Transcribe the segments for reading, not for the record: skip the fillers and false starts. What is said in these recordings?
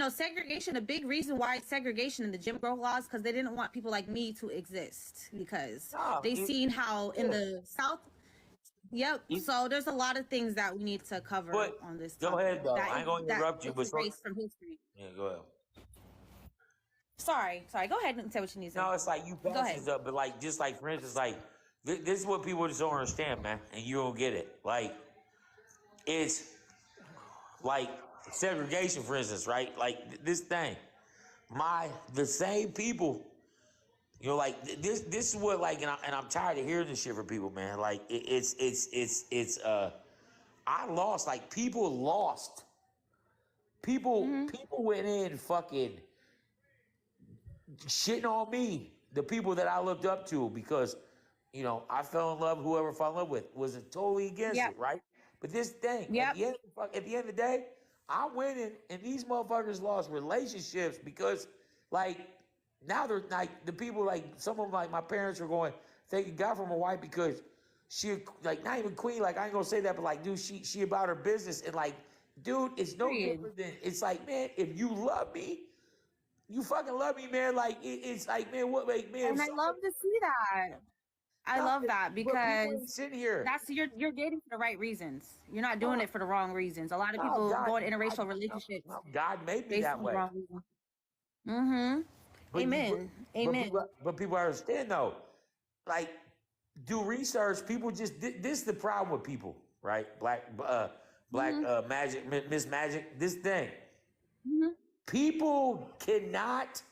segregation, a big reason why segregation in the Jim Crow laws, because they didn't want people like me to exist, because they seen how in the South. Yep. So there's a lot of things that we need to cover But on this go topic. ahead, though. I ain't going to interrupt you, It's but erased from history. yeah, go ahead. Sorry. Go ahead and say what you need to say. No, it's like you Go pass ahead. this up, but like just like for instance, like this is what people just don't understand, man, and you don't get it. Like it's like segregation, for instance, right? Like this thing, the same people, like this is what like, and I'm tired of hearing this shit from people, man. Like it's I lost, like people lost, people went in fucking shitting on me, the people that I looked up to, because I fell in love. Whoever I fell in love with was totally against it, right? But this thing, at the end of the day, I went in, and these motherfuckers lost relationships because, like, now they're like the people, like some of them, like my parents are going thanking God for my wife because she, like, not even queen, like I ain't gonna say that, but like, dude, she about her business, and like, dude, it's no different than, it's like, man, if you love me, you fucking love me, man. Like it's like, man, what, like, man? And I love to see that. I love that because sitting here. That's you're dating for the right reasons. You're not doing it for the wrong reasons. A lot of people go in interracial relationships. God made me that way. Amen. Amen. But people understand though. Like, do research. People just this is the problem with people, right? Black magic, Miss Magic. This thing. People cannot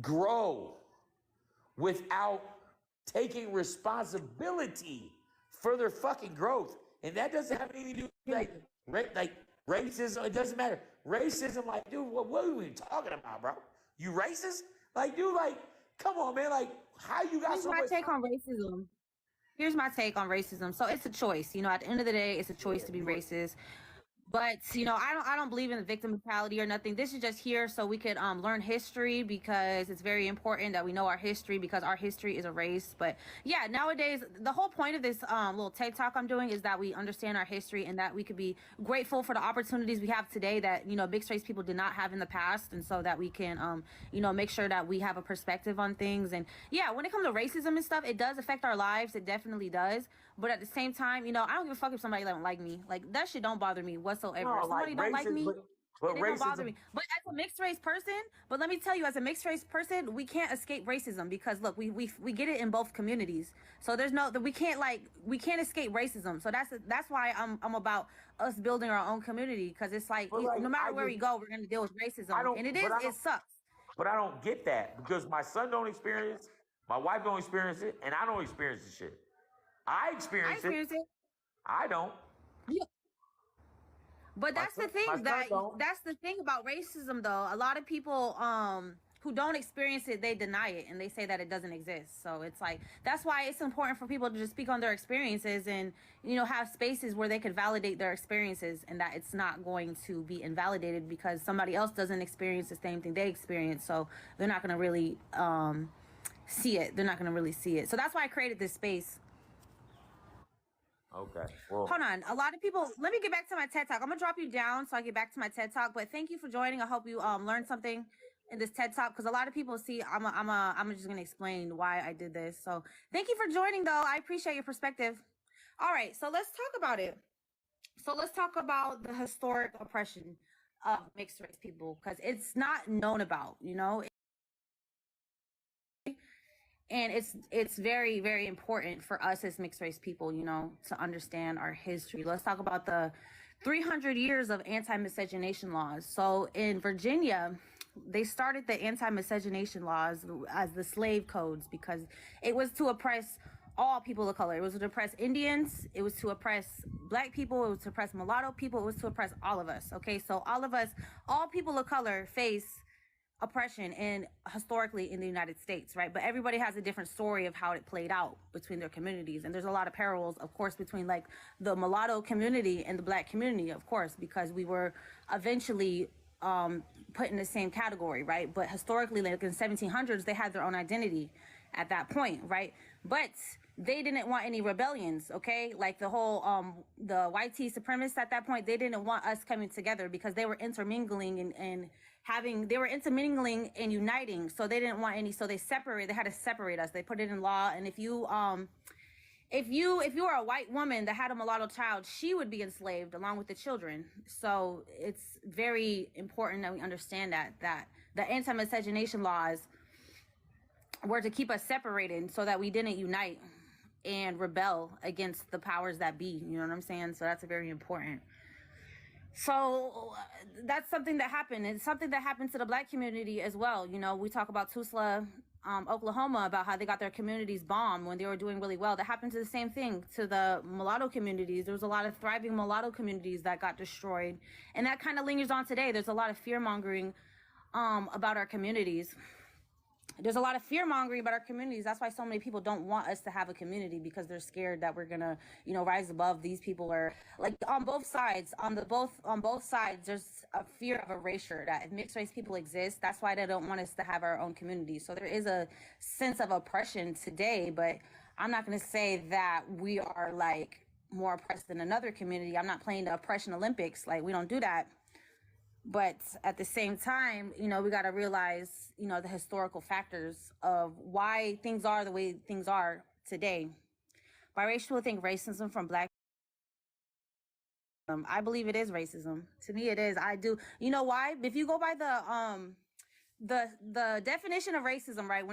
grow without taking responsibility for their fucking growth, and that doesn't have anything to do with like racism. It doesn't matter. Racism, like, dude, what are we talking about, bro? You racist? Like, dude, like, come on, man. Like, how you got so much? Here's my take on racism. So it's a choice. At the end of the day, it's a choice to be racist. But I don't believe in the victim mentality or nothing. This is just here so we could learn history, because it's very important that we know our history, because our history is erased. But yeah, nowadays the whole point of this little TED Talk I'm doing is that we understand our history, and that we could be grateful for the opportunities we have today that mixed race people did not have in the past, and so that we can make sure that we have a perspective on things. And yeah, when it comes to racism and stuff, it does affect our lives. It definitely does. But at the same time, I don't give a fuck if somebody don't like me. Like, that shit don't bother me whatsoever. No, Somebody like don't like me, but it don't bother me. But as a mixed race person, let me tell you, as a mixed race person, we can't escape racism, because look, we get it in both communities. So there's we can't escape racism. So that's why I'm about us building our own community, because it's like, no matter where we go, we're gonna deal with racism, and it sucks. But I don't get that, because my son don't experience it, my wife don't experience it, and I don't experience the shit. I experience it. I don't. Yeah. But that's the thing that's the thing about racism, though. A lot of people who don't experience it, they deny it, and they say that it doesn't exist. So it's like, that's why it's important for people to just speak on their experiences, and have spaces where they could validate their experiences, and that it's not going to be invalidated because somebody else doesn't experience the same thing they experience. So they're not going to really see it. They're not going to really see it. So that's why I created this space. Okay. Well, hold on. A lot of people. Let me get back to my TED Talk. I'm gonna drop you down so I get back to my TED Talk. But thank you for joining. I hope you learned something in this TED Talk, because a lot of people see. I'm just gonna explain why I did this. So thank you for joining, though. I appreciate your perspective. All right. So let's talk about it. So let's talk about the historic oppression of mixed race people, because it's not known about. And it's very, very important for us as mixed race people, to understand our history. Let's talk about the 300 years of anti-miscegenation laws. So in Virginia, they started the anti-miscegenation laws as the slave codes, because it was to oppress all people of color. It was to oppress Indians. It was to oppress Black people. It was to oppress mulatto people. It was to oppress all of us. Okay, so all people of color face oppression and historically in the United States, right? But everybody has a different story of how it played out between their communities. And there's a lot of parallels, of course, between like the mulatto community and the Black community, of course, because we were eventually put in the same category, right? But historically, like in the 1700s, they had their own identity. at that point, right? But they didn't want any rebellions, okay? Like the whole the white supremacists at that point, they didn't want us coming together because they were intermingling and they were intermingling and uniting. So they didn't want any, so they had to separate us. They put it in law. And if you were a white woman that had a mulatto child, she would be enslaved along with the children. So it's very important that we understand that the anti-miscegenation laws were to keep us separated so that we didn't unite and rebel against the powers that be. You know what I'm saying? So that's very important. So that's something that happened. It's something that happened to the Black community as well. You know, we talk about Tulsa, Oklahoma, about how they got their communities bombed when they were doing really well. That happened to the same thing to the mulatto communities. There was a lot of thriving mulatto communities that got destroyed. And that kind of lingers on today. There's a lot of fear mongering about our communities. There's a lot of fear mongering about our communities. That's why so many people don't want us to have a community, because they're scared that we're gonna, you know, rise above these people. Or like on both sides, on both sides, there's a fear of erasure, that if mixed race people exist, that's why they don't want us to have our own community. So there is a sense of oppression today, but I'm not gonna say that we are like more oppressed than another community. I'm not playing the oppression Olympics. Like, we don't do that. But at the same time, you know, we got to realize, you know, the historical factors of why things are the way things are today. Biracial people think racism from Black. I believe it is racism. To me, it is. I do. You know why? If you go by the definition of racism, right?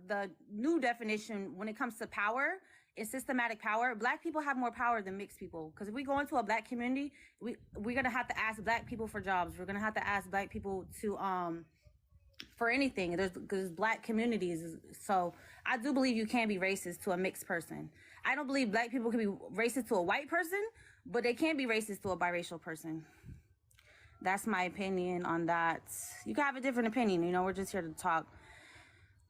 The new definition when it comes to power, is systematic power. Black people have more power than mixed people. Because if we go into a Black community, we're gonna have to ask Black people for jobs. We're gonna have to ask Black people to for anything. There's Black communities. So I do believe you can be racist to a mixed person. I don't believe Black people can be racist to a white person, but they can be racist to a biracial person. That's my opinion on that. You can have a different opinion. You know, we're just here to talk.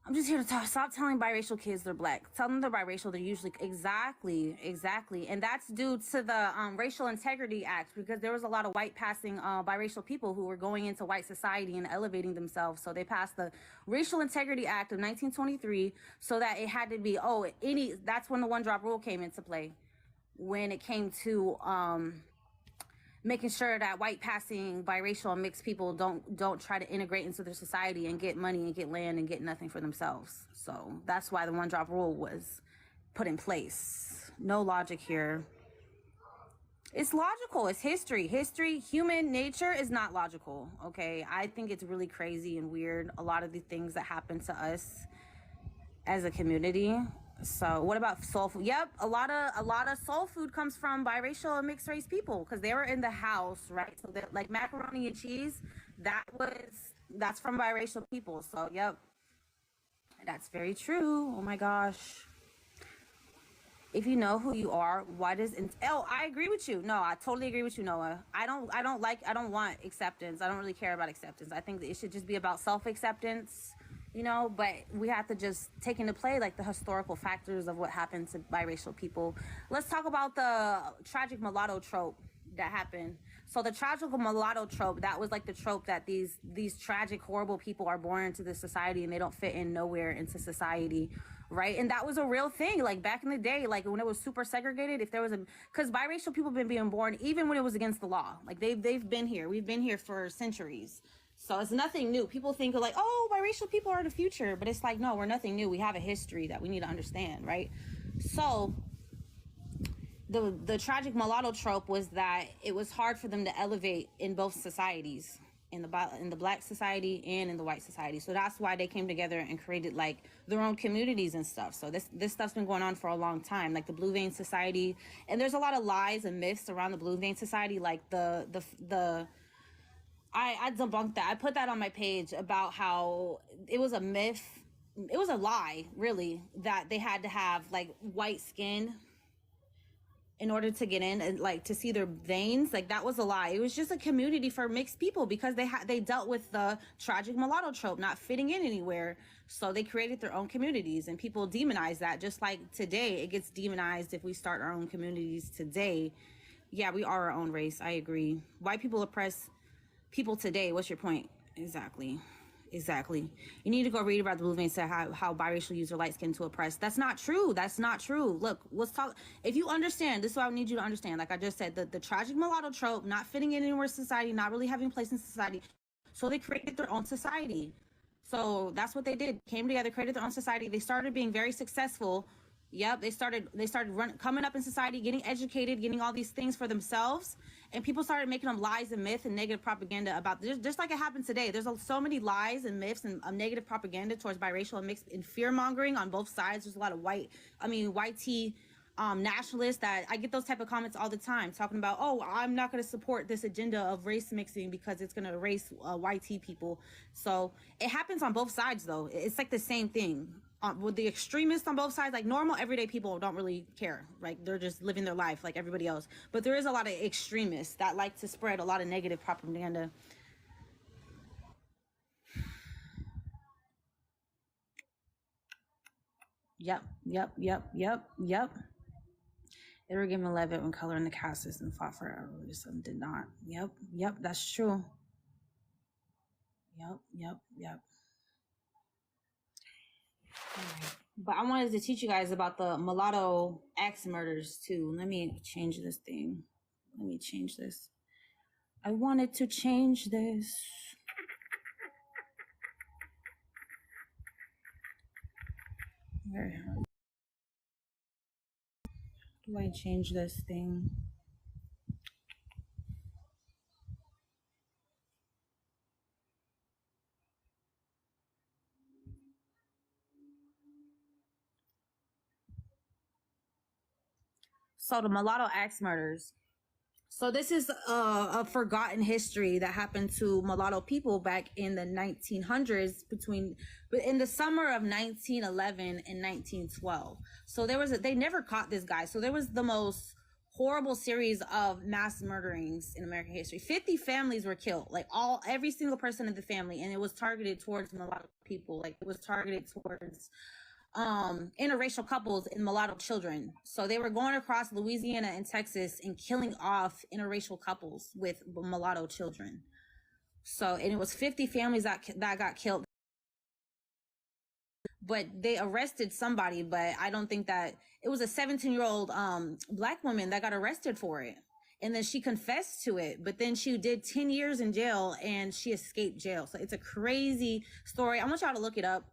I'm just here to talk. Stop telling biracial kids they're Black. Tell them they're biracial. They're usually exactly. And that's due to the Racial Integrity Act, because there was a lot of white passing biracial people who were going into white society and elevating themselves. So they passed the Racial Integrity Act of 1923, so that it had to be that's when the one-drop rule came into play, when it came to making sure that white passing biracial and mixed people don't try to integrate into their society and get money and get land and get nothing for themselves. So that's why the one-drop rule was put in place. No logic here. It's logical. It's history. Human nature is not logical. Okay, I think it's really crazy and weird, a lot of the things that happen to us as a community. So what about soul food? Yep, a lot of soul food comes from biracial and mixed race people, because they were in the house, right? So that, like macaroni and cheese, that's from biracial people. So yep, that's very true. Oh my gosh. If you know who you are, why does I agree with you. No, I totally agree with you, Noah. I don't want acceptance. I don't really care about acceptance. I think that it should just be about self-acceptance. You know, but we have to just take into play like the historical factors of what happened to biracial people. Let's talk about the tragic mulatto trope that happened. So the tragic mulatto trope, that was like the trope that these tragic, horrible people are born into this society and they don't fit in nowhere into society, right? And that was a real thing. Like back in the day, like when it was super segregated, if there was because biracial people have been being born even when it was against the law. Like they've been here. We've been here for centuries. So it's nothing new. People think like, oh, biracial people are the future. But it's like, no, we're nothing new. We have a history that we need to understand, right? So the tragic mulatto trope was that it was hard for them to elevate in both societies, in the Black society and in the white society. So that's why they came together and created like their own communities and stuff. So this stuff's been going on for a long time, like the Blue Vein Society. And there's a lot of lies and myths around the Blue Vein Society, like I debunked that. I put that on my page about how it was a myth. It was a lie, really, that they had to have like white skin in order to get in and like to see their veins. Like that was a lie. It was just a community for mixed people because they dealt with the tragic mulatto trope, not fitting in anywhere. So they created their own communities, and people demonize that. Just like today, it gets demonized if we start our own communities today. Yeah, we are our own race. I agree. White people oppress people today. What's your point? Exactly. Exactly. You need to go read about the blue vein said how biracial use their light skin to oppress. That's not true. That's not true. Look, let's talk. If you understand, this is what I need you to understand. Like I just said, the tragic mulatto trope, not fitting in anywhere in society, not really having a place in society. So they created their own society. So that's what they did. Came together, created their own society. They started being very successful. Yep, they started coming up in society, getting educated, getting all these things for themselves, and people started making them lies and myth and negative propaganda about just like it happens today. There's so many lies and myths and negative propaganda towards biracial and mixed and fear mongering on both sides. There's a lot of white tea nationalists that I get those type of comments all the time, talking about, oh, I'm not going to support this agenda of race mixing because it's going to erase YT people. So it happens on both sides, though. It's like the same thing. With the extremists on both sides, like normal everyday people don't really care. Like they're just living their life like everybody else. But there is a lot of extremists that like to spread a lot of negative propaganda. Yep. They were given Levitt when coloring the caste system fought for it. Some did not. Yep, that's true. Yep. All right. But I wanted to teach you guys about the mulatto axe murders too. Let me change this thing. Let me change this. I wanted to change this. Where do I change this thing? So the mulatto axe murders. So this is a forgotten history that happened to mulatto people back in the 1900s in the summer of 1911 and 1912. So they never caught this guy. So there was the most horrible series of mass murderings in American history. 50 families were killed, like every single person in the family, and it was targeted towards mulatto people. Like it was targeted towards interracial couples and mulatto children. So they were going across Louisiana and Texas and killing off interracial couples with mulatto children. So, and it was 50 families that got killed. But they arrested somebody, but I don't think that it was a 17-year-old black woman that got arrested for it. And then she confessed to it, but then she did 10 years in jail and she escaped jail. So it's a crazy story. I want y'all to look it up.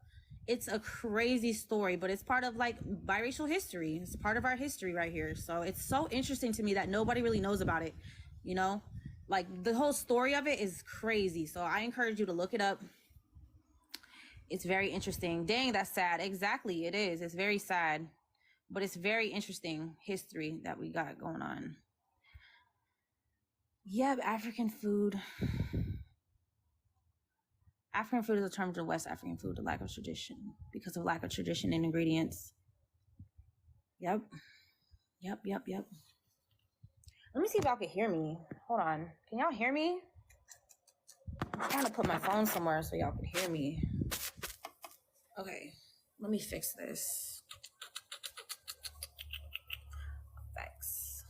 It's a crazy story, but it's part of like biracial history. It's part of our history right here. So it's so interesting to me that nobody really knows about it. You know, like the whole story of it is crazy. So I encourage you to look it up. It's very interesting. Dang, that's sad. Exactly, it is. It's very sad, but it's very interesting history that we got going on. Yep, African food. African food is a term to West African food, the lack of tradition, because of lack of tradition and ingredients. Yep. Let me see if y'all can hear me. Hold on. Can y'all hear me? I'm trying to put my phone somewhere so y'all can hear me. Okay, let me fix this. Thanks.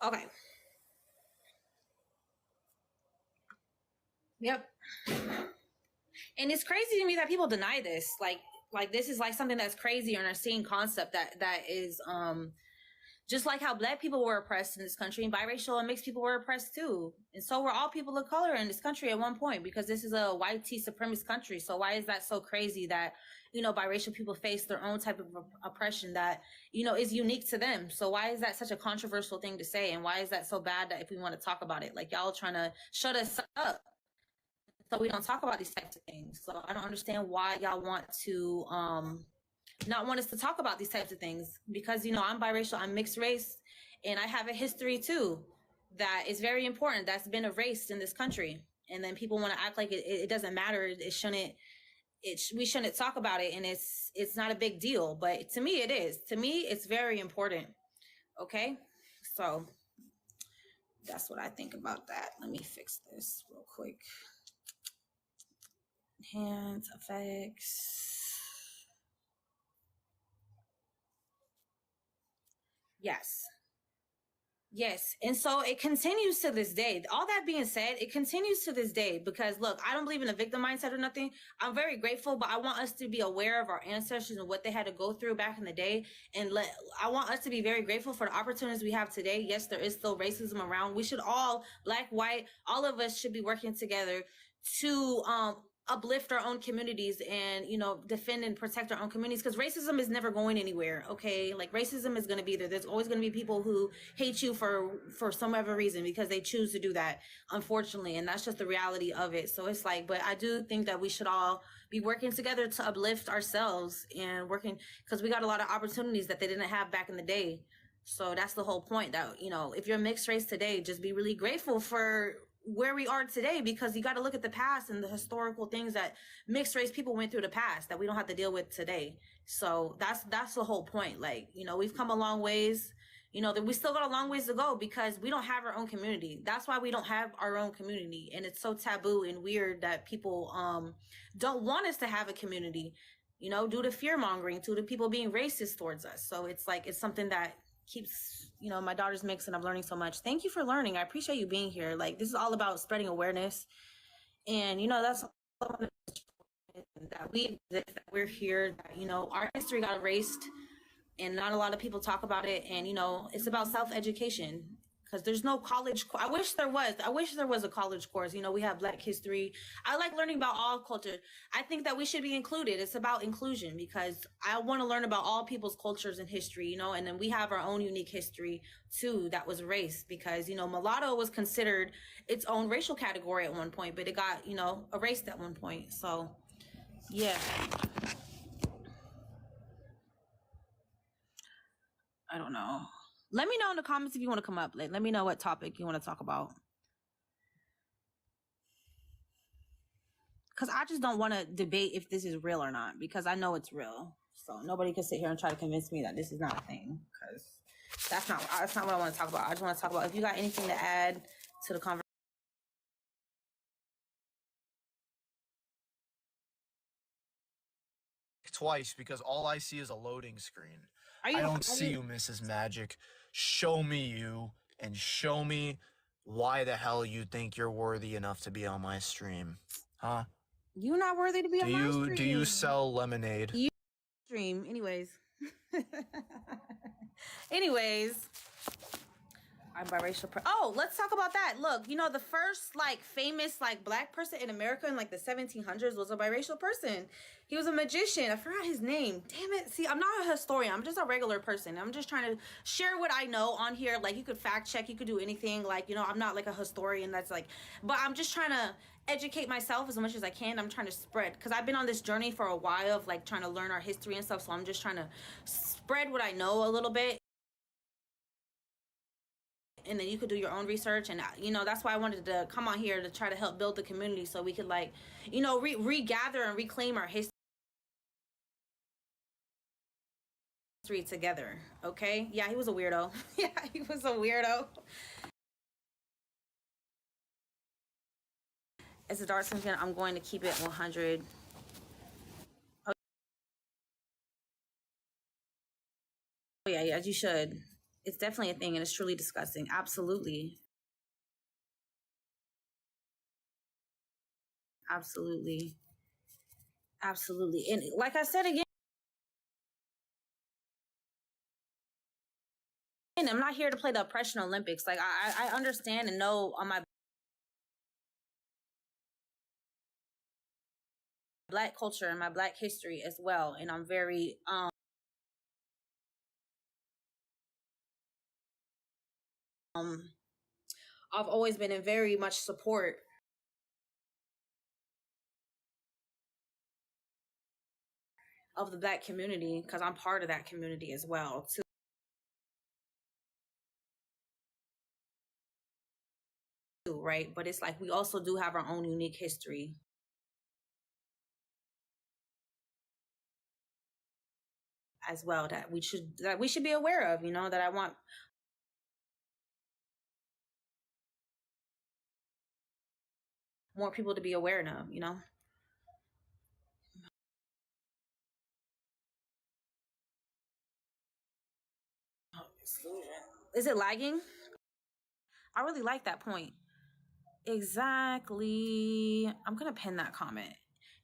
Okay. Yep. And it's crazy to me that people deny this. Like this is like something that's crazy or an insane concept that is just like how black people were oppressed in this country, and biracial and mixed people were oppressed too. And so were all people of color in this country at one point, because this is a white supremacist country. So why is that so crazy that, you know, biracial people face their own type of oppression that, you know, is unique to them? So why is that such a controversial thing to say? And why is that so bad that if we want to talk about it, like y'all trying to shut us up so we don't talk about these types of things? So I don't understand why y'all want to not want us to talk about these types of things, because, you know, I'm biracial, I'm mixed race, and I have a history too that is very important, that's been erased in this country. And then people want to act like it doesn't matter. We shouldn't talk about it, and it's not a big deal. But to me, it is. To me, it's very important. Okay, so that's what I think about that. Let me fix this real quick. Enhance effects. Yes. Yes. And so it continues to this day. All that being said, it continues to this day because look, I don't believe in a victim mindset or nothing. I'm very grateful, but I want us to be aware of our ancestors and what they had to go through back in the day. I want us to be very grateful for the opportunities we have today. Yes, there is still racism around. We should all, black, white, all of us should be working together to uplift our own communities and defend and protect our own communities, because racism is never going anywhere. Okay, like racism is going to be there. There's always going to be people who hate you for some other reason because they choose to do that, unfortunately, and that's just the reality of it. So it's like, but I do think that we should all be working together to uplift ourselves and working, because we got a lot of opportunities that they didn't have back in the day. So that's the whole point, that if you're mixed race today, just be really grateful for where we are today, because you got to look at the past and the historical things that mixed race people went through the past that we don't have to deal with today. So that's the whole point. Like, we've come a long ways. That we still got a long ways to go because we don't have our own community. That's why we don't have our own community, and it's so taboo and weird that people don't want us to have a community, due to fear mongering, due to people being racist towards us. So it's like, it's something that keeps my daughter's mix, and I'm learning so much. Thank you for learning. I appreciate you being here. Like, this is all about spreading awareness, and that's that we're here, that our history got erased and not a lot of people talk about it. And it's about self-education, because there's no college. I wish there was a college course. We have Black history. I like learning about all culture. I think that we should be included. It's about inclusion, because I want to learn about all people's cultures and history, and then we have our own unique history too that was race, because mulatto was considered its own racial category at one point, but it got erased at one point. So yeah, I don't know. Let me know in the comments if you want to come up. Let me know what topic you want to talk about. Because I just don't want to debate if this is real or not, because I know it's real. So nobody can sit here and try to convince me that this is not a thing, because that's not what I want to talk about. I just want to talk about, if you got anything to add to the conversation. Twice, because all I see is a loading screen. I don't see you, Mrs. Magic. Show me you, and show me why the hell you think you're worthy enough to be on my stream, huh? You're not worthy to be on my stream. Do you sell lemonade? You stream, anyways. Anyways, I'm biracial. Oh, let's talk about that. Look, the first famous Black person in America in the 1700s was a biracial person. He was a magician. I forgot his name. Damn it. See, I'm not a historian. I'm just a regular person. I'm just trying to share what I know on here. Like, you could fact check. You could do anything. I'm not a historian that's but I'm just trying to educate myself as much as I can. I'm trying to spread, because I've been on this journey for a while of trying to learn our history and stuff. So I'm just trying to spread what I know a little bit. And then you could do your own research, and that's why I wanted to come on here to try to help build the community, so we could regather and reclaim our history together. Okay, yeah, he was a weirdo. Yeah, he was a weirdo. As a dark skin, I'm going to keep it 100. Oh yeah, as you should. It's definitely a thing, and it's truly disgusting. Absolutely. Absolutely. Absolutely. And like I said again, I'm not here to play the oppression Olympics. I understand and know on my Black culture and my Black history as well. And I'm very I've always been in very much support of the Black community, because I'm part of that community as well too. Right, but it's we also do have our own unique history as well that we should be aware of. That I want more people to be aware of. Is it lagging? I really like that point. Exactly. I'm going to pin that comment.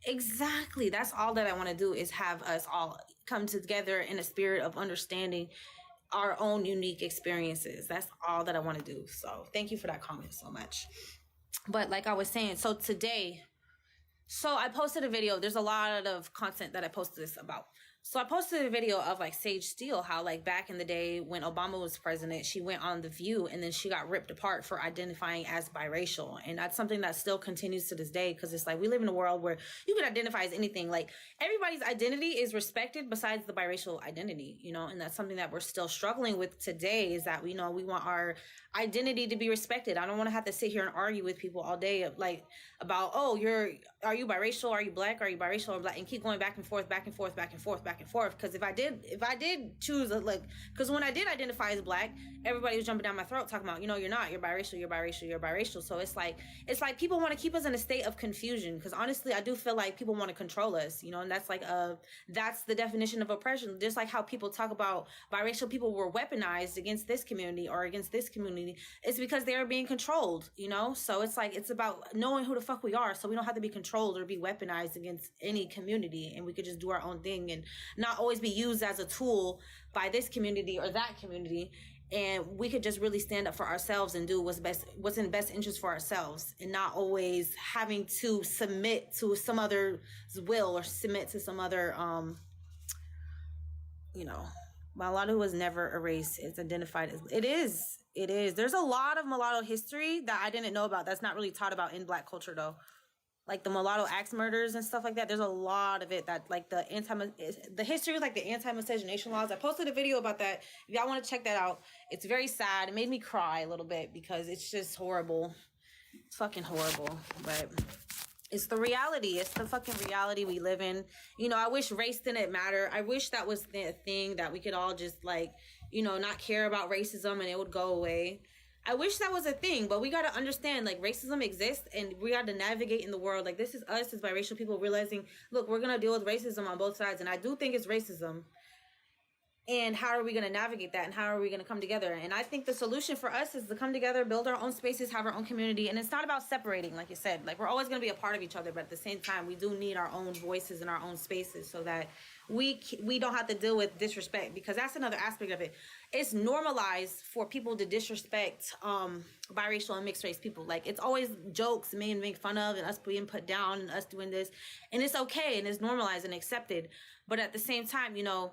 Exactly. That's all that I want to do, is have us all come together in a spirit of understanding our own unique experiences. That's all that I want to do. So thank you for that comment so much. But like I was saying, so today, so I posted a video. There's a lot of content that I posted this about. So I posted a video of like Sage Steele, how like back in the day when Obama was president, she went on The View and then she got ripped apart for identifying as biracial. And that's something that still continues to this day, because it's like we live in a world where you can identify as anything. Like everybody's identity is respected besides the biracial identity, you know, and that's something that we're still struggling with today, is that we know we want our identity to be respected. I don't want to have to sit here and argue with people all day like about, oh, are you biracial? Are you black? Are you biracial or black? And keep going back and forth, back and forth, back and forth, back and forth. Because if I did choose because when I did identify as black, everybody was jumping down my throat talking about, you know, you're not, you're biracial, you're biracial, you're biracial. So it's like people want to keep us in a state of confusion, because honestly, I do feel like people want to control us, you know, and that's like that's the definition of oppression. Just like how people talk about biracial people were weaponized against this community or against this community, it's because they are being controlled, you know. So it's like, it's about knowing who the fuck we are, so we don't have to be controlled or be weaponized against any community, and we could just do our own thing and not always be used as a tool by this community or that community. And we could just really stand up for ourselves and do what's in best interest for ourselves, and not always having to submit to some other's will or submit to some other you know. Mulatto was never a race. It's identified as it is. There's a lot of mulatto history that I didn't know about, that's not really taught about in Black culture though. Like the mulatto axe murders and stuff like that. There's a lot of it that like the history, like the anti-miscegenation laws. I posted a video about that. If y'all want to check that out, it's very sad. It made me cry a little bit because it's just horrible. It's fucking horrible, but it's the reality. It's the fucking reality we live in. You know, I wish race didn't matter. I wish that was the thing, that we could all just like, you know, not care about racism and it would go away. I wish that was a thing, but we got to understand, like, racism exists and we got to navigate in the world. Like, this is us as biracial people realizing, look, we're going to deal with racism on both sides. And I do think it's racism. And how are we going to navigate that? And how are we going to come together? And I think the solution for us is to come together, build our own spaces, have our own community. And it's not about separating, like you said. Like, we're always going to be a part of each other. But at the same time, we do need our own voices and our own spaces so that we don't have to deal with disrespect. Because that's another aspect of it. It's normalized for people to disrespect biracial and mixed race people. Like, it's always jokes being made fun of and us being put down and us doing this. And it's okay and it's normalized and accepted. But at the same time, you know,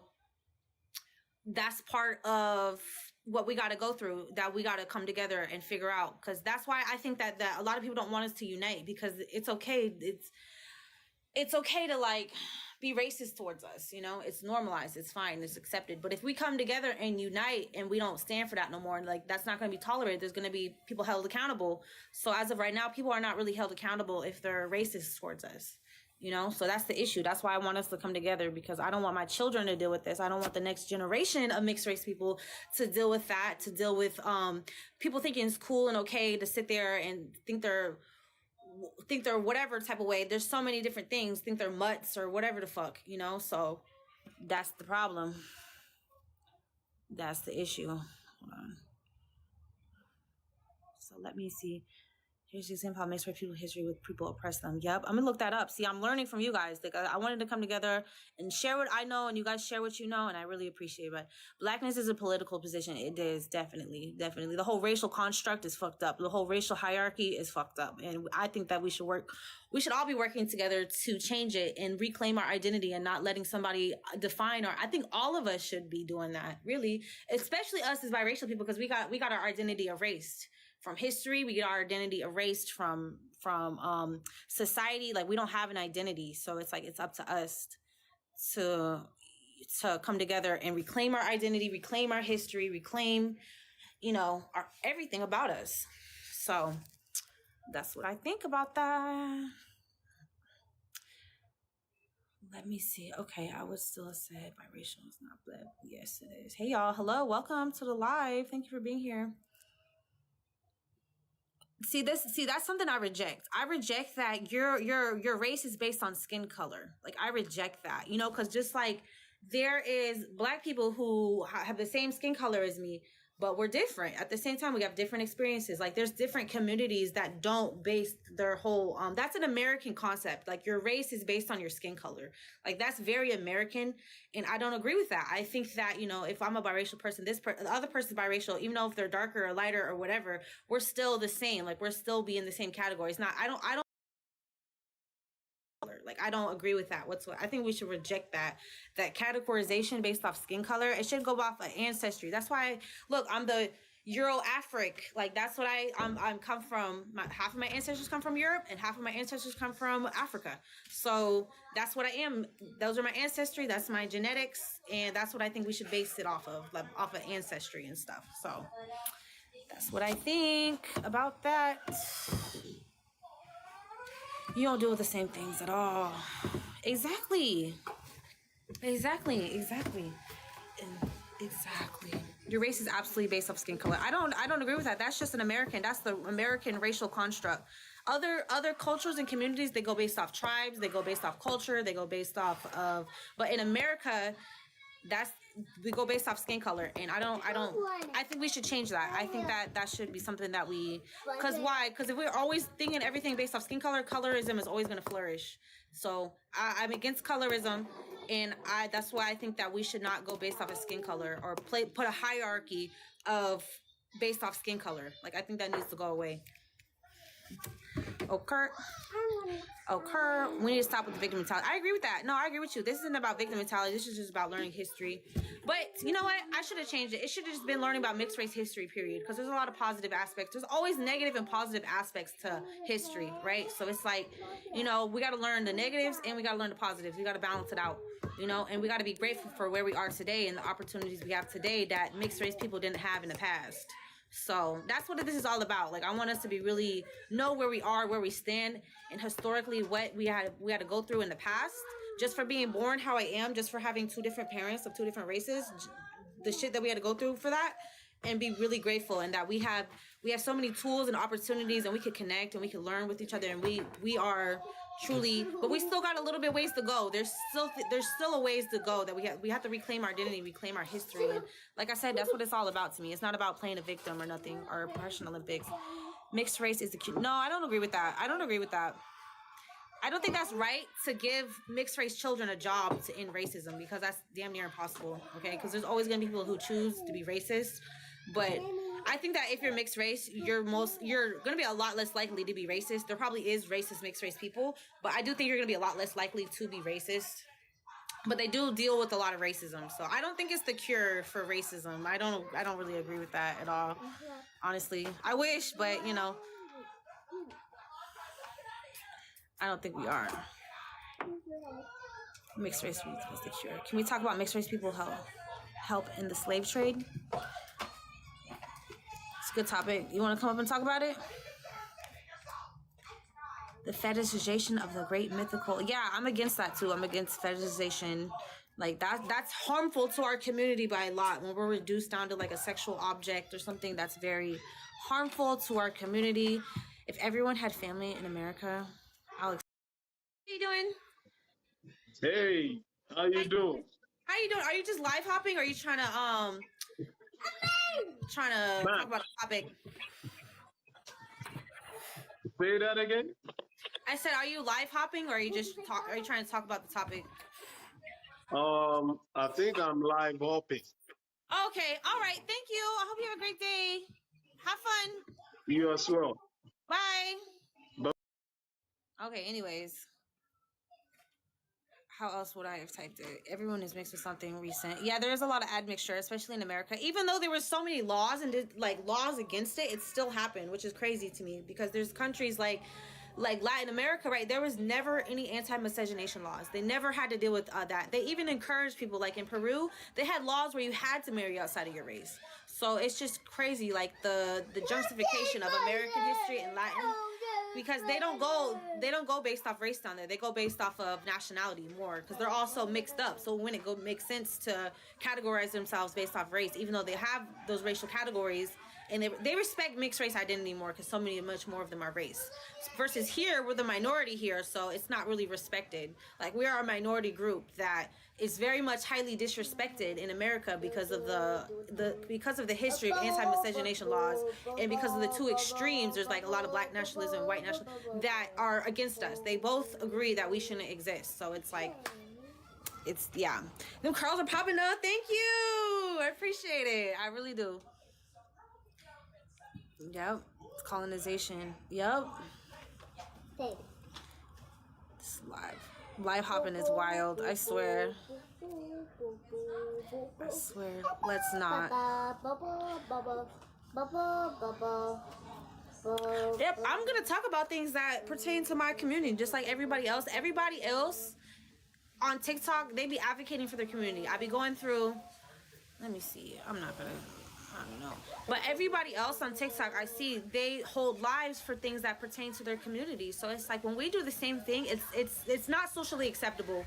that's part of what we got to go through, that we got to come together and figure out. Because that's why I think that a lot of people don't want us to unite, because it's okay. It's okay to like be racist towards us, you know. It's normalized, it's fine, it's accepted. But if we come together and unite and we don't stand for that no more, like, that's not going to be tolerated. There's going to be people held accountable. So as of right now, people are not really held accountable if they're racist towards us. You know, so that's the issue. That's why I want us to come together, because I don't want my children to deal with this. I don't want the next generation of mixed race people to deal with that, to deal with people thinking it's cool and okay to sit there and think they're whatever type of way. There's so many different things, think they're mutts or whatever the fuck, you know. So that's the problem. That's the issue. Hold on. So let me see. Here's the example how mixed race people history with people oppress them. Yep, I'm gonna look that up. See, I'm learning from you guys. Like, I wanted to come together and share what I know, and you guys share what you know, and I really appreciate it. But Blackness is a political position. It is definitely. The whole racial construct is fucked up. The whole racial hierarchy is fucked up, and I think that we should all be working together to change it and reclaim our identity and not letting somebody define I think all of us should be doing that, really, especially us as biracial people, because we got our identity erased from history. We get our identity erased from society. Like, we don't have an identity. So it's like, it's up to us to come together and reclaim our identity, reclaim our history, reclaim, you know, everything about us. So that's what I think about that. Let me see. Okay, I would still say biracial is not black. Yes, it is. Hey, y'all. Hello. Welcome to the live. Thank you for being here. See, that's something I reject. I reject that your race is based on skin color. Like, I reject that, you know, because just like there is black people who have the same skin color as me, but we're different. At the same time, we have different experiences. Like there's different communities that don't base their whole, that's an American concept. Like your race is based on your skin color. Like that's very American. And I don't agree with that. I think that, you know, if I'm a biracial person, the other person's biracial, even though if they're darker or lighter or whatever, we're still the same. Like we're still be in the same category. It's not, I don't like, I don't agree with that whatsoever. I think we should reject that categorization based off skin color. It should go off of ancestry. That's why, look, I'm the Euro-Afric. Like that's what I'm come from. Half of my ancestors come from Europe and half of my ancestors come from Africa. So that's what I am. Those are my ancestry. That's my genetics. And that's what I think we should base it off of, like off of ancestry and stuff. So that's what I think about that. You don't deal with the same things at all. Exactly. Your race is absolutely based off skin color. I don't agree with that. That's just an American. That's the American racial construct. Other cultures and communities, they go based off tribes, they go based off culture, they go based off of, but in America, we go based off skin color. And I think we should change that. I think that should be something that because why? Because if we're always thinking everything based off skin color, colorism is always going to flourish. So I'm against colorism. And that's why I think that we should not go based off of skin color or put a hierarchy of based off skin color. Like, I think that needs to go away. Kurt, we need to stop with the victim mentality. I agree with that. No, I agree with you. This isn't about victim mentality. This is just about learning history. But you know what? I should have changed it. It should have just been learning about mixed race history, period. Because there's a lot of positive aspects. There's always negative and positive aspects to history, right? So it's like, you know, we got to learn the negatives and we got to learn the positives. We got to balance it out, you know, and we got to be grateful for where we are today and the opportunities we have today that mixed race people didn't have in the past. So that's what this is all about. Like, I want us to be really know where we are, where we stand, and historically what we had to go through in the past, just for being born how I am, just for having two different parents of two different races, the shit that we had to go through for that, and be really grateful, and that we have so many tools and opportunities, and we can connect and we can learn with each other, and we are truly, but we still got a little bit ways to go. There's still a ways to go that we have to reclaim our identity, reclaim our history. And like I said, that's what it's all about to me. It's not about playing a victim or nothing, or Russian Olympics. Mixed race is the cute. No, I don't agree with that. I don't think that's right to give mixed race children a job to end racism, because that's damn near impossible. Okay, because there's always gonna be people who choose to be racist, but I think that if you're mixed race, you're gonna be a lot less likely to be racist. There probably is racist mixed race people, but I do think you're gonna be a lot less likely to be racist. But they do deal with a lot of racism, so I don't think it's the cure for racism. I don't really agree with that at all, honestly. I wish, but you know, I don't think we are. Mixed race is the cure. Can we talk about mixed race people help in the slave trade? It's a good topic. You want to come up and talk about it? The fetishization of the great mythical. Yeah, I'm against that too. I'm against fetishization. Like that's harmful to our community by a lot. When we're reduced down to like a sexual object or something, that's very harmful to our community. If everyone had family in America, Alex, how you doing? Hey, how you doing? How you doing? Are you just live hopping, or are you trying to talk about a topic? Say that again. I said, are you live hopping, or are you trying to talk about the topic? I think I'm live hopping. Okay, all right. Thank you. I hope you have a great day. Have fun. You as well. Bye. Bye. Okay, anyways. How else would I have typed it? Everyone is mixed with something recent. Yeah, there is a lot of admixture, especially in America. Even though there were so many laws and laws against it, it still happened, which is crazy to me, because there's countries like Latin America, right? There was never any anti-miscegenation laws. They never had to deal with that. They even encouraged people, like in Peru, they had laws where you had to marry outside of your race. So it's just crazy, like the justification of American history and Latin, because they don't go based off race down there. They go based off of nationality more, because they're all so mixed up. So when makes sense to categorize themselves based off race, even though they have those racial categories and they respect mixed race identity more because much more of them are race. Versus here, we're the minority here, so it's not really respected. Like, we are a minority group that is very much highly disrespected in America because of the history of anti-miscegenation laws, and because of the two extremes. There's like a lot of black nationalism and white nationalism that are against us. They both agree that we shouldn't exist. So it's like, it's, yeah. Them curls are popping up. Thank you. I appreciate it. I really do. Yep. It's colonization. Yep. It's live. Live hopping is wild. I swear. I swear. Let's not. Yep. I'm going to talk about things that pertain to my community, just like everybody else. Everybody else on TikTok, they be advocating for their community. I be going through, let me see. I don't know. But everybody else on TikTok, I see they hold lives for things that pertain to their community. So it's like when we do the same thing, it's not socially acceptable.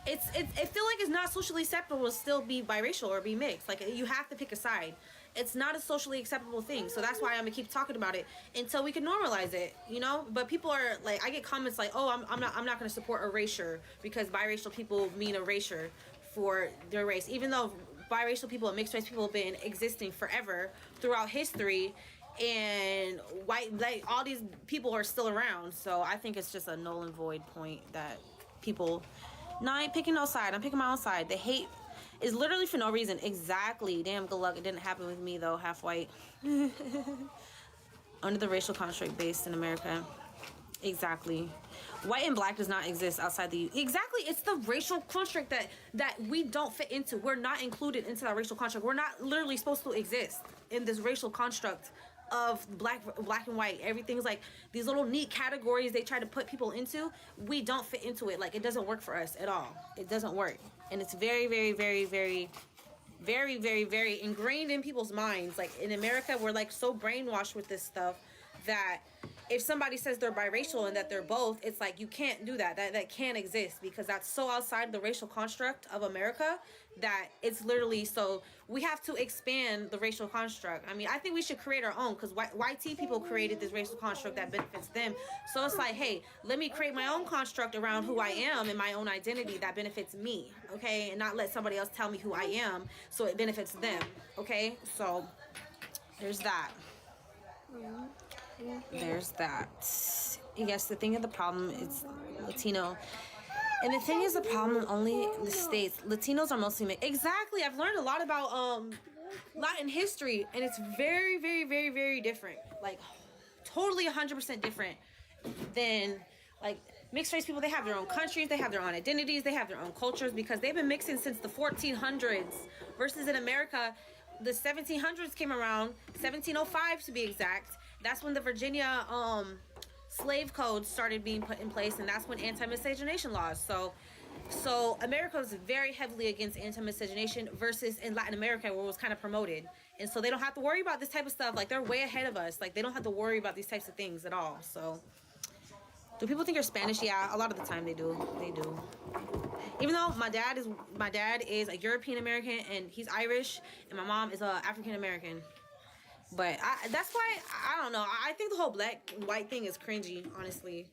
I feel like it's not socially acceptable to still be biracial or be mixed. Like, you have to pick a side. It's not a socially acceptable thing. So that's why I'm gonna keep talking about it until we can normalize it, you know? But people are like, I get comments like, oh, I'm not gonna support erasure because biracial people mean erasure for their race, even though biracial people and mixed race people have been existing forever throughout history, and like all these people are still around. So I think it's just a null and void point that people, no, I ain't picking no side. I'm picking my own side. The hate is literally for no reason. Exactly. Damn, good luck. It didn't happen with me though. Half white. Under the racial construct based in America. Exactly. White and black does not exist outside the exactly. It's the racial construct that we don't fit into. We're not included into that racial construct. We're not literally supposed to exist in this racial construct of black and white. Everything's like these little neat categories they try to put people into. We don't fit into it. Like, it doesn't work for us at all. It doesn't work. And it's very, very, very, very, very, very, very ingrained in people's minds. Like, in America, we're like so brainwashed with this stuff that if somebody says they're biracial and that they're both, it's like, you can't do that. That can't exist, because that's so outside the racial construct of America that it's literally, so we have to expand the racial construct. I mean, I think we should create our own, because YT people created this racial construct that benefits them. So it's like, hey, let me create my own construct around who I am and my own identity that benefits me, okay? And not let somebody else tell me who I am so it benefits them, okay? So there's that. There's that. Yes, the thing of the problem is Latino. And the thing is, the problem only the States. Latinos are mostly mixed. Exactly. I've learned a lot about Latin history, and it's very, very, very, very different. Like, totally 100% different than, like, mixed race people. They have their own countries, they have their own identities, they have their own cultures, because they've been mixing since the 1400s. Versus in America, the 1700s came around, 1705 to be exact. That's when the Virginia slave codes started being put in place, and that's when anti-miscegenation laws. So America is very heavily against anti-miscegenation, versus in Latin America, where it was kind of promoted. And so they don't have to worry about this type of stuff. Like, they're way ahead of us. Like, they don't have to worry about these types of things at all. So do people think you're Spanish? Yeah, a lot of the time they do. They do. Even though my dad is a European American and he's Irish, and my mom is a African American. But that's why, I don't know. I think the whole black and white thing is cringy, honestly.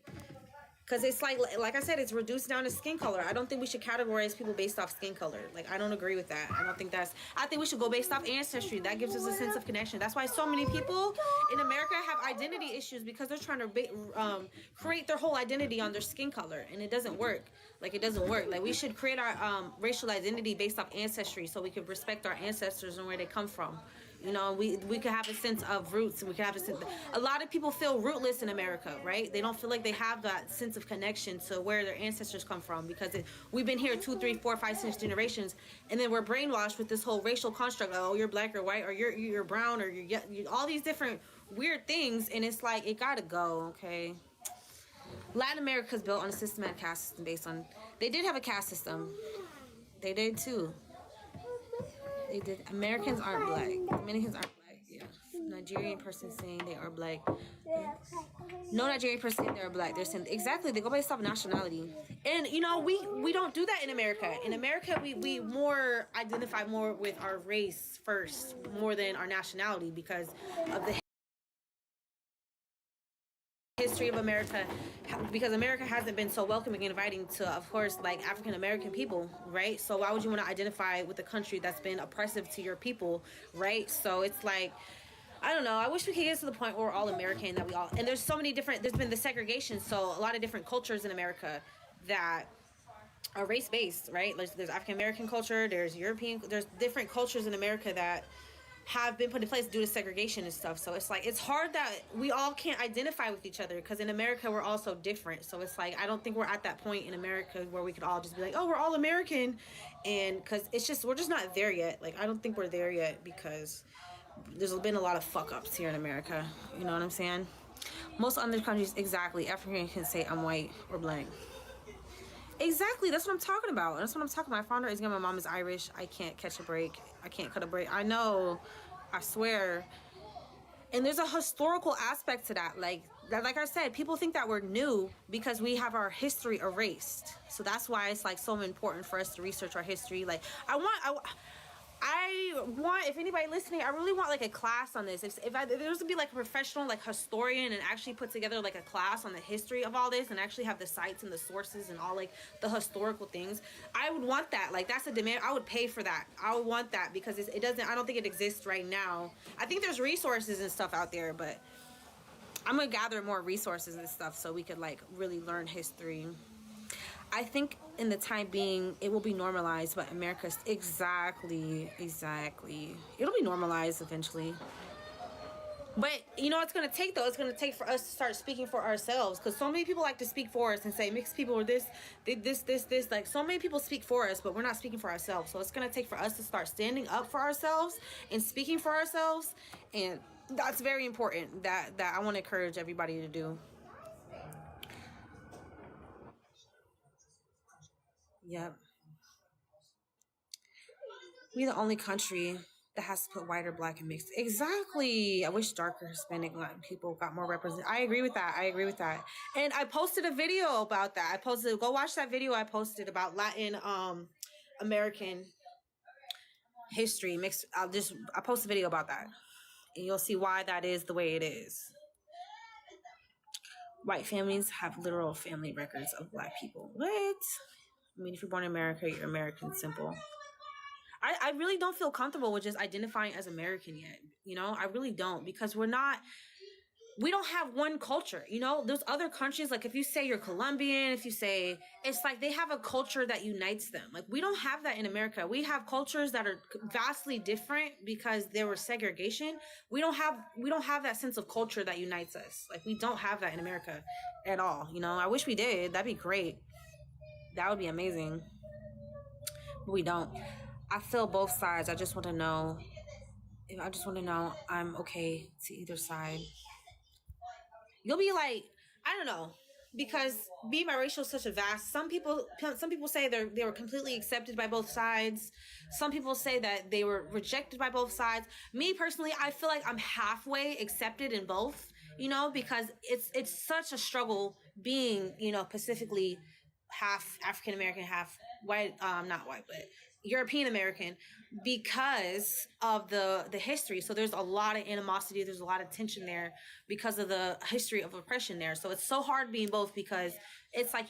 Because it's like I said, it's reduced down to skin color. I don't think we should categorize people based off skin color. Like, I don't agree with that. I think we should go based off ancestry. That gives us a sense of connection. That's why so many people in America have identity issues, because they're trying to create their whole identity on their skin color. And it doesn't work. Like, it doesn't work. Like, we should create our racial identity based off ancestry, so we can respect our ancestors and where they come from. You know, we could have a sense of roots, and we could have a lot of people feel rootless in America, right? They don't feel like they have that sense of connection to where their ancestors come from, because we've been here 2, 3, 4, 5, 6 generations, and then we're brainwashed with this whole racial construct. Oh, you're black or white, or you're brown, or you're all these different weird things, and it's like, it gotta go, okay? Latin America is built on a systematic caste system based on, they did have a caste system. They did too. They did. Americans aren't black. Dominicans aren't black. Yeah. Nigerian person saying they are black. No Nigerian person saying they're black. They're saying exactly. They go based off nationality, and you know we don't do that in America. In America, we more identify more with our race first, more than our nationality, because of the history of America, because America hasn't been so welcoming and inviting to, of course, like African American people, right? So why would you want to identify with a country that's been oppressive to your people, right? So it's like, I don't know. I wish we could get to the point where we're all American, that we all, and there's so many different, there's been the segregation, so a lot of different cultures in America that are race-based, right? There's African American culture, there's European, there's different cultures in America that have been put in place due to segregation and stuff. So it's like, it's hard that we all can't identify with each other, because in America we're all so different. So it's like, I don't think we're at that point in America where we could all just be like, oh, we're all American. And because it's just, we're just not there yet. Like, I don't think we're there yet, because there's been a lot of fuck ups here in America. You know what I'm saying? Most other countries, exactly, African can say I'm white or black. Exactly, that's what I'm talking about. That's what I'm talking about. I found her again. My mom is Irish. I can't catch a break. I can't cut a break. I know. I swear. And there's a historical aspect to that. Like I said, people think that we're new because we have our history erased. So that's why it's like so important for us to research our history. Like I want, if anybody listening, I really want like a class on this. If there was to be like a professional like historian and actually put together like a class on the history of all this and actually have the sites and the sources and all like the historical things, I would want that. Like that's a demand. I would pay for that. I would want that, because it doesn't, I don't think it exists right now. I think there's resources and stuff out there, but I'm gonna gather more resources and stuff so we could like really learn history. I think in the time being, it will be normalized, but America's exactly. It'll be normalized eventually. But you know what's going to take, though? It's going to take for us to start speaking for ourselves, because so many people like to speak for us and say mixed people are this. Like so many people speak for us, but we're not speaking for ourselves. So it's going to take for us to start standing up for ourselves and speaking for ourselves. And that's very important that I want to encourage everybody to do. Yep. We're the only country that has to put white or black and mixed. Exactly. I wish darker Hispanic Latin people got more represented. I agree with that. And I posted a video about that. Go watch that video I posted about Latin American history mixed. I posted a video about that, and you'll see why that is the way it is. White families have literal family records of black people. What? I mean, if you're born in America, you're American, simple. I really don't feel comfortable with just identifying as American yet. You know, I really don't, because we don't have one culture. You know, there's other countries, like if you say you're Colombian, if you say, it's like they have a culture that unites them. Like we don't have that in America. We have cultures that are vastly different because there was segregation. We don't have that sense of culture that unites us. Like we don't have that in America at all. You know, I wish we did. That'd be great. That would be amazing. But we don't. I feel both sides. I just want to know I'm okay to either side. You'll be like, I don't know, because being biracial is such a vast. Some people say they were completely accepted by both sides. Some people say that they were rejected by both sides. Me personally, I feel like I'm halfway accepted in both. You know, because it's such a struggle being, you know, specifically half African American, half white, not white, but European American, because of the history. So there's a lot of animosity, there's a lot of tension there because of the history of oppression there. So it's so hard being both, because it's like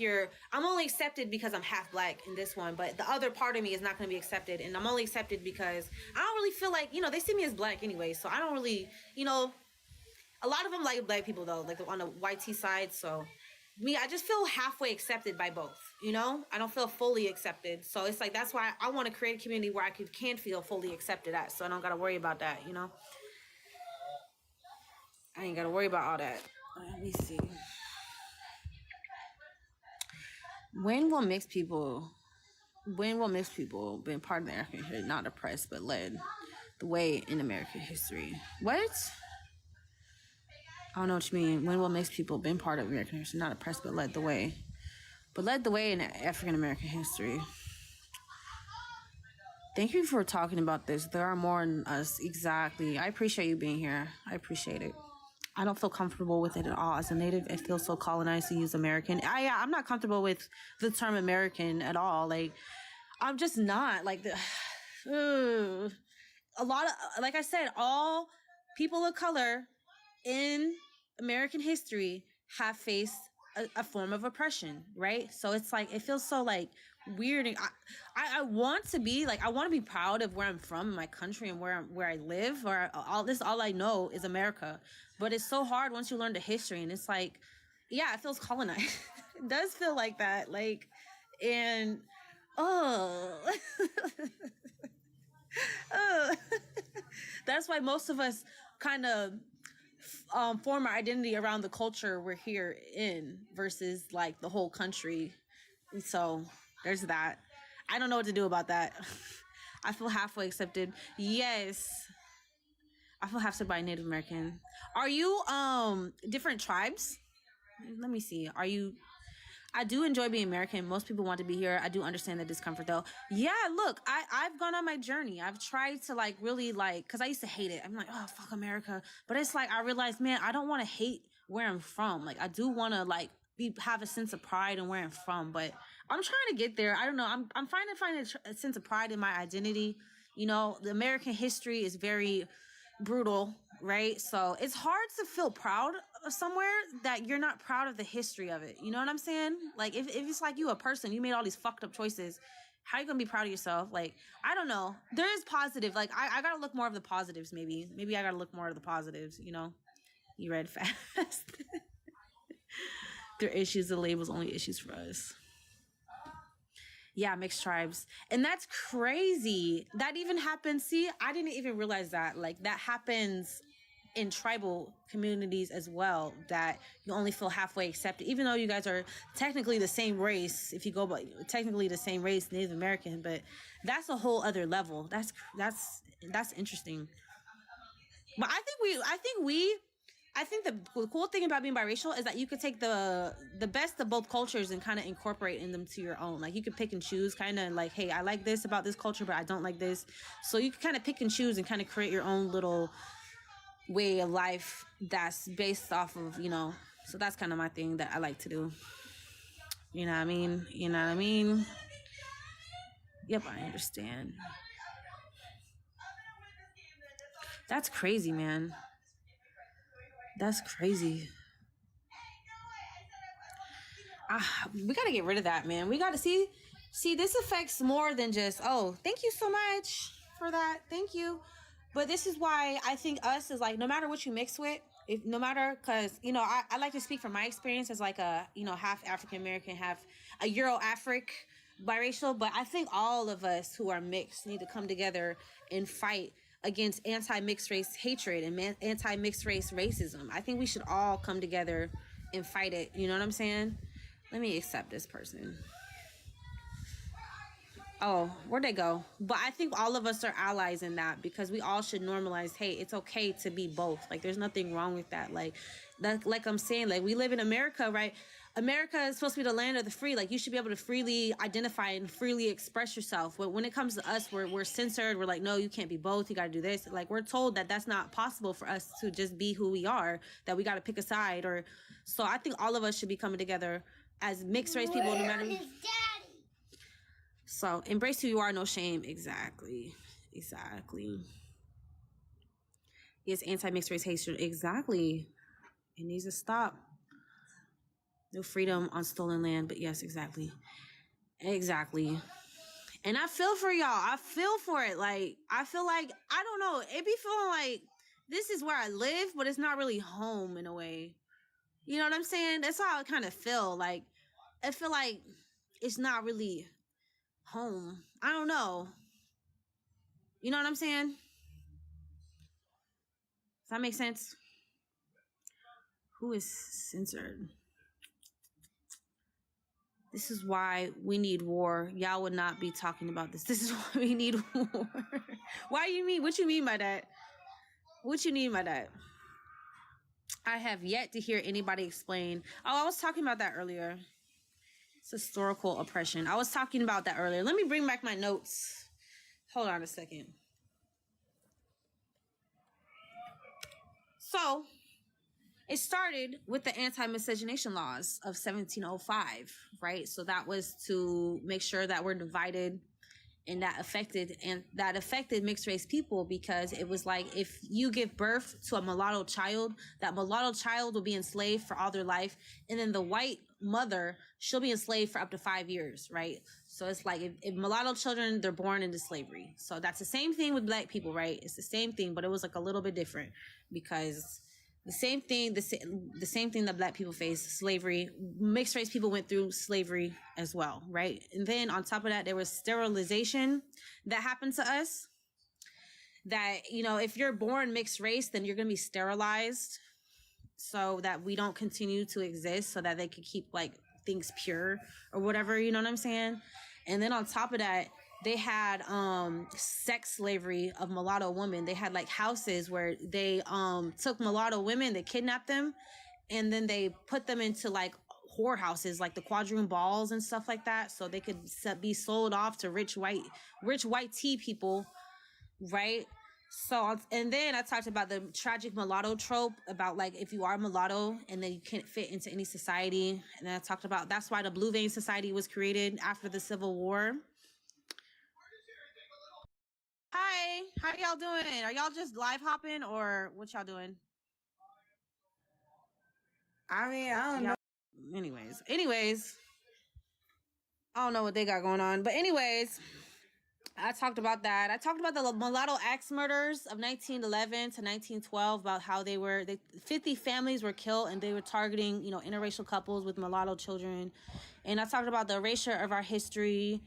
I'm only accepted because I'm half black in this one, but the other part of me is not going to be accepted, and I'm only accepted because I don't really feel like, you know, they see me as black anyway, so I don't really, you know, a lot of them like black people though, like on the YT side. So me, I just feel halfway accepted by both, you know? I don't feel fully accepted. So it's like, that's why I want to create a community where I can feel fully accepted at, so I don't got to worry about that, you know? I ain't got to worry about all that. Let me see. When will mixed people been part of the American history, not oppressed, but led the way in American history? What? I don't know what you mean. When will mixed people been part of American history, not oppressed, but led the way? But led the way in African American history. Thank you for talking about this. There are more than us. Exactly. I appreciate you being here. I appreciate it. I don't feel comfortable with it at all. As a native, it feels so colonized to use American. I'm not comfortable with the term American at all. Like, I'm just not. Like, a lot of, like I said, all people of color in American history have faced a form of oppression, right? So it's like, it feels so like weird. And I want to be like, I want to be proud of where I'm from, my country, and where I live, or all I know is America. But it's so hard once you learn the history, and it's like, yeah, it feels colonized. It does feel like that. Like, and oh, that's why most of us kind of form our identity around the culture we're here in versus like the whole country. So there's that. I don't know what to do about that. I feel halfway accepted. Yes. I feel half accepted by Native American. Are you different tribes? Let me see. Are you I do enjoy being American. Most people want to be here. I do understand the discomfort though. Yeah, look, I've gone on my journey. I've tried to like really like, cause I used to hate it. I'm like, oh, fuck America. But it's like, I realized, man, I don't want to hate where I'm from. Like, I do want to like have a sense of pride in where I'm from, but I'm trying to get there. I don't know. I'm trying to find a sense of pride in my identity. You know, the American history is very brutal, right? So it's hard to feel proud of somewhere that you're not proud of the history of it. You know what I'm saying? Like, if it's like you a person, you made all these fucked up choices, how are you gonna be proud of yourself? Like, I don't know. There is positive. Like, I gotta look more of the positives, maybe. Maybe I gotta look more of the positives, you know? You read fast. Their issues, the labels, only issues for us. Yeah, mixed tribes. And that's crazy. That even happens. See, I didn't even realize that. Like, that happens in tribal communities as well, that you only feel halfway accepted, even though you guys are technically the same race. If you go by technically the same race, Native American, but that's a whole other level. That's interesting. But I think the cool thing about being biracial is that you could take the best of both cultures and kind of incorporate in them to your own. Like, you could pick and choose, kind of like, hey, I like this about this culture, but I don't like this. So you can kind of pick and choose and kind of create your own little way of life that's based off of, you know. So that's kind of my thing that I like to do. You know what I mean? You know what I mean? Yep, I understand. That's crazy, man. That's crazy. We gotta get rid of that, man. We gotta see, this affects more than just, oh, thank you so much for that. Thank you. But this is why I think us is like, no matter what you mix with, no matter, cause, you know, I like to speak from my experience as like a, you know, half African-American, half a Euro-Afric biracial. But I think all of us who are mixed need to come together and fight against anti-mixed race hatred and anti-mixed race racism. I think we should all come together and fight it. You know what I'm saying? Let me accept this person. Oh, where'd they go? But I think all of us are allies in that, because we all should normalize, hey, it's okay to be both. Like, there's nothing wrong with that. Like I'm saying, like, we live in America, right? America is supposed to be the land of the free. Like, you should be able to freely identify and freely express yourself. But when it comes to us, we're censored. We're like, no, you can't be both. You got to do this. Like, we're told that that's not possible for us to just be who we are, that we got to pick a side. Or so I think all of us should be coming together as mixed race people, no matter. So embrace who you are, no shame. Exactly. Yes, anti-mixed race hatred. Exactly. It needs to stop. No freedom on stolen land, but yes, exactly. And I feel for y'all. I feel for it. Like, I feel like, I don't know, it be feeling like this is where I live, but it's not really home in a way. You know what I'm saying? That's how I kind of feel. Like, I feel like it's not really home. I don't know. You know what I'm saying? Does that make sense? Who is censored? This is why we need war. Y'all would not be talking about this. This is why we need war. Why you mean? What you mean by that? What you mean by that? I have yet to hear anybody explain. Oh, I was talking about that earlier. It's historical oppression. I was talking about that earlier. Let me bring back my notes Hold on a second. So it started with the anti-miscegenation laws of 1705, right? So that was to make sure that we're divided, and that affected mixed race people, because it was like, if you give birth to a mulatto child, that mulatto child will be enslaved for all their life, and then the white mother, she'll be enslaved for up to 5 years, right? So it's like, if mulatto children, they're born into slavery. So that's the same thing with black people, right? It's the same thing, but it was like a little bit different, because the same thing that black people faced, slavery, mixed race people went through slavery as well, right? And then on top of that, there was sterilization that happened to us, that, you know, if you're born mixed race, then you're going to be sterilized so that we don't continue to exist, so that they could keep like things pure or whatever, you know what I'm saying? And then on top of that, they had sex slavery of mulatto women. They had like houses where they took mulatto women, they kidnapped them, and then they put them into like whorehouses, like the quadroon balls and stuff like that, so they could be sold off to rich white tea people, right? So, and then I talked about the tragic mulatto trope, about like, if you are mulatto and then you can't fit into any society. And then I talked about, that's why the Blue Vein Society was created after the Civil War. Hi, how y'all doing? Are y'all just live hopping, or what y'all doing? I mean, I don't know. Anyways, I don't know what they got going on, but anyways, I talked about that. I talked about the mulatto axe murders of 1911 to 1912, about how 50 families were killed, and they were targeting, you know, interracial couples with mulatto children. And I talked about the erasure of our history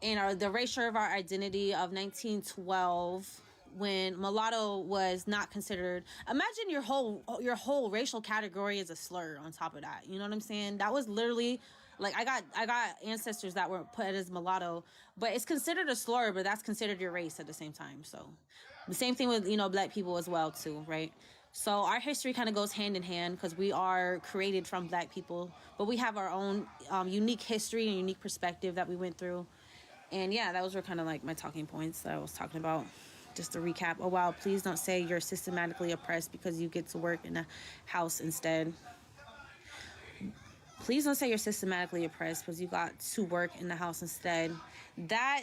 and the erasure of our identity of 1912, when mulatto was not considered. Imagine your whole racial category is a slur on top of that. You know what I'm saying? That was literally like, I got ancestors that were put as mulatto, but it's considered a slur, but that's considered your race at the same time. So the same thing with, you know, black people as well too, right? So our history kind of goes hand in hand, because we are created from black people, but we have our own unique history and unique perspective that we went through. And yeah, those were kind of like my talking points that I was talking about. Just to recap, oh wow, please don't say you're systematically oppressed because you get to work in a house instead. Please don't say you're systematically oppressed because you got to work in the house instead. That,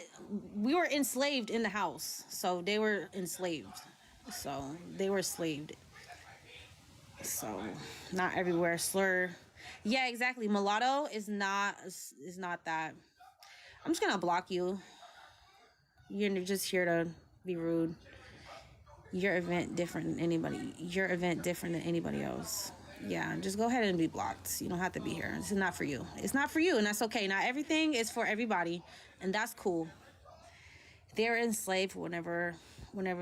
we were enslaved in the house, so they were enslaved. So they were slaved. So not everywhere. Slur. Yeah, exactly. Mulatto is not that. I'm just gonna block you. You're just here to be rude. Your event different than anybody. Your event different than anybody else. Yeah, just go ahead and be blocked. You don't have to be here. This is not for you. It's not for you, and that's okay. Not everything is for everybody, and that's cool. They're enslaved whenever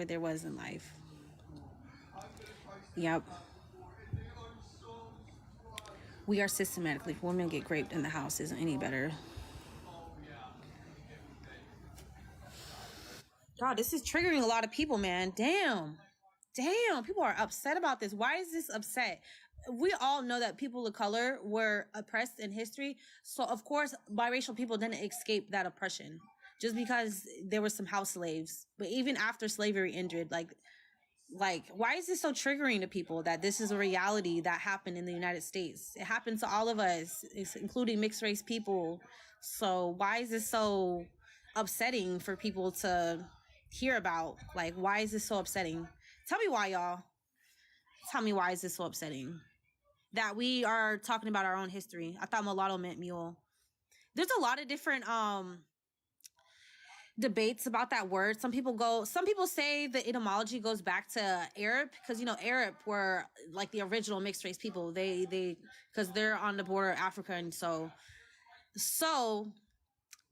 there was in life. Yep. We are systematically. If women get raped in the house, isn't any better. God, this is triggering a lot of people, man. Damn, people are upset about this. Why is this upset? We all know that people of color were oppressed in history. So of course, biracial people didn't escape that oppression just because there were some house slaves. But even after slavery ended, like, why is this so triggering to people that this is a reality that happened in the United States? It happened to all of us, including mixed race people. So why is this so upsetting for people to hear about? Like, why is this so upsetting? Tell me why, y'all. Tell me why is this so upsetting that we are talking about our own history? I thought mulatto meant mule. There's a lot of different debates about that word. Some people say the etymology goes back to Arab, because, you know, Arab were like the original mixed race people. They because they're on the border of Africa, and so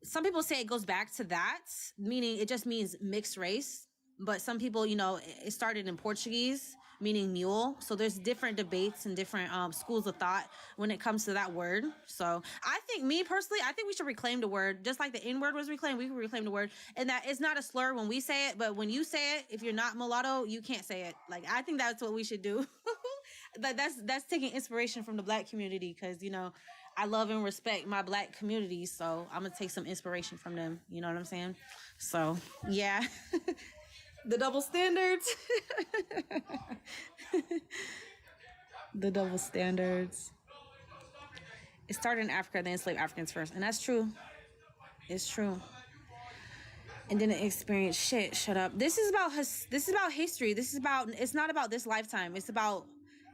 some people say it goes back to that, meaning it just means mixed race. But some people, you know, it started in Portuguese, meaning mule. So there's different debates and different schools of thought when it comes to that word. So I think, me personally, I think we should reclaim the word. Just like the N-word was reclaimed, we can reclaim the word. And that it's not a slur when we say it, but when you say it, if you're not mulatto, you can't say it. Like, I think that's what we should do. that's taking inspiration from the Black community, because, you know, I love and respect my Black community, so I'm gonna take some inspiration from them. You know what I'm saying? So yeah. The double standards. The double standards. It started in Africa, then enslaved Africans first, and that's true. It's true. And didn't experience shit. Shut up. This is about history. It's not about this lifetime. It's about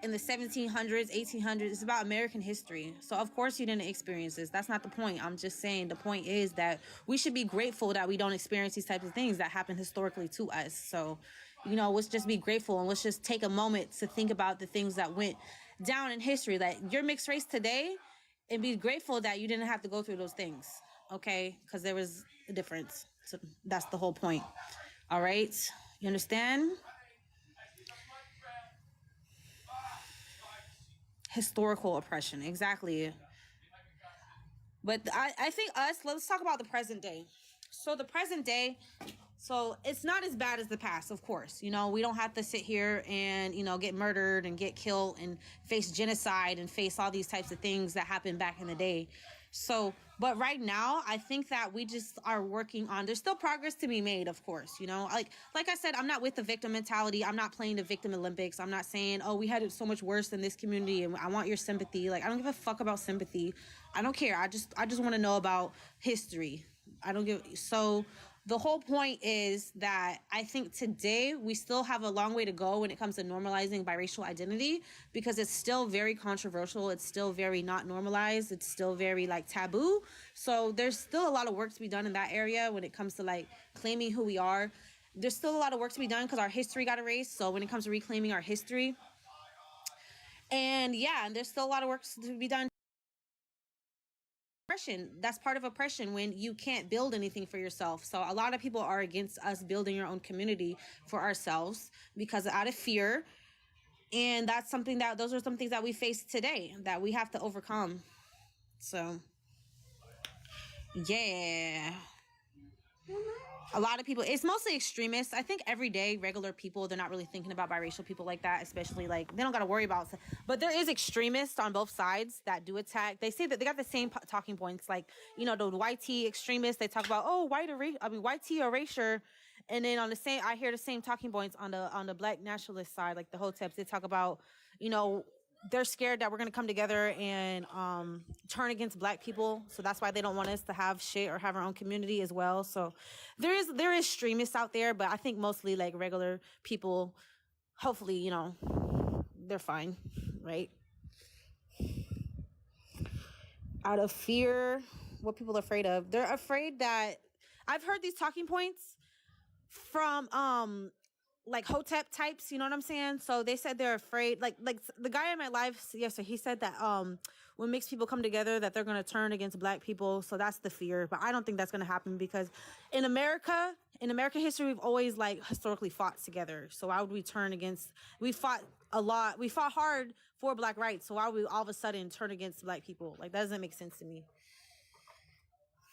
in the 1700s, 1800s. It's about American history. So of course you didn't experience this. That's not the point. I'm just saying the point is that we should be grateful that we don't experience these types of things that happen historically to us. So, you know, let's just be grateful, and let's just take a moment to think about the things that went down in history, that you're mixed race today, and be grateful that you didn't have to go through those things. Okay? Because there was a difference. So that's the whole point. All right? You understand? Historical oppression. Exactly. But I think let's talk about the present day. So the present day, so it's not as bad as the past, of course. You know, we don't have to sit here and, you know, get murdered and get killed and face genocide and face all these types of things that happened back in the day. So, but right now, I think that we just are working on, there's still progress to be made, of course, you know, like I said, I'm not with the victim mentality. I'm not playing the victim Olympics. I'm not saying, oh, we had it so much worse than this community and I want your sympathy. Like, I don't give a fuck about sympathy. I don't care. I just want to know about history. So the whole point is that I think today we still have a long way to go when it comes to normalizing biracial identity, because it's still very controversial. It's still very not normalized. It's still very like taboo. So there's still a lot of work to be done in that area when it comes to like claiming who we are. There's still a lot of work to be done because our history got erased. So when it comes to reclaiming our history, and there's still a lot of work to be done. Oppression. That's part of oppression, when you can't build anything for yourself. So a lot of people are against us building your own community for ourselves because out of fear. And those are some things that we face today that we have to overcome. So yeah. A lot of people, it's mostly extremists. I think everyday regular people, they're not really thinking about biracial people like that, especially like they don't got to worry about. But there is extremists on both sides that do attack. They say that they got the same talking points, like, you know, the YT extremists. They talk about YT erasure, and then on the same, I hear the same talking points on the Black nationalist side, like the Hoteps. They talk about, you know, they're scared that we're going to come together and turn against Black people. So that's why they don't want us to have shit or have our own community as well. So there is extremists out there, but I think mostly like regular people, hopefully, you know, they're fine, right? Out of fear, what people are afraid of. They're afraid that, I've heard these talking points from like Hotep types, you know what I'm saying? So they said they're afraid, like the guy in my life yesterday, he said that when mixed people come together that they're going to turn against Black people. So that's the fear, but I don't think that's going to happen, because in American history, we've always like historically fought together. So why would we turn against, we fought hard for Black rights. So why would we all of a sudden turn against Black people? Like, that doesn't make sense to me.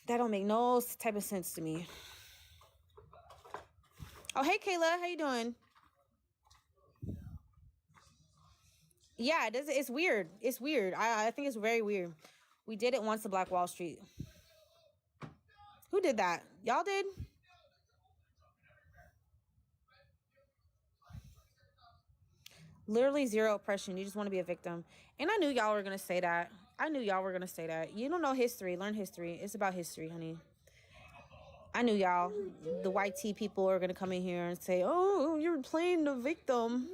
That don't make no type of sense to me. Oh, hey, Kayla, how you doing? Yeah, it's weird. It's weird. I think it's very weird. We did it once to Black Wall Street. Who did that? Y'all did? Literally zero oppression. You just want to be a victim. And I knew y'all were going to say that. You don't know history. Learn history. It's about history, honey. I knew y'all, the YT people, are going to come in here and say, oh, you're playing the victim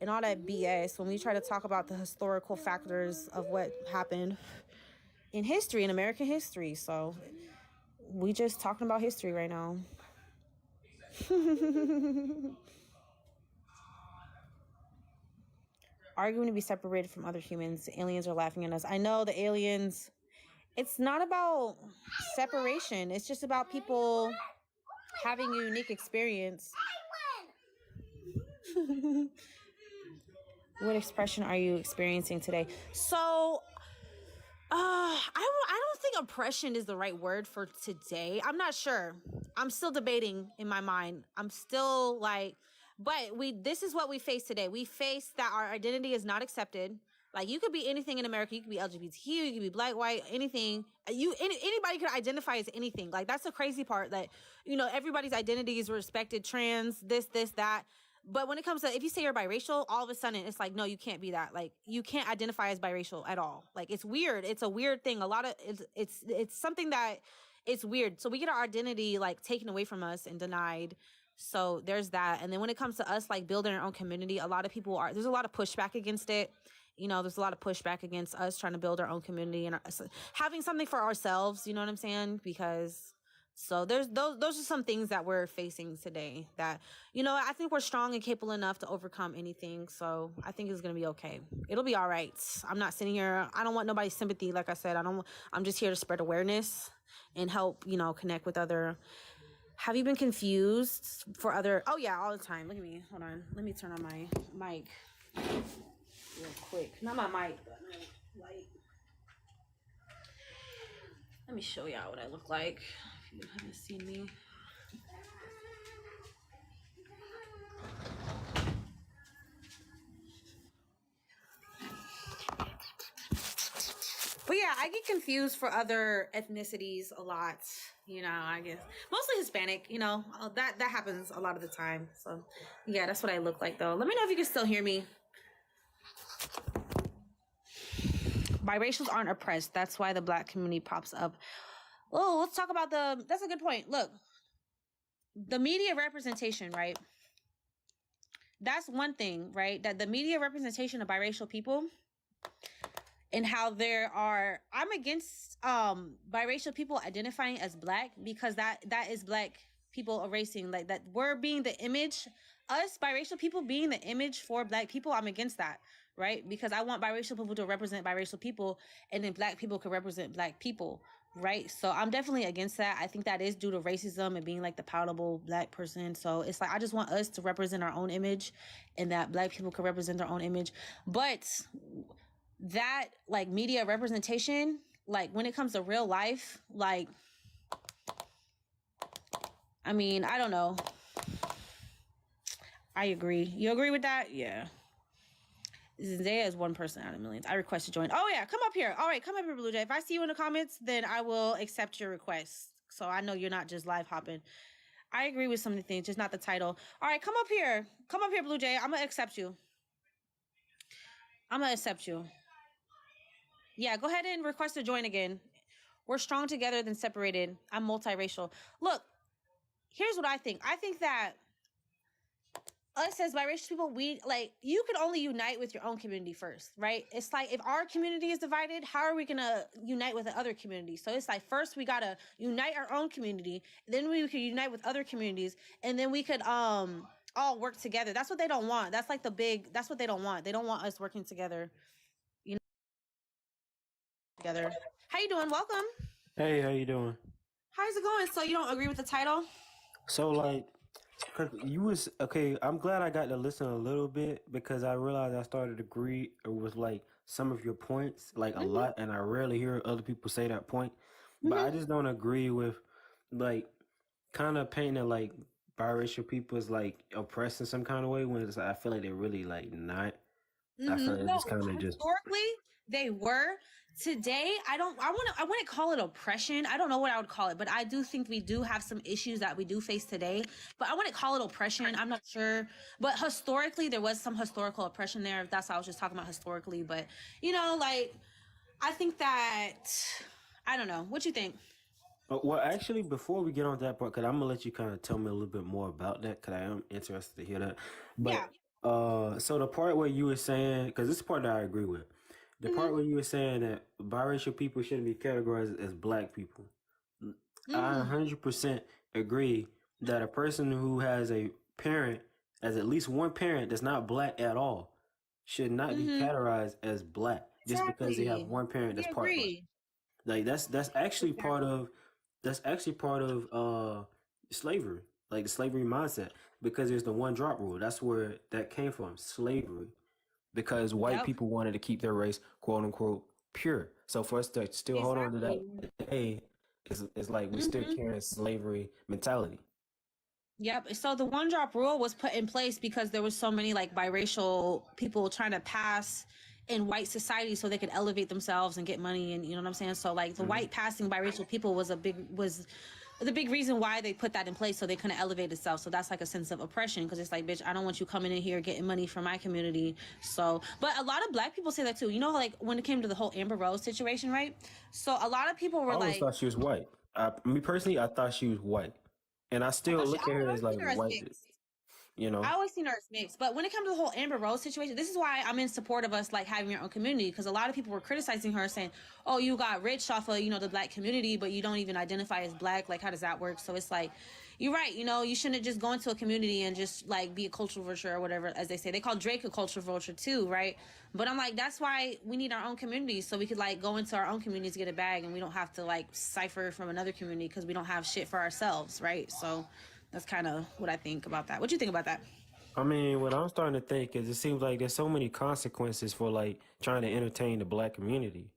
and all that BS when we try to talk about the historical factors of what happened in history, in American history. So we just talking about history right now. Arguing to be separated from other humans. The aliens are laughing at us. I know the aliens... It's not about separation. It's just about people having a unique experience. What expression are you experiencing today? So, I don't think oppression is the right word for today. I'm not sure. I'm still debating in my mind. I'm still like, But this is what we face today. We face that our identity is not accepted. Like, you could be anything in America. You could be LGBTQ, you could be black, white, anything. Anybody could identify as anything. Like, that's the crazy part, that, you know, everybody's identity is respected, trans, this, that. But when it comes to, if you say you're biracial, all of a sudden it's like, no, you can't be that. Like, you can't identify as biracial at all. Like, it's weird. It's a weird thing. A lot of, it's something that, it's weird. So we get our identity, like, taken away from us and denied. So there's that. And then when it comes to us, like, building our own community, a lot of people there's a lot of pushback against it. You know, there's a lot of pushback against us trying to build our own community and having something for ourselves. You know what I'm saying? Because, so those are some things that we're facing today that, you know, I think we're strong and capable enough to overcome anything. So I think it's going to be okay. It'll be all right. I'm not sitting here. I don't want nobody's sympathy. Like I said, I'm just here to spread awareness and help, you know, connect with other. Have you been confused for other? Oh yeah, all the time. Look at me. Hold on. Let me turn on my mic real quick. Not my mic, but my light. Let me show y'all what I look like if you haven't seen me. But yeah, I get confused for other ethnicities a lot. You know, I guess mostly Hispanic. You know, that happens a lot of the time. So yeah, that's what I look like though. Let me know if you can still hear me. Biracials aren't oppressed. That's why the black community pops up. Oh, let's talk about that's a good point. Look, the media representation, right? That's one thing, right? That the media representation of biracial people and how I'm against biracial people identifying as black, because that is black people erasing, like, that we're being the image, us biracial people being the image for black people. I'm against that, right? Because I want biracial people to represent biracial people, and then black people can represent black people, right? So I'm definitely against that. I think that is due to racism and being like the palatable black person. So it's like, I just want us to represent our own image, and that black people can represent their own image. But that, like, media representation, like, when it comes to real life, like, I mean, I don't know. I agree. You agree with that? Yeah. Zendaya is 1% out of millions. I request to join. Oh yeah, come up here. All right, come up here, Blue Jay. If I see you in the comments, then I will accept your request. So I know you're not just live hopping. I agree with some of the things, just not the title. All right, come up here. Come up here, Blue Jay. I'm gonna accept you. I'm gonna accept you. Yeah, go ahead and request to join again. We're strong together than separated. I'm multiracial. Look, here's what I think. I think that us as biracial people, you could only unite with your own community first, right? It's like, if our community is divided, how are we gonna unite with the other community? So it's like, first we gotta unite our own community, then we could unite with other communities, and then we could all work together. That's what they don't want. That's like that's what they don't want. They don't want us working together, you know, together. How you doing? Welcome. Hey, how you doing? How's it going? So you don't agree with the title? So, like, 'cause you was okay. I'm glad I got to listen a little bit, because I realized I started to agree with, like, some of your points, like, a lot, and I rarely hear other people say that point. But I just don't agree with, like, kind of painting, like, biracial people as, like, oppressed in some kind of way, when I feel like they're really, like, not. I feel like it's No, just kind of just. historically they were. Today, I wouldn't call it oppression. I don't know what I would call it, but I do think we do have some issues that we do face today. But I wouldn't call it oppression. I'm not sure. But historically, there was some historical oppression there. If that's what I was just talking about historically. But, you know, like, I think that, I don't know. What you think? Well, actually, before we get on to that part, because I'm gonna let you kind of tell me a little bit more about that, because I am interested to hear that. But so the part where you were saying, because this is the part that I agree with, the part where you were saying that biracial people shouldn't be categorized as black people, I 100% agree that a person who has a parent, as at least one parent that's not black at all, should not be categorized as black just because they have one parent that's part black. Like, that's actually part of slavery, like the slavery mindset, because there's the one drop rule. That's where that came from, slavery, because white people wanted to keep their race, quote unquote, pure. So for us to still hold on to that today is like we're still carrying slavery mentality. Yep. So the one drop rule was put in place because there was so many like biracial people trying to pass in white society so they could elevate themselves and get money, and you know what I'm saying? So like the white passing biracial people was the big reason why they put that in place, so they couldn't elevate itself. So that's like a sense of oppression, because it's like, bitch, I don't want you coming in here getting money from my community. So, but a lot of black people say that too. You know, like when it came to the whole Amber Rose situation, right? So a lot of people were I always like, thought she was white. Me personally, I thought she was white, and I I still thought look at I her always as like seen her as white. mixed. You I know, always seen her as mixed, but when it comes to the whole Amber Rose situation, this is why I'm in support of us like having your own community, because a lot of people were criticizing her, saying, "Oh, you got rich off of the black community, but you don't even identify as black. Like, how does that work?" So it's like, you're right. You shouldn't just go into a community and just like be a cultural vulture or whatever, as they say. They call Drake a cultural vulture too, right? But I'm like, that's why we need our own communities, so we could like go into our own communities, get a bag, and we don't have to like cipher from another community because we don't have shit for ourselves, right? So that's kind of what I think about that. What do you think about that? I mean, what I'm starting to think is it seems like there's so many consequences for like trying to entertain the black community.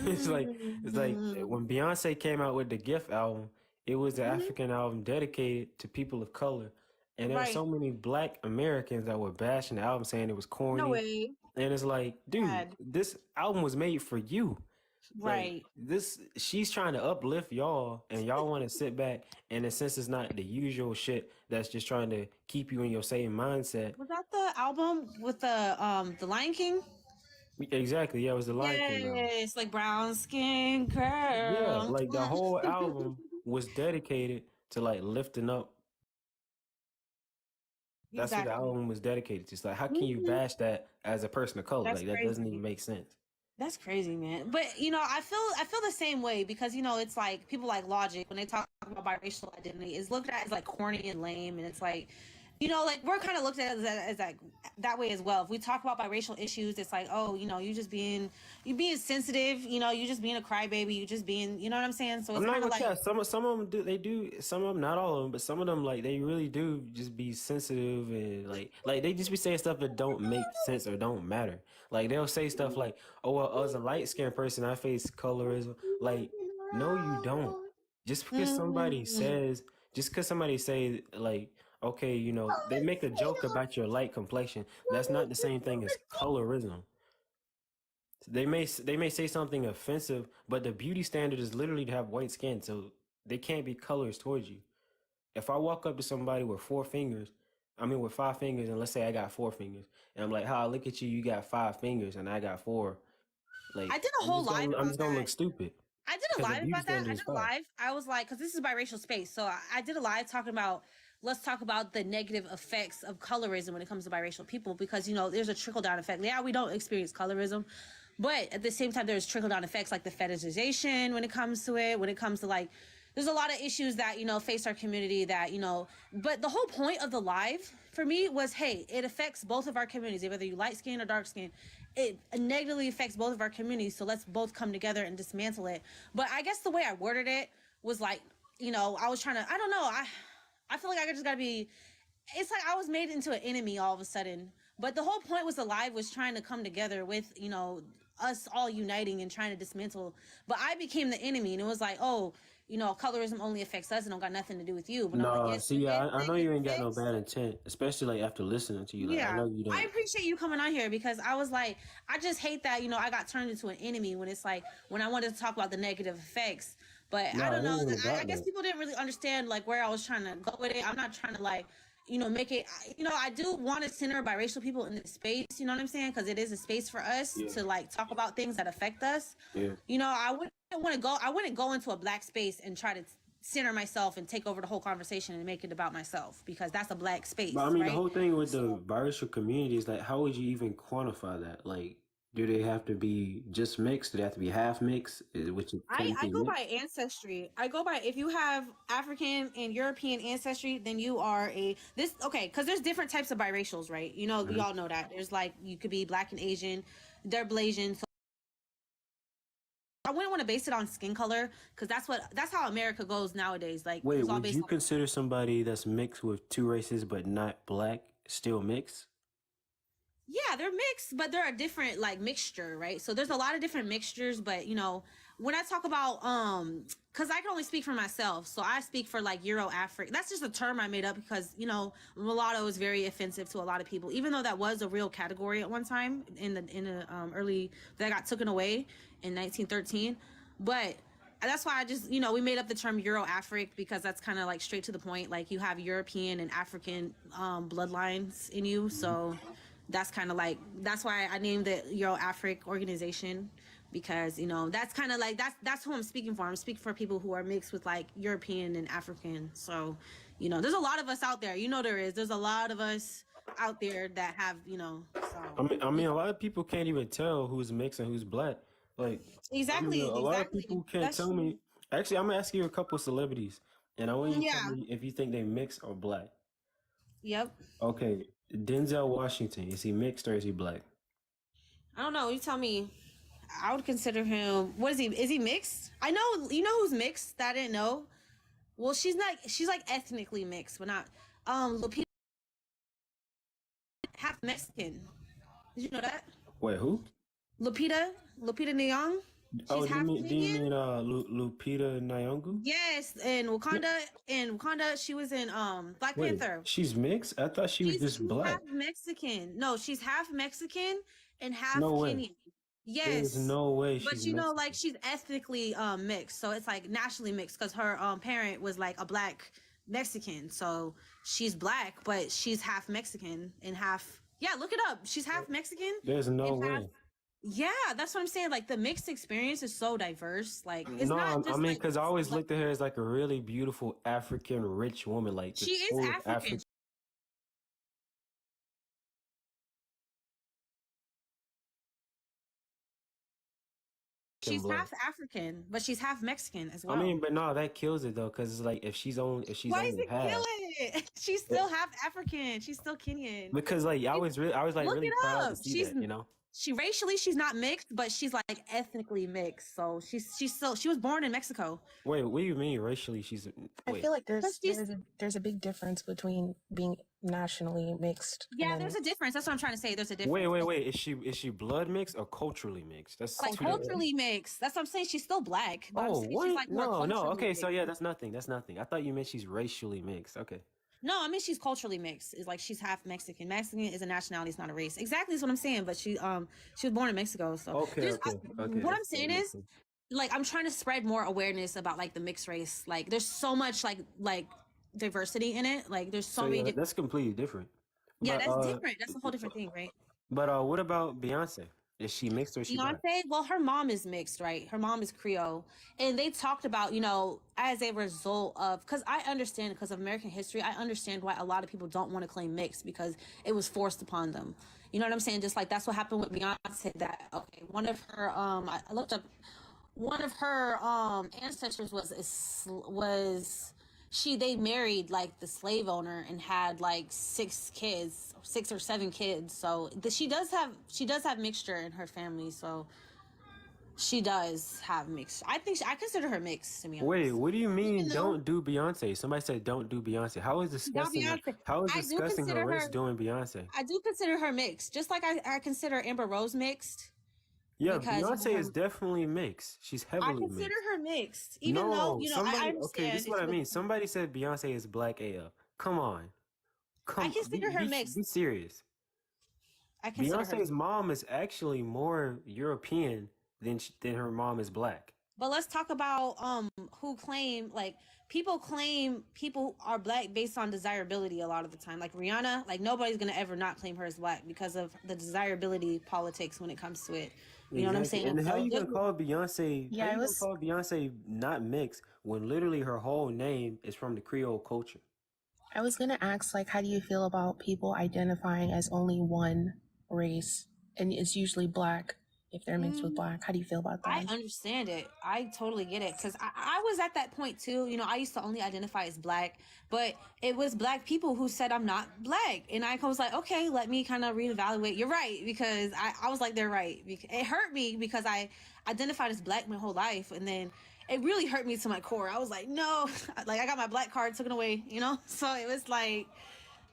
It's like Mm-hmm. when Beyonce came out with the Gift album, it was the Mm-hmm. African album dedicated to people of color. And there are Right. so many black Americans that were bashing the album saying it was No corny. way. And it's like, dude, Bad. this album was made for you. Like Right. this, she's trying to uplift y'all, and y'all want to sit back. And in a sense, it's not the usual shit that's just trying to keep you in your same mindset. Was that the album with the Lion King? Exactly. Yeah, it was the Lion King album. Yes, like brown skin Yeah, girl. like the whole album was dedicated to like lifting up. That's what the Exactly. album was dedicated to. It's like, how can you Mhm. bash that as a person of color? That's Like that doesn't even crazy. make sense. That's crazy, man. But I feel the same way, because it's like people like Logic, when they talk about biracial identity, is looked at as like corny and lame, and it's like, like we're kind of looked at as like that way as well. If we talk about biracial issues, it's like, oh, you being sensitive, you just being a crybaby, you just being, you know what I'm saying? So I'm it's not kind of gonna like, care. Some of them do. They do. Some of them, not all of them, but some of them, like they really do just be sensitive and like they just be saying stuff that don't make sense or don't matter. Like they'll say stuff like, "Oh, well, as a light skinned person, I face colorism." Like, no, you don't. Just because somebody mm, says, just because somebody say like, okay, they make a joke about your light complexion. That's not the same thing as colorism. They may say something offensive, but the beauty standard is literally to have white skin, so they can't be colors towards you. If I walk up to somebody with with 5 fingers, and let's say I got 4 fingers, and I'm like, "Hi, look at you, you got 5 fingers, and I got four." I Like, did a whole live I'm about just gonna that. look stupid I did a because the live beauty about that. standard I is did a five. live. I was like, because this is biracial space. So I did a live talking about, let's talk about the negative effects of colorism when it comes to biracial people, because, there's a trickle down effect. Yeah, we don't experience colorism, but at the same time, there's trickle down effects like the fetishization when it comes to it, when it comes to like, there's a lot of issues that, face our community that, but the whole point of the live for me was, hey, it affects both of our communities, whether you light skin or dark skin. It negatively affects both of our communities. So let's both come together and dismantle it. But I guess the way I worded it was like, I was trying to, I don't know. I feel like I just gotta be, it's like I was made into an enemy all of a sudden. But the whole point was the live was trying to come together with, us all uniting and trying to dismantle. But I became the enemy, and it was like, oh, colorism only affects us and don't got nothing to do with you. But I'm like, No, yes, see, it yeah, is I know negative you ain't got no effects. bad intent, especially like after listening to you. Like, I Yeah, know you I don't. appreciate you coming on here, because I was like, I just hate that, I got turned into an enemy when it's like, when I wanted to talk about the negative effects. But I No, don't it know. ain't even I about guess that. people didn't really understand like where I was trying to go with it. I'm not trying to like, make it, I do want to center biracial people in this space, you know what I'm saying? Because it is a space for us Yeah, to like talk about things that affect us. yeah. I wouldn't go into a black space and try to center myself and take over the whole conversation and make it about myself, because that's a black But I space, mean, the right? whole thing with the So biracial community is like, how would you even quantify that? Like, do they have to be just mixed? Do they have to be half mixed, which is I technically go by mixed? ancestry. I go by, if you have African and European ancestry, then you are okay, because there's different types of biracials, right? We Mhm. all know that. There's like, you could be black and Asian, they're Blasian. So I wouldn't want to base it on skin color, because that's how America goes nowadays. Like, Wait, it's all would based you on, consider somebody that's mixed with two races but not black still mixed? yeah, they're mixed, but they're a different like mixture, right? So there's a lot of different mixtures, but when I talk about because I can only speak for myself. So I speak for like Euro-African. That's just a term I made up because, you know, mulatto is very offensive to a lot of people, even though that was a real category at one time in the early, that got taken away in 1913. But that's why I just, you know, we made up the term Euro-Afric because that's kind of like straight to the point. Like you have European and African bloodlines in you. So that's kind of like, that's why I named the Euro-Afric organization. Because, you know, that's kind of like, that's who I'm speaking for. I'm speaking for people who are mixed with like European and African. So, you know, there's a lot of us out there. You know, there's a lot of us out there that have, you know. So I mean, a lot of people can't even tell who's mixed and who's black. Like, exactly, a lot of people can't tell me. Actually, I'm gonna ask you a couple of celebrities, and I want you to tell me if you think they mixed or black. Yep. Okay, Denzel Washington, is he mixed or is he black? I don't know. You tell me. I would consider him. What is he? Is he mixed? I know. You know who's mixed that I didn't know. Well, she's not. She's like ethnically mixed, but not. Lupita, half Mexican. Did you know that? Wait, who? Lupita Nyong'o. Oh, do you mean Lupita Nyong'o? Yes, in Wakanda. In Wakanda, she was in Black Panther. She's mixed? I thought she was just black. Half Mexican. No, she's half Mexican and half Kenyan. Yes. There's no way she's But you know, Mexican. like she's ethnically mixed. So it's like nationally mixed because her parent was like a black Mexican. So she's black, but she's half Mexican and half, yeah, look it up. She's half Mexican. There's no way. Yeah, that's what I'm saying. Like the mixed experience is so diverse. Like it's No, not just I mean, like, because I always looked at her as like a really beautiful African rich woman. Like she is African. She's half African, but she's half Mexican as well. I mean, but no, that kills it though, because it's like if she's only Why only is it half. kill it? She's still half African. She's still Kenyan. Because like I was like Look really it proud up. to see that, you know. She racially she's not mixed, but she's like ethnically mixed. So she was born in Mexico. Wait, what do you mean racially? She's I feel like there's a big difference between being nationally mixed. Yeah, there's a difference. That's what I'm trying to say. There's a difference. Wait. Is she blood mixed or culturally mixed? That's like culturally mixed. That's what I'm saying. She's still black. But oh, what? She's like no. Okay, mixed. so yeah, that's nothing. I thought you meant she's racially mixed. Okay. No, I mean she's culturally mixed. It's like she's half Mexican. Mexican is a nationality, it's not a race. Exactly is what I'm saying. But she was born in Mexico. So okay. What I'm saying is, like, I'm trying to spread more awareness about like the mixed race. Like, there's so much like diversity in it. Like, there's so many. That's completely different. Yeah, that's different. That's a whole different thing, right? But what about Beyonce? Is she mixed or is she black? Beyonce, well, her mom is mixed, right? Her mom is Creole. And they talked about, you know, as a result of, because I understand, because of American history, I understand why a lot of people don't want to claim mixed because it was forced upon them. You know what I'm saying? Just like that's what happened with Beyonce, that, okay, one of her, I looked up, one of her ancestors they married like the slave owner and had like 6 or 7 kids. So she does have mixture in her family. So she does have mixed. I consider her mixed, to be honest. Wait, what do you mean don't do Beyonce? Somebody said don't do Beyonce. How is discussing her race doing Beyonce? I do consider her mixed. Just like I consider Amber Rose mixed. Yeah, Beyonce is definitely mixed. She's heavily mixed. I consider her mixed, even though, you know, I understand. Okay, this is what I mean. Somebody said Beyonce is black AF. Come on. I consider her mixed. Be serious. Beyonce's mom is actually more European than her mom is black. But let's talk about who claim, like, people claim people are black based on desirability a lot of the time. Like Rihanna, like nobody's gonna ever not claim her as black because of the desirability politics when it comes to it. You know what I'm saying? And how you gonna call Beyonce? Yeah, how you gonna call Beyonce not mixed when literally her whole name is from the Creole culture? I was gonna ask, like, how do you feel about people identifying as only one race, and it's usually black if they're mixed with black? How do you feel about that? I understand it. I totally get it, because I was at that point too. You know, I used to only identify as black, but it was black people who said I'm not black, and I was like, okay, let me kind of reevaluate. You're right, because I was like, they're right. It hurt me because I identified as black my whole life, and then it really hurt me to my core. I was like, no, like I got my black card taken away, you know? So it was like,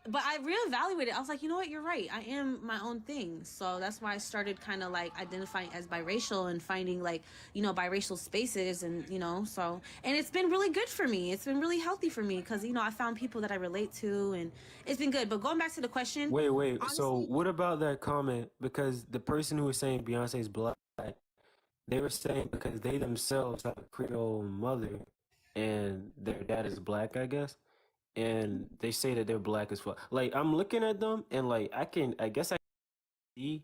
but I reevaluated. I was like, you know what? You're right. I am my own thing. So that's why I started kind of like identifying as biracial and finding like, you know, biracial spaces and, you know, so, and it's been really good for me. It's been really healthy for me because, you know, I found people that I relate to and it's been good. But going back to the question. Wait. Honestly, So what about that comment? Because the person who was saying Beyonce's black, they were saying because they themselves have a Creole mother and their dad is black, I guess. And they say that they're black as fuck. Like I'm looking at them and like I guess I can see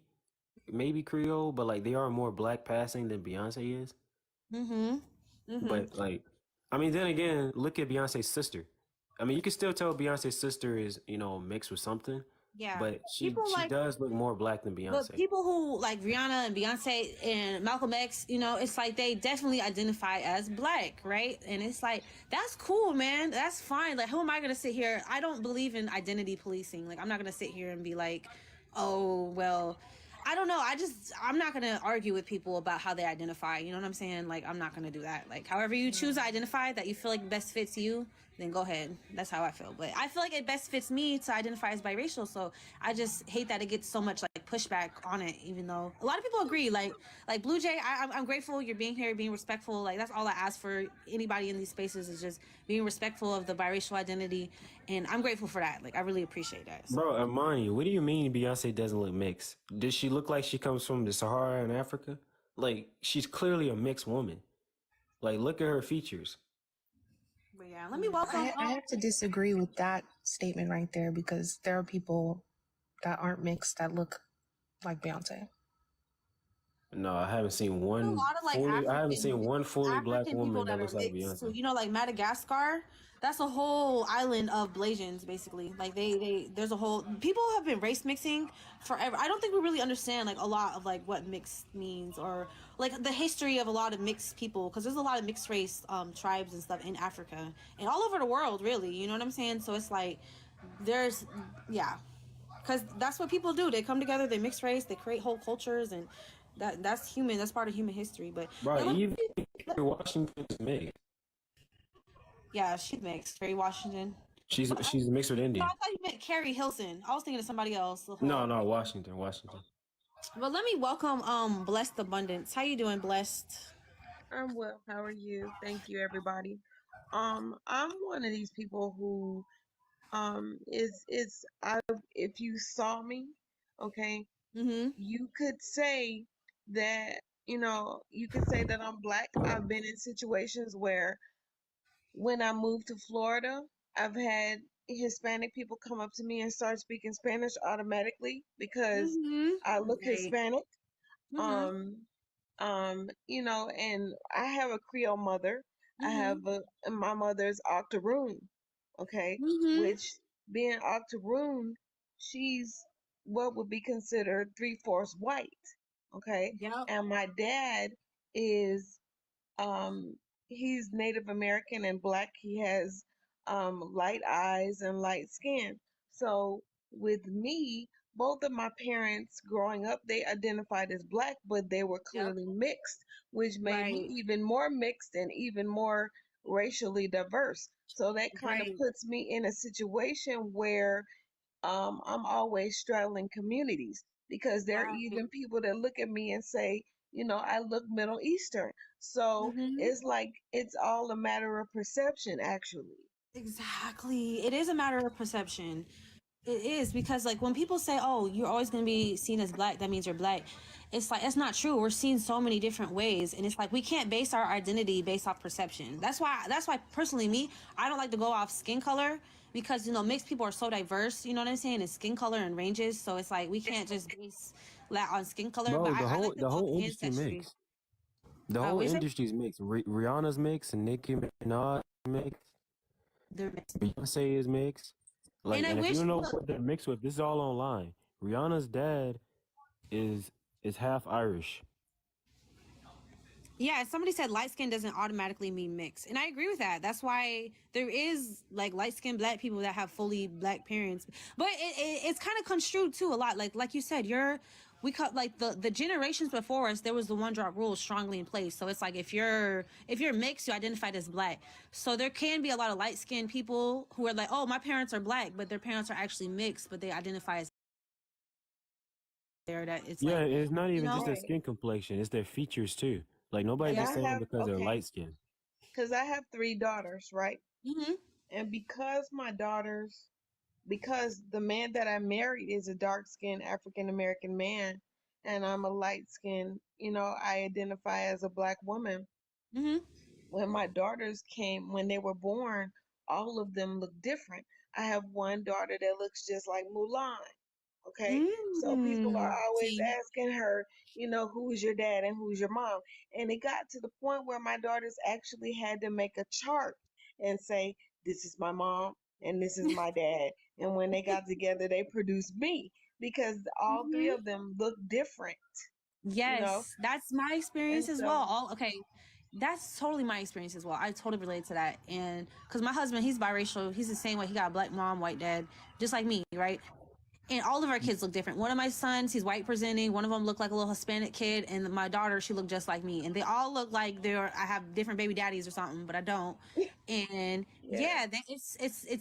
maybe Creole, but like they are more black passing than Beyonce is. mm-hmm. Mm-hmm. But like, I mean, then again, look at Beyonce's sister. I mean, you can still tell Beyonce's sister is, you know, mixed with something, Yeah. but she People like, does look more black than but Beyonce. people who like Rihanna and Beyonce and Malcolm X, you know, it's like they definitely identify as black, right? And it's like, that's cool, man. That's fine. Like, who am I going to sit here? I don't believe in identity policing. Like, I'm not going to sit here and be like, oh, well, I don't know. I'm not going to argue with people about how they identify. You know what I'm saying? Like, I'm not going to do that. Like, however you choose to identify that you feel like best fits you, then go ahead. That's how I feel. But I feel like it best fits me to identify as biracial. So I just hate that it gets so much like pushback on it, even though a lot of people agree. Like Blue Jay, I'm grateful you're being here, being respectful. Like that's all I ask for anybody in these spaces is just being respectful of the biracial identity. And I'm grateful for that. Like I really appreciate that. So. Bro, Amani, what do you mean Beyonce doesn't look mixed? Does she look like she comes from the Sahara in Africa? Like she's clearly a mixed woman. Like look at her features. But yeah, let me welcome. I have to disagree with that statement right there because there are people that aren't mixed that look like Beyonce. No, I haven't seen one. A lot of, like, I haven't seen one fully African black woman that looks like mixed. Beyonce. So, you know, like Madagascar, that's a whole island of Blasians, basically. Like there's a whole. People have been race mixing forever. I don't think we really understand like a lot of like what mixed means or like the history of a lot of mixed people because there's a lot of mixed race tribes and stuff in Africa and all over the world, really. You know what I'm saying? So it's like there's because that's what people do. They come together, they mix race, they create whole cultures and. That's human. That's part of human history. But right, even Washington's mixed. Yeah, she's mixed. Kerry Washington. She's mixed with Indian. No, I thought you meant Carrie Hilson. I was thinking of somebody else. No, Washington. Well, let me welcome Blessed Abundance. How you doing, Blessed? I'm well. How are you? Thank you, everybody. I'm one of these people who if you saw me, okay, you could say that, you could say that I'm black. I've been in situations where when I moved to Florida, I've had Hispanic people come up to me and start speaking Spanish automatically because I look Hispanic. And I have a Creole mother. I have my mother's Octoroon, okay, which being Octoroon, she's what would be considered 3/4 white. Okay. Yep. And my dad is, he's Native American and black. He has, light eyes and light skin. So with me, both of my parents growing up, they identified as black, but they were clearly mixed, which made me even more mixed and even more racially diverse. So that kind of puts me in a situation where, I'm always straddling communities because there are even people that look at me and say, I look Middle Eastern. So it's like, it's all a matter of perception, actually. Exactly. It is a matter of perception. It is because like when people say, oh, you're always going to be seen as black, that means you're black. It's like, that's not true. We're seen so many different ways. And it's like, we can't base our identity based off perception. That's why personally me, I don't like to go off skin color because, mixed people are so diverse, you know what I'm saying? And skin color and ranges. So it's like, we can't just base that on skin color. Bro, but the whole industry mixed. The whole industry's mixed. Rihanna's mixed and Nicki Minaj mixed. They're mixed. Beyonce is mixed. Like, and if you don't know what they're mixed with, this is all online. Rihanna's dad is half Irish. Yeah, somebody said light skin doesn't automatically mean mixed. And I agree with that. That's why there is like light skinned black people that have fully black parents. But it's kind of construed too a lot. Like you said, you're we cut like the generations before us, there was the one drop rule strongly in place. So it's like if you're mixed, you identified as black. So there can be a lot of light skinned people who are like, oh, my parents are black, but their parents are actually mixed, but they identify as there. That it's Yeah, like, it's not you even know, just their skin complexion; it's their features too. Like nobody's And just I saying have, because they're okay, light skinned. because I have 3 daughters, right? mm-hmm. And because the man that I married is a dark skinned African American man, and I'm a light skinned, I identify as a black woman. Mm-hmm. When my daughters came, when they were born, all of them look different. I have one daughter that looks just like Mulan. Okay. So people are always See, asking her, who's your dad and who's your mom? And it got to the point where my daughters actually had to make a chart and say, this is my mom and this is my dad. And when they got together, they produced me because all 3 mm-hmm. of them look different, you know? Yes, that's my experience And as well. so, All okay, that's totally my experience as well. I totally relate to that, and because my husband, he's biracial, he's the same way. He got a black mom, white dad, just like me, right? And all of our kids look different. One of my sons, he's white presenting. One of them looked like a little Hispanic kid, and my daughter, she looked just like me. And they all look like I have different baby daddies or something, but I don't. And yeah, it's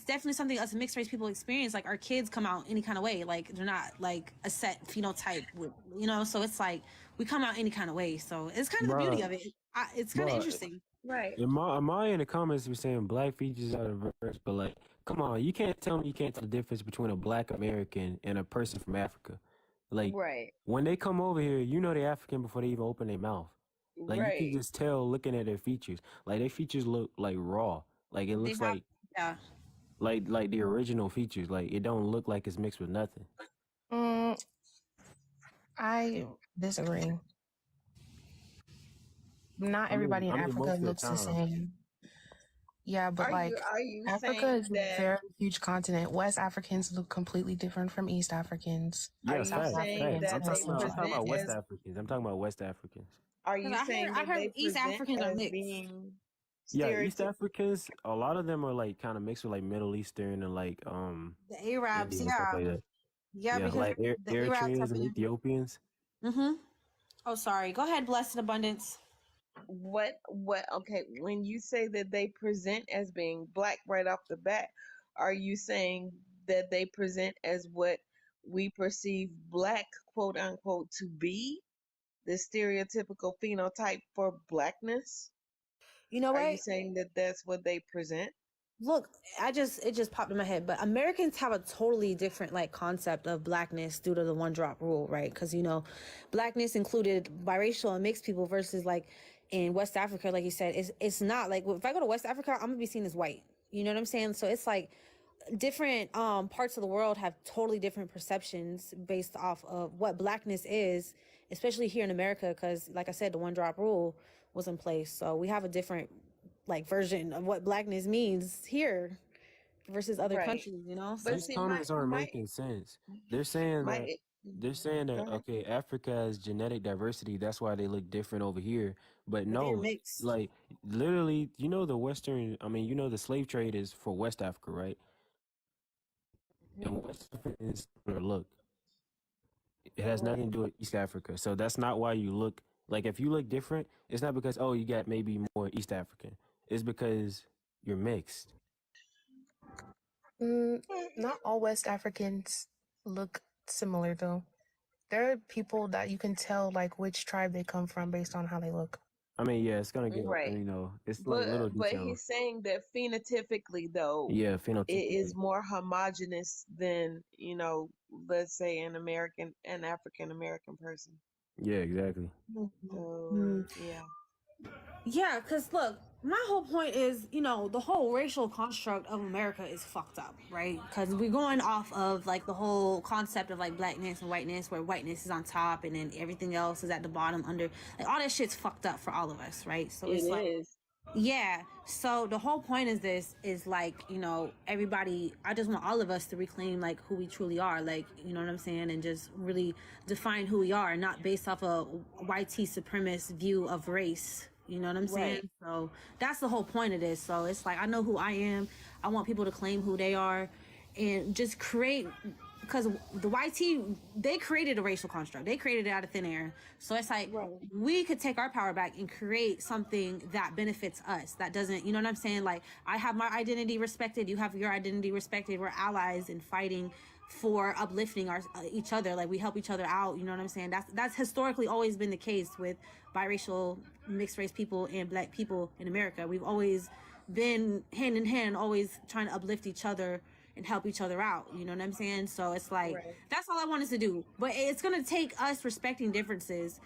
definitely something us mixed race people experience. Like our kids come out any kind of way. Like they're not like a set phenotype, So it's like we come out any kind of way. So it's kind of the beauty Bruh, of it. It's kind of bruh, interesting. right, Am I in the comments were saying black features are diverse, but like, come on, you can't tell me you can't tell the difference between a black American and a person from Africa. Like, right, when they come over here, they're African before they even open their mouth. Like, you can right. just tell looking at their features. Like, their features look like raw. Like, it They looks have, yeah. like the original features. Like, it don't look like it's mixed with nothing. I disagree. Not everybody in I mean, Africa most of the looks the time. same. Yeah, but like Are you Africa saying is a that? very huge continent. West Africans look completely different from East Africans. Are Yes, you South facts, saying facts. Africans that I'm and the they talking about, I'm same. talking present about West as? Africans. I'm talking about West Africans. Are Because you saying I that heard they East present Africans are as mixed. being Yeah, East stereotypical? Africans, a lot of them are like kind of mixed with like Middle Eastern and like The Arabs, Indian and stuff yeah, like that. yeah, Yeah, because like the Arabs Eritreans have and been. Ethiopians. Mm-hmm. Oh, sorry. Go ahead, blessed abundance. What? Okay, when you say that they present as being black right off the bat, are you saying that they present as what we perceive black, quote unquote, to be? The stereotypical phenotype for blackness? You know Are you what? saying that that's what they present? Look, it just popped in my head, but Americans have a totally different like concept of blackness due to the one drop rule, right? Because blackness included biracial and mixed people versus like in West Africa, like you said, it's not like if I go to West Africa, I'm gonna be seen as white. You know what I'm saying? So it's like different parts of the world have totally different perceptions based off of what blackness is, especially here in America, because like I said, the one drop rule was in place. So we have a different like version of what blackness means here versus other Right. countries. So But These see, comments aren't making sense. They're saying my, that they're saying go that ahead. okay, Africa has genetic diversity, that's why they look different over here. But but they're no, mixed. like literally, the Western, I mean, the slave trade is for West Africa, right? And West Africa is look. It has Right. nothing to do with East Africa. So that's not why you look like if you look different, it's not because you got maybe more East African. It's because you're mixed. Not all West Africans look similar though. There are people that you can tell like which tribe they come from based on how they look. I mean, yeah, it's gonna get Right. it's like little But details. he's saying that phenotypically though, Yeah, it is phenotypically. more homogenous than, let's say an African American person. Yeah, exactly. So yeah. Yeah, because look, my whole point is, the whole racial construct of America is fucked up, right? Because we're going off of like the whole concept of like blackness and whiteness, where whiteness is on top and then everything else is at the bottom under. Like all that shit's fucked up for all of us, right? So It it's like, is. yeah. So the whole point is this is like, everybody, I just want all of us to reclaim like who we truly are, like, you know what I'm saying? And just really define who we are, not based off a YT supremacist view of race. You know what I'm saying? Right. So that's the whole point of this. So it's like, I know who I am. I want people to claim who they are and just because the YT, they created a racial construct. They created it out of thin air. So it's like, we could take our power back and create something that benefits us. That doesn't, you know what I'm saying? Like, I have my identity respected. You have your identity respected. We're allies in fighting for uplifting each other. Like, we help each other out. You know what I'm saying? That's historically always been the case with biracial, mixed race people and black people in America. We've always been hand in hand, always trying to uplift each other and help each other out. You know what I'm saying? So it's like, that's all I wanted to do. But it's going to take us respecting differences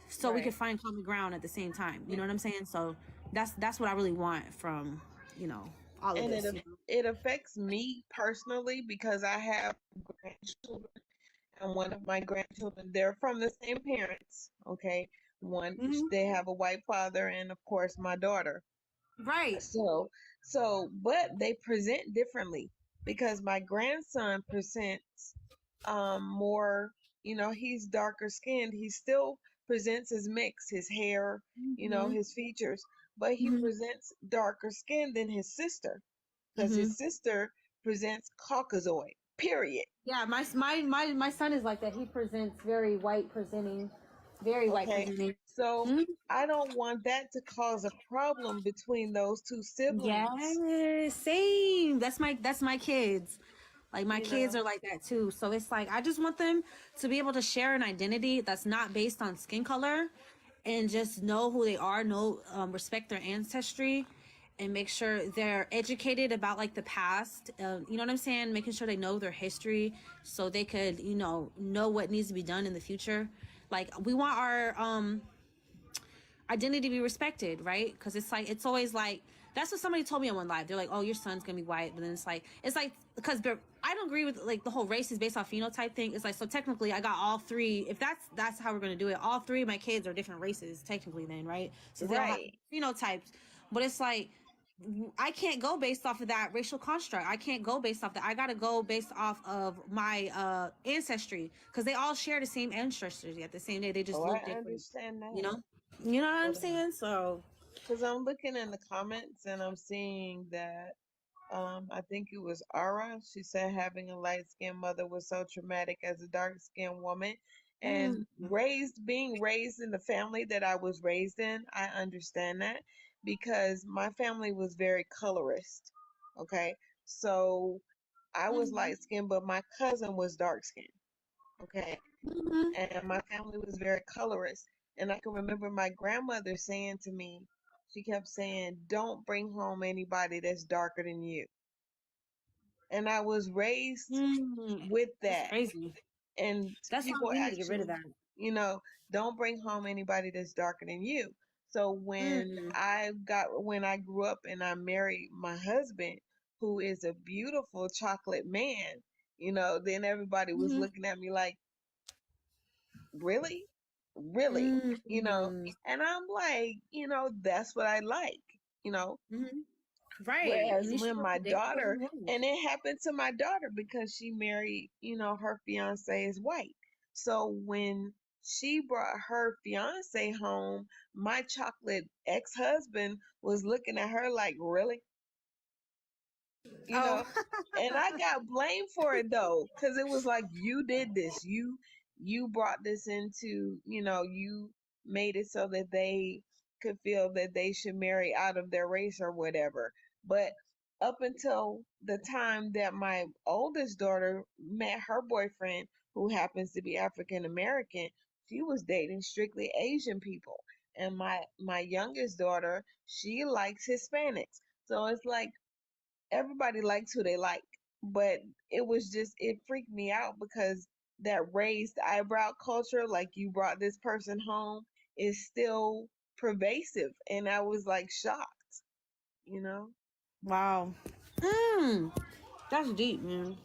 so we can find common ground at the same time. You know what I'm saying? So that's what I really want from, you know, all of this. It affects me personally because I have grandchildren, and one of my grandchildren, they're from the same parents. Okay. One, they have a white father, and of course my daughter. Right. So, but they present differently because my grandson presents more, you know, he's darker skinned. He still presents as mixed, his hair, you know, his features, but he presents darker skinned than his sister because his sister presents Caucasoid, period. Yeah, my son is like that. He presents very white presenting, very white presenting. So I don't want that to cause a problem between those two siblings. Yeah, same. That's my kids. Like, my kids are like that too. So it's like, I just want them to be able to share an identity that's not based on skin color, and just know who they are, respect their ancestry, and make sure they're educated about like the past. You know what I'm saying? Making sure they know their history so they could, you know what needs to be done in the future. Like, we want our identity to be respected, right? Because it's like, it's always like, that's what somebody told me on one live. They're like, oh, your son's gonna be white, but then it's like because I don't agree with like the whole race is based off phenotype thing. It's like, so technically I got all three. If that's how we're gonna do it, all three of my kids are different races technically then, right? So they don't have phenotypes, but it's like, I can't go based off of that racial construct. I can't go based off that. I gotta go based off of my ancestry, because they all share the same ancestry at the same day. They just look different. I understand that. You know what I'm saying? So, because I'm looking in the comments and I'm seeing that I think it was Ara. She said having a light skinned mother was so traumatic as a dark skinned woman. And being raised in the family that I was raised in, I understand that because my family was very colorist. Okay. So I was light skinned, but my cousin was dark skinned. Okay. And my family was very colorist. And I can remember my grandmother saying to me, she kept saying, don't bring home anybody that's darker than you. And I was raised with that. That's crazy. And that's people why we need actually, to get rid of that. you know, don't bring home anybody that's darker than you. So when I grew up and I married my husband, who is a beautiful chocolate man, you know, then everybody was looking at me like, really? You know, and I'm like, you know, that's what I like, you know. Right. Whereas when my daughter, and it happened to my daughter because she married, you know, her fiance is white. So when she brought her fiance home, my chocolate ex-husband was looking at her like, really? You know, and I got blamed for it though, because it was like, you did this, you brought this into, you know, you made it so that they could feel that they should marry out of their race or whatever. But up until the time that my oldest daughter met her boyfriend, who happens to be African American, she was dating strictly Asian people. And my youngest daughter, she likes Hispanics. So it's like, everybody likes who they like, but it freaked me out because that raised eyebrow culture, like you brought this person home, is still pervasive, and I was like shocked, you know. Wow. That's deep, man.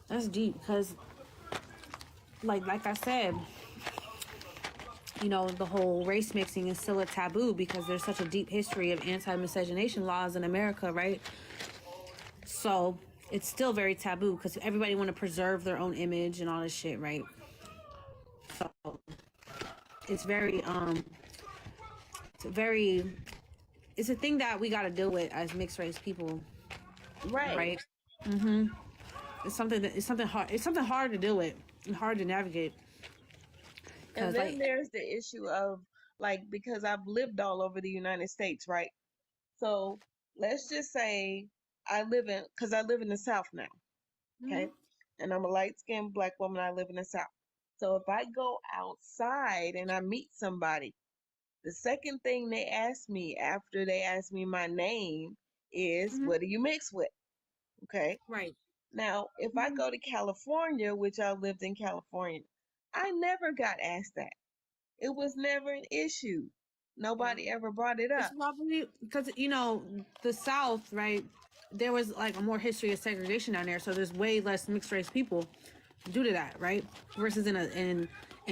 That's deep because like I said, you know, the whole race mixing is still a taboo because there's such a deep history of anti-miscegenation laws in America, right? So it's still very taboo because everybody want to preserve their own image and all this shit, right? So it's it's a thing that we got to deal with as mixed race people, Right. it's something hard. It's something hard to deal with and hard to navigate. And then there's the issue of like, because I've lived all over the United States, right? So let's just say because I live in the South now, okay? And I'm a light-skinned Black woman. I live in the South. So if I go outside and I meet somebody, the second thing they ask me after they ask me my name is, what do you mix with? Okay. Right. Now, if I go to California, which I lived in California, I never got asked that. It was never an issue. Nobody ever brought it up. It's probably because, the South, right? There was like a more history of segregation down there, so there's way less mixed race people due to that, right? Versus in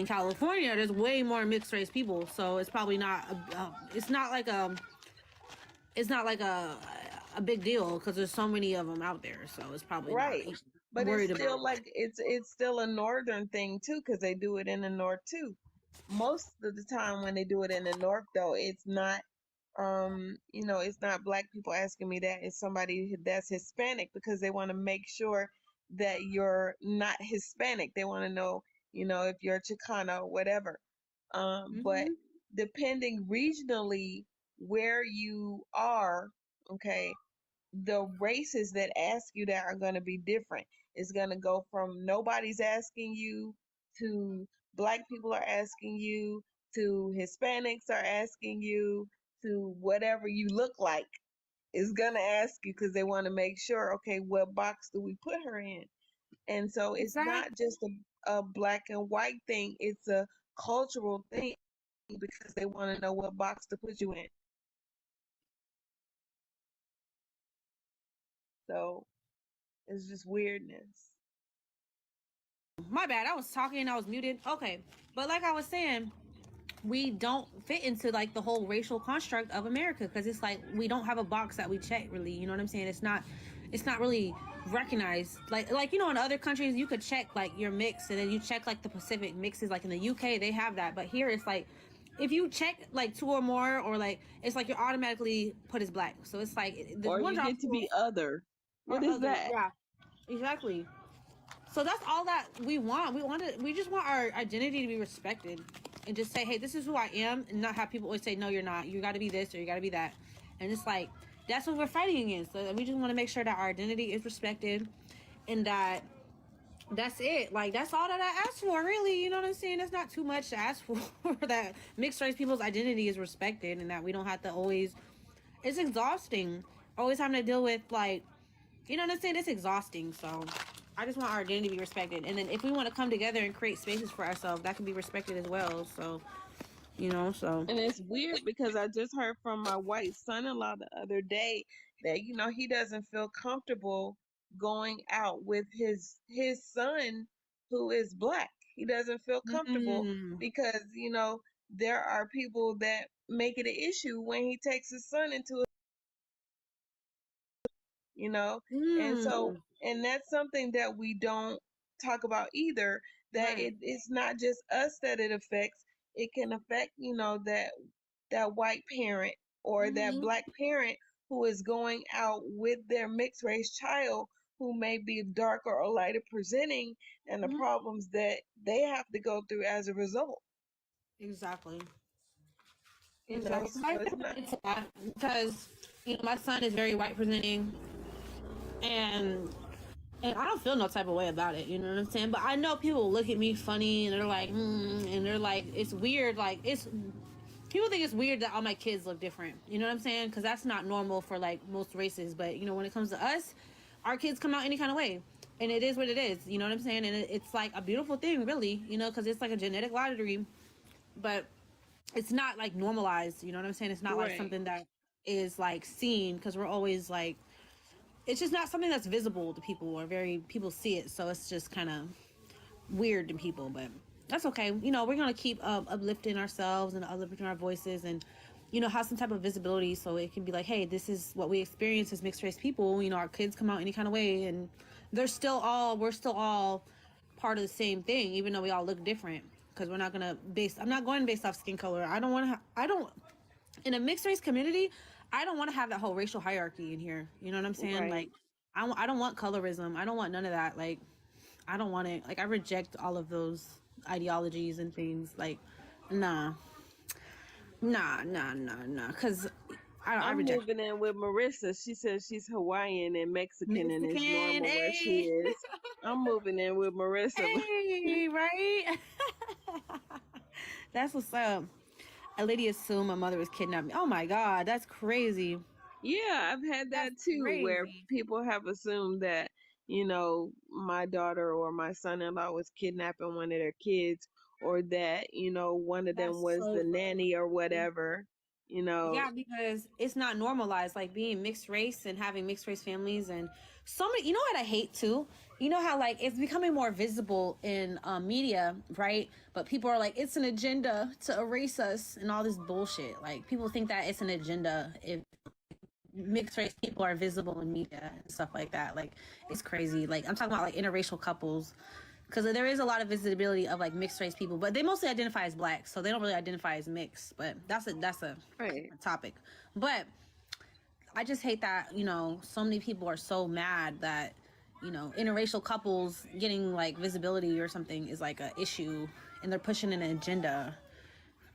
California, there's way more mixed race people, so it's probably not. It's not like a big deal because there's so many of them out there, so it's probably right. Not but it's still like it's still a northern thing too, because they do it in the north too. Most of the time when they do it in the north, though, it's not it's not Black people asking me that. It's somebody that's Hispanic, because they want to make sure that you're not Hispanic. They want to know, if you're Chicano or whatever. But depending regionally where you are, okay, the races that ask you that are going to be different. It's going to go from nobody's asking you to Black people are asking you to Hispanics are asking you to whatever you look like is going to ask you, because they want to make sure, okay, what box do we put her in? And so it's not just a Black and white thing, it's a cultural thing, because they want to know what box to put you in. So it's just weirdness. My bad. I was talking. I was muted. Okay. But like I was saying, we don't fit into like the whole racial construct of America, because it's like we don't have a box that we check, really. You know what I'm saying? It's not really recognized. Like in other countries you could check like your mix, and then you check like the Pacific mixes. Like in the UK they have that, but here it's like if you check like 2 or more, or like it's like you're automatically put as Black. So it's like or you get to be other. What is other, that? Yeah, exactly. So that's all that we want. We just want our identity to be respected, and just say, hey, this is who I am, and not have people always say, no, you're not. You got to be this or you got to be that. And it's like, that's what we're fighting against. So we just want to make sure that our identity is respected, and that's it. Like, that's all that I ask for, really. You know what I'm saying? That's not too much to ask for. That mixed race people's identity is respected, and that we don't have to always. It's exhausting. Always having to deal with, like, you know what I'm saying? It's exhausting. So I just want our identity to be respected. And then if we want to come together and create spaces for ourselves, that can be respected as well. So, so. And it's weird because I just heard from my white son-in-law the other day that, he doesn't feel comfortable going out with his son who is Black. He doesn't feel comfortable because, there are people that make it an issue when he takes his son into a and so, and that's something that we don't talk about either, that it's not just us that it affects. It can affect, that white parent or that Black parent who is going out with their mixed race child who may be darker or lighter presenting, and the problems that they have to go through as a result. Exactly. Because my son is very white presenting, and I don't feel no type of way about it, you know what I'm saying? But I know people look at me funny, and they're like, and they're like, it's weird, like, people think it's weird that all my kids look different, you know what I'm saying? Because that's not normal for, like, most races. But, when it comes to us, our kids come out any kind of way, and it is what it is, you know what I'm saying? And it's, like, a beautiful thing, really, because it's, like, a genetic lottery, but it's not, like, normalized, you know what I'm saying? It's not, like, something that is, like, seen, because we're always, like, it's just not something that's visible to people, or people see it, so it's just kind of weird to people. But that's okay. We're gonna keep uplifting ourselves and uplifting our voices, and have some type of visibility, so it can be like, hey, this is what we experience as mixed race people. Our kids come out any kind of way, and we're still all part of the same thing, even though we all look different. Because I'm not going based off skin color. In a mixed race community, I don't want to have that whole racial hierarchy in here. You know what I'm saying? Right. Like, I don't want colorism. I don't want none of that. Like, I don't want it. Like, I reject all of those ideologies and things. Like, nah, nah. Because I I'm reject moving in with Marissa. She says she's Hawaiian and Mexican, and it's Mexican. normal where she Hey, is. I'm moving in with Marissa. hey, right? That's what's up. A lady assumed my mother was kidnapped. Oh my God, that's crazy. Yeah, I've had That's that too, where crazy. people have assumed that, my daughter or my son-in-law was kidnapping one of their kids, or that, one of them That's was so the nanny or crazy. whatever, you know. Yeah, because it's not normalized, like being mixed race and having mixed race families and so many. You know what I hate too? You know how like it's becoming more visible in media, right? But people are like, it's an agenda to erase us and all this bullshit. Like people think that it's an agenda if mixed race people are visible in media and stuff like that. Like it's crazy. Like I'm talking about like interracial couples, because there is a lot of visibility of like mixed race people, but they mostly identify as black, so they don't really identify as mixed. But that's a Right. topic. But I just hate that so many people are so mad that interracial couples getting like visibility or something is like a issue, and they're pushing an agenda,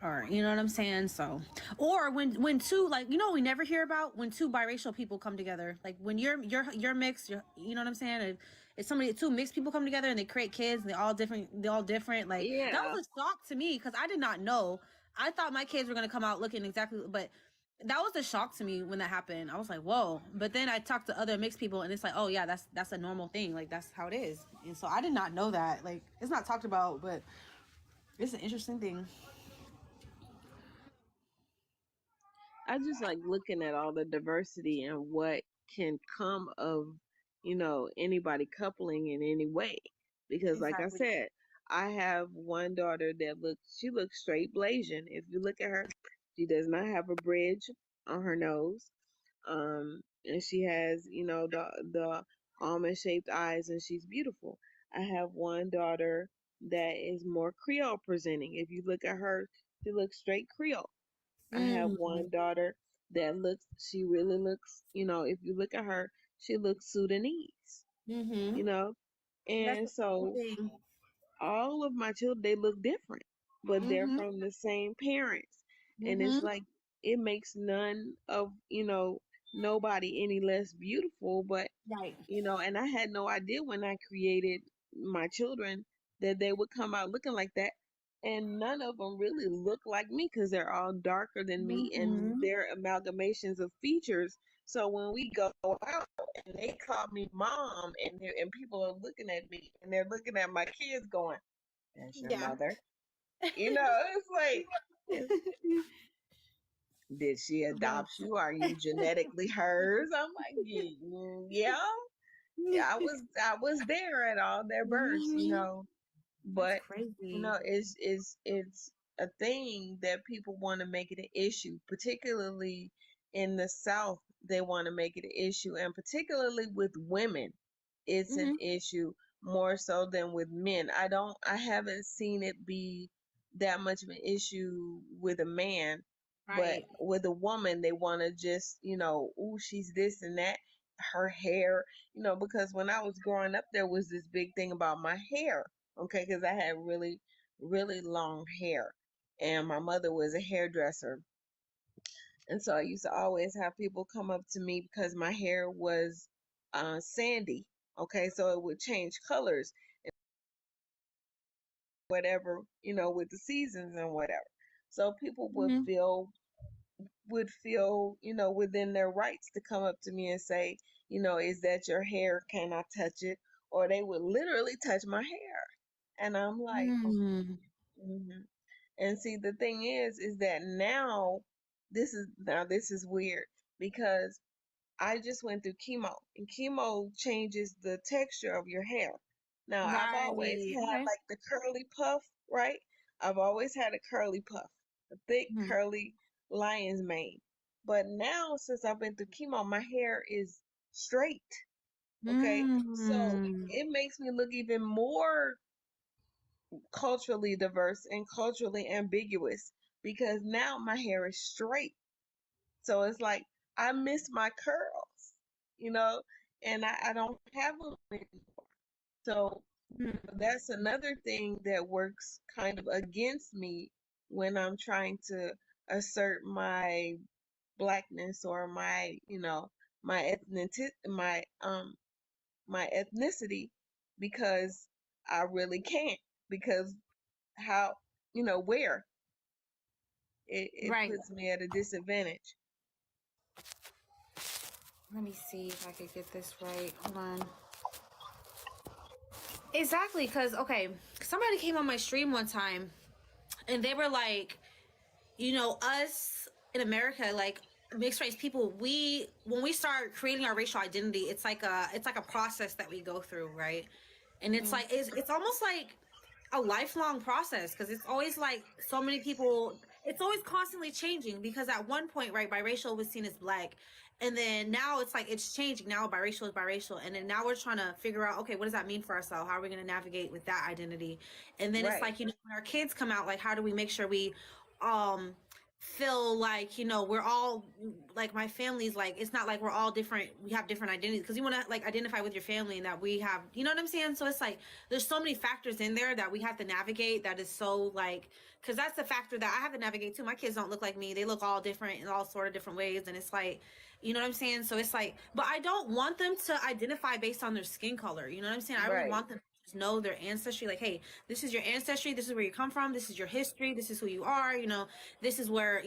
or you know what I'm saying. So, or when two, like we never hear about when two biracial people come together, like when you're mixed, you know what I'm saying. If somebody two mixed people come together and they create kids and they're all different, like that Yeah. was a shock to me because I did not know. I thought my kids were gonna come out looking exactly, but that was a shock to me when that happened. I was like, whoa. But then I talked to other mixed people and it's like, oh yeah, that's a normal thing, like that's how it is. And so I did not know that. Like it's not talked about, but it's an interesting thing. I just like looking at all the diversity and what can come of, anybody coupling in any way. Because like I Exactly. said, I have one daughter that she looks straight Blasian. If you look at her, she does not have a bridge on her nose. And she has, the almond shaped eyes, and she's beautiful. I have one daughter that is more Creole presenting. If you look at her, she looks straight Creole. I have Mm. one daughter she really looks, if you look at her, she looks Sudanese, Mm-hmm. you know? That's And the cool so thing. all of my children, they look different, but they're Mm-hmm. from the same parents. And it's Mm-hmm. like, it makes none of, nobody any less beautiful, but Right. and I had no idea when I created my children that they would come out looking like that. And none of them really look like me because they're all darker than me and Mm-hmm. they're amalgamations of features. So when we go out and they call me mom, and people are looking at me and they're looking at my kids going, "That's your Yeah. mother." It's like, did she adopt Yes. you? Are you genetically hers? I'm like, yeah. Yeah, I was there at all their births, Mm-hmm. That's but crazy. it's a thing that people want to make it an issue, particularly in the South. They want to make it an issue, and particularly with women, it's an Mm-hmm. issue more so than with men. I haven't seen it be that much of an issue with a man, but Right. with a woman, they want to just, ooh, she's this and that, her hair, because when I was growing up, there was this big thing about my hair, okay, because I had really, really long hair, and my mother was a hairdresser, and so I used to always have people come up to me because my hair was sandy, okay, so it would change colors, whatever, with the seasons and whatever. So people Mm-hmm. would feel, within their rights to come up to me and say, is that your hair? Can I touch it? Or they would literally touch my hair. And I'm like, Mm. mhm. And see, the thing is that this is weird because I just went through chemo, and chemo changes the texture of your hair. Now, I've always Right. had Okay. like the curly puff, right? I've always had a curly puff, a thick, Mm-hmm. curly lion's mane. But now, since I've been through chemo, my hair is straight, okay? So Mm. it makes me look even more culturally diverse and culturally ambiguous because now my hair is straight. So it's like I miss my curls, you know? and I don't have them anymore. So that's another thing that works kind of against me when I'm trying to assert my blackness or my, my my ethnicity, because I really can't, because how, where it Right. puts me at a disadvantage. Let me see if I could get this right. Hold on. Exactly, because, okay, somebody came on my stream one time and they were like, us in America, like mixed race people, when we start creating our racial identity, it's like a process that we go through, right? And it's like it's almost like a lifelong process, because it's always like so many people, it's always constantly changing, because at one point, right, biracial was seen as black, and then now it's like it's changing. Now biracial is biracial, and then now we're trying to figure out, okay, what does that mean for ourselves? How are we going to navigate with that identity? And then it's like, when our kids come out, like, how do we make sure we feel like, we're all like, my family's like, it's not like we're all different, we have different identities, because you want to like identify with your family, and that we have, you know what I'm saying? So it's like there's so many factors in there that we have to navigate, that is so like, because that's the factor that I have to navigate too. My kids don't look like me, they look all different in all sort of different ways, and it's like, you know what I'm saying? So it's like, but I don't want them to identify based on their skin color, you know what I'm saying? I really want them to just know their ancestry, like, hey, this is your ancestry, this is where you come from, this is your history, this is who you are, this is where,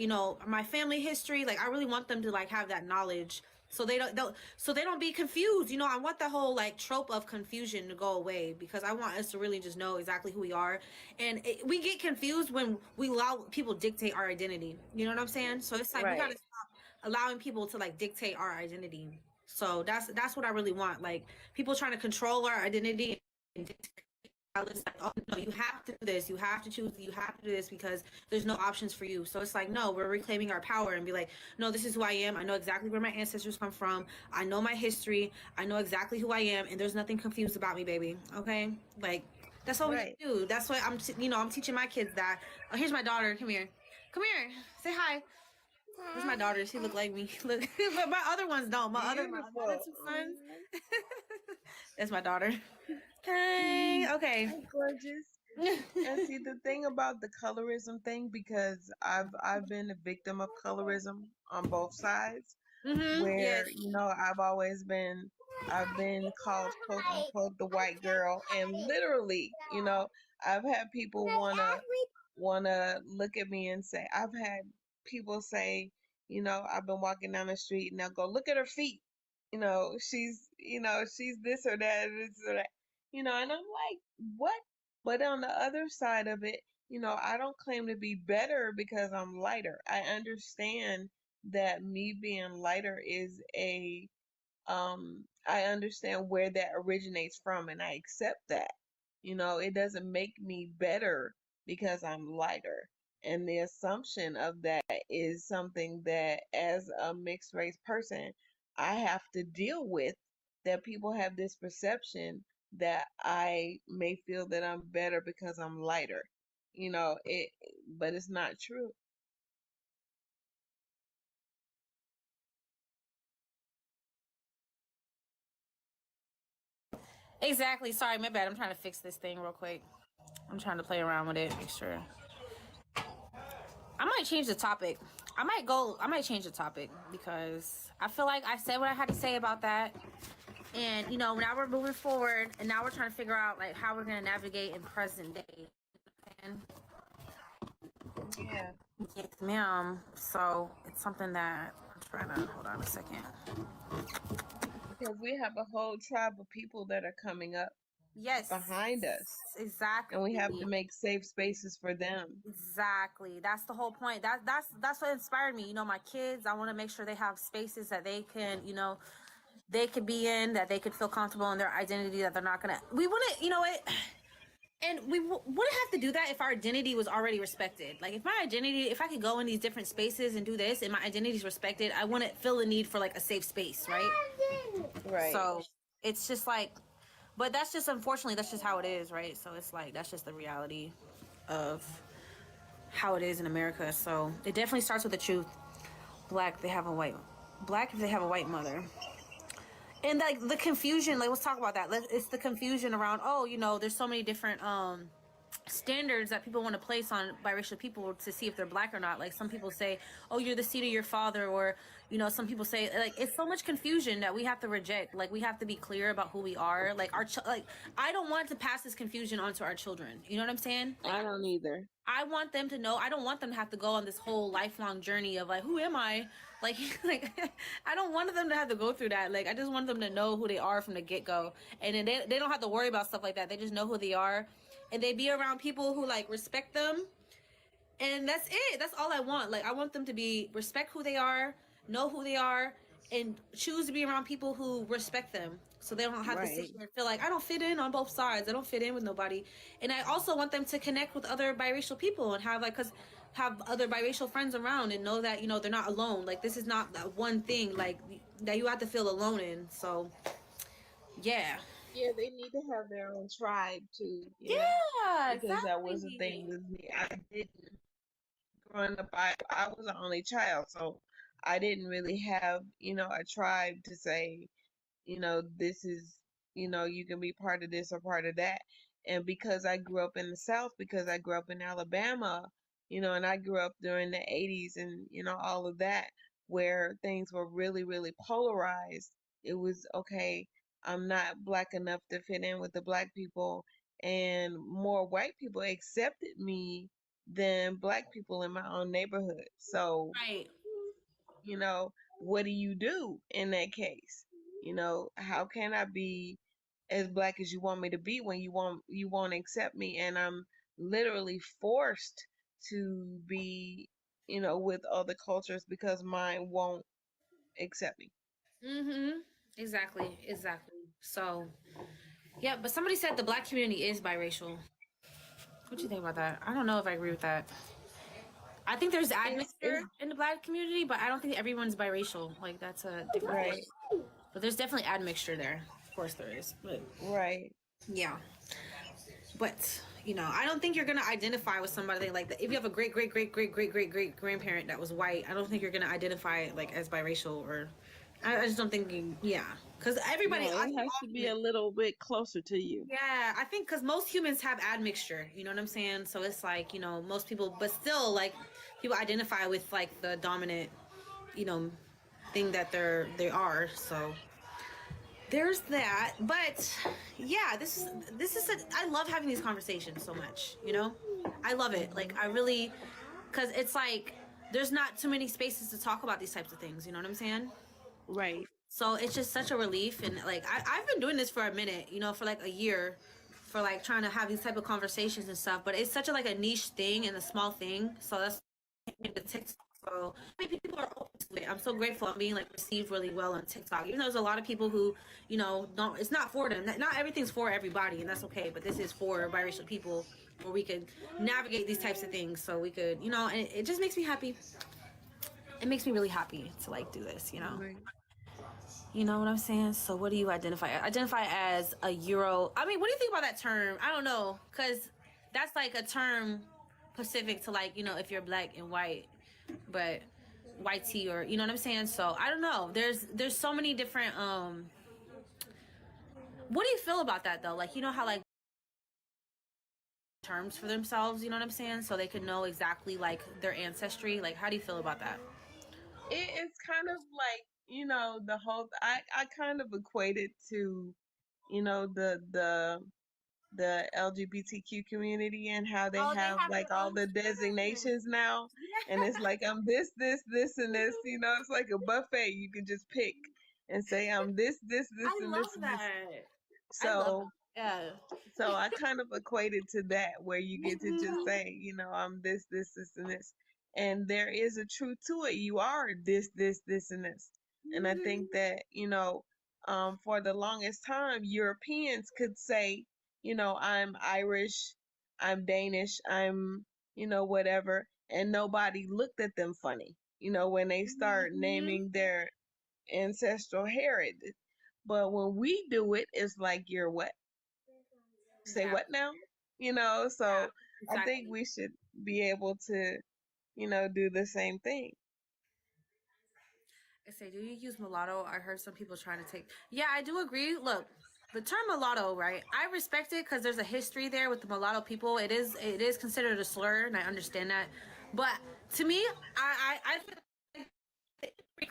my family history. Like, I really want them to like have that knowledge, so they don't be confused. I want the whole like trope of confusion to go away, because I want us to really just know exactly who we are. And we get confused when we allow people dictate our identity, you know what I'm saying? So it's like, we gotta stop allowing people to like dictate our identity. So that's what I really want. Like, people trying to control our identity and dictate. It's like, oh no, you have to do this, you have to choose, you have to do this, because there's no options for you. So it's like, no, we're reclaiming our power and be like, no, this is who I am. I know exactly where my ancestors come from. I know my history. I know exactly who I am, and there's nothing confused about me, baby. Okay, like, that's what we do. That's what I'm teaching my kids that. Oh, here's my daughter. Come here, say hi. Here's my daughter. She look like me. Look, but my other ones don't. My other two sons. That's my daughter. Hey, okay. Gorgeous. And see, the thing about the colorism thing, because I've been a victim of colorism on both sides, where I've been called, quote unquote, the white girl, and literally, I've had people wanna look at me and say, I've had people say, I've been walking down the street and they'll go, look at her feet, she's this or that, and I'm like, what? But on the other side of it, I don't claim to be better because I'm lighter. I understand that me being lighter is I understand where that originates from, and I accept that. It doesn't make me better because I'm lighter. And the assumption of that is something that, as a mixed race person, I have to deal with, that people have this perception that I may feel that I'm better because I'm lighter. But it's not true. Exactly. Sorry, my bad. I'm trying to fix this thing real quick. I'm trying to play around with it, make sure. I might change the topic. I might change the topic, because I feel like I said what I had to say about that. And, now we're moving forward, and now we're trying to figure out like how we're going to navigate in present day. And Yeah. yes, ma'am. So it's something that I'm trying to, hold on a second. Because we have a whole tribe of people that are coming up behind us. Exactly. And we have to make safe spaces for them. Exactly. That's the whole point. That's what inspired me. My kids, I want to make sure they have spaces that they can, they could be in, that they could feel comfortable in their identity, that they're not gonna, we wouldn't, and we wouldn't have to do that if our identity was already respected. Like, if I could go in these different spaces and do this, and my identity is respected, I wouldn't feel the need for like a safe space, right? Right. So it's just like, but that's just, unfortunately, that's just how it is, right? So it's like, that's just the reality of how it is in America. So it definitely starts with the truth. Black if they have a white mother. And like the confusion, like let's talk about that. It's the confusion around, oh, you know, there's so many different standards that people want to place on biracial people to see if they're black or not. Like some people say, oh, you're the seed of your father, or you know, some people say, like, it's so much confusion that we have to reject. Like we have to be clear about who we are. Like like I don't want to pass this confusion on to our children. You know what I'm saying? Like, I don't either. I want them to know. I don't want them to have to go on this whole lifelong journey of like, who am I? Like, like I don't want them to have to go through that. Like, I just want them to know who they are from the get go, and then they don't have to worry about stuff like that. They just know who they are, and they be around people who like respect them, and that's it. That's all I want. Like, I want them to be respect who they are, know who they are, and choose to be around people who respect them, so they don't have to sit here and feel like I don't fit in on both sides. I don't fit in with nobody. And I also want them to connect with other biracial people and have have other biracial friends around and know that, you know, they're not alone. Like this is not that one thing like that you have to feel alone in. So yeah. Yeah, they need to have their own tribe too. Yeah, because exactly. That was the thing with me. I didn't growing up. I was the only child, so I didn't really have, you know, a tribe to say, you know, this is, you know, you can be part of this or part of that. And because I grew up in the South, because I grew up in Alabama, you know, and I grew up during the 80s and, you know, all of that, where things were really, really polarized. It was, okay, I'm not black enough to fit in with the black people, and more white people accepted me than black people in my own neighborhood. So, right. You know, what do you do in that case? You know, how can I be as black as you want me to be when you won't accept me, and I'm literally forced to be, you know, with other cultures because mine won't accept me. Exactly. So yeah, but somebody said the black community is biracial. What do you think about that? I don't know if I agree with that. I think there's admixture in the black community, but I don't think everyone's biracial. Like that's a different thing. But there's definitely admixture there. Of course there is. But yeah. But you know, I don't think you're gonna identify with somebody like that. If you have a great grandparent that was white, I don't think you're gonna identify like as biracial, or I just don't think because everybody it has to be a little bit closer to you. Yeah, I think because most humans have admixture, you know what I'm saying? So it's like, you know, most people, but still like people identify with like the dominant, you know, thing that they are. So there's that. But yeah, this is I love having these conversations so much, you know? I love it. Like I really, because it's like there's not too many spaces to talk about these types of things, you know what I'm saying? Right. So it's just such a relief. And like I've been doing this for a minute, you know, for like a year, for like trying to have these type of conversations and stuff. But it's such a like a niche thing and a small thing. So that's the TikTok. So many people are open to it. I'm so grateful. I'm being like received really well on TikTok. Even though there's a lot of people who, you know, don't. It's not for them. Not everything's for everybody, and that's okay. But this is for biracial people, where we could navigate these types of things. So we could, you know, and it just makes me happy. It makes me really happy to like do this, you know. Right. You know what I'm saying? So what do you identify? Identify as a Euro. I mean, what do you think about that term? I don't know, because that's like a term specific to like, you know, if you're black and white, but white tea, or you know what I'm saying? So I don't know. There's so many different what do you feel about that though? Like, you know how like terms for themselves, you know what I'm saying? So they could know exactly like their ancestry. Like, how do you feel about that? It's kind of like, you know, the whole I kind of equate it to, you know, the LGBTQ community and how they have like all the designations now. And it's like I'm this, and this, you know, it's like a buffet. You can just pick and say I'm this, and this. So so I kind of equated to that, where you get to just say, you know, I'm this, and this. And there is a truth to it. You are this, and this. And I think that, you know, for the longest time, Europeans could say, you know, I'm Irish, I'm Danish, I'm, you know, whatever. And nobody looked at them funny, you know, when they start naming their ancestral heritage. But when we do it, it's like, you're what? Say what now? You know, so I think we should be able to, you know, do the same thing. say, do you use mulatto? I heard some people trying to take. Yeah, I do agree. Look, the term mulatto, right? I respect it because there's a history there with the mulatto people. It is considered a slur, and I understand that. But to me, I feel like we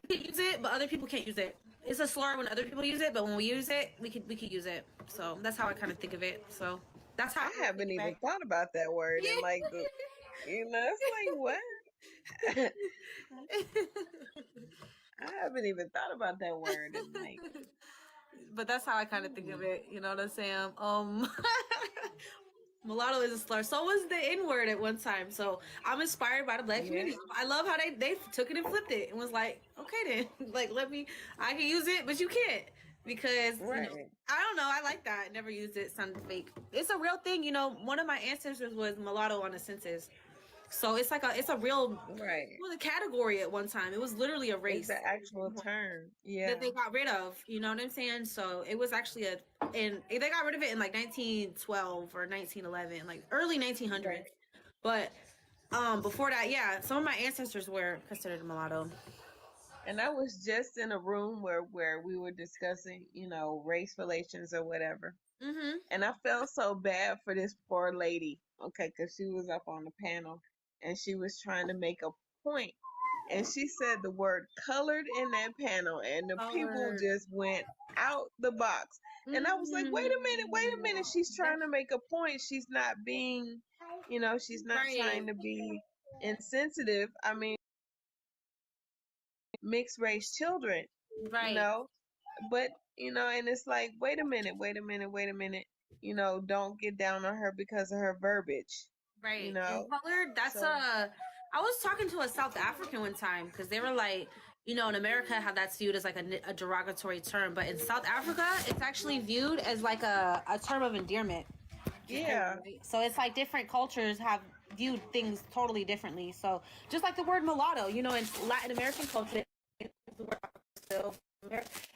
can use it, but other people can't use it. It's a slur when other people use it, but when we use it, we could use it. So that's how I kind of think of it. So that's how I haven't even thought about that word, and like it's like what? I haven't even thought about that word, and like. But that's how I kind of think of it. You know what I'm saying? Mulatto is a slur. So was the N word at one time. So I'm inspired by the black community. I love how they took it and flipped it and was like, okay then, like I can use it, but you can't because I don't know. I like that. I never used it. Sounded fake. It's a real thing. One of my ancestors was mulatto on the census. So it's a real It was a category at one time. It was literally a race. It's the actual term, that they got rid of. You know what I'm saying? So it was actually and they got rid of it in like 1912 or 1911, like early 1900s. Right. But before that, yeah, some of my ancestors were considered a mulatto. And I was just in a room where we were discussing, race relations or whatever. Mm-hmm. And I felt so bad for this poor lady, okay, because she was up on the panel and she was trying to make a point. And she said the word colored in that panel, and the people just went out the box. And I was like, wait a minute. She's trying to make a point. She's not being, she's not trying to be insensitive. I mean, mixed race children, but and it's like, wait a minute, don't get down on her because of her verbiage, right? Colored, that's I was talking to a South African one time because they were like, in America how that's viewed as like a derogatory term, but in South Africa it's actually viewed as like a term of endearment. Yeah. So it's like different cultures have viewed things totally differently. So just like the word mulatto, in Latin American culture,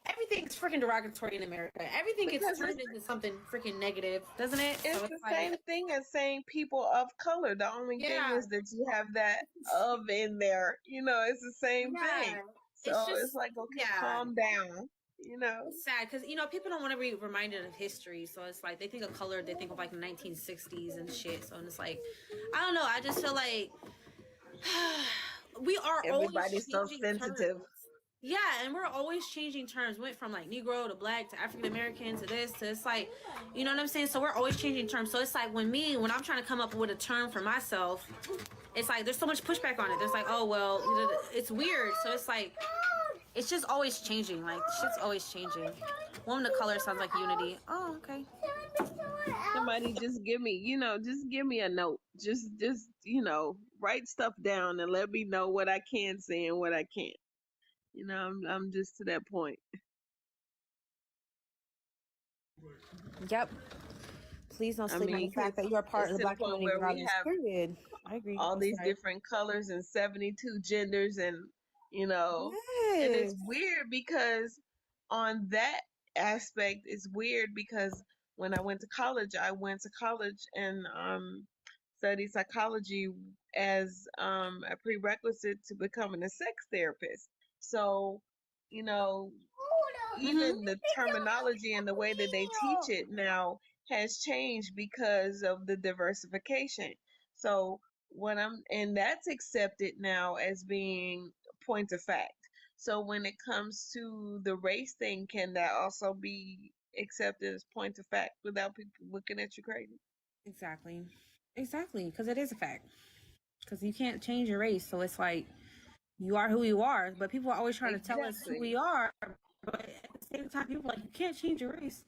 everything's freaking derogatory in America. Everything gets turned into something freaking negative, doesn't it? It's the same thing as saying people of color. The only thing is that you have that of in there. It's the same thing. So it's like, okay, calm down. It's sad because people don't want to be reminded of history, so it's like they think of color, they think of like the 1960s and shit. So it's like, I don't know. I just feel like we are everybody's so sensitive. Terms. Yeah, and we're always changing terms. Went from like Negro to Black to African American to this to it's like, you know what I'm saying? So we're always changing terms. So it's like when I'm trying to come up with a term for myself, it's like there's so much pushback on it. There's like, oh well, it's weird. So it's like it's just always changing. Like shit's always changing. Woman of color sounds like unity. Oh, okay. Somebody just give me a note. Just write stuff down and let me know what I can say and what I can't. I'm just to that point. Yep. Please don't sleep on the fact that you're part of the Black community. We have period. I agree. All these different colors and 72 genders, and and it's weird because on that aspect, it's weird because when I went to college and studied psychology as a prerequisite to becoming a sex therapist. So, even the terminology and the way that they teach it now has changed because of the diversification. So and that's accepted now as being point of fact. So when it comes to the race thing, can that also be accepted as point of fact without people looking at you crazy? Exactly, because it is a fact. Because you can't change your race, so it's like you are who you are. But people are always trying to tell us who we are. But at the same time, people are like, you can't change your race.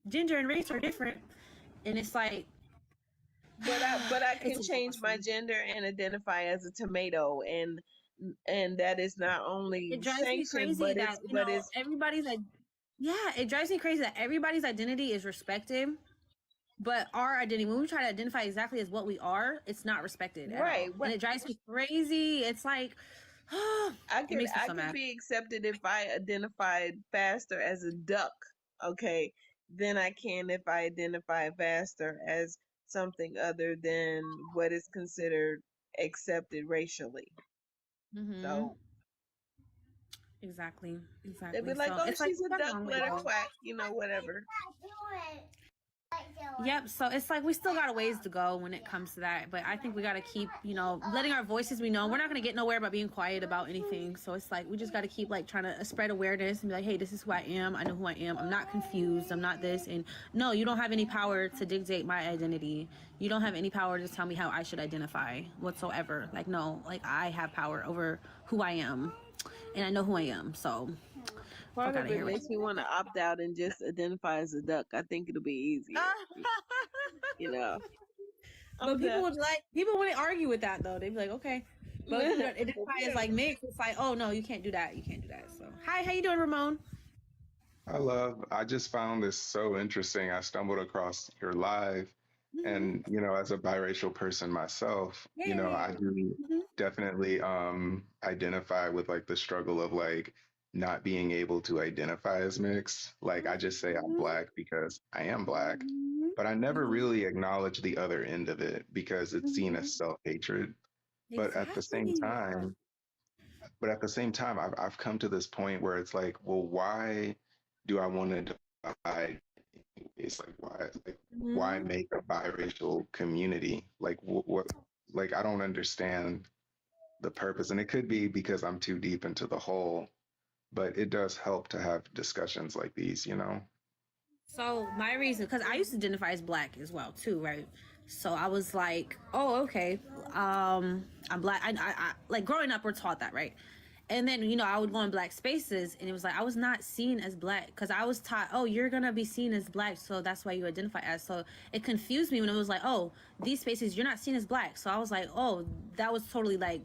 Gender and race are different, and it's like. But I can change my gender and identify as a tomato, and that is not only it drives me crazy but it's everybody's like, yeah, it drives me crazy that everybody's identity is respected, but our identity, when we try to identify exactly as what we are, it's not respected at all. And it drives me crazy. It's like I can be accepted if I identified faster as a duck, okay, than I can if I identify faster as something other than what is considered accepted racially. Mm-hmm. So Exactly. They'd be like, So oh, it's like she's a duck, let her quack, whatever. Yep. So it's like we still got a ways to go when it comes to that. But I think we got to keep, letting our voices be known. We're not going to get nowhere by being quiet about anything. So it's like we just got to keep like trying to spread awareness and be like, hey, this is who I am. I know who I am. I'm not confused. I'm not this. And no, you don't have any power to dictate my identity. You don't have any power to tell me how I should identify whatsoever. Like, no, like I have power over who I am. And I know who I am. So part of it makes me want to opt out and just identify as a duck. I think it'll be easier. But people wouldn't argue with that though. They'd be like, okay. But identify as like mixed. It's like, oh no, you can't do that. You can't do that. So hi, how you doing, Ramon? I just found this so interesting. I stumbled across your live, and as a biracial person myself, I do definitely identify with like the struggle of like not being able to identify as mixed. Like I just say I'm Black because I am Black, but I never really acknowledge the other end of it because it's seen as self-hatred. But at the same time, I've come to this point where it's like, well, why do I want to divide? It's like why make a biracial community? Like what? Like I don't understand the purpose, and it could be because I'm too deep into the whole, but it does help to have discussions like these, So my reason, because I used to identify as Black as well too, right? So I was like, oh, okay, I'm Black. I like growing up, we're taught that, right? And then, I would go in Black spaces and it was like, I was not seen as Black because I was taught, oh, you're going to be seen as Black. So that's why you identify as. So it confused me when it was like, oh, these spaces, you're not seen as Black. So I was like, oh, that was totally like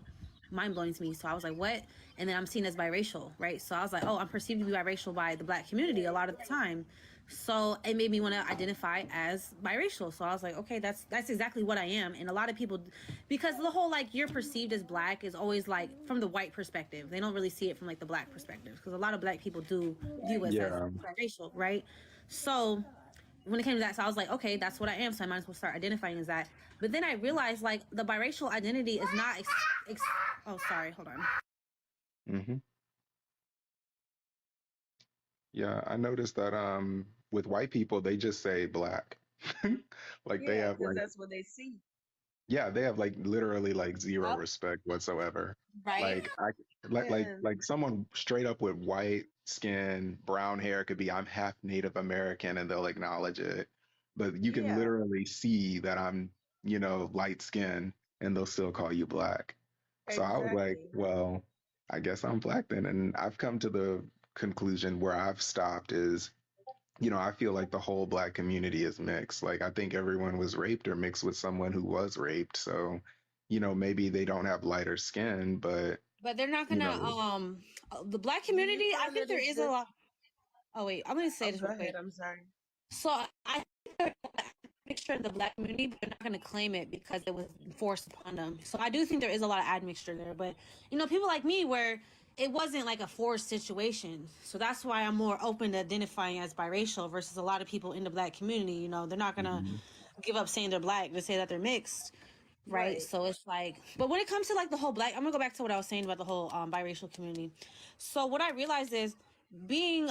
mind blowing to me. So I was like, what? And then I'm seen as biracial, right? So I was like, oh, I'm perceived to be biracial by the Black community a lot of the time. So it made me want to identify as biracial. So I was like, okay, that's exactly what I am. And a lot of people, because the whole like you're perceived as Black is always like from the white perspective. They don't really see it from like the Black perspective because a lot of Black people do view us as biracial, right? So when it came to that, so I was like, okay, that's what I am. So I might as well start identifying as that. But then I realized like the biracial identity is not. Oh, sorry, hold on. Mm-hmm. Yeah, I noticed that with white people they just say Black. Like they have like that's what they see. Yeah, they have like literally like zero respect whatsoever. Right. Like someone straight up with white skin, brown hair could be I'm half Native American and they'll acknowledge it. But you can literally see that I'm, light skin and they'll still call you Black. So I was like, well, I guess I'm Black then. And I've come to the conclusion where I've stopped is I feel like the whole Black community is mixed. Like, I think everyone was raped or mixed with someone who was raped. So, maybe they don't have lighter skin, but they're not gonna, the Black community, I think there is a lot. Oh, wait, I'm gonna say this real quick. I'm sorry. So I think there's an admixture in the Black community, but they're not gonna claim it because it was forced upon them. So I do think there is a lot of admixture there, but, people like me where it wasn't like a forced situation. So that's why I'm more open to identifying as biracial versus a lot of people in the Black community. They're not going to give up saying they're Black to say that they're mixed. Right. So it's like, but when it comes to like the whole Black, I'm gonna go back to what I was saying about the whole biracial community. So what I realized is being,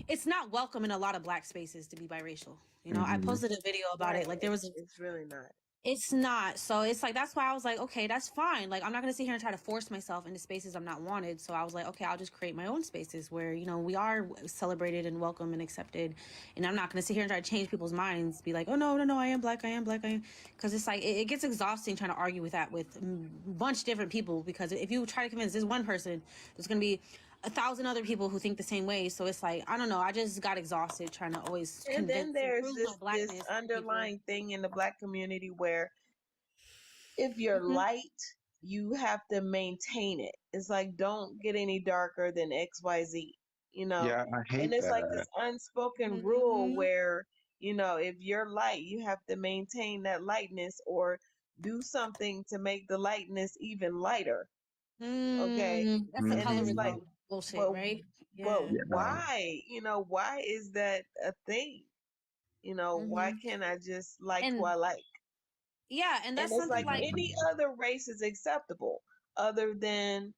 it's not welcome in a lot of Black spaces to be biracial. I posted a video about it. Like there was, it's really not. It's not. So it's like, that's why I was like, okay, that's fine. Like, I'm not going to sit here and try to force myself into spaces I'm not wanted. So I was like, okay, I'll just create my own spaces where, we are celebrated and welcome and accepted. And I'm not going to sit here and try to change people's minds, be like, oh, no, I am Black. Because it's like, it gets exhausting trying to argue with that with a bunch of different people. Because if you try to convince this one person, there's going to be 1,000 other people who think the same way. So it's like, I don't know. I just got exhausted trying to always and then there's this underlying thing in the Black community where if you're light, you have to maintain it. It's like, don't get any darker than XYZ, Yeah, I hate and it's that. like this unspoken rule where, if you're light, you have to maintain that lightness or do something to make the lightness even lighter. Okay. That's the colorism bullshit, right? But why? Why is that a thing? Why can't I just like who I like? Yeah, and that's it's something like any other race is acceptable other than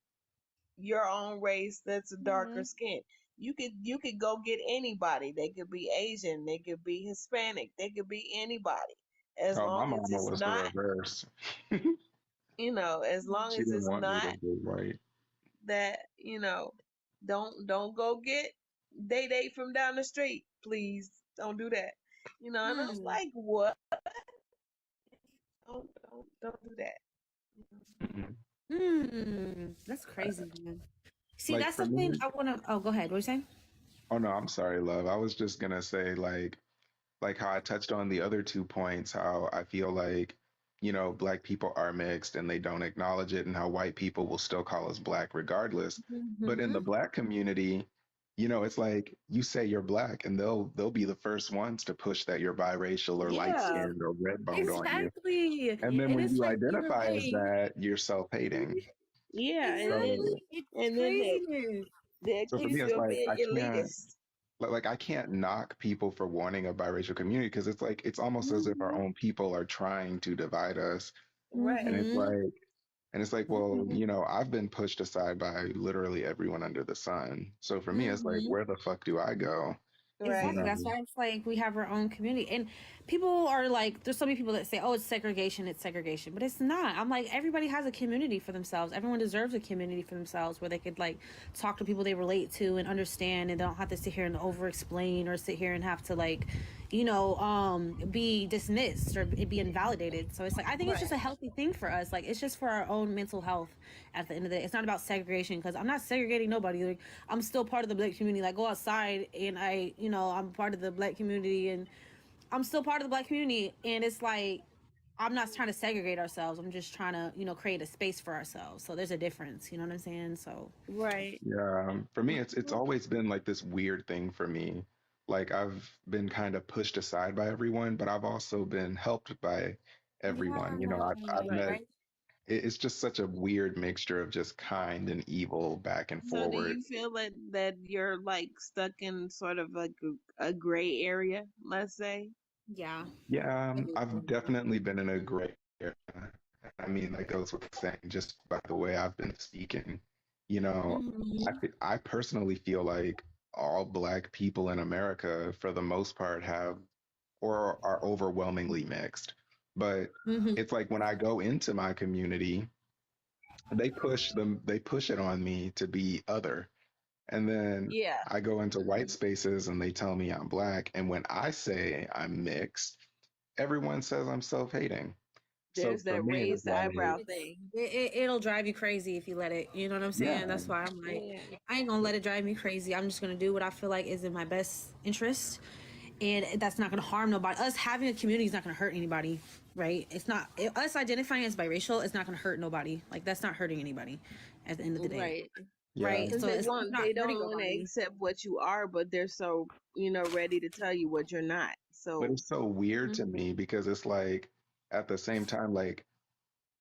your own race that's a darker skin. You could go get anybody. They could be Asian, they could be Hispanic, they could be anybody. As Oh, my long as mama it's was the not, reverse. as long She as didn't it's want me not to be white. that, don't go get Day from down the street, please. Don't do that. And I was like, what? Don't do that. That's crazy, man. See, Like that's for the thing me, I want to. Oh, go ahead. What are you saying? oh no, I'm sorry, love. I was just gonna say like how I touched on the other 2 points, how I feel like, black people are mixed and they don't acknowledge it, and how white people will still call us black regardless. But in the black community, it's like you say you're black and they'll be the first ones to push that you're biracial or light Yeah, skinned or red boned on you. exactly. And then And when it's you like either identify as way. that, you're self-hating. Yeah, So Exactly. It's and then craziness. they so for accuse me you it's of like being I can't elitist. like I can't knock people for wanting a biracial community because it's like it's almost as if our own people are trying to divide us. Right. And it's Mm-hmm. like well, I've been pushed aside by literally everyone under the sun. So for me, it's like, Mm-hmm. where the fuck do I go? You Right. Exactly. know? That's why it's like we have our own community. And people are like, there's so many people that say, oh, it's segregation, but it's not. I'm like, everybody has a community for themselves. Everyone deserves a community for themselves where they could like talk to people they relate to and understand, and they don't have to sit here and over explain or sit here and have to like, be dismissed or be invalidated. So it's like, I think it's just a healthy thing for us. Like, it's just for our own mental health at the end of the day. It's not about segregation, because I'm not segregating nobody. Like, I'm still part of the black community. Like, go outside and I'm part of the black community, and I'm still part of the black community. And it's like, I'm not trying to segregate ourselves. I'm just trying to, create a space for ourselves. So there's a difference. You know what I'm saying? So. Right. Yeah. For me, it's always been like this weird thing for me. Like I've been kind of pushed aside by everyone, but I've also been helped by everyone. I've Yeah. met Right. it's just such a weird mixture of just kind and evil back and So do forward. you feel that you're like stuck in sort of like a gray area, let's say? Yeah. Yeah, I've definitely been in a gray area. I mean, that goes with saying just by the way I've been speaking. You know, Mm-hmm. I personally feel like all Black people in America, for the most part, have or are overwhelmingly mixed. But Mm-hmm. it's like when I go into my community, they push it on me to be other. And then Yeah. I go into white spaces and they tell me I'm Black. And when I say I'm mixed, everyone says I'm self-hating. So There's for that me, it's raised like, eyebrow thing. It'll drive you crazy if you let it. You know what I'm yeah, saying? That's why I'm like, Yeah. I ain't gonna let it drive me crazy. I'm just gonna do what I feel like is in my best interest, and that's not gonna harm nobody. Us having a community is not gonna hurt anybody, right? It's not us identifying as biracial. It's not gonna hurt nobody. Like, that's not hurting anybody at the end of the day, Right. yeah, right? Because So it's not they hurting don't want to nobody. accept what you are, but they're so, ready to tell you what you're not. but So, it's so weird to me because it's like at the same time, like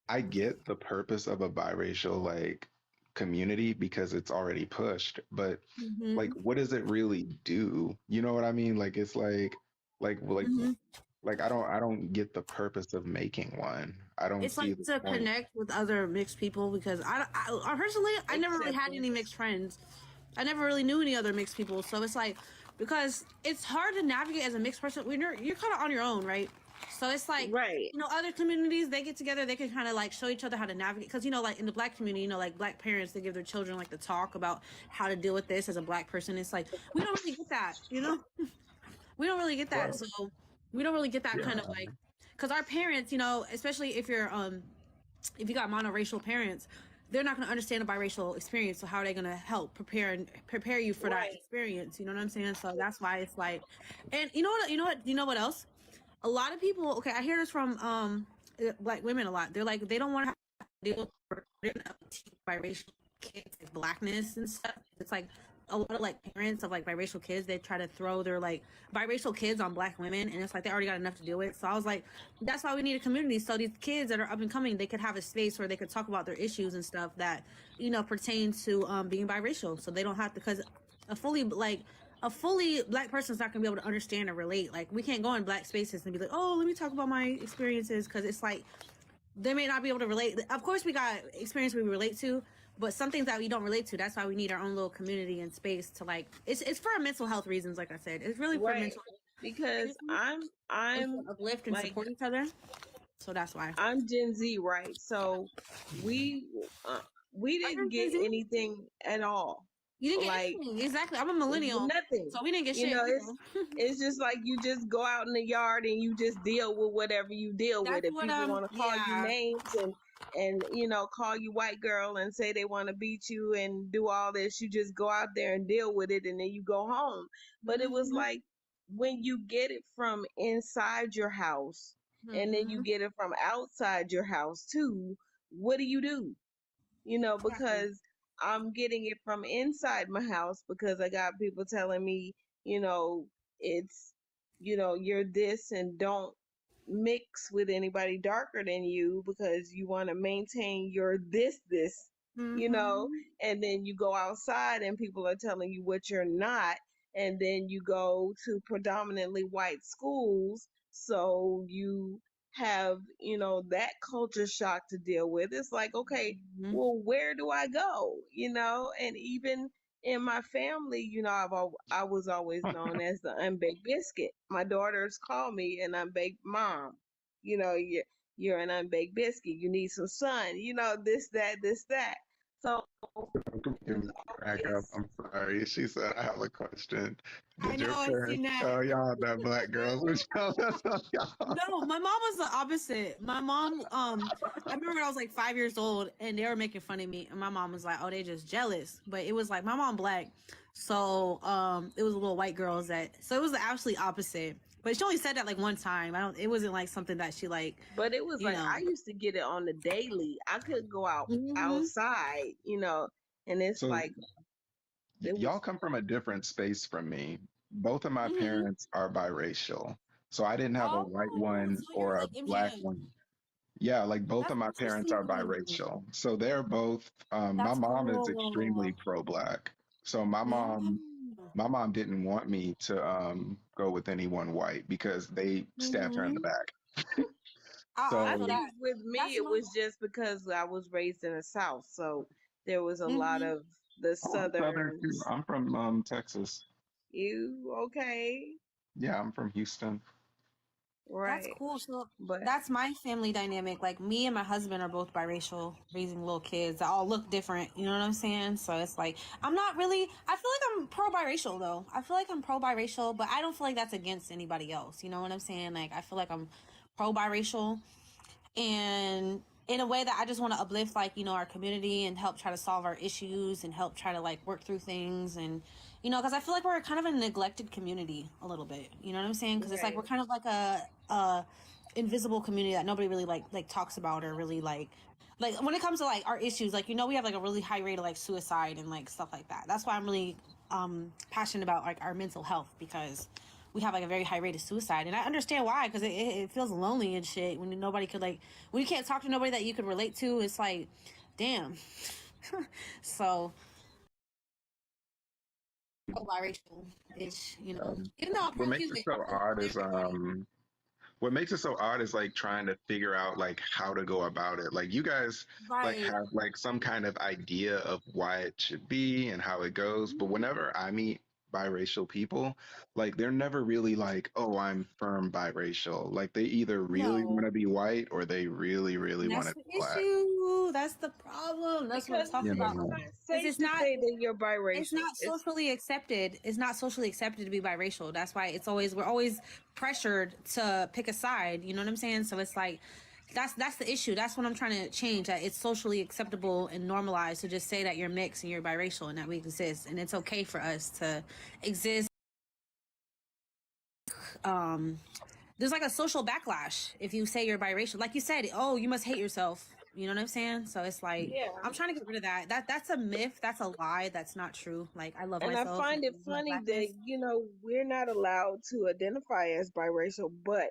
I get the purpose of a biracial like community because it's already pushed, but like Mm-hmm. what does it really do? You know what I mean? Like it's like like Mm-hmm. like I don't get the purpose of making one. I don't It's see like the to point. connect with other mixed people, because I personally, I never really had any acceptance. mixed friends. I never really knew any other mixed people. So it's like, because it's hard to navigate as a mixed person when you're kind of on your own, right? So it's like, Right. other communities, they get together, they can kind of like show each other how to navigate. Because, like in the black community, like black parents, they give their children like the talk about how to deal with this as a black person. It's like, we don't really get that, we don't really get that. Well, So we don't really get that yeah, kind of like, because our parents, especially if you got monoracial parents, they're not going to understand a biracial experience. So how are they going to help prepare you for that experience? You know what I'm saying? So that's why it's like, and you know what else? A lot of people, okay, I hear this from black women a lot. They're like, they don't want to have to deal with biracial kids, like blackness and stuff. It's like a lot of like parents of like biracial kids, they try to throw their like biracial kids on black women, and it's like they already got enough to deal with. So I was like, that's why we need a community, so these kids that are up and coming, they could have a space where they could talk about their issues and stuff that pertain to being biracial, so they don't have to, because a fully black person's not gonna be able to understand or relate. Like, we can't go in black spaces and be like, oh, let me talk about my experiences, because it's like they may not be able to relate. Of course, we got experience we relate to, but some things that we don't relate to. That's why we need our own little community and space to like. It's for mental health reasons, like I said. It's really for mental health. Because I'm uplift and like, support each other. So that's why I'm Gen Z, right? So we didn't get anything at all. You didn't get anything. Exactly. I'm a millennial. Nothing. So we didn't get shit. It's just like you just go out in the yard and you just deal with whatever you deal with. If people want to call you names and call you white girl and say they want to beat you and do all this, you just go out there and deal with it and then you go home. But it was like when you get it from inside your house and then you get it from outside your house too, what do? Because I'm getting it from inside my house because I got people telling me, it's, you're this and don't mix with anybody darker than you because you want to maintain your this, and then you go outside and people are telling you what you're not. And then you go to predominantly white schools. So you have, that culture shock to deal with. It's like, okay, well, where do I go? And even in my family, I was always known as the unbaked biscuit. My daughters call me an unbaked mom. You're an unbaked biscuit. You need some sun. This, that. So I'm sorry. She said, I have a question. Did your parents tell y'all that black girls would y'all? No, my mom was the opposite. My mom, I remember when I was like 5 years old and they were making fun of me and my mom was like, oh, they just jealous. But it was like my mom black. So it was little white girls so it was the absolutely opposite. But she only said that like one time. It wasn't like something that she like. But it was like I used to get it on the daily. I couldn't go outside, and it's So, like y'all come from a different space from me. Both of my parents are biracial. So I didn't have a white one or a black one. Yeah, like both of my parents are biracial. So they're both my mom is extremely pro-black. So my mom didn't want me to go with anyone white because they stabbed her in the back. So I think with me it was just because I was raised in the South, so there was a lot of the Southern too. Southerns. I'm from Texas. You okay? Yeah, I'm from Houston. Right. That's cool. So that's my family dynamic. Like me and my husband are both biracial, raising little kids that all look different. You know what I'm saying? So it's like I feel like I'm pro biracial though. I feel like I'm pro biracial, but I don't feel like that's against anybody else. You know what I'm saying? Like I feel like I'm pro biracial, and in a way that I just want to uplift our community and help try to solve our issues and help try to work through things and because I feel like we're kind of a neglected community a little bit. You know what I'm saying? Because it's like we're kind of like a invisible community that nobody really like talks about or really like when it comes to our issues. We have a really high rate of suicide and stuff like that. That's why I'm really passionate about our mental health, because we have a very high rate of suicide, and I understand why, because it feels lonely and shit when nobody could when you can't talk to nobody that you could relate to. It's like, damn. So biracial-ish, even though What makes it so odd is what makes it so odd is trying to figure out how to go about it. You guys have some kind of idea of why it should be and how it goes, but whenever I meet biracial people, they're never really oh, I'm firm biracial. They either really want to be white or they really want to be black. That's the problem. That's what I'm talking about. It's not say that you're biracial. It's not socially accepted. It's not socially accepted to be biracial. That's why we're always pressured to pick a side. You know what I'm saying? So it's that's the issue. That's what I'm trying to change. That it's socially acceptable and normalized to just say that you're mixed and you're biracial and that we exist, and it's okay for us to exist. There's a social backlash if you say you're biracial. Like you said, oh, you must hate yourself. You know what I'm saying? So it's I'm trying to get rid of that. That's a myth. That's a lie. That's not true. I love myself. And I find it funny that we're not allowed to identify as biracial, but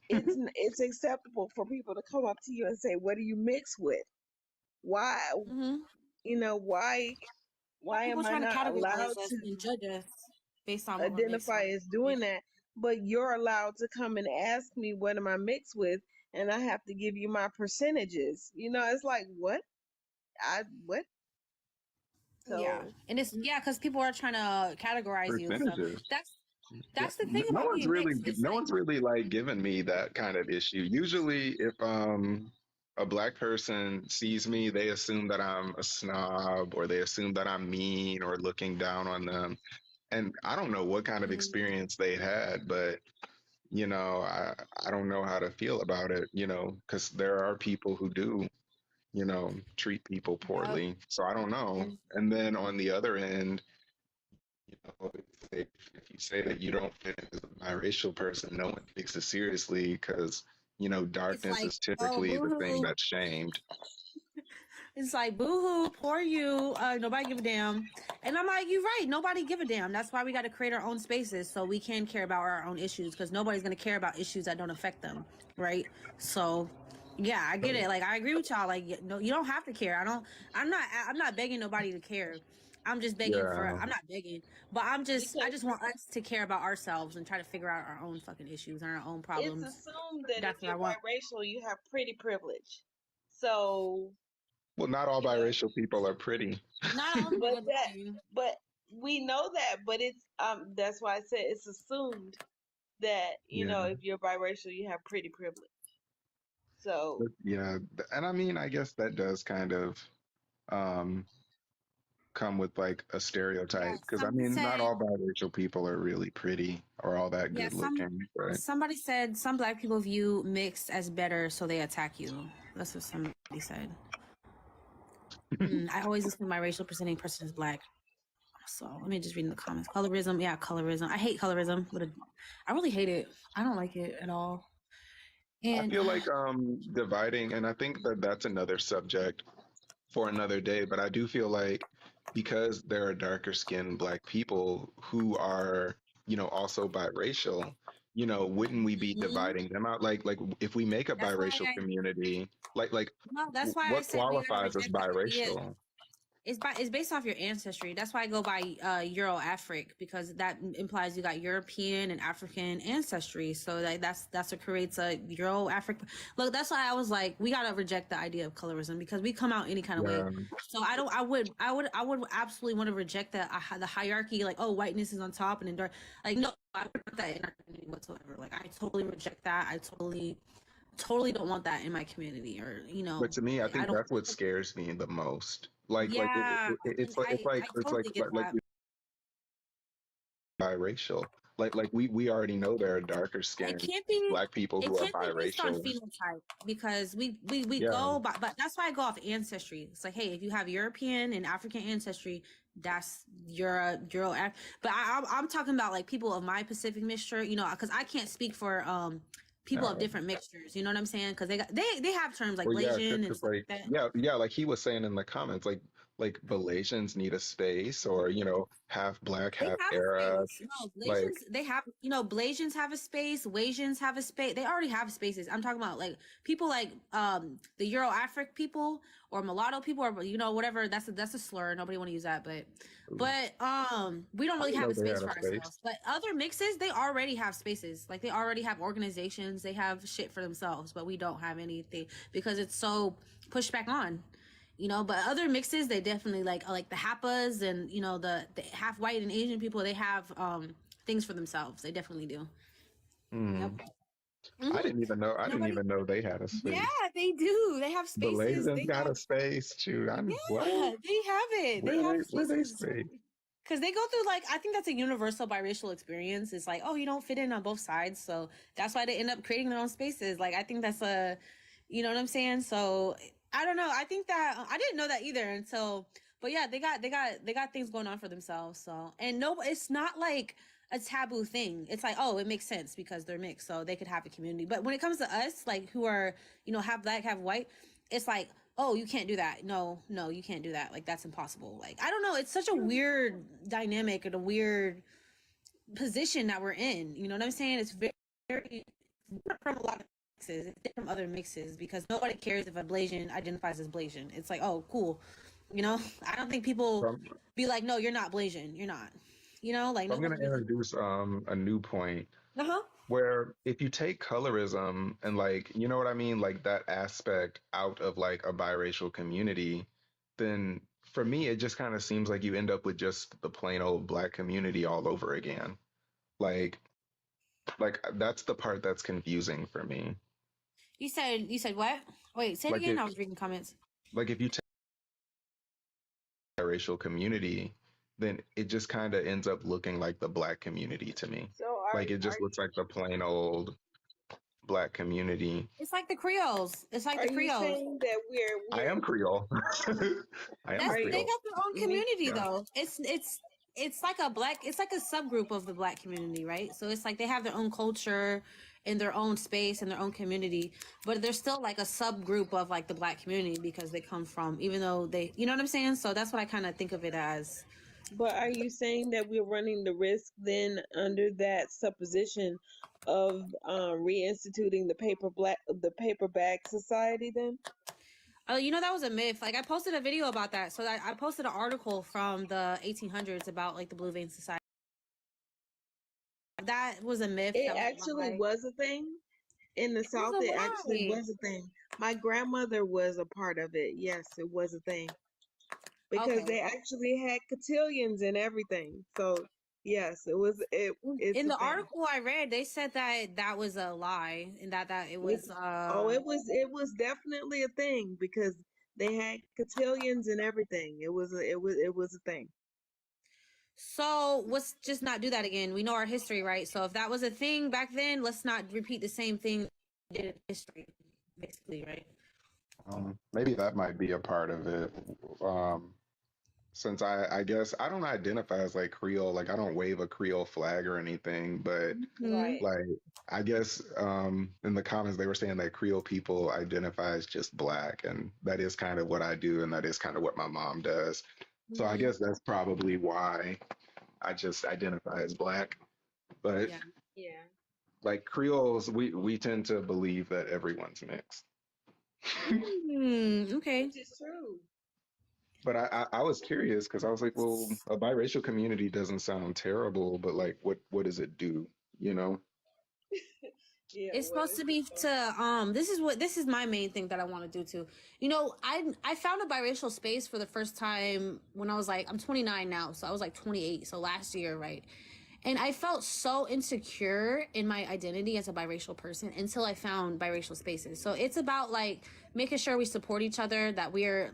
it's acceptable for people to come up to you and say, "What do you mix with? Why? Why am I not allowed to judge us based on identify as doing that? But you're allowed to come and ask me what am I mixed with, and I have to give you my percentages. It's like what? What? So and it's because people are trying to categorize you. So Percentages. that's the thing No about one's being really mixed. It's no like one's really like given me that kind of issue. Usually if a black person sees me, they assume that I'm a snob or they assume that I'm mean or looking down on them. And I don't know what kind of experience they had, but I don't know how to feel about it, because there are people who do, treat people Yup. poorly. So I don't know. And And then on the other end, if you say that you don't fit in as a biracial person, no one takes it seriously because, it's darkness like, is oh, typically the thing boo-hoo. that's shamed. It's like, boo-hoo, poor you. Nobody give a damn. And I'm like, you're right. Nobody give a damn. That's why we got to create our own spaces so we can care about our own issues, because nobody's going to care about issues that don't affect them, right? So, yeah, I get it. Like, I agree with y'all. Like, no, you don't have to care. I'm not begging nobody to care. I'm just begging for, Yeah. I'm not begging, but I because just want us to care about ourselves and try to figure out our own fucking issues and our own it's problems. assumed that if That's what I you're want. biracial, you have pretty privilege. So, Well, not all you know, biracial people are pretty. Not all but people that, but we know that, but it's that's why I said it's assumed that, Yeah. if you're biracial, you have pretty privilege. So, But yeah. And I mean, I guess that does kind of um, come with like a Yeah, stereotype because I somebody mean, not said, all biracial people are really pretty or all that yeah, good looking, but somebody said some black people view mixed as better, so they attack you. That's what somebody said. I always assume my racial presenting person is black. So let me just read in the comments. Colorism, yeah, colorism. I hate colorism. I really hate it. I don't like it at all. I And feel like dividing, and I think that that's another subject for another day, but I do feel like because there are darker skinned black people who are, also biracial, wouldn't we be Mhm. dividing them out? Like if we make a That's why biracial community, like that's why I what said we gotta qualifies as reject the idea. biracial? It's based off your ancestry. That's why I go by Euro-Afric, because that implies you got European and African ancestry. So that's what creates a Euro-Afric. Look, that's why I was like, we gotta reject the idea of colorism, because we come out any kind of way. Yeah. So I would absolutely want to reject the hierarchy, like, oh, whiteness is on top and then dark. Like, no, I don't want that in our community whatsoever. Like, I totally reject that. I totally don't want that in my community, or But to me, I like, I think don't. that's what scares me the most. Like Yeah, it's and like I totally get like that. biracial. Like we already know there are darker It skinned can't be black people it who are can't be based on biracial. phenotype, because we Yeah. go by, but that's why I go off ancestry. It's like, hey, if you have European and African ancestry, that's Euro. But I'm talking about like people of my Pacific mixture, because I can't speak for people of No. different mixtures. You know what I'm saying? Because they have terms like Well, yeah, Blasian and because stuff like like that. yeah, like he was saying in the comments, like Malaysians need a space, or half black, They half have a Arab. space. No, Like Blasians, they have, Blasians have a space, Wasians have a space. They already have spaces. I'm talking about like people like the Euro-Afric people or mulatto people, or whatever. That's a slur. Nobody want to use that, but we don't I really didn't have know a they space had a for space. ourselves. But other mixes, they already have spaces. Like, they already have organizations, they have shit for themselves, but we don't have anything because it's so pushed back on. But other mixes, they definitely like the Hapas and the half white and Asian people, they have things for themselves. They definitely do. Yep. Hmm. I Hmm. didn't even know. I didn't Nobody. even know they had a Yeah, space. they do. They have spaces. Malaysians They got have. a space too. I knew what? Yeah, they have it. They have Where they spaces. space? Because they go through, like, I think that's a universal biracial experience. It's like, oh, you don't fit in on both sides, so that's why they end up creating their own spaces. Like, I think that's you know what I'm saying? So I don't know. I think that I didn't know that either until, but yeah, they got things going on for themselves. So, and no, it's not like a taboo thing. It's like, oh, it makes sense because they're mixed, so they could have a community. But when it comes to us, like, who are half black, half white, it's like, oh, you can't do that. No, you can't do that. Like, that's impossible. Like, I don't know. It's such a weird dynamic and a weird position that we're in. You know what I'm saying? It's very, very different from a lot of mixes. It's different from other mixes because nobody cares if a Blasian identifies as Blasian. It's like, oh, cool. I don't think people So be like, no, you're not Blasian. You're not. Like, I'm nobody gonna be like, introduce a new point uh-huh. where if you take colorism and like what I mean, like that aspect out of like a biracial community, then for me, it just kind of seems like you end up with just the plain old black community all over again. Like, like that's the part that's confusing for me. You said what? Wait, say it Like again. it, I was reading comments. like if you take the racial community, then it just kind of ends up looking like the black community to me. So Like it just looks like the plain old black community. It's like the Creoles. It's like the are you Creoles. saying that I am Creole. I am They Creole. got their own me community Yeah. though. It's like it's like a subgroup of the black community, right? So it's like they have their own culture in their own space and their own community, but they're still like a subgroup of like the black community because they come from, even though they, you know what I'm saying? So that's what I kind of think of it as. But are you saying that we're running the risk then, under that supposition, of reinstituting the paper bag society then? You know, that was a myth. Like I posted a video about that. So I posted an article from the 1800s about like the Blue Vein Society. That was a myth. It actually was a thing in the South. It actually was a thing. My grandmother was a part of it. Yes, it was a thing. Because they actually had cotillions and everything. So yes, it was. It's in the a thing. article I read, they said that that was a lie and that it was. It was definitely a thing because they had cotillions and everything. It was a thing. So let's just not do that again. We know our history, right? So if that was a thing back then, let's not repeat the same thing we did in history, basically, right? Maybe that might be a part of it. Since I guess I don't identify as like Creole, like I don't wave a Creole flag or anything, but Right. like I guess in the comments they were saying that Creole people identify as just black, and that is kind of what I do, and that is kind of what my mom does. So I guess that's probably why I just identify as black. But Yeah. like Creoles, we tend to believe that everyone's mixed. Okay. Which is true. But I was curious because I was like, well, a biracial community doesn't sound terrible, but like, what does it do? You know? Yeah. It's supposed to be to this is my main thing that I want to do too. You know, I found a biracial space for the first time when I was like, I'm 29 now, so I was like 28, so last year, right? And I felt so insecure in my identity as a biracial person until I found biracial spaces. So it's about like making sure we support each other, that we're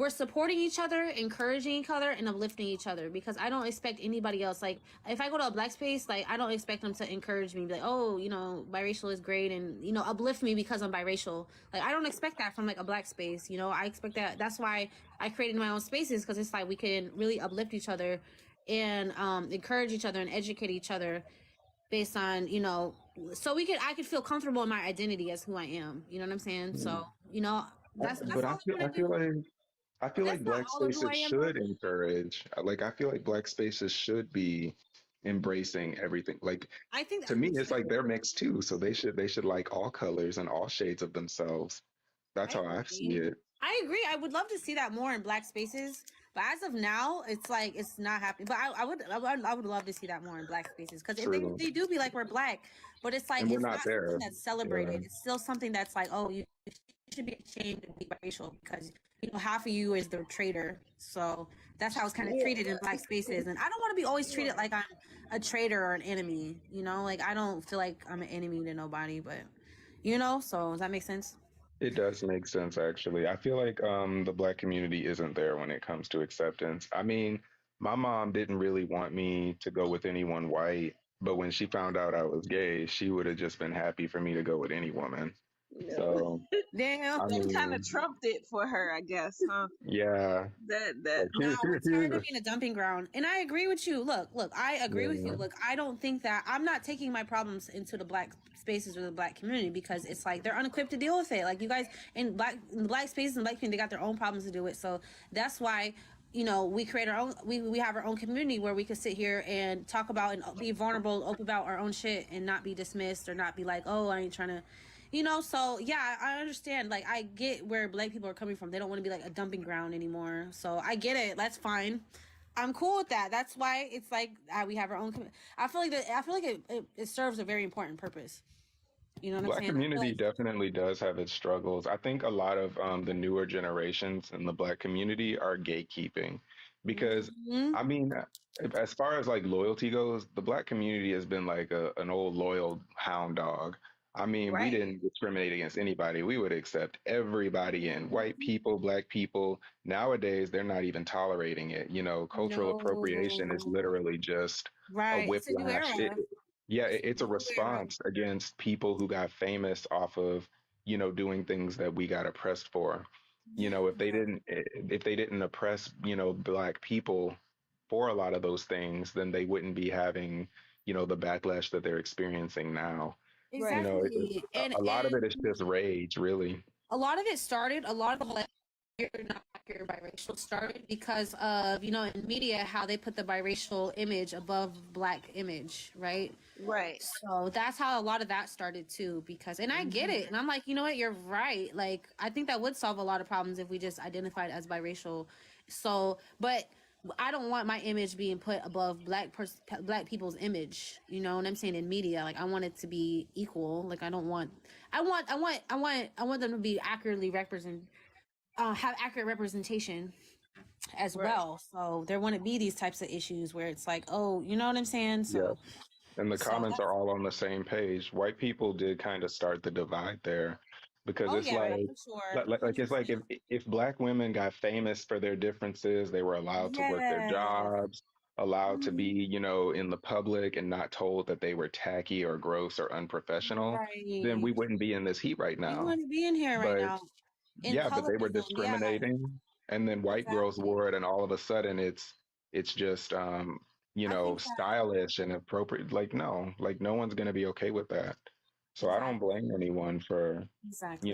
supporting each other, encouraging each other, and uplifting each other, because I don't expect anybody else. Like if I go to a black space, like I don't expect them to encourage me, be like, oh, you know, biracial is great, and you know, uplift me because I'm biracial. Like I don't expect that from like a black space. You know, I expect that. That's why I created my own spaces, because it's like we can really uplift each other and encourage each other and educate each other based on, you know, so I could feel comfortable in my identity as who I am. You know what I'm saying? So, you know, that's But all I'm gonna do. I feel That's like not black all of who I spaces am, though. should encourage. Like I feel like black spaces should be embracing everything. Like I think to me, it's like they're mixed too, so they should like all colors and all shades of themselves. That's how I see it. I agree. I would love to see that more in black spaces, but as of now, it's like it's not happening. But I would love to see that more in black spaces, because True. they do be like, we're black, but it's like And we're it's not not there. something that's celebrated. Yeah. It's still something that's like, oh, you should be ashamed to be biracial because, you know, half of you is the traitor. So that's how it's kind of treated in black spaces, and I don't want to be always treated like I'm a traitor or an enemy. You know, like I don't feel like I'm an enemy to nobody, but you know. So does that make sense? It does make sense, actually. I feel like the black community isn't there when it comes to acceptance. I mean, my mom didn't really want me to go with anyone white, but when she found out I was gay, she would have just been happy for me to go with any woman. No. So, damn, I that mean, kind of trumped it for her, I guess, huh? yeah. That no, it's tired of being a dumping ground. And I agree with you. Look, I agree with you. Look, I don't think that I'm not taking my problems into the black spaces or the black community, because it's like they're unequipped to deal with it. Like you guys in the black spaces and black community, they got their own problems to deal with. So that's why, you know, we create our own, we have our own community where we can sit here and talk about and be vulnerable, open about our own shit, and not be dismissed or not be like, oh, I ain't trying to, you know. So yeah, I understand. Like I get where black people are coming from. They don't want to be like a dumping ground anymore. So I get it. That's fine. I'm cool with that. That's why it's like we have our own. I feel like it serves a very important purpose. You know what I'm Black saying? community definitely does have its struggles. I think a lot of the newer generations in the Black community are gatekeeping because, Mm-hmm. I mean, as far as like loyalty goes, the Black community has been like an old loyal hound dog. I mean, we Right. didn't discriminate against anybody. We would accept everybody in, white people, Black people. Nowadays, they're not even tolerating it. You know, cultural appropriation is No. literally just a Right. It's a new whiplash. era. Yeah, It's a it's a new era. response against people who got famous off of, doing things that we got oppressed for. You Yeah. know, if they didn't oppress, Black people for a lot of those things, then they wouldn't be having, the backlash that they're experiencing now. You Right. know, Exactly. a lot of it is just rage, really. A lot of it started, a lot of the whole you're not accurate biracial started because of, in media, how they put the biracial image above black image, right? Right. So that's how a lot of that started too, because, and I get it. And I'm like, you know what? You're right. Like, I think that would solve a lot of problems if we just identified as biracial. So, but I don't want my image being put above black people's image. You know what I'm saying? In media, like I want it to be equal. Like I don't want, I want them to be accurately have accurate representation as Right. well. So there wouldn't be these types of issues where it's like, oh, you know what I'm saying? Yeah. So, And the so comments are that's, all on the same page. White people did kind of start the divide there because oh it's yeah, like for sure, it's like 100%. if black women got famous for their differences, they were allowed to work their Yes. jobs, allowed to be, Mhm. in the public and not told that they were tacky or gross or unprofessional, then we Right. wouldn't be in this heat right We now. wouldn't be in here right But now. In yeah, but they were colorism, yeah, discriminating, and then white girls exactly. wore it, and all of a sudden it's just I think that stylish and appropriate. Like no one's gonna be okay with that. So I don't exactly, blame anyone for exactly.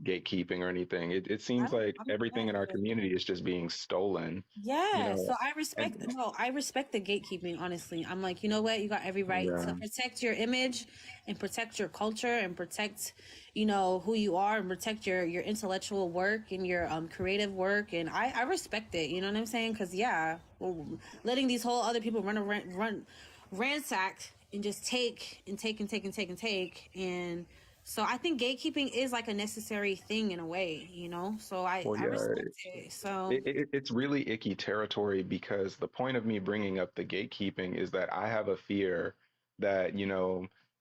gatekeeping or anything. It I seems don't. like I'm everything not in our either. community is just being stolen. You Yeah, know, so I respect, and no, I respect the gatekeeping, honestly. I'm like, you know what? You got every right to yeah, protect your image and protect your culture and protect, who you are and protect your intellectual work and your creative work. And I respect it, you know what I'm saying? Because, yeah, well, letting these whole other people ransack and just take and take and take and take and take. And so I think gatekeeping is like a necessary thing in a way, So well, I yeah, respect it. So. it's really icky territory because the point of me bringing up the gatekeeping is that I have a fear that,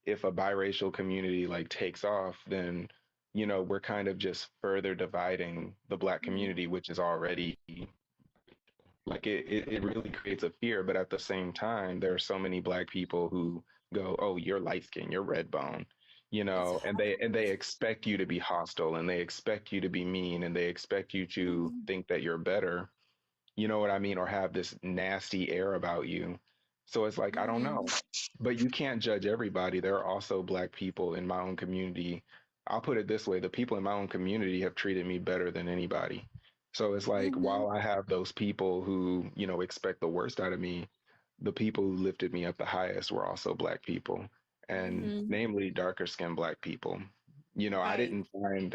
if a biracial community like takes off, then, we're kind of just further dividing the Black community, which is already like it really creates a fear. But at the same time, there are so many Black people who go, "Oh, you're light skin, you're red bone," It's and they expect you to be hostile, and they expect you to be mean, and they expect you to Mhm. think that you're better. You know what I mean? Or have this nasty air about you. So it's like, I don't know. Mhm. But you can't judge everybody. There are also Black people in my own community. I'll put it this way, the people in my own community have treated me better than anybody. So it's like, Mhm. while I have those people who, expect the worst out of me, the people who lifted me up the highest were also Black people, and Mhm. namely darker skinned Black people. Right.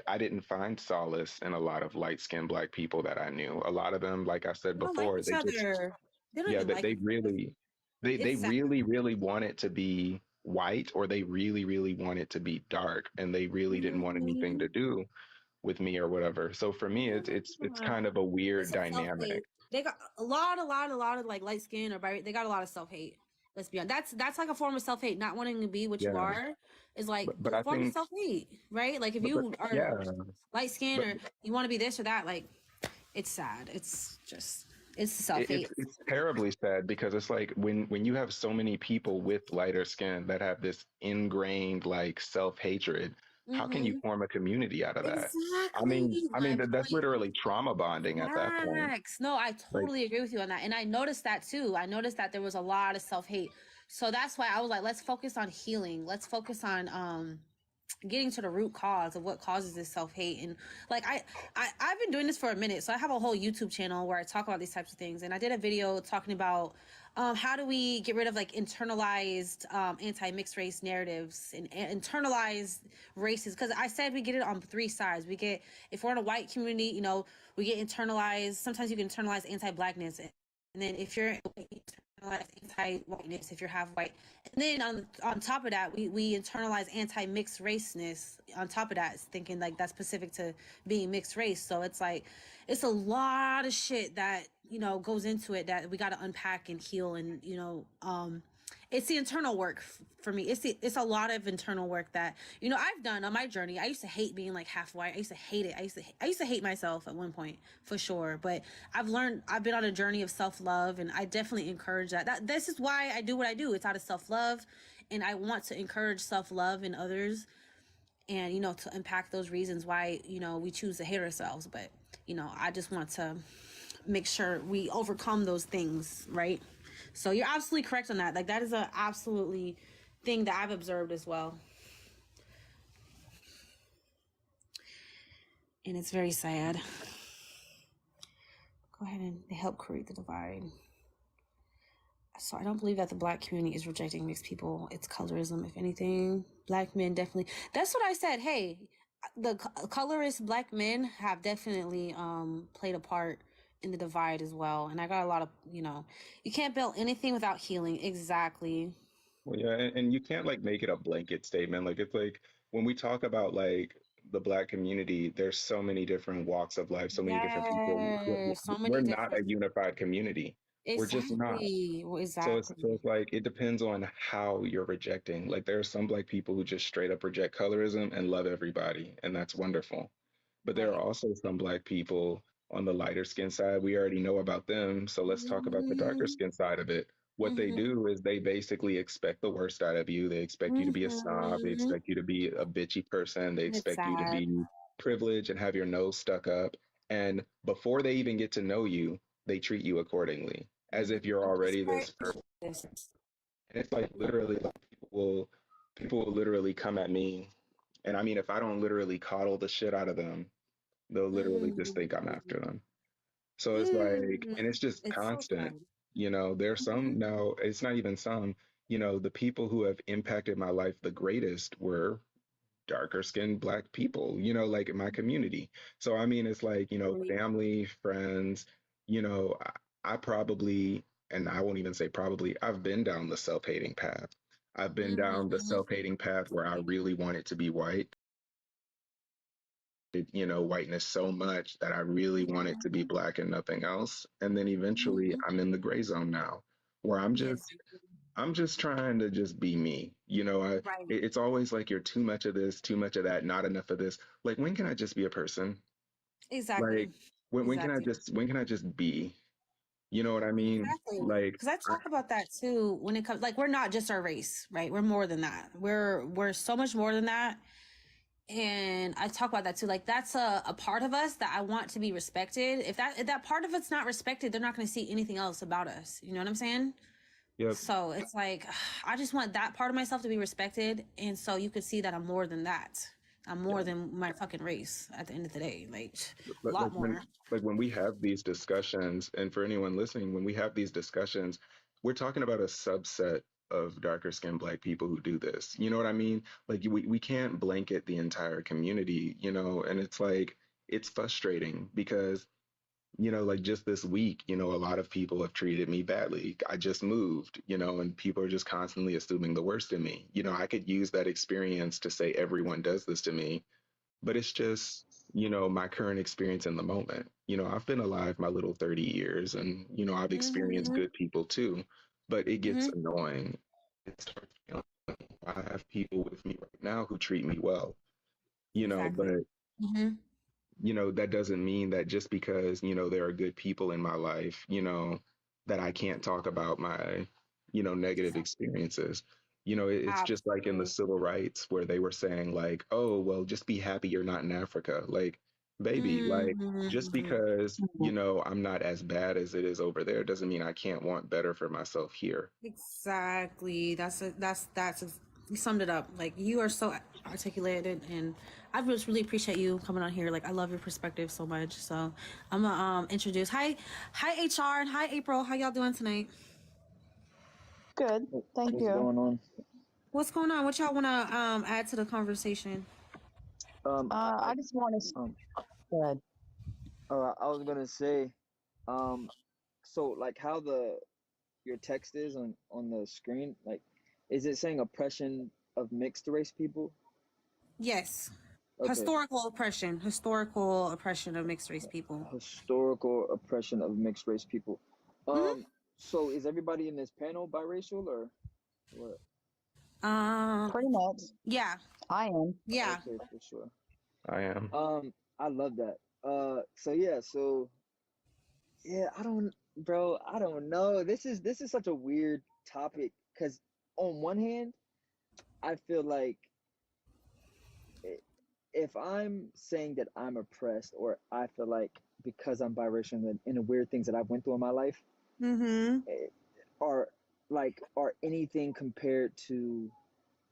I didn't find solace in a lot of light skinned Black people that I knew. A lot of them, like I said They don't like before, each they just other. They don't yeah, even that like they each other. really they It's sad. really really want it to be white, or they really really want it to be dark, and they really didn't want anything Mhm. to do with me or whatever. So for me, it's kind of a weird It's a self dynamic. hate. They got a lot of like light skin or they got a lot of self hate. Let's be honest. That's like a form of self hate. Not wanting to be what you Yeah, are is like but a I form of think self hate, right? Like if but you are yeah, light skin but or you want to be this or that, like it's sad. It's self hate. it's terribly sad because it's like when you have so many people with lighter skin that have this ingrained like self-hatred, how can you Mm-hmm. form a community out of that? I Exactly. mean, Like, that's literally trauma bonding at that point. facts. No, I Like, totally agree with you on that. And I noticed that too. I noticed that there was a lot of self-hate. So that's why I was like, let's focus on healing. Let's focus on getting to the root cause of what causes this self-hate. And like I've been doing this for a minute. So I have a whole YouTube channel where I talk about these types of things. And I did a video talking about how do we get rid of like internalized anti-mixed race narratives and internalized races, because I said we get it on three sides. We get, if we're in a white community, we get internalized, sometimes you can internalize anti-blackness, and then if you're anti-whiteness if you're half white. And then on top of that, we internalize anti-mixed raceness on top of that, thinking like that's specific to being mixed race. So it's like it's a lot of shit that, you know, goes into it that we got to unpack and heal. And, you know, it's the internal work for me. It's a lot of internal work that, you know, I've done on my journey. I used to hate being like half white. I used to hate it. I used to hate myself at one point, for sure. But I've been on a journey of self-love, and I definitely encourage that. This is why I do what I do. It's out of self-love, and I want to encourage self-love in others, and, you know, to impact those reasons why, you know, we choose to hate ourselves. But, you know, I just want to make sure we overcome those things, right? So you're absolutely correct on that. Like, that is a absolutely thing that I've observed as well. And it's very sad. Go ahead and help create the divide. So I don't believe that the Black community is rejecting mixed people. It's colorism, if anything. Black men definitely. That's what I said. Hey, the colorist Black men have definitely played a part in the divide as well. And I got a lot of, you know, you can't build anything without healing. Exactly. Well, yeah, and you can't like make it a blanket statement. Like it's like when we talk about like the Black community, there's so many different walks of life, so many different people. Yes, so We're many not different. a unified community. We're just not. Exactly. So Exactly. it's like it depends on how you're rejecting. Like there are some Black people who just straight up reject colorism and love everybody, and that's wonderful. But there are Right. also some Black people on the lighter skin side. We already know about them, so let's talk about the darker Mm-hmm. skin side of it. What they Mm-hmm. do is they basically expect the worst out of you. They expect you to be a snob. They Mm-hmm. expect you to be a bitchy person. They And it's expect you to sad. be privileged and have your nose stuck up. And before they even get to know you, they treat you accordingly, as if you're already this person. And it's like literally, like people will literally come at me, and I mean, if I don't literally coddle the shit out of them, they'll literally just think I'm after them. So it's like, and it's just It's so constant. sad. You know, there's some, no, it's not even some, you know, the people who have impacted my life the greatest were darker skinned Black people, you know, like in my community. So, I mean, it's like, you know, family, friends, you know, I probably, and I won't even say probably, I've been down the self hating path. I've been down the self hating path where I really wanted to be white, you know, whiteness so much that I really want it to be Black and nothing else. And then eventually I'm in the gray zone now where Yes. I'm just trying to just be me. You know, Right. it's always like you're too much of this, too much of that, not enough of this. Like when can I just be a person? Exactly. Like Exactly. when can I just be? You know what I mean? Exactly. Like Because I talk about that too when it comes, like, we're not just our race, right? We're more than that. We're so much more than that. And I talk about that too. Like, that's a part of us that I want to be respected. If that part of it's not respected, they're not going to see anything else about us. You know what I'm saying? yep. So it's like, I just want that part of myself to be respected. And so you could see that I'm more than that. I'm more than my fucking race at the end of the day. Like, a Like, lot more. when we have these discussions, and for anyone listening, when we have these discussions, we're talking about a subset of darker skinned Black people who do this. You know what I mean? Like we can't blanket the entire community, you know, and it's like it's frustrating because, you know, like just this week, you know, a lot of people have treated me badly. I just moved, you know, and people are just constantly assuming the worst in me. You know, I could use that experience to say everyone does this to me, but it's just, you know, my current experience in the moment. You know, I've been alive my little 30 years and, you know, I've experienced Mm-hmm. good people too, but it gets Mm-hmm. annoying. It starts feeling like I have people with me right now who treat me well, you know, Exactly. but Mm-hmm. you know, that doesn't mean that just because, you know, there are good people in my life, you know, that I can't talk about my, you know, negative experiences. You know, it's just like in the Absolutely. civil rights where they were saying, like, oh, well, just be happy you're not in Africa. Like, baby, like, just Mm-hmm. because, you know, I'm not as bad as it is over there doesn't mean I can't want better for myself here. Exactly. You summed it up. Like, you are so articulated, and I just really appreciate you coming on here. Like, I love your perspective so much. So I'm gonna introduce. Hi HR, and hi April. How y'all doing tonight? Good, thank What's you. going on? What's going on? What y'all wanna add to the conversation? I just want to. Um, Go ahead. I was gonna say, so like how your text is on the screen? Like, is it saying oppression of mixed race people? Yes. Okay. Historical oppression of mixed race people. Historical oppression of mixed race people. So is everybody in this panel biracial or what? Pretty much. Yeah. I am. Yeah. Okay, for sure. I am. I love that. So yeah, I don't know. This is such a weird topic because on one hand, I feel like if I'm saying that I'm oppressed, or I feel like because I'm biracial and the weird things that I've went through in my life, are anything compared to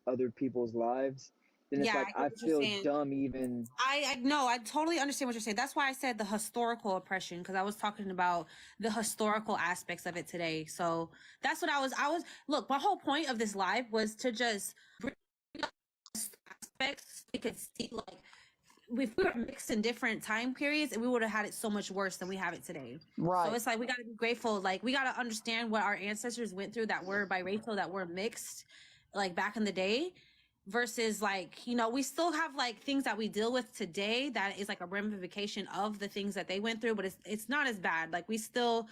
other people's lives, then it's like I feel dumb even. I know, I totally understand what you're saying. That's why I said the historical oppression, because I was talking about the historical aspects of it today. So that's what I was look, my whole point of this live was to just bring aspects we could see, like if we were mixed in different time periods, and we would have had it so much worse than we have it today. Right. So it's like we got to be grateful. Like we got to understand what our ancestors went through that were biracial, that were mixed, like back in the day, versus like, you know, we still have like things that we deal with today that is like a ramification of the things that they went through, but it's not as bad. Like we still,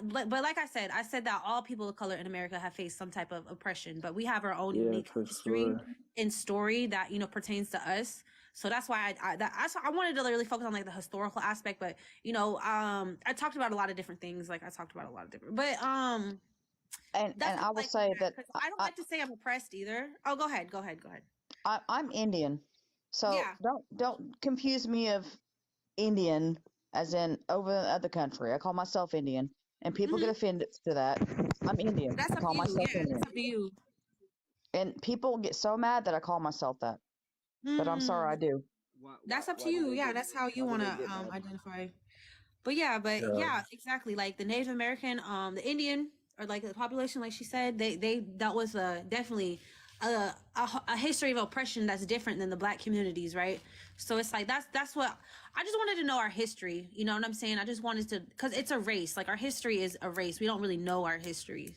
but like I said that all people of color in America have faced some type of oppression, but we have our own unique history and story that, you know, pertains to us. So that's why I wanted to really focus on like the historical aspect, but you know, I talked about a lot of different things. Like I talked about a lot of different, but and I will say that I don't like to say I'm oppressed either. Oh, go ahead. I'm Indian, so yeah. don't confuse me of Indian as in over the other country. I call myself Indian, and people get offended to that. I'm Indian. That's I call myself Indian. That's up to you. And people get so mad that I call myself that. But I'm sorry, I do. That's up to you. Yeah, that's how you want to identify. But yeah, exactly. Like the Native American, the Indian, or like the population, like she said, that was definitely a history of oppression that's different than the Black communities, right? So it's like that's what I just wanted to know, our history. You know what I'm saying? I just wanted to, because it's a race. Like our history is a race. We don't really know our history.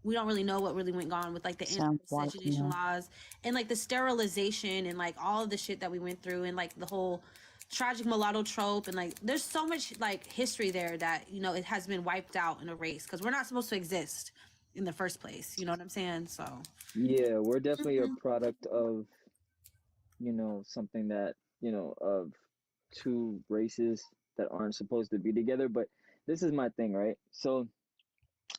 We don't really know what really went on with like the anti-miscegenation laws and like the sterilization and like all of the shit that we went through, and like the whole tragic mulatto trope, and like there's so much like history there that, you know, it has been wiped out in a race because we're not supposed to exist in the first place. You know what I'm saying? So yeah, we're definitely a product of, you know, something that, you know, of two races that aren't supposed to be together. But this is my thing, right? So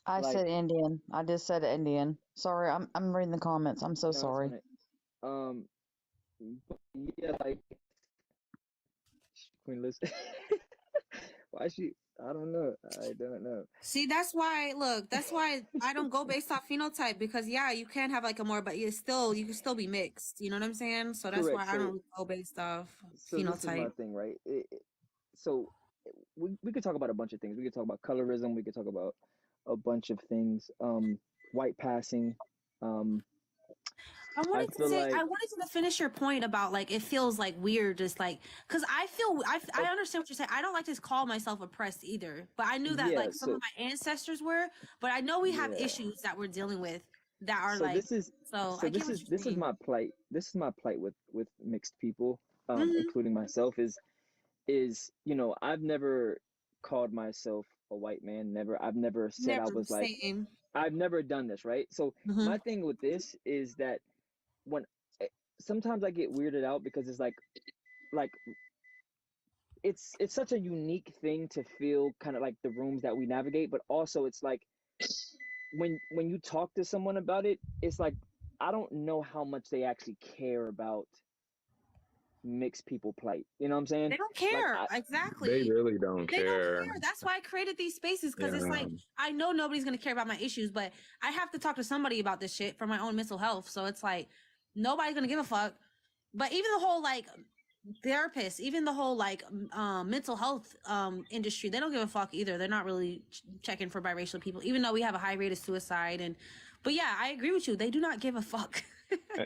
I said Indian. I just said Indian. Sorry, I'm reading the comments. I'm so sorry. Yeah, like Queen Liz. Why she? I don't know. See, that's why I don't go based off phenotype, because you can have like a more, but you can still be mixed. You know what I'm saying? So that's why I don't go based off phenotype. This is my thing, right? So we could talk about a bunch of things. We could talk about colorism. We could talk about a bunch of things. White passing. I wanted to finish your point about like it feels like weird, just like, because I understand what you're saying. I don't like to call myself oppressed either, but I knew that like some of my ancestors were, but I know we have issues that we're dealing with that are this is my plight. This is my plight with mixed people, including myself, is, you know, I've never called myself a white man. I've never said I was like, I've never done this, right? So my thing with this is that when sometimes I get weirded out because it's like it's such a unique thing to feel kind of like the rooms that we navigate, but also it's like when you talk to someone about it, it's like I don't know how much they actually care about mixed people plight. You know what I'm saying? They don't care. Exactly. They really don't care. They don't care. That's why I created these spaces, because it's like I know nobody's gonna care about my issues, but I have to talk to somebody about this shit for my own mental health. So it's like nobody's gonna give a fuck. But even the whole like therapists, even the whole like mental health industry, they don't give a fuck either. They're not really checking for biracial people, even though we have a high rate of suicide. But yeah, I agree with you. They do not give a fuck.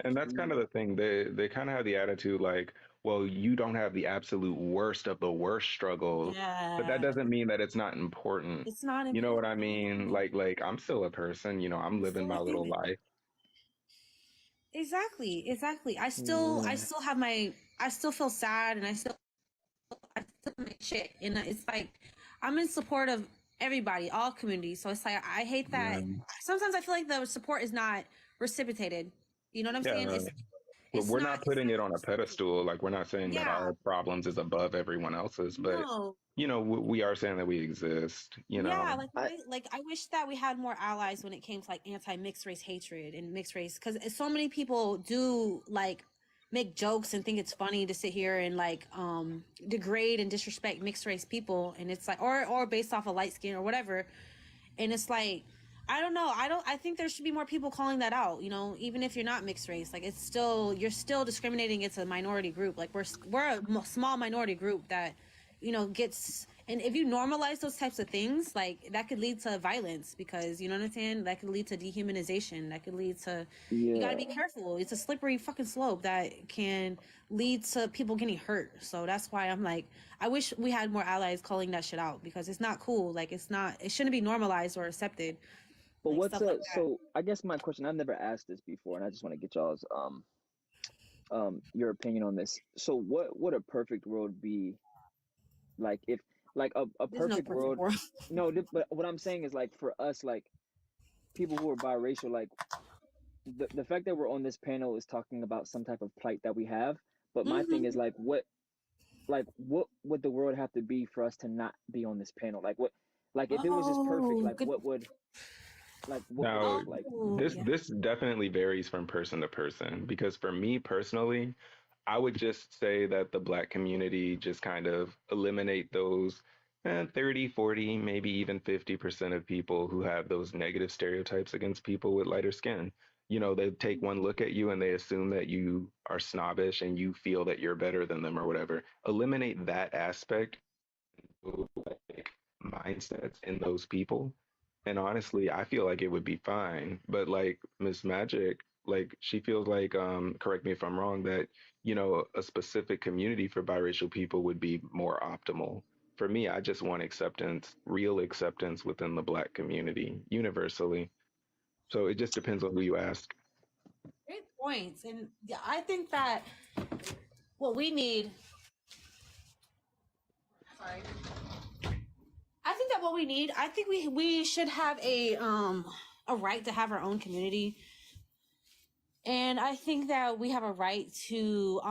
And that's kind of the thing. They kind of have the attitude like, well, you don't have the absolute worst of the worst struggles, but that Yeah. doesn't mean that it's not important. It's not You know what I important. mean? Like I'm still a person, I'm You're living still my a little human. life. Exactly. I still Yeah. have I still feel sad, and I still make shit. And it's like, I'm in support of everybody, all communities. So it's like, I hate that. Yeah. Sometimes I feel like the support is not reciprocated. You know what I'm saying? Yeah. It's We're not, not putting it on a pedestal. Like we're not saying that yeah, our problems is above everyone else's, but no. we are saying that we exist, Yeah, I like I wish that we had more allies when it came to like anti-mixed race hatred and mixed race, because so many people do like make jokes and think it's funny to sit here and like degrade and disrespect mixed race people, and it's like, or based off of light skin or whatever, and it's like, I don't know, I think there should be more people calling that out, even if you're not mixed race. Like, it's still, you're still discriminating against a minority group. Like, we're a small minority group that gets, and if you normalize those types of things, like, that could lead to violence, because you know what I'm saying, that could lead to dehumanization, that could lead to, you got to yeah. be careful. It's a slippery fucking slope that can lead to people getting hurt. So that's why I'm like, I wish we had more allies calling that shit out, because it's not cool. Like, it shouldn't be normalized or accepted, But like what's stuff like that. so I guess my question, I've never asked this before, and I just want to get y'all's your opinion on this. So what would a perfect world be like if like a There's no perfect perfect world? world. No, but what I'm saying is like for us, like people who are biracial, like the fact that we're on this panel is talking about some type of plight that we have. But my thing is what would the world have to be for us to not be on this panel? Like if it was just perfect, Oh, good. what would it Now, look like? Oh, yeah. this definitely varies from person to person because for me personally, I would just say that the Black community just kind of eliminate those 30, 40, maybe even 50% of people who have those negative stereotypes against people with lighter skin. They take one look at you and they assume that you are snobbish and you feel that you're better than them or whatever. Eliminate that aspect of like mindsets in those people. And honestly, I feel like it would be fine. But like Miss Magic, like she feels like, correct me if I'm wrong, that, a specific community for biracial people would be more optimal. For me, I just want acceptance, real acceptance within the Black community, universally. So it just depends on who you ask. Great points. And yeah, I think that what we need, sorry, I think that what we need, I think we should have a right to have our own community. And I think that we have a right to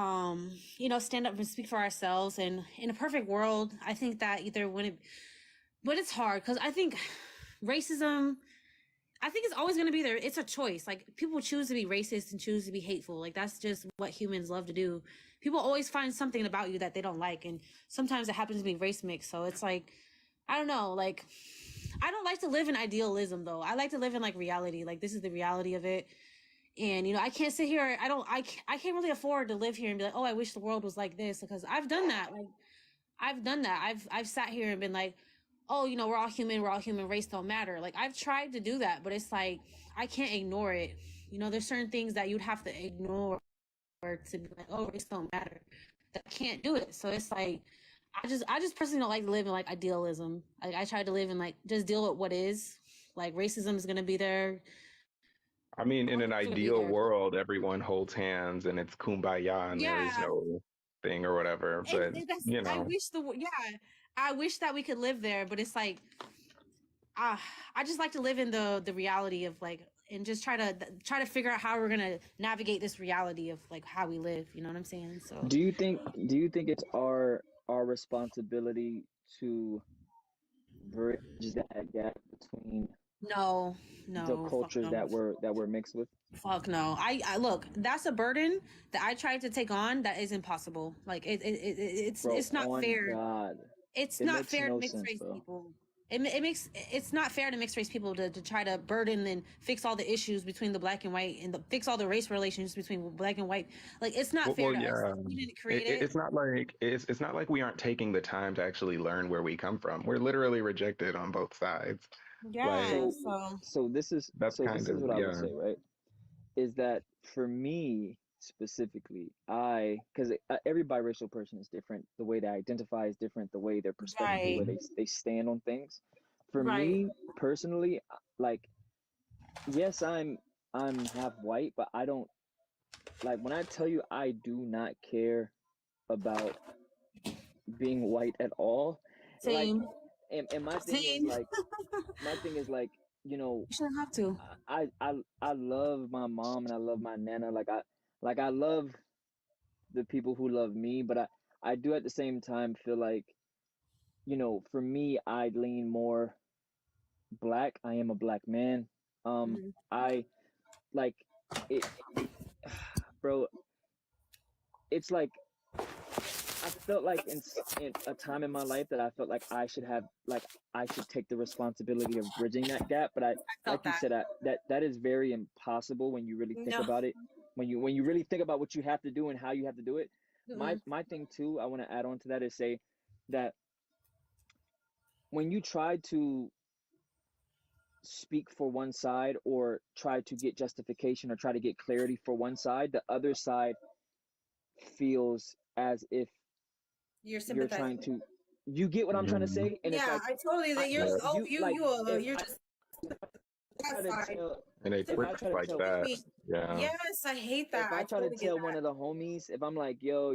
stand up and speak for ourselves. And in a perfect world, I think that either when it, but it's hard because I think racism, I think it's always going to be there. It's a choice. Like, people choose to be racist and choose to be hateful. Like, that's just what humans love to do. People always find something about you that they don't like, and sometimes it happens to be race mix. So it's like, I don't know. Like, I don't like to live in idealism though. I like to live in like reality. Like, this is the reality of it. And I can't sit here. I can't really afford to live here and be like, oh, I wish the world was like this, because I've done that. Like, I've done that. I've sat here and been like, oh, we're all human, race don't matter. Like, I've tried to do that, but it's like, I can't ignore it. There's certain things that you'd have to ignore to be like, oh, race don't matter. I can't do it. So it's like, I just personally don't like to live in like idealism. Like, I try to live in like, just deal with what is. Like, racism is gonna be there. I mean, in an It's gonna be ideal there. world, everyone holds hands and it's kumbaya and there is Yeah. no thing or whatever. But, That's, I wish that we could live there, but it's like, I just like to live in the reality of like, and just try to figure out how we're gonna navigate this reality of like how we live. You know what I'm saying? So Do you think it's our responsibility to bridge that gap between no, the fuck cultures no, that we're mixed with? fuck no. I look, that's a burden that I tried to take on. That is impossible. Like, Bro, it's not on fair. God. It's It not makes fair to no mixed sense, race bro. people. It's not fair to mixed race people to try to burden and fix all the issues between the Black and white, and fix all the race relations between Black and white. Like, it's not fair to us. Yeah, We didn't create it. it's not like it's not like we aren't taking the time to actually learn where we come from. We're literally rejected on both sides. Like Yeah. So So so this is that's so kind this is of what I would yeah. say, right? Is that for me specifically, because every biracial person is different. The way they identify is different. The way their perspective, the way they stand on things. For me personally, like, yes, I'm half white, but I don't, like, when I tell you I do not care about being white at all. Same. Like, and my thing is like, you shouldn't have to. I love my mom and I love my nana. I love the people who love me, but I do at the same time feel like, for me, I lean more black. I am a black man. I like it, bro. It's like I felt like in a time in my life that I felt like I should take the responsibility of bridging that gap. But like you said, that is very impossible when you really think about it. When you really think about what you have to do and how you have to do it. My thing too, I want to add on to that, is say that when you try to speak for one side or try to get justification or try to get clarity for one side, the other side feels as if you're trying to, you get what I'm trying to say? And it's like, I totally think you're just and they quick like that. Yeah. Yes, I hate that. If I try to tell one of the homies, if I'm like, yo,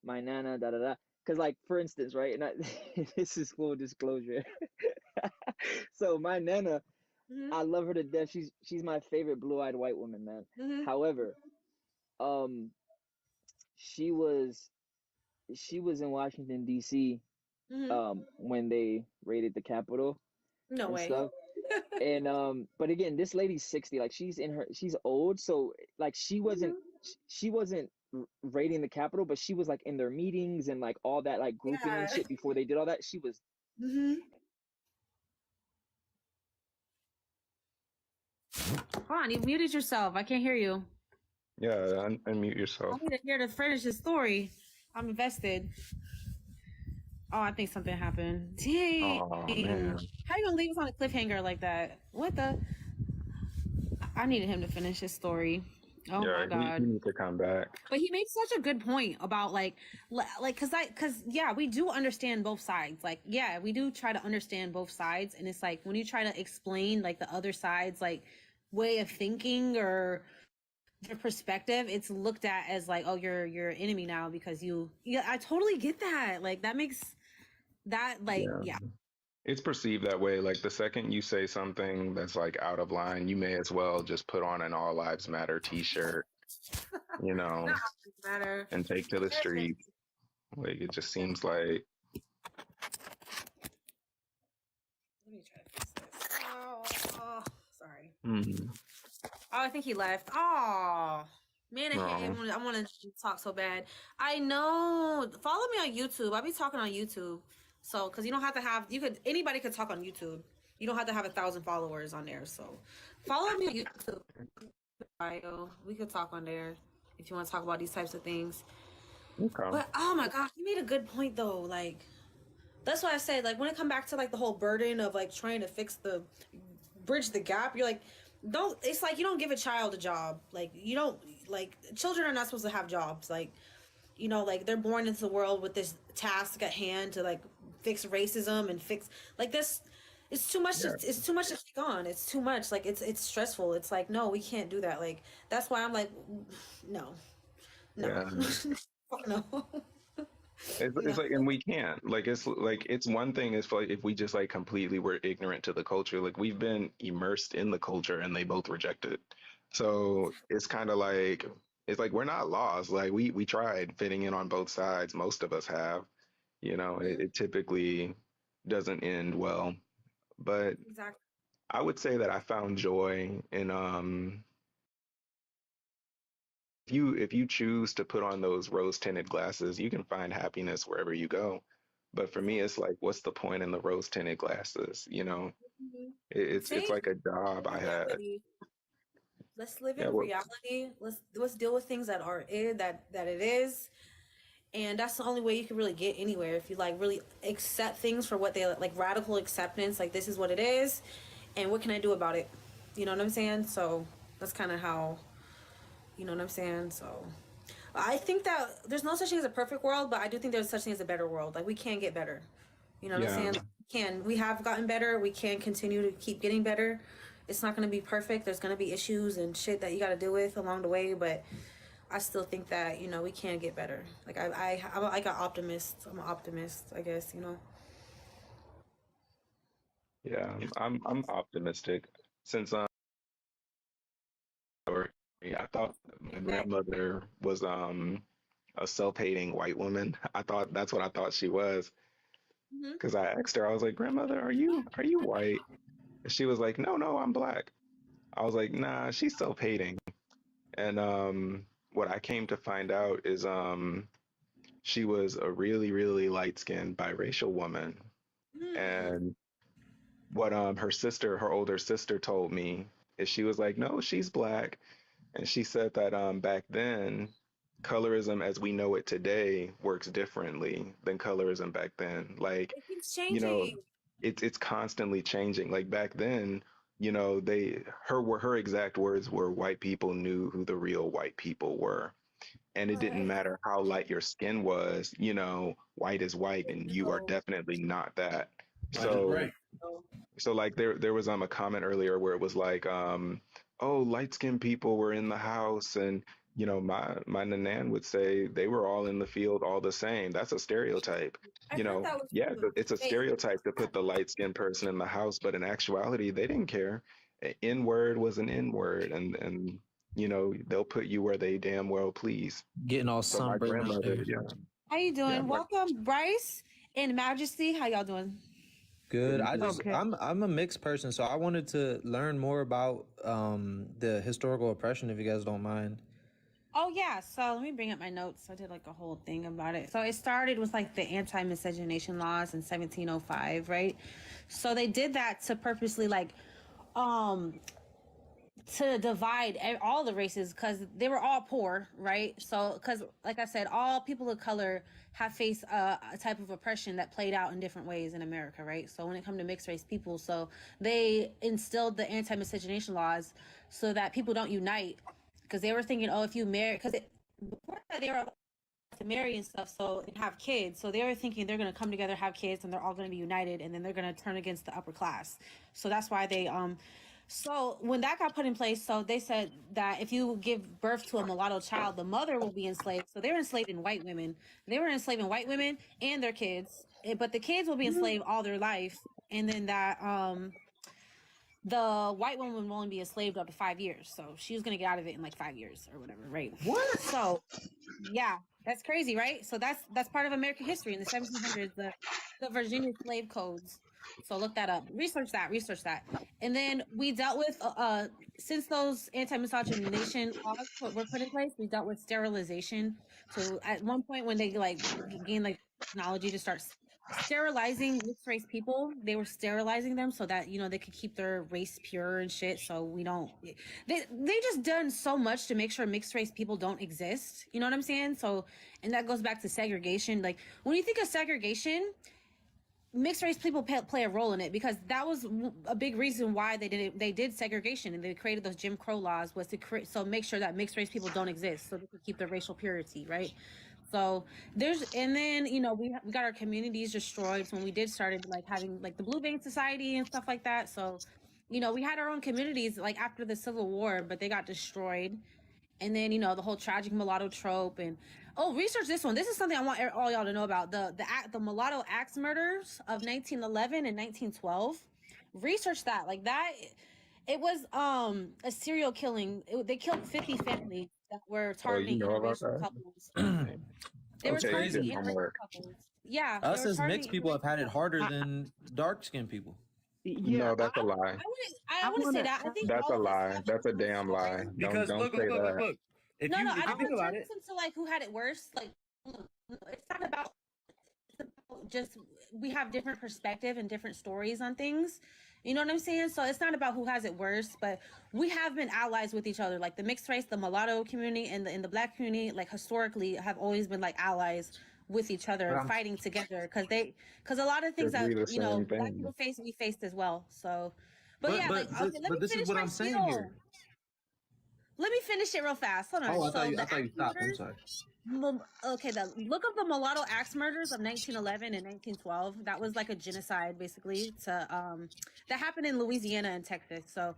my nana, da da da, because, like, for instance, right, and this is full disclosure. So my nana, I love her to death. She's my favorite blue-eyed white woman, man. However, she was in Washington D.C. When they raided the Capitol stuff. And but again, this lady's 60. Like, she's old, so like she wasn't raiding the Capitol, but she was like in their meetings and like all that, like grouping and shit before they did all that. She was. Hold on, you muted yourself. I can't hear you. Yeah, unmute yourself. I need to hear to finish his story. I'm invested. Oh, I think something happened. Dang. Oh, man. How you gonna leave us on a cliffhanger like that? What the? I needed him to finish his story. Oh my God. He needs to come back. But he makes such a good point about cause yeah, we do understand both sides. Like, yeah, we do try to understand both sides. And it's like, when you try to explain like the other side's like way of thinking or their perspective, it's looked at as like, oh, you're an enemy now because I totally get that. Like, that makes that like, yeah. It's perceived that way. Like, the second you say something that's like out of line, you may as well just put on an All Lives Matter t-shirt, and take to the streets. Like, it just seems like. Let me try to fix this. Oh, sorry. Mm-hmm. Oh, I think he left. Oh, man, I want to talk so bad. I know. Follow me on YouTube. I'll be talking on YouTube. So, because you don't have to have, anybody could talk on YouTube. You don't have to have 1,000 followers on there. So, follow me on YouTube. We could talk on there if you want to talk about these types of things. Okay. But, oh my gosh, you made a good point though. Like, that's why I said, like, when it come back to like the whole burden of like trying to bridge the gap, you're like, it's like you don't give a child a job. Like, you don't, like, children are not supposed to have jobs. Like, like, they're born into the world with this task at hand to like fix racism and fix like this. It's too much. It's too much to take on. It's too much. Like, it's stressful. It's like, no, we can't do that. Like, that's why I'm like, no. Yeah. No. It's like, and we can't. Like, it's one thing if we just like completely were ignorant to the culture. Like, we've been immersed in the culture and they both reject it. So it's kind of like, it's like we're not lost. Like, we tried fitting in on both sides. Most of us have. It typically doesn't end well. But exactly. I would say that I found joy in if you choose to put on those rose-tinted glasses, you can find happiness wherever you go. But for me, it's like, what's the point in the rose-tinted glasses? It's like a job I had. Let's live in reality. Let's deal with things that are that it is. And that's the only way you can really get anywhere. If you like really accept things for what they like, radical acceptance, like, this is what it is, and what can I do about it? You know what I'm saying? So that's kind of how You know what I'm saying? So I think that there's no such thing as a perfect world, but I do think there's such thing as a better world. Like we can get better. You know what I'm Yeah. saying? We have gotten better. We can continue to keep getting better. It's not going to be perfect. There's going to be issues and shit that you got to deal with along the way, but I still think that, you know, we can get better. Like I'm like an optimist. I'm an optimist, I guess, you know. Yeah, I'm optimistic since I thought my grandmother was a self-hating white woman. I thought that's what I thought she was. Because I asked her, I was like, "Grandmother, are you white?" And she was like, "No, no, I'm black." I was like, "Nah, she's self-hating." And what I came to find out is she was a really, really light-skinned biracial woman. And what her older sister told me is she was like, "No, she's black." And she said that back then, colorism as we know it today works differently than colorism back then. Like, It's you know, changing. it's constantly changing. Like back then, her exact words were white people knew who the real white people were. And it didn't matter how light your skin was, white is white and you are definitely not that. So so like there was a comment earlier where it was like oh, light skinned people were in the house, and my nanan would say they were all in the field all the same. That's a stereotype. I heard that was Yeah, it's a stereotype to put the light skinned person in the house, but in actuality they didn't care. An N word was an N word, and they'll put you where they damn well please. Getting all So my sunburned out grandmother, there. yeah. How you doing? Yeah, Welcome, Bryce and Majesty. How y'all doing? Good. Okay. I'm a mixed person, so I wanted to learn more about the historical oppression, if you guys don't mind. Oh yeah, so let me bring up my notes. I did like a whole thing about it. So it started with like the anti-miscegenation laws in 1705, right? So they did that to purposely like to divide all the races because they were all poor, right? So because like I said, all people of color have faced a type of oppression that played out in different ways in America, right? So when it comes to mixed race people, so they instilled the anti-miscegenation laws so that people don't unite, because they were thinking, oh, if you marry, because before that they were allowed to marry and stuff, so and have kids, so they were thinking they're going to come together, have kids, and they're all going to be united, and then they're going to turn against the upper class. So that's why they so when that got put in place, so they said that if you give birth to a mulatto child, the mother will be enslaved. So they were enslaving white women. They were enslaving white women and their kids, but the kids will be enslaved all their life. And then that the white woman will only be enslaved up to 5 years. So she was gonna get out of it in like 5 years or whatever, right? What? So yeah, that's crazy, right? So that's part of American history in the 1700s, the Virginia slave codes. So look that up, research that, and then we dealt with since those anti-miscegenation laws were put in place, we dealt with sterilization. So at one point when they like gained like technology to start sterilizing mixed race people, they were sterilizing them so that they could keep their race pure and shit. So we don't they just done so much to make sure mixed race people don't exist, you know what I'm saying? So, and that goes back to segregation. Like when you think of segregation, mixed race people play a role in it, because that was a big reason why they did segregation, and they created those Jim Crow laws, was to create, so make sure that mixed race people don't exist so they could keep their racial purity, right? So and then we got our communities destroyed. So when we did started like having like the Blue Vein Society and stuff like that, so we had our own communities like after the Civil War, but they got destroyed. And then the whole tragic mulatto trope. And research this one. This is something I want all y'all to know about: the mulatto axe murders of 1911 and 1912. Research that. Like that, it was a serial killing. They killed 50 families that were targeting interracial couples. They were targeting interracial couples. Yeah, us as mixed people have had it harder than dark-skinned people. No, that's a lie. I want to say that. I think that's a lie. That's a damn lie. Because don't look. If no, I don't want to turn this into like who had it worse. Like, it's not about. It's about just we have different perspective and different stories on things. You know what I'm saying? So it's not about who has it worse, but we have been allies with each other. Like the mixed race, the mulatto community, and the black community, like historically, have always been like allies with each other, fighting together, because a lot of things that black people face, we faced as well. So, but yeah, this is what I'm saying here. let me finish it real fast. Hold on. Oh, I So thought you the axe stopped. I'm murders. sorry. Okay, look up the mulatto axe murders of 1911 and 1912. That was like a genocide, basically. That happened in Louisiana and Texas. So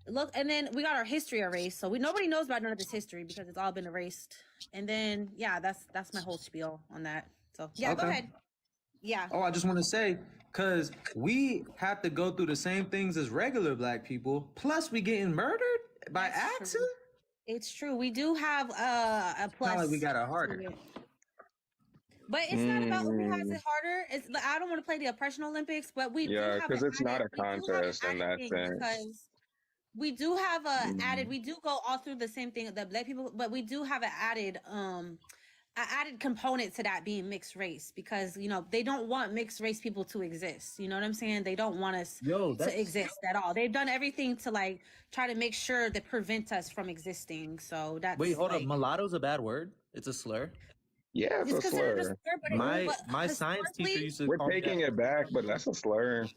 look, and then we got our history erased. So nobody knows about none of this history because it's all been erased. And then that's my whole spiel on that. So yeah, Okay. go ahead. Yeah. Oh, I just want to say, because we have to go through the same things as regular Black people, plus we getting murdered by axes. It's true. We do have a plus. Not like we got it harder. But it's not about who has it harder. It's I don't want to play the oppression Olympics, but we do have because it's not a contest in that sense. Because we do have added. We do go all through the same thing that Black people, but we do have an added component to that being mixed race, because they don't want mixed race people to exist. You know what I'm saying? They don't want us to exist at all. They've done everything to like try to make sure to prevent us from existing. So that's wait, hold up. Mulatto's a bad word. It's a slur. Yeah, it's a slur. My science teacher used to. We're taking it back, but that's a slur.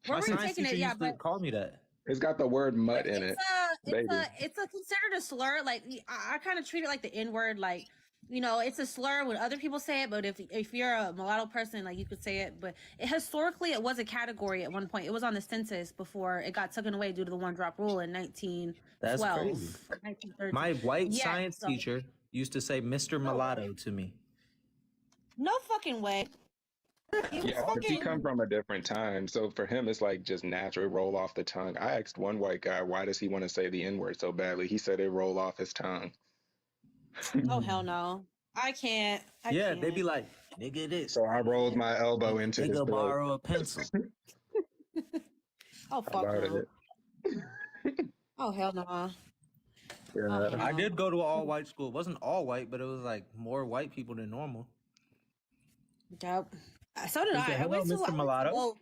My science teacher used to call me that. It's got the word mutt in it. It's considered a slur. Like I kind of treat it like the N-word. Like, it's a slur when other people say it, but if you're a mulatto person, like you could say it. But historically, it was a category at one point. It was on the census before it got taken away due to the one-drop rule in 1912. That's crazy. 1930. My white science teacher used to say Mr. Mulatto to me. No fucking way. Yeah, because he come from a different time. So for him, it's like just natural, roll off the tongue. I asked one white guy, why does he want to say the N-word so badly? He said it roll off his tongue. Oh, hell no. I can't. They'd be like, nigga this. So I rolled my elbow into his throat. Borrow a pencil. Oh, fuck no. Oh, hell no. Yeah. I did go to an all-white school. It wasn't all white, but it was like more white people than normal. Dope. So did I. I went to Mr. Mulatto.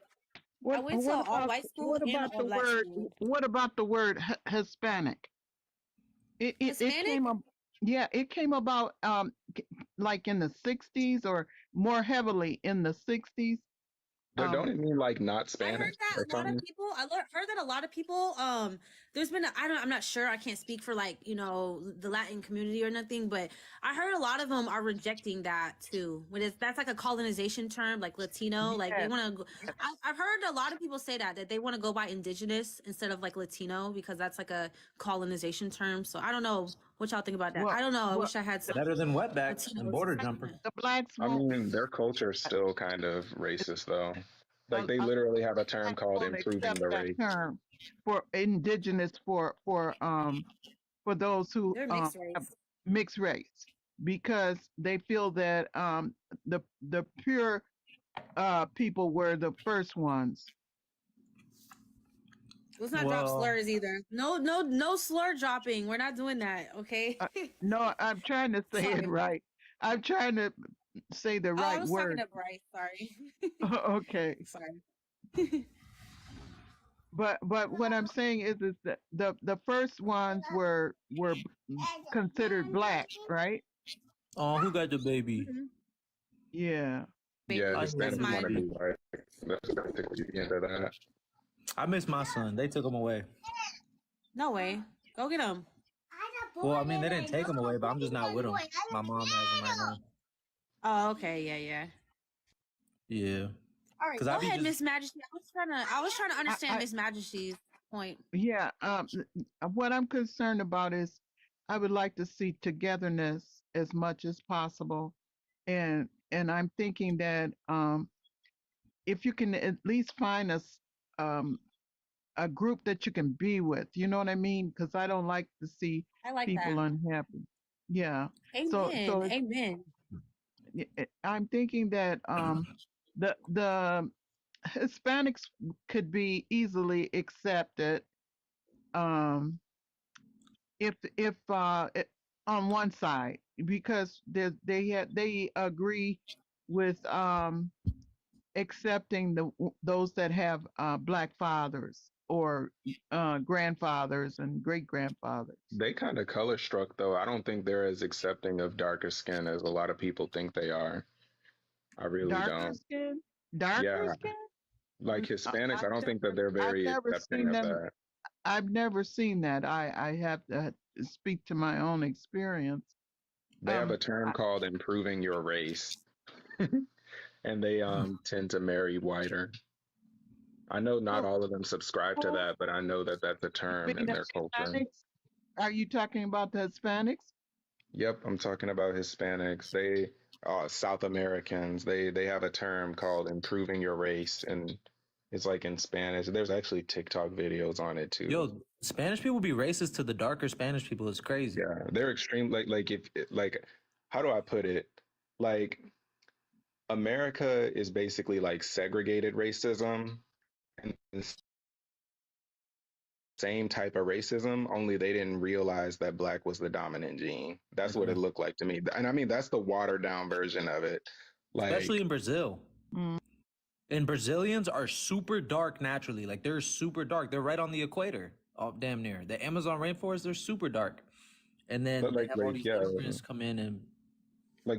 I went to all white school. What about the word? What about the word Hispanic? It came up. Yeah, it came about like in the 60s or more heavily in the 60s. But don't it mean like not Spanish? I heard that a lot of people. Heard that a lot of people. There's been. I'm not sure. I can't speak for like the Latin community or nothing. But I heard a lot of them are rejecting that too. That's like a colonization term, like Latino. Like they want to. I've heard a lot of people say that they want to go by indigenous instead of like Latino because that's like a colonization term. So I don't know what y'all think about that. I don't know. I wish I had some better than wetbacks and border jumper. The blacks. I mean, their culture is still kind of racist though. Like they literally have a term called improving the race. Term for indigenous for those who mixed race, because they feel that the pure people were the first ones. Let's not drop slurs either. No slur dropping. We're not doing that, okay? No, I'm trying to say it right. I'm trying to say the right I was word. talking up right. Sorry. Okay. Sorry. But what I'm saying is that the first ones were considered black, right? Oh, who got the baby? Mm-hmm. Yeah. Yeah, Hispanic want to be white. That's basically the end of that. I miss my son. They took him away. No way. Go get him. Well, I mean, they didn't take him away, but I'm just not with him. My mom has him right now. Oh, okay. Yeah. Yeah. All right. Go ahead, Miss Majesty. I was trying to understand Miss Majesty's point. Yeah. What I'm concerned about is I would like to see togetherness as much as possible, and I'm thinking that if you can at least find a group that you can be with, you know what I mean? Because I don't like to see people unhappy. Yeah. Amen. So amen. I'm thinking that the Hispanics could be easily accepted if on one side, because they agree with accepting those that have black fathers or grandfathers and great grandfathers. They kind of color struck though. I don't think they're as accepting of darker skin as a lot of people think they are. I really don't. Darker skin? Like Hispanics, I don't think that they're very accepting of that. I've never seen that. I have to speak to my own experience. They have a term called improving your race, and they tend to marry whiter. I know not all of them subscribe to that, but I know that that's a term in their culture. Are you talking about the Hispanics? Yep, I'm talking about Hispanics. They South Americans. They have a term called improving your race, and it's like in Spanish. There's actually TikTok videos on it too. Yo, Spanish people be racist to the darker Spanish people. It's crazy. Yeah, they're extreme. Like how do I put it? Like America is basically like segregated racism, and same type of racism, only they didn't realize that black was the dominant gene. That's what it looked like to me. And I mean, that's the watered down version of it. Like, especially in Brazil. And Brazilians are super dark naturally. Like they're super dark. They're right on the equator. Oh, damn near. The Amazon rainforest, they're super dark. And then they have all these immigrants come in and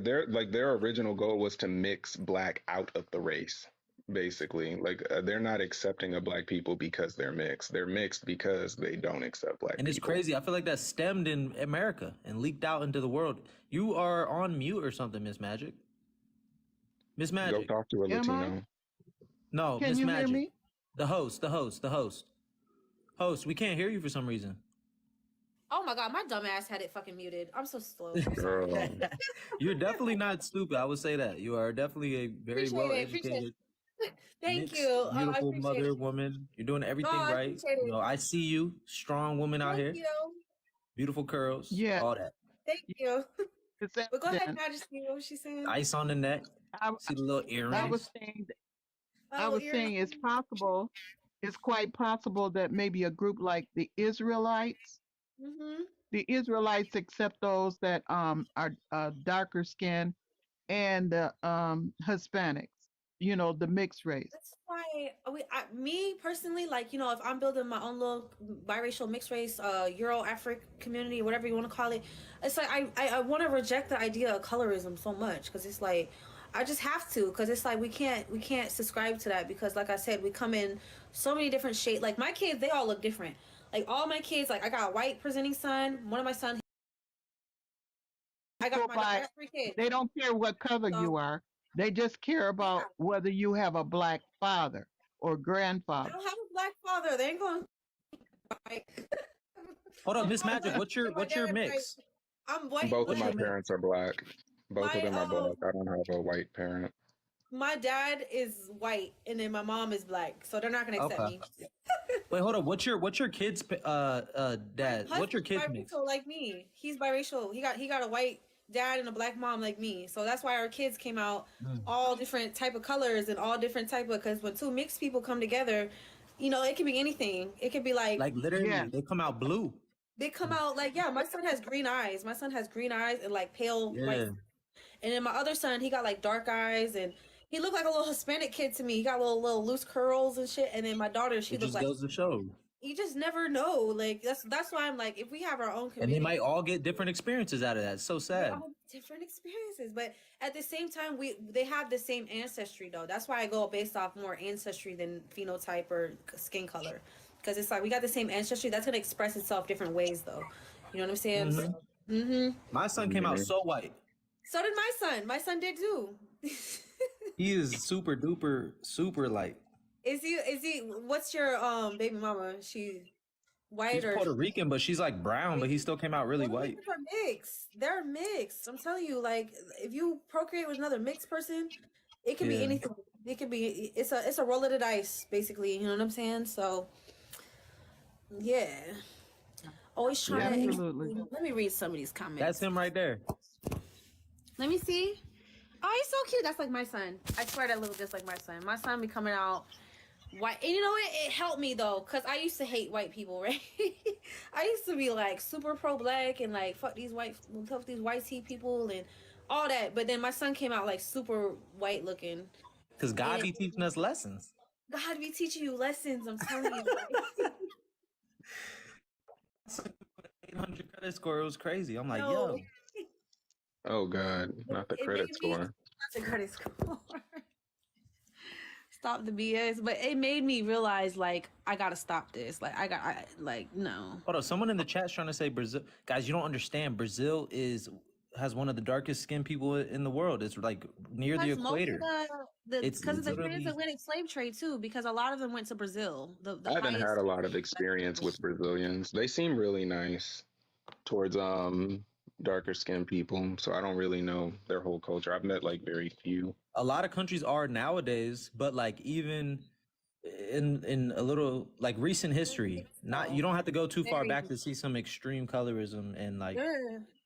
their original goal was to mix black out of the race. Basically, like they're not accepting of black people because they're mixed. They're mixed because they don't accept black people. And it's crazy. I feel like that stemmed in America and leaked out into the world. You are on mute or something, Miss Magic. Miss Magic. Go talk to a Latino. No, Miss Magic. Hear me? The host. Host, we can't hear you for some reason. Oh my God, my dumb ass had it fucking muted. I'm so slow. You're definitely not stupid. I would say that. You are definitely a very well-educated, Thank you. beautiful mother, woman. You're doing everything right. You know, I see you. Strong woman out here. Thank you. Beautiful curls. Yeah. All that. Thank you. But go ahead, Majesty. What was she saying? Ice on the neck. See the little earrings. I was saying it's possible. It's quite possible that maybe a group like the Israelites, the Israelites accept those that are darker skinned, and the Hispanics. You know, the mixed race. That's why me personally, like, you know, if I'm building my own little biracial mixed race, Euro-African community, whatever you want to call it, it's like I want to reject the idea of colorism so much, because it's like I just have to, because it's like we can't subscribe to that, because like I said, we come in so many different shades. Like my kids, they all look different. Like all my kids, like I got a white presenting son. One of my sons, I got my 3 kids. They don't care what color you are. They just care about whether you have a black father or grandfather. I don't have a black father. They ain't going. Hold on, Miss Magic. What's your mix? I'm white. Both of my parents are black. Both of them are black. I don't have a white parent. My dad is white, and then my mom is black, so they're not gonna accept me. Wait, hold on. What's your kid's dad? What's your kid's mix? Like me, he's biracial. He got a white dad and a black mom like me, so that's why our kids came out all different type of colors and all different type of, because when two mixed people come together, you know, it can be anything. It can be like literally they come out blue. They come out like, my son has green eyes. My son has green eyes and like pale white. And then my other son, he got like dark eyes, and he looked like a little Hispanic kid to me. He got little loose curls and shit. And then my daughter, she looks like, goes to show. You just never know. Like that's why I'm like, if we have our own community, and they might all get different experiences out of that. It's so sad. Different experiences, but at the same time, they have the same ancestry though. That's why I go based off more ancestry than phenotype or skin color, because it's like we got the same ancestry. That's gonna express itself different ways though. You know what I'm saying? My son came out so white. So did my son. My son did too. He is super duper super light. Is he? What's your baby mama? She white She's or Puerto Rican, but she's like brown, but he still came out really white. They're mixed. They're mixed. I'm telling you, like if you procreate with another mixed person, it can be anything. It can be. It's a roll of the dice, basically. You know what I'm saying? So, yeah. Always trying to. Let me read some of these comments. That's him right there. Let me see. Oh, he's so cute. That's like my son. I swear that looks just like my son. My son be coming out white. And you know what? It helped me though, because I used to hate white people, right? I used to be like super pro-black and like fuck these white tea people and all that. But then my son came out like super white looking. Because God be teaching us lessons. God be teaching you lessons, I'm telling you. 800 credit score, it was crazy. I'm like, yo. Oh God, not the credit score. Not the credit score. Stop the BS. But it made me realize, like, I gotta stop this. Like, no. Hold on, someone in the chat's trying to say Brazil. Guys, you don't understand. Brazil has one of the darkest skinned people in the world. It's like near the equator. Because of the transatlantic slave trade too. Because a lot of them went to Brazil. I haven't had a lot of experience with Brazilians. They seem really nice towards darker skinned people, so I don't really know their whole culture. I've met like very few. A lot of countries are nowadays, but like even in a little like recent history, you don't have to go too far back to see some extreme colorism and like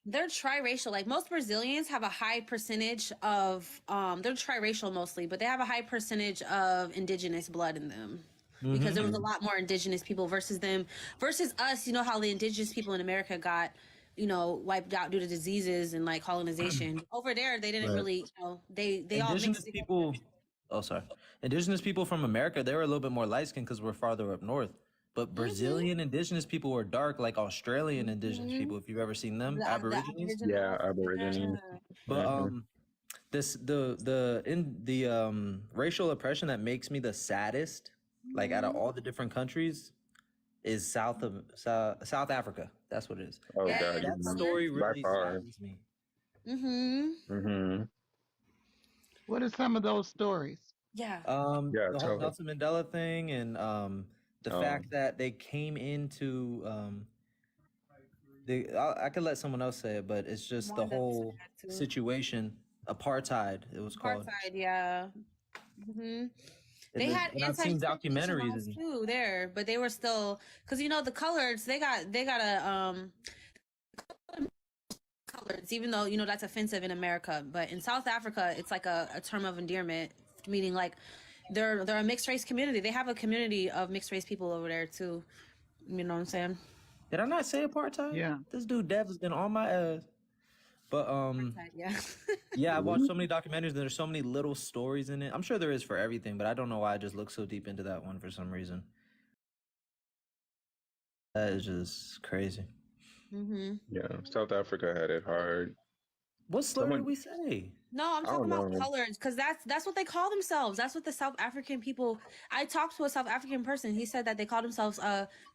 they're triracial. Like most Brazilians have a high percentage of they're triracial mostly, but they have a high percentage of indigenous blood in them. Because there was a lot more indigenous people versus us. You know how the indigenous people in America got, wiped out due to diseases and like colonization. Over there, they didn't really, they all mixed people. Oh, sorry. Indigenous people from America, they were a little bit more light skinned because we're farther up north. But Brazilian indigenous people were dark, like Australian indigenous people. If you've ever seen them, Aborigines. Yeah, Aborigines. But the racial oppression that makes me the saddest, like out of all the different countries, is South Africa. That's what it is. Oh God, that story really saddens me. What are some of those stories? Yeah. The whole Nelson Mandela thing and the fact that they came into I could let someone else say it, but it's just the whole situation. Apartheid, it was called. Apartheid, yeah. They had I've seen documentaries too there, but they were still because the coloreds they got a coloreds, even though that's offensive in America, but in South Africa it's like a term of endearment, meaning like they're a mixed race community. They have a community of mixed race people over there too. You know what I'm saying? Did I not say apartheid? Yeah. This dude Dev has been on my ass. But yeah. Yeah, I watched so many documentaries and there's so many little stories in it. I'm sure there is for everything, but I don't know why I just looked so deep into that one for some reason. That is just crazy. Yeah, South Africa had it hard. What slur did we say? No, I'm talking about coloreds because that's what they call themselves. That's what the South African people. I talked to a South African person. He said that they call themselves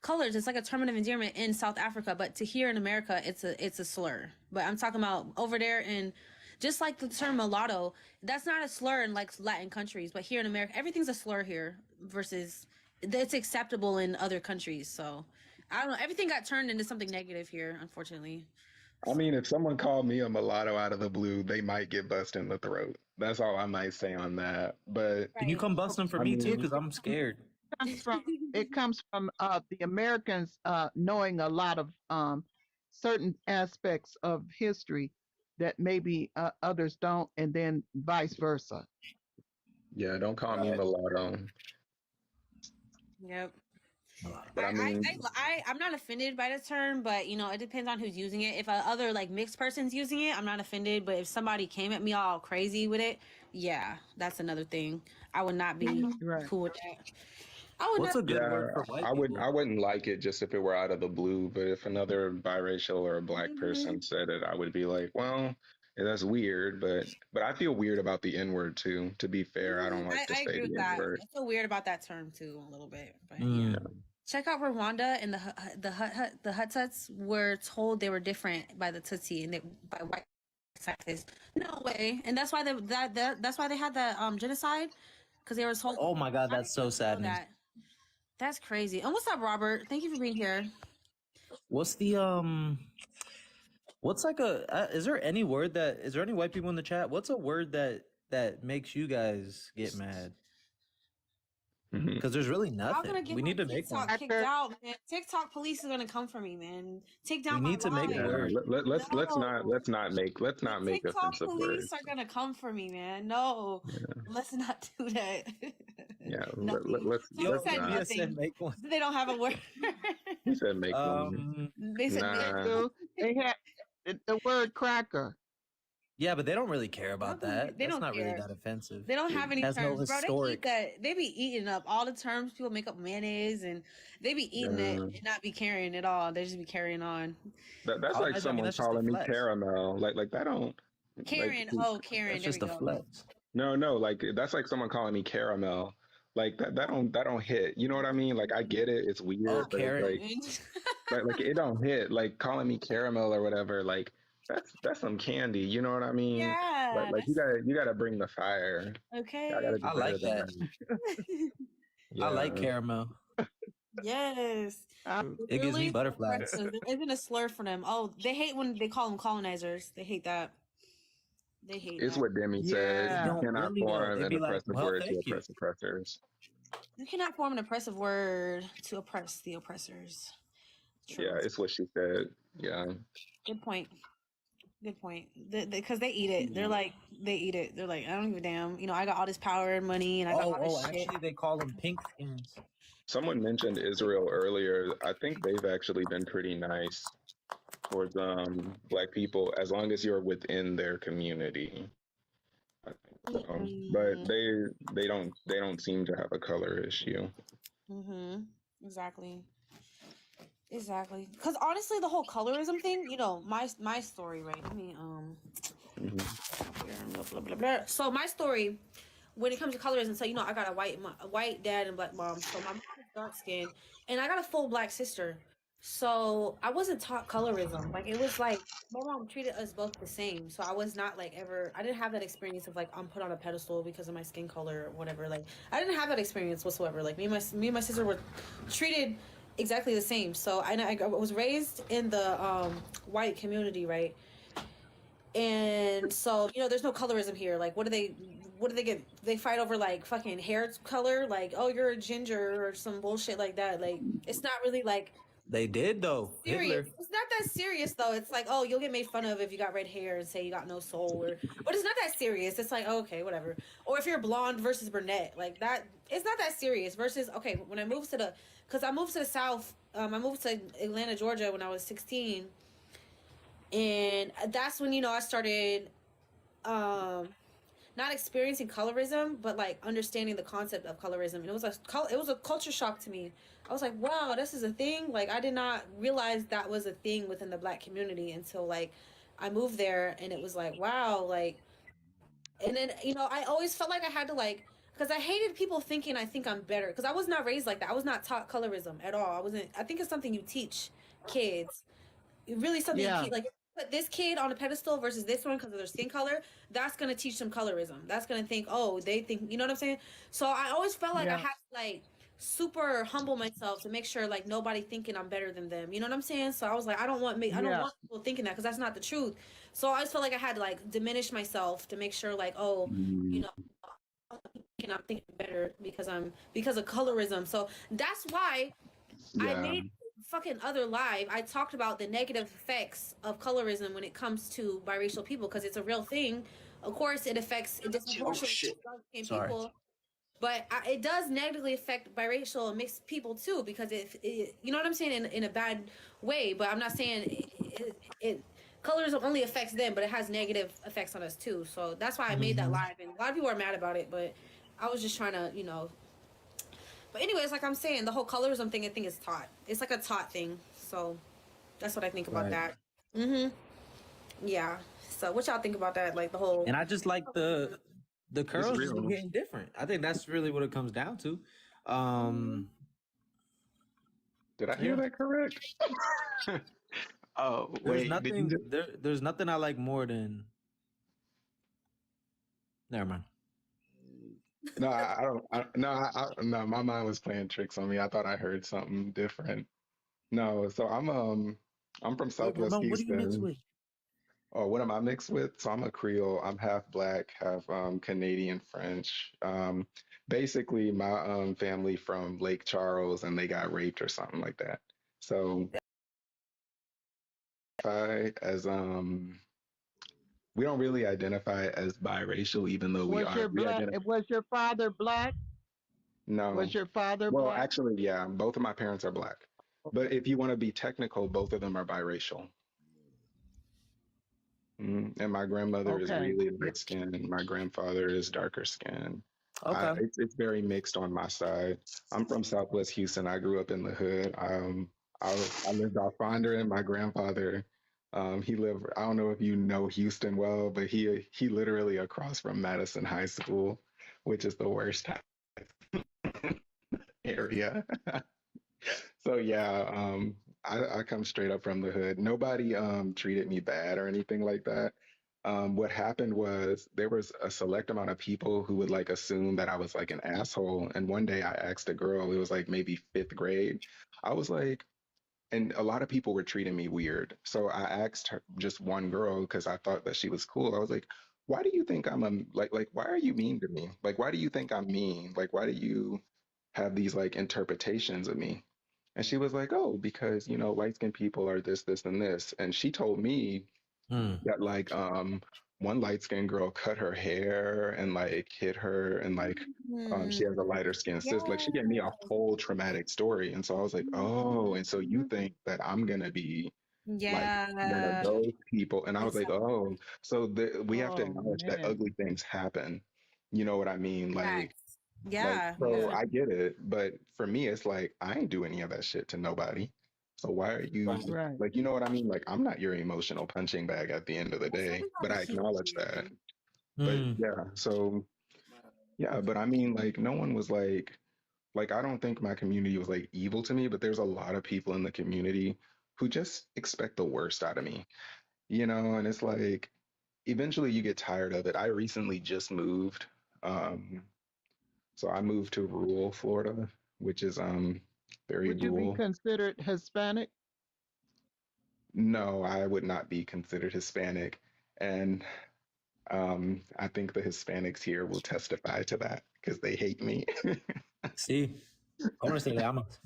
coloreds. It's like a term of endearment in South Africa, but to here in America, it's a slur. But I'm talking about over there in just like the term mulatto. That's not a slur in like Latin countries, but here in America, everything's a slur here versus it's acceptable in other countries. So I don't know. Everything got turned into something negative here, unfortunately. I mean, if someone called me a mulatto out of the blue, they might get bust in the throat. That's all I might say on that. But can you come bust them for me too? Because I'm scared. It comes from the Americans knowing a lot of certain aspects of history that maybe others don't, and then vice versa. Yeah, don't call me mulatto. Yep. But I mean, I'm not offended by the term, but it depends on who's using it. If a other like mixed person's using it, I'm not offended. But if somebody came at me all crazy with it, yeah, that's another thing. I would not be cool with that. What's a good word for white people? I wouldn't like it just if it were out of the blue. But if another biracial or a black person said it, I would be like, well, that's weird. But I feel weird about the N-word too. To be fair, I don't like to say the N-word. I feel weird about that term too a little bit. But yeah. Check out Rwanda and the Huts were told they were different by the Tutsi and by white scientists. No way, and that's why that's why they had the genocide because they were told. Oh my God, that's so sad. That's crazy. And what's up, Robert? Thank you for being here. What's the What's like is there any white people in the chat? What's a word that makes you guys get mad? Because there's really nothing. We need to make one. Kicked out, man. TikTok police is gonna come for me, man. Take down my need to make a word. Let's not make offensive police words. are gonna come for me, man. No, let's not do that. Yeah, let's not. Make one. They don't have a word. He said make one. They said they had the word cracker. Yeah, but they don't really care about that. That's not really that offensive. They don't have any terms, no bro. They be eating up all the terms. People make up mayonnaise, and they be eating it and not be carrying at all. They just be carrying on. That's like someone calling me caramel. Like that don't. Karen, Karen. That's just a flex. No, like that's like someone calling me caramel. Like that don't hit. You know what I mean? Like I get it, it's weird, but it's Karen. like it don't hit. Like calling me caramel or whatever, like that's some candy. You know what I mean? Yeah. Like you gotta bring the fire. Okay. I gotta do I better like than that. that. I like Yeah. caramel. Yes. It gives me Really? butterflies. There isn't a slur for them. Oh, they hate when they call them colonizers. They hate that. They hate It's that. what Demi said. They Yeah. You don't cannot really though. form They'd an be like, oppressive well, word to thank you. oppress oppressors. You cannot form an oppressive word to oppress the oppressors. True. Yeah, it's what she said. Yeah. Good point. Good point. Because they eat it. They're like, they eat it. They're like, I don't give a damn. You know, I got all this power and money, and I got all this shit. Actually, they call them pink skins. Someone mentioned Israel earlier. I think they've actually been pretty nice towards Black people as long as you're within their community. I think so. But they don't seem to have a color issue. Exactly. Exactly. Because honestly, the whole colorism thing, you know, my story, right? Let me blah, blah, blah, blah. So my story, when it comes to colorism, so you know, I got a white dad and black mom. So my mom is dark skinned, and I got a full black sister. So I wasn't taught colorism. Like it was like my mom treated us both the same. So I was not like ever. I didn't have that experience of like I'm put on a pedestal because of my skin color or whatever. Like I didn't have that experience whatsoever. Like me and my sister were treated exactly the same. So I was raised in the white community, right? And so you know, there's no colorism here. Like what do they get? They fight over like fucking hair color, like oh you're a ginger or some bullshit like that. Like it's not really like They did though. serious. Hitler. It's not that serious though. It's like oh you'll get made fun of if you got red hair and say you got no soul, or but it's not that serious. It's like oh, okay whatever. Or if you're blonde versus brunette, like that. It's not that serious. Versus okay when I moved to the South, I moved to Atlanta, Georgia when I was 16. And that's when, you know, I started not experiencing colorism, but like understanding the concept of colorism. And it was a culture shock to me. I was like, wow, this is a thing. Like I did not realize that was a thing within the Black community until like I moved there, and it was like, wow, like, and then, you know, I always felt like I had to like, because I hated people thinking I think I'm better, because I was not raised like that. I was not taught colorism at all. I think it's something you teach kids. Really something you keep, like put this kid on a pedestal versus this one because of their skin color, that's going to teach them colorism. That's going to think, oh, they think, you know what I'm saying? So I always felt like I had to like super humble myself to make sure like nobody thinking I'm better than them. You know what I'm saying? So I was like, I don't want people thinking that, because that's not the truth. So I just felt like I had to like diminish myself to make sure like, oh, you know, I'm thinking better because of colorism. So that's why I made fucking other live. I talked about the negative effects of colorism when it comes to biracial people, because it's a real thing. Of course, it affects disproportionately people, but it does negatively affect biracial and mixed people too, because it you know what I'm saying, in a bad way. But I'm not saying it colorism only affects them, but it has negative effects on us too. So that's why I made that live, and a lot of people are mad about it, but I was just trying to, you know. But anyways, like I'm saying, the whole colorism thing, I think is taught. It's like a taught thing. So that's what I think about that. Yeah. So what y'all think about that? Like the whole. And I just like the curls just be getting different. I think that's really what it comes down to. Did I hear that correct? Oh, there's nothing. There's nothing I like more than. Never mind. No, I don't. No, my mind was playing tricks on me. I thought I heard something different. No, so I'm from Southwest Ramon, Houston. what are you mixed with? Oh, what am I mixed with? So I'm a Creole. I'm half black, half Canadian French. Basically, my family from Lake Charles, and they got raped or something like that. So, I as we don't really identify as biracial, even though we are. Was your father black? No. Was your father Well, black? actually, yeah, both of my parents are black. But if you want to be technical, both of them are biracial. And my grandmother is really light skinned, and my grandfather is darker skinned. Okay. It's very mixed on my side. I'm from Southwest Houston. I grew up in the hood. I lived off Fonder, and my grandfather, he lived. I don't know if you know Houston well, but he literally across from Madison High School, which is the worst. area. So yeah, I come straight up from the hood. Nobody treated me bad or anything like that. What happened was there was a select amount of people who would like assume that I was like an asshole. And one day I asked a girl, it was like maybe fifth grade. I was like, and a lot of people were treating me weird. So I asked her, just one girl, because I thought that she was cool. I was like, why do you think I'm a like why are you mean to me? Like why do you think I'm mean? Like why do you have these like interpretations of me? And she was like, oh, because light skinned people are this, this, and this. And she told me that like one light skinned girl cut her hair and like hit her and like she has a lighter skin sister. Like she gave me a whole traumatic story. And so I was like, oh, and so you think that I'm gonna be like one of Yeah. those people? And I was like, oh, so we have to Oh acknowledge that man. ugly things happen. You know what I mean? Facts. Like, Yeah. so Yeah. I get it, but for me, it's like I ain't do any of that shit to nobody. So why are you Right. like, you know what I mean? Like, I'm not your emotional punching bag at the end of the Also, day, we but gotta I keep acknowledge that. it. But yeah, so yeah, but I mean, like, no one was like, I don't think my community was like evil to me, but there's a lot of people in the community who just expect the worst out of me, and it's like eventually you get tired of it. I recently just moved. Um, so I moved to rural Florida, which is very Would you be rural. considered Hispanic? No, I would not be considered Hispanic. And I think the Hispanics here will testify to that because they hate me. Sí. Ahora sí le amas.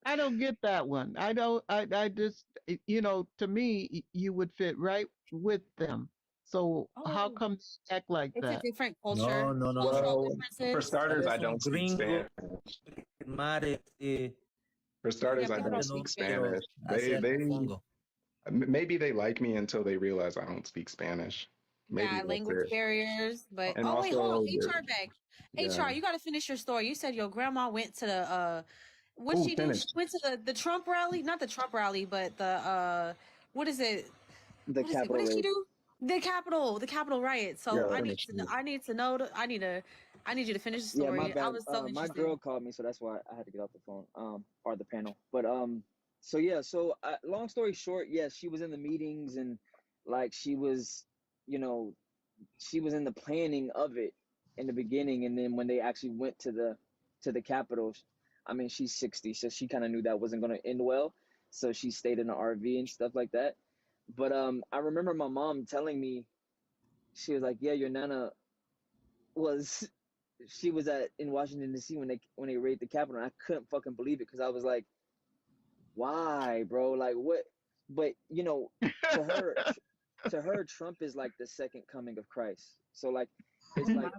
I don't get that one. I don't. I just. To me, you would fit right with them. So how Oh, come they act like it's a that? different No, culture. no, no, no. Cultural Well, for differences. starters, I Eres un don't speak gringo. Spanish. Madre, For Yeah, starters, I people don't don't speak speak pero Spanish. Spanish. hacia They el they mofongo. maybe they like me until they realize I don't speak Spanish. Maybe Yeah, that's language it. barriers. But And oh wait, hold on. also, HR back. yeah. HR, you gotta finish your story. You said your grandma went to the what'd Oh, she do? She finish. went to the Trump rally? Not the Trump rally, but the what is it? The What is it? What Capitol did she raid. do? The Capitol riot. So Yeah, I need finish. to know I need you to finish the Yeah, my story. I bad. was so My interested. girl called me, so that's why I had to get off the phone, or the panel. But so yeah, so long story short, yes, she was in the meetings and like she was, you know, she was in the planning of it in the beginning, and then when they actually went to the Capitol, I mean, she's 60, so she kind of knew that wasn't going to end well, so she stayed in the RV and stuff like that. But I remember my mom telling me, she was like, "Yeah, your nana was she was at in Washington D.C. when they raided the Capitol." And I couldn't fucking believe it because I was like, "Why, bro? Like what?" But to her, Trump is like the second coming of Christ. So like, it's like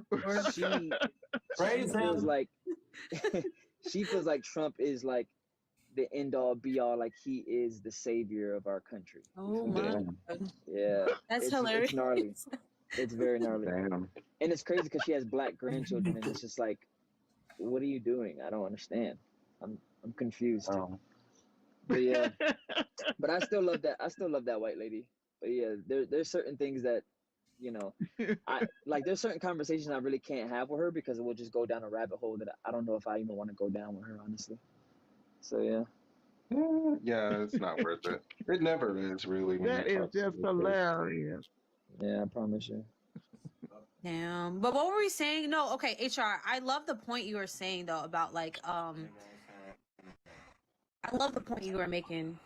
she Praise feels him. like she feels like Trump is like the end all be all, like he is the savior of our country. You Oh feel me? my Damn. God. Yeah, That's it's hilarious. gnarly. It's very gnarly, Damn. and it's crazy because she has black grandchildren, and it's just like, what are you doing? I don't understand. I'm confused. Oh. But yeah, but I still love that. I still love that white lady. But yeah, there's certain things that you know I like. There's certain conversations I really can't have with her because it will just go down a rabbit hole that I don't know if I even want to go down with her, honestly. So yeah. Yeah, it's not worth it. It never is really when you're That is talking just to this hilarious. Yeah, I promise you. Damn. But what were we saying? No, okay, HR. I love the point you were saying though about like I love the point you were making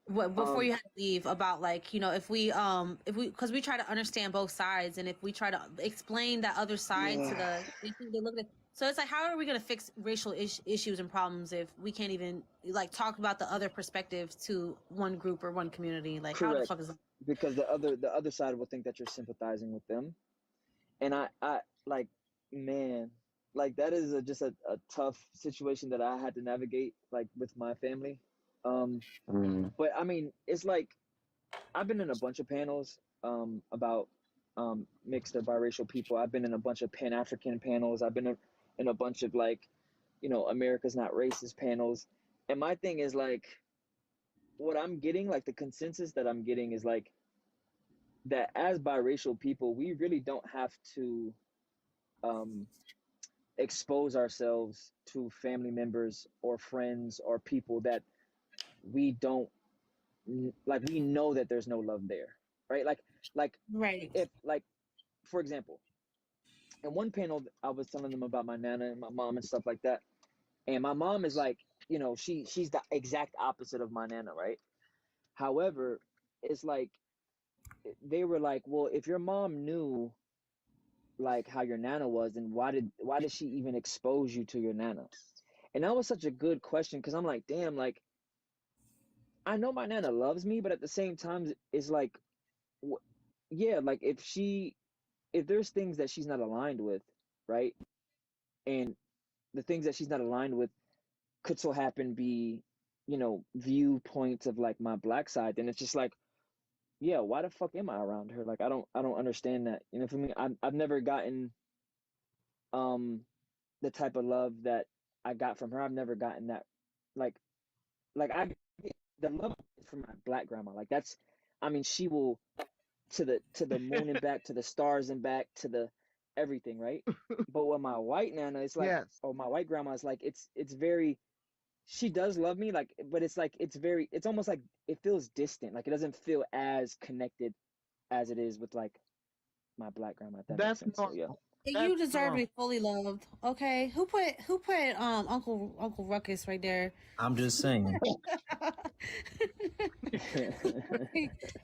before you had to leave about like if we because we try to understand both sides, and if we try to explain that other side to Yeah. they look at, so it's like, how are we going to fix racial issues and problems if we can't even like talk about the other perspectives to one group or one community? Like, how the Correct. fuck is that? Because the other side will think that you're sympathizing with them, and I like, man, like that is just a tough situation that I had to navigate like with my family. But I mean, it's like I've been in a bunch of panels about mixed or biracial people. I've been in a bunch of Pan-African panels. I've been in a bunch of like, America's Not Racist panels. And my thing is like, what I'm getting, like the consensus that I'm getting is like that as biracial people, we really don't have to um, expose ourselves to family members or friends or people that we don't like. We know that there's no love there, right? Like Right. if, like, for example, in one panel I was telling them about my nana and my mom and stuff like that, and my mom is like, you know, she's the exact opposite of my nana, right? However, it's like they were like, well, if your mom knew like how your nana was, then why did she even expose you to your nana? And that was such a good question, because I'm like, damn, like, I know my nana loves me, but at the same time, it's like, yeah, like if there's things that she's not aligned with, right? And the things that she's not aligned with could so happen be, you know, viewpoints of like my black side, then it's just like, yeah, why the fuck am I around her? Like, I don't understand that. You know, for me, I've never gotten the type of love that I got from her. I've never gotten that, like I the love from my black grandma. Like, that's, I mean, she will to the moon and back, to the stars and back, to the everything, right? But with my white nana, it's like, Yes. or my white grandma, it's like it's very, she does love me, like, but it's like it's almost like it feels distant. Like, it doesn't feel as connected as it is with like my black grandma. If that makes sense. So yeah. You deserve to be fully loved. Okay. Who put Uncle Ruckus right there? I'm just saying.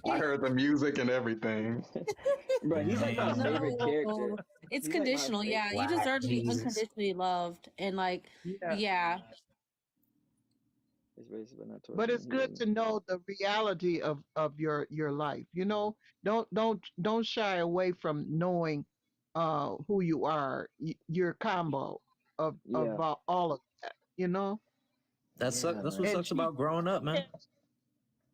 I heard the music and everything. Bro, he's like my favorite character. It's He's conditional. like Yeah, you deserve to be unconditionally loved, and like, yeah. But it's good to know the reality of your life. You know, don't shy away from knowing who you are. Your combo of all of that. You know. That's what sucks about growing up, man.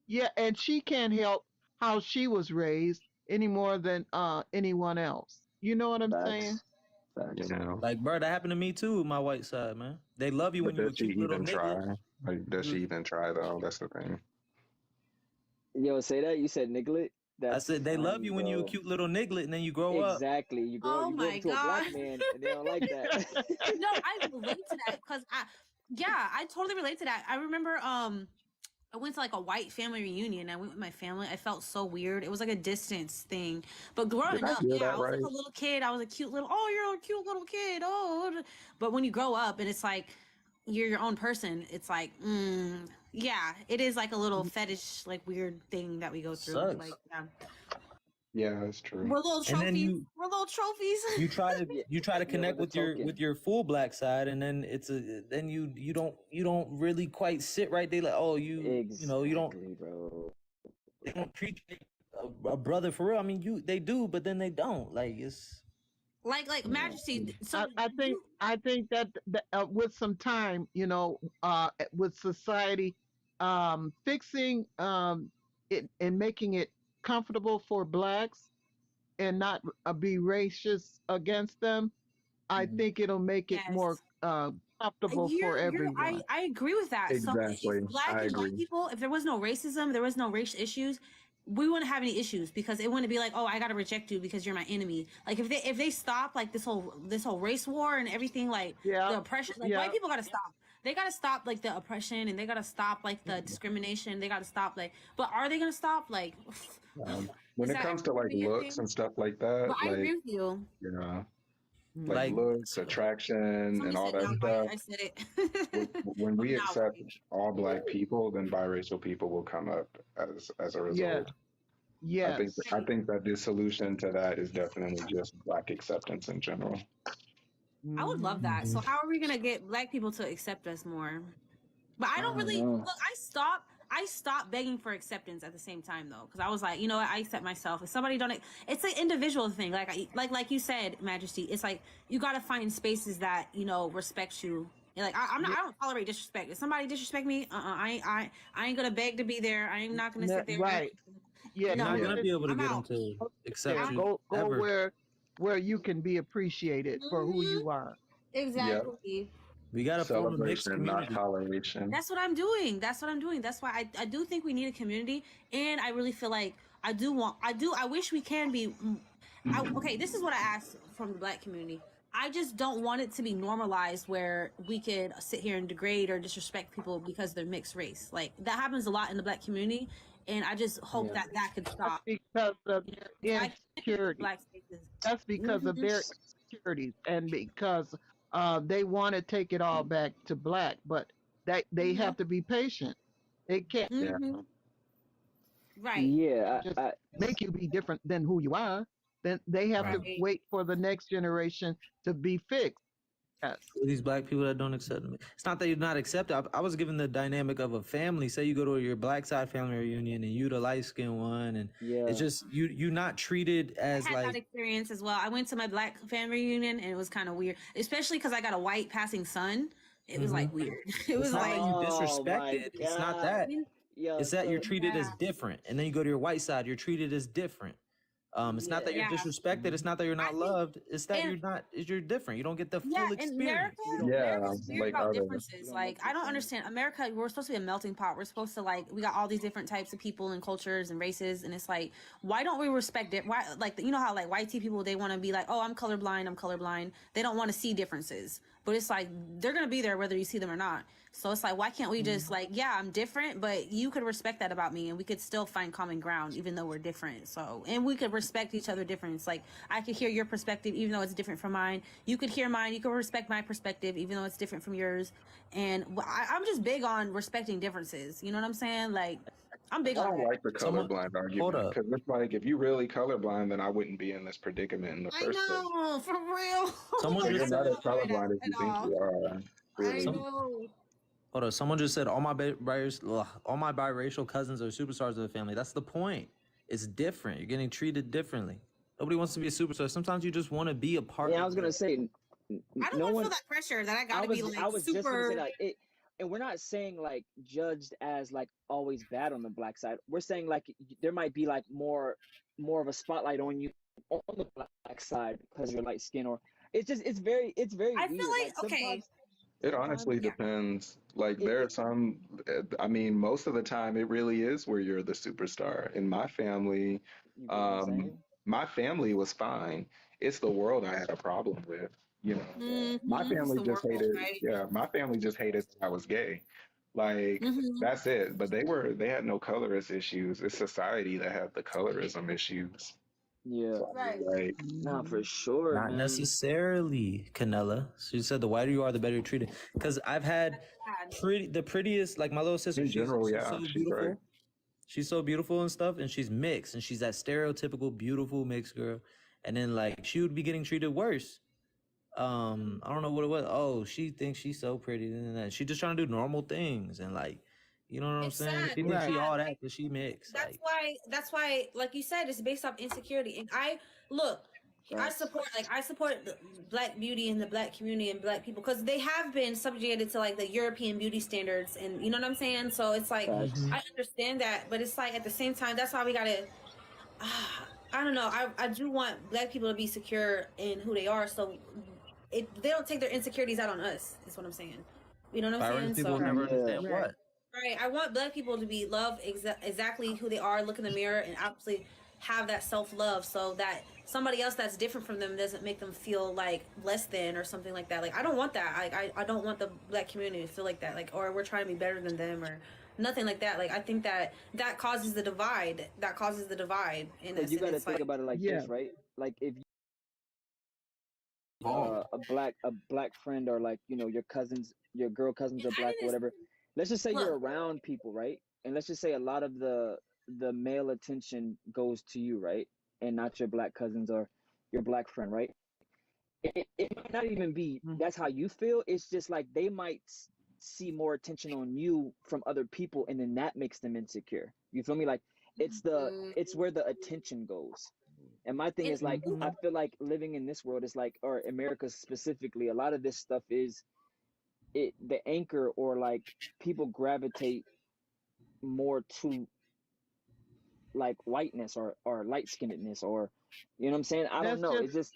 Yeah, and she can't help how she was raised any more than anyone else. You know what I'm saying? Like, bro, that happened to me too with my white side, man. They love you when you're a cute little nigga. Try? Like, does she even try though? That's the thing. Yo, say that. You said niglet. I said they love you when you're a cute little niglet, and then you grow up. Exactly. You grow up to a black man, and they don't like that. No, I relate to that because I totally relate to that. I remember I went to like a white family reunion. I went with my family. I felt so weird. It was like a distance thing. But growing up, I was like a little kid. I was a cute little, you're a cute little kid. Oh, but when you grow up and it's like you're your own person, it's like, yeah, it is like a little fetish, like weird thing that we go through. Sucks. Like, Yeah, that's true. We're little trophies. We're little trophies. You try to connect with your full black side, and then then you don't really quite sit right there. Like, oh, you know, you don't, bro. They don't treat a brother for real. I mean, they do, but then they don't. Like, it's like Majesty. So I think that with some time, you know, with society fixing it and making it comfortable for blacks and not be racist against them, I think it'll make it more comfortable for everyone. I agree with that. Exactly. So if black and white people, if there was no racism, there was no race issues, we wouldn't have any issues because it wouldn't be like, oh, I gotta reject you because you're my enemy. Like if they stop like this whole race war and everything, like the oppression, like white people gotta stop. They gotta stop like the oppression, and they gotta stop like the discrimination. They gotta stop like, but are they gonna stop? Like, when it comes to like looks and stuff like that, but I agree with you. Yeah. Like looks, attraction, and all that stuff. I said it. When we accept all black people, then biracial people will come up as a result. Yeah. I think that the solution to that is definitely just black acceptance in general. I would love that. So how are we gonna get black people to accept us more? But I don't really look. I stopped begging for acceptance at the same time though, because I was like, you know what, I accept myself. If somebody don't, it's an individual thing. Like you said, Majesty, it's like you gotta find spaces that, you know, respect you. And like I don't tolerate disrespect. If somebody disrespect me, I ain't gonna beg to be there. I am not gonna sit there. Right. Yeah. You're not gonna be able to get them to accept you. Go where you can be appreciated for who you are. Exactly. Yep. We gotta form a mixed community. Not toleration. That's what I'm doing. That's why I do think we need a community, and I really feel like I wish we can be. Okay, this is what I asked from the black community. I just don't want it to be normalized where we could sit here and degrade or disrespect people because they're mixed race. Like that happens a lot in the black community, and I just hope that could stop. That's because of their insecurity. Black spaces. That's because of their insecurities, and because they want to take it all back to black, but they have to be patient. They can't Right. Yeah, just make you be different than who you are. Then they have to wait for the next generation to be fixed. Yes. These black people that don't accept me. It's not that you're not accepted. I was given the dynamic of a family. Say you go to your black side family reunion and you the light skinned one, and it's just you not treated as I had like that experience as well. I went to my black family reunion and it was kind of weird, especially because I got a white passing son. It was like weird. It was like you disrespected. It's not that. It's that you're treated as different, and then you go to your white side, you're treated as different. It's not that you're disrespected. It's not that you're not loved. It's that you're different. You don't get the full experience. America's weird about differences. Like I don't understand. America, we're supposed to be a melting pot. We're supposed to we got all these different types of people and cultures and races, and it's like, why don't we respect it? Why, like you know how like white people they want to be like, oh, I'm colorblind. They don't want to see differences, but it's like they're gonna be there whether you see them or not. So it's like, why can't we just I'm different, but you could respect that about me, and we could still find common ground even though we're different. So, and we could respect each other difference. Like I could hear your perspective even though it's different from mine. You could hear mine. You could respect my perspective even though it's different from yours. And I'm just big on respecting differences. You know what I'm saying? Like I'm big on. I don't like the colorblind argument because it's like if you really colorblind, then I wouldn't be in this predicament in the first place. I know, for real. You're not as colorblind as you think you are. Really. I know. Hold on, someone just said all my biracial cousins are superstars of the family. That's the point. It's different. You're getting treated differently. Nobody wants to be a superstar. Sometimes you just want to be a part. Yeah, I was gonna say. I don't want to feel that pressure that I gotta be like super. I was just gonna say that and we're not saying like judged as like always bad on the black side. We're saying like there might be like more of a spotlight on you on the black side because you're light skin, or it's very I weird. feel like okay. It honestly depends. Like there are some, I mean, most of the time it really is where you're the superstar. In my family, my family was fine. It's the world I had a problem with. You know, my family just hated. Right? Yeah, my family just hated that I was gay. Like that's it. But they had no colorist issues. It's society that had the colorism issues. Yeah, right. Like, nah, for sure. Not necessarily, Canella. She said the whiter you are, the better you're treated. Because I've had the prettiest, like my little sister. In general, she's so beautiful. Right. She's so beautiful and stuff, and she's mixed, and she's that stereotypical beautiful mixed girl. And then like she would be getting treated worse. I don't know what it was. Oh, she thinks she's so pretty, and that she's just trying to do normal things, and like. You know what I'm saying? She thinks she all that because she mixed. That's why, like you said, it's based off insecurity. And I support the black beauty in the black community and black people because they have been subjugated to like the European beauty standards, and you know what I'm saying. So it's like I understand that, but it's like at the same time, that's why we gotta. I don't know. I do want black people to be secure in who they are, so they don't take their insecurities out on us. Is what I'm saying. You know what I'm saying? People never understand what. Right. I want black people to be loved exactly who they are, look in the mirror, and obviously have that self-love so that somebody else that's different from them doesn't make them feel like less than or something like that. Like, I don't want that. I don't want the black community to feel like that. Like, or we're trying to be better than them or nothing like that. Like, I think that causes the divide. That causes the divide. You got to think about it like this, right? Like, if a black friend or like, you know, your girl cousins are black or whatever. Let's just say you're around people, right? And let's just say a lot of the male attention goes to you, right? And not your black cousins or your black friend, right? It might not even be that's how you feel. It's just like they might see more attention on you from other people, and then that makes them insecure. You feel me? Like it's where the attention goes. And my thing is like I feel like living in this world is like, or America specifically, a lot of this stuff is the anchor, or like people gravitate more to like whiteness or light skinnedness, or you know what I'm saying? I don't know. It's just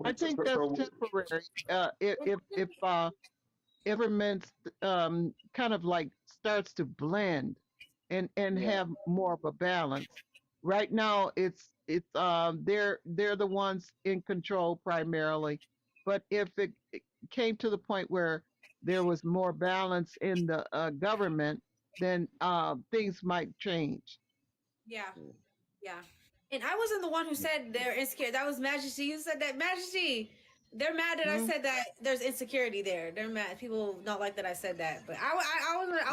I think that's temporary. If government kind of like starts to blend and have more of a balance. Right now, it's they're the ones in control primarily, But if it came to the point where there was more balance in the government, then things might change. Yeah. Yeah. And I wasn't the one who said they're insecure. That was Majesty. You said that, Majesty. They're mad that I said that there's insecurity there. They're mad. People don't like that I said that. But I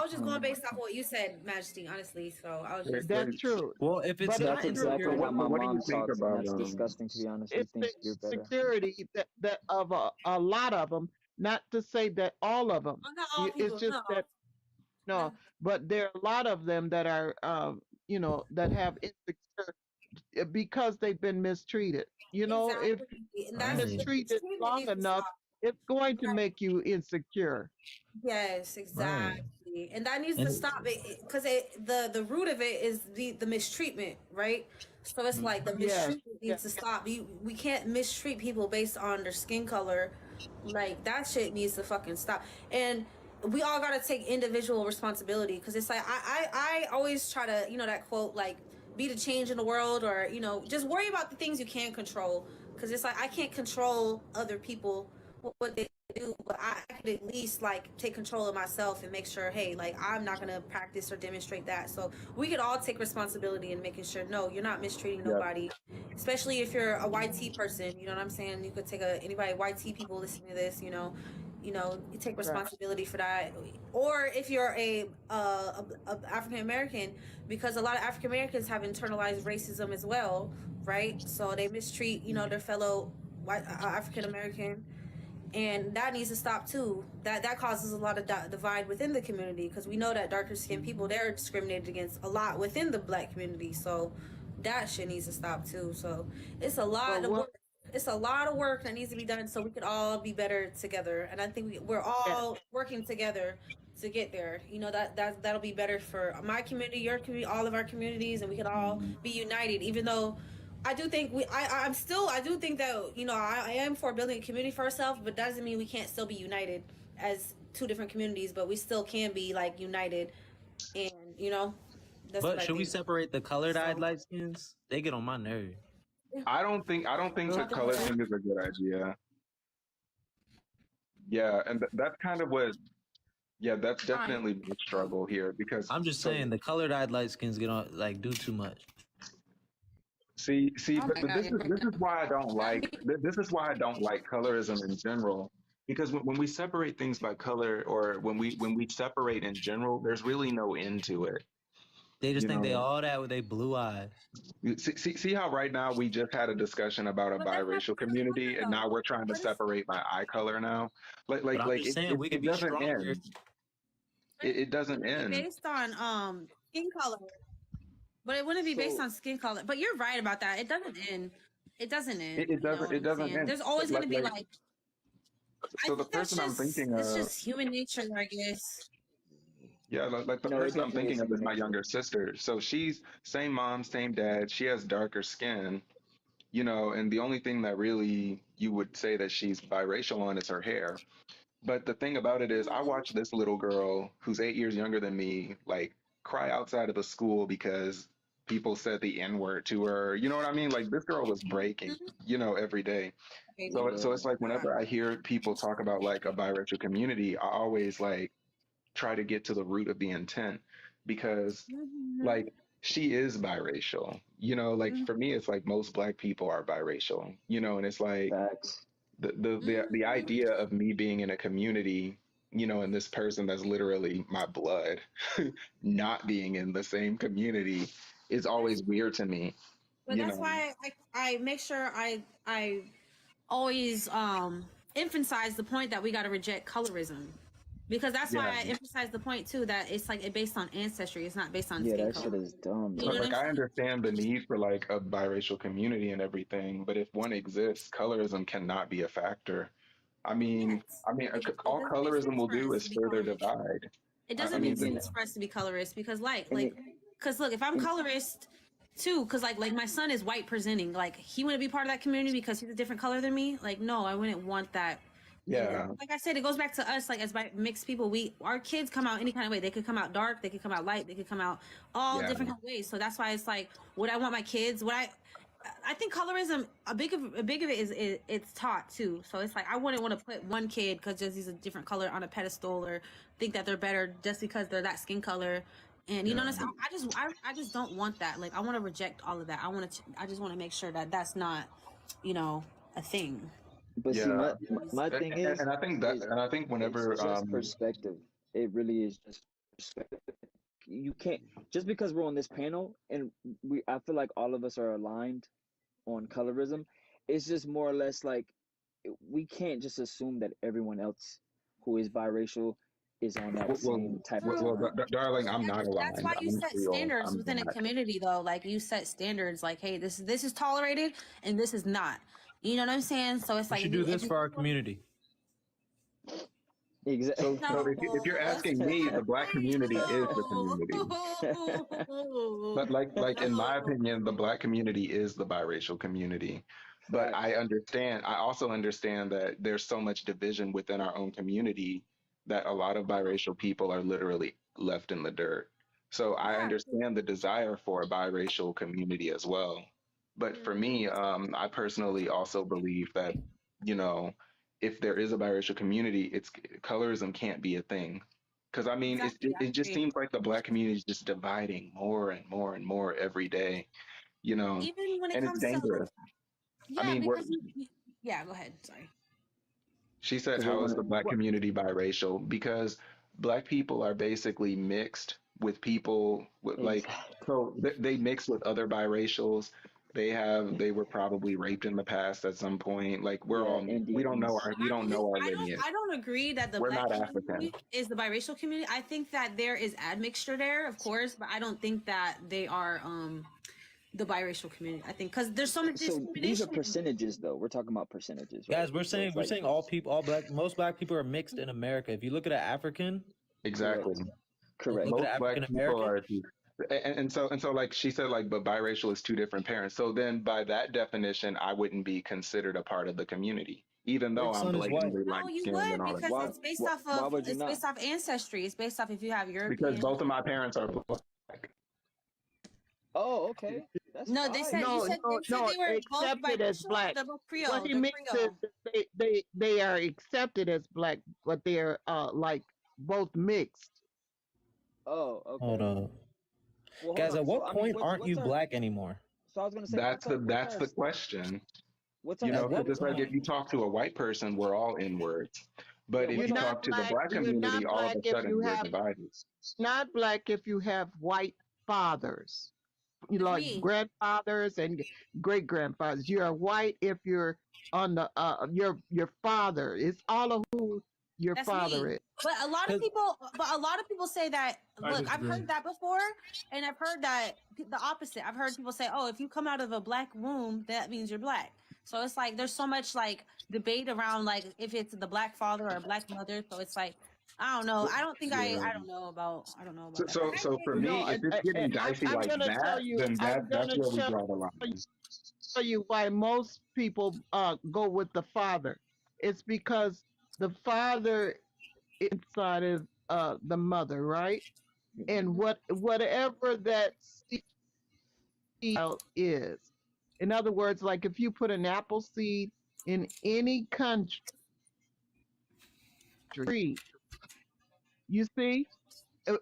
was just going based off what you said, Majesty, honestly. So I was just. That's true. Well, if it's But not That's exactly insecure, how my What do you mom think talks, and about that's disgusting. To be honest, she it's the thinks you're better. insecurity that of a lot of them. Not to say that all of them. Not all It's people. just No. that no, but there are a lot of them that are, that have insecure because they've been mistreated. If Exactly. And that's mistreated treatment long needs to enough, stop. it's going to make you insecure. Yes, right? exactly. And that needs to And stop it because the root of it is the mistreatment, right? So it's like the Yes, mistreatment needs to stop. We can't mistreat people based on their skin color. Like that shit needs to fucking stop. And we all gotta take individual responsibility because it's like I always try to, that quote, like, be the change in the world, or just worry about the things you can control, because it's like I can't control other people, what they do, but I could at least like take control of myself and make sure, hey, like I'm not gonna practice or demonstrate that. So we could all take responsibility in making sure, no, you're not mistreating nobody, especially if you're a YT person. You know what I'm saying? You could take anybody YT people listening to this, you take responsibility for that. Or if you're a African American, because a lot of African Americans have internalized racism as well, right? So they mistreat their fellow white African American, and that needs to stop too. That causes a lot of divide within the community, because we know that darker skinned people, they're discriminated against a lot within the Black community. So that shit needs to stop too. So it's a lot of work. It's a lot of work that needs to be done so we could all be better together. And I think we're all working together to get there. That'll be better for my community, your community, all of our communities, and we can all be united. Even though I do think I do think that I am for building a community for ourselves, but that doesn't mean we can't still be united as two different communities. But we still can be like united, and that's but should we separate the colored-eyed light skins? They get on my nerve. I don't think the color thing is a good idea. Yeah, and that's kind of what. Yeah, that's definitely the struggle here, because I'm just saying the colored-eyed light skins get on, like, do too much. See, but this is why I don't like colorism in general, because when we separate things by color, or when we separate in general, there's really no end to it. They just think they all that with their blue eyes. See how right now we just had a discussion about a biracial community, and now we're trying to separate by eye color now. It doesn't end. It doesn't end. Based on skin color, but it wouldn't be based on skin color. But you're right about that. It doesn't end. It doesn't end. It doesn't end. There's always going to be like. So the person I'm thinking of. It's just human nature, I guess. Yeah, like the person I'm thinking of is my younger sister. So she's same mom, same dad. She has darker skin, and the only thing that really you would say that she's biracial on is her hair. But the thing about it is, I watched this little girl who's 8 years younger than me, like, cry outside of the school because people said the N-word to her. You know what I mean? Like, this girl was breaking, every day. So it's like whenever I hear people talk about like a biracial community, I always like try to get to the root of the intent, because like she is biracial, like for me, it's like most Black people are biracial, and it's like the idea of me being in a community, and this person that's literally my blood not being in the same community is always weird to me. But that's why I make sure I always emphasize the point that we got to reject colorism. Because that's why I emphasize the point too, that it's like based on ancestry. It's not based on skin that color. shit is dumb. Like I understand the need for like a biracial community and everything, but if one exists, colorism cannot be a factor. I mean, all colorism will do is further divide. It doesn't make sense for us to be colorist, because because look, if I'm colorist too, because like my son is white presenting, like he wouldn't be part of that community because he's a different color than me. Like no, I wouldn't want that. Yeah. Like I said, it goes back to us, like as mixed people, our kids come out any kind of way. They could come out dark, they could come out light, they could come out all different kind of ways. So that's why it's like, would I want my kids, I think colorism, a big of it is it's taught too. So it's like I wouldn't want to put one kid because just he's a different color on a pedestal or think that they're better just because they're that skin color. And you know what I'm saying? I just don't want that. Like I want to reject all of that. I just want to make sure that that's not, you know, a thing. But see, my thing is, and I think whenever it's just perspective. It really is just perspective. You can't, just because we're on this panel and I feel like all of us are aligned on colorism. It's just more or less like we can't just assume that everyone else who is biracial is on that same type of time. Darling, I'm not aligned. That's why you set standards within a community, though. Like you set standards, like, hey, this is tolerated and this is not. You know what I'm saying? So it's like we should do this for our community. Exactly. So if you're asking me, the Black community is the community. But like in my opinion, the Black community is the biracial community. But I also understand that there's so much division within our own community that a lot of biracial people are literally left in the dirt. So I understand the desire for a biracial community as well. But for me, I personally also believe that, you know, if there is a biracial community, colorism can't be a thing. Because I mean, it just seems like the Black community is just dividing more and more and more every day, you know, even when it and comes it's dangerous. Yeah, I mean, yeah, go ahead. Sorry. She said, how is the Black community biracial? Because Black people are basically mixed with people with so they mix with other biracials. They were probably raped in the past at some point. Like we don't know our lineage. I don't agree that the Black community is the biracial community. I think that there is admixture there, of course, but I don't think that they are the biracial community. I think because there's so much discrimination. So these are percentages, though. We're talking about percentages, right? Guys, we're saying most black people are mixed in America. If you look at an African, exactly, correct. Most Black people are, and so like she said, like, but biracial is two different parents. So then, by that definition, I wouldn't be considered a part of the community, even though I'm blatantly light skinned and all that. Because it's based off of based off ancestry. It's based off if you have European. Because both of my parents are Black. Oh, okay. No, they said they were accepted as Black. Creole. What he means is they are accepted as Black, but they're like both mixed. Oh, okay. Hold on. Well, guys, at what point aren't you Black anymore? So I was gonna say that's the question. You know, because it's like if you talk to a white person, we're all N-words. But if you talk to the Black community, all of a sudden we're divided. Not Black if you have white fathers. Like grandfathers and great grandfathers. You're white if you're on the your father. It's all of who your father is. But a lot of people say that. Look, I've heard that before, and I've heard that the opposite. I've heard people say, "Oh, if you come out of a Black womb, that means you're Black." So it's like there's so much like debate around like if it's the Black father or a Black mother. So it's like I don't know. I don't know about So for me, if it's getting dicey like that, then that's where we draw the line. Tell you why most people go with the father. It's because the father inside of the mother, right? And whatever that seed is. In other words, like if you put an apple seed in any country, you see,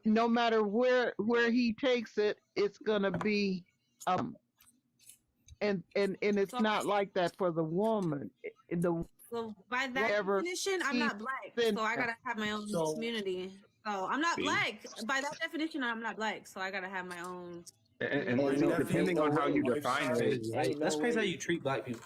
no matter where he takes it, it's gonna be and it's not like that for the woman. So by that definition, I'm not Black, so I gotta have my own community. So I'm not Black. By that definition, I'm not Black, so I gotta have my own. And depending on how you define it, that's crazy how you treat Black people.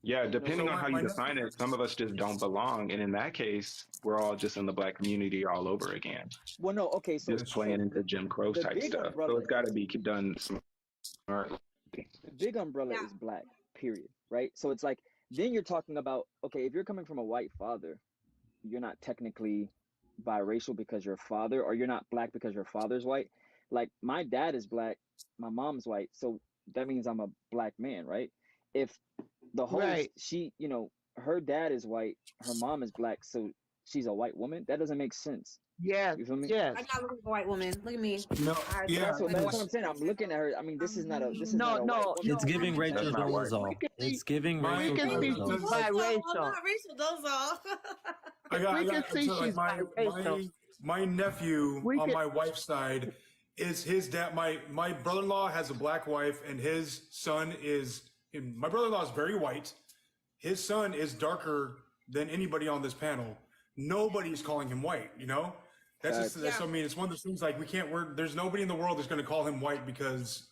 Yeah, depending on how you define it, some of us just don't belong, and in that case, we're all just in the Black community all over again. Well, no, okay, so just playing into Jim Crow type stuff. So it's got to be done smartly. The big umbrella is Black, period, right? So it's like then you're talking about, okay, if you're coming from a white father, you're not technically biracial because your father, or you're not Black because your father's white. Like my dad is Black, my mom's white, so that means I'm a Black man, right? If the host, she, you know, her dad is white, her mom is Black, so she's a white woman. That doesn't make sense. Yes. You feel me? Yes. I'm not looking for a white woman. Look at me. No, yeah, That's what I'm saying. I'm looking at her. I mean, this is not a No, white no, woman. It's giving no. Rachel That's not white. Dolezal. It's giving My- Rachel We can see Dolezal. she's I'm biracial. not racial. Those all. We can see so, like, she's biracial. my nephew We on can- my wife's side is his dad. My brother-in-law has a black wife, and his son is. My brother-in-law is very white. His son is darker than anybody on this panel. Nobody's calling him white. You know, that's just. Yeah. So, I mean, it's one of those things like we can't. There's nobody in the world that's going to call him white because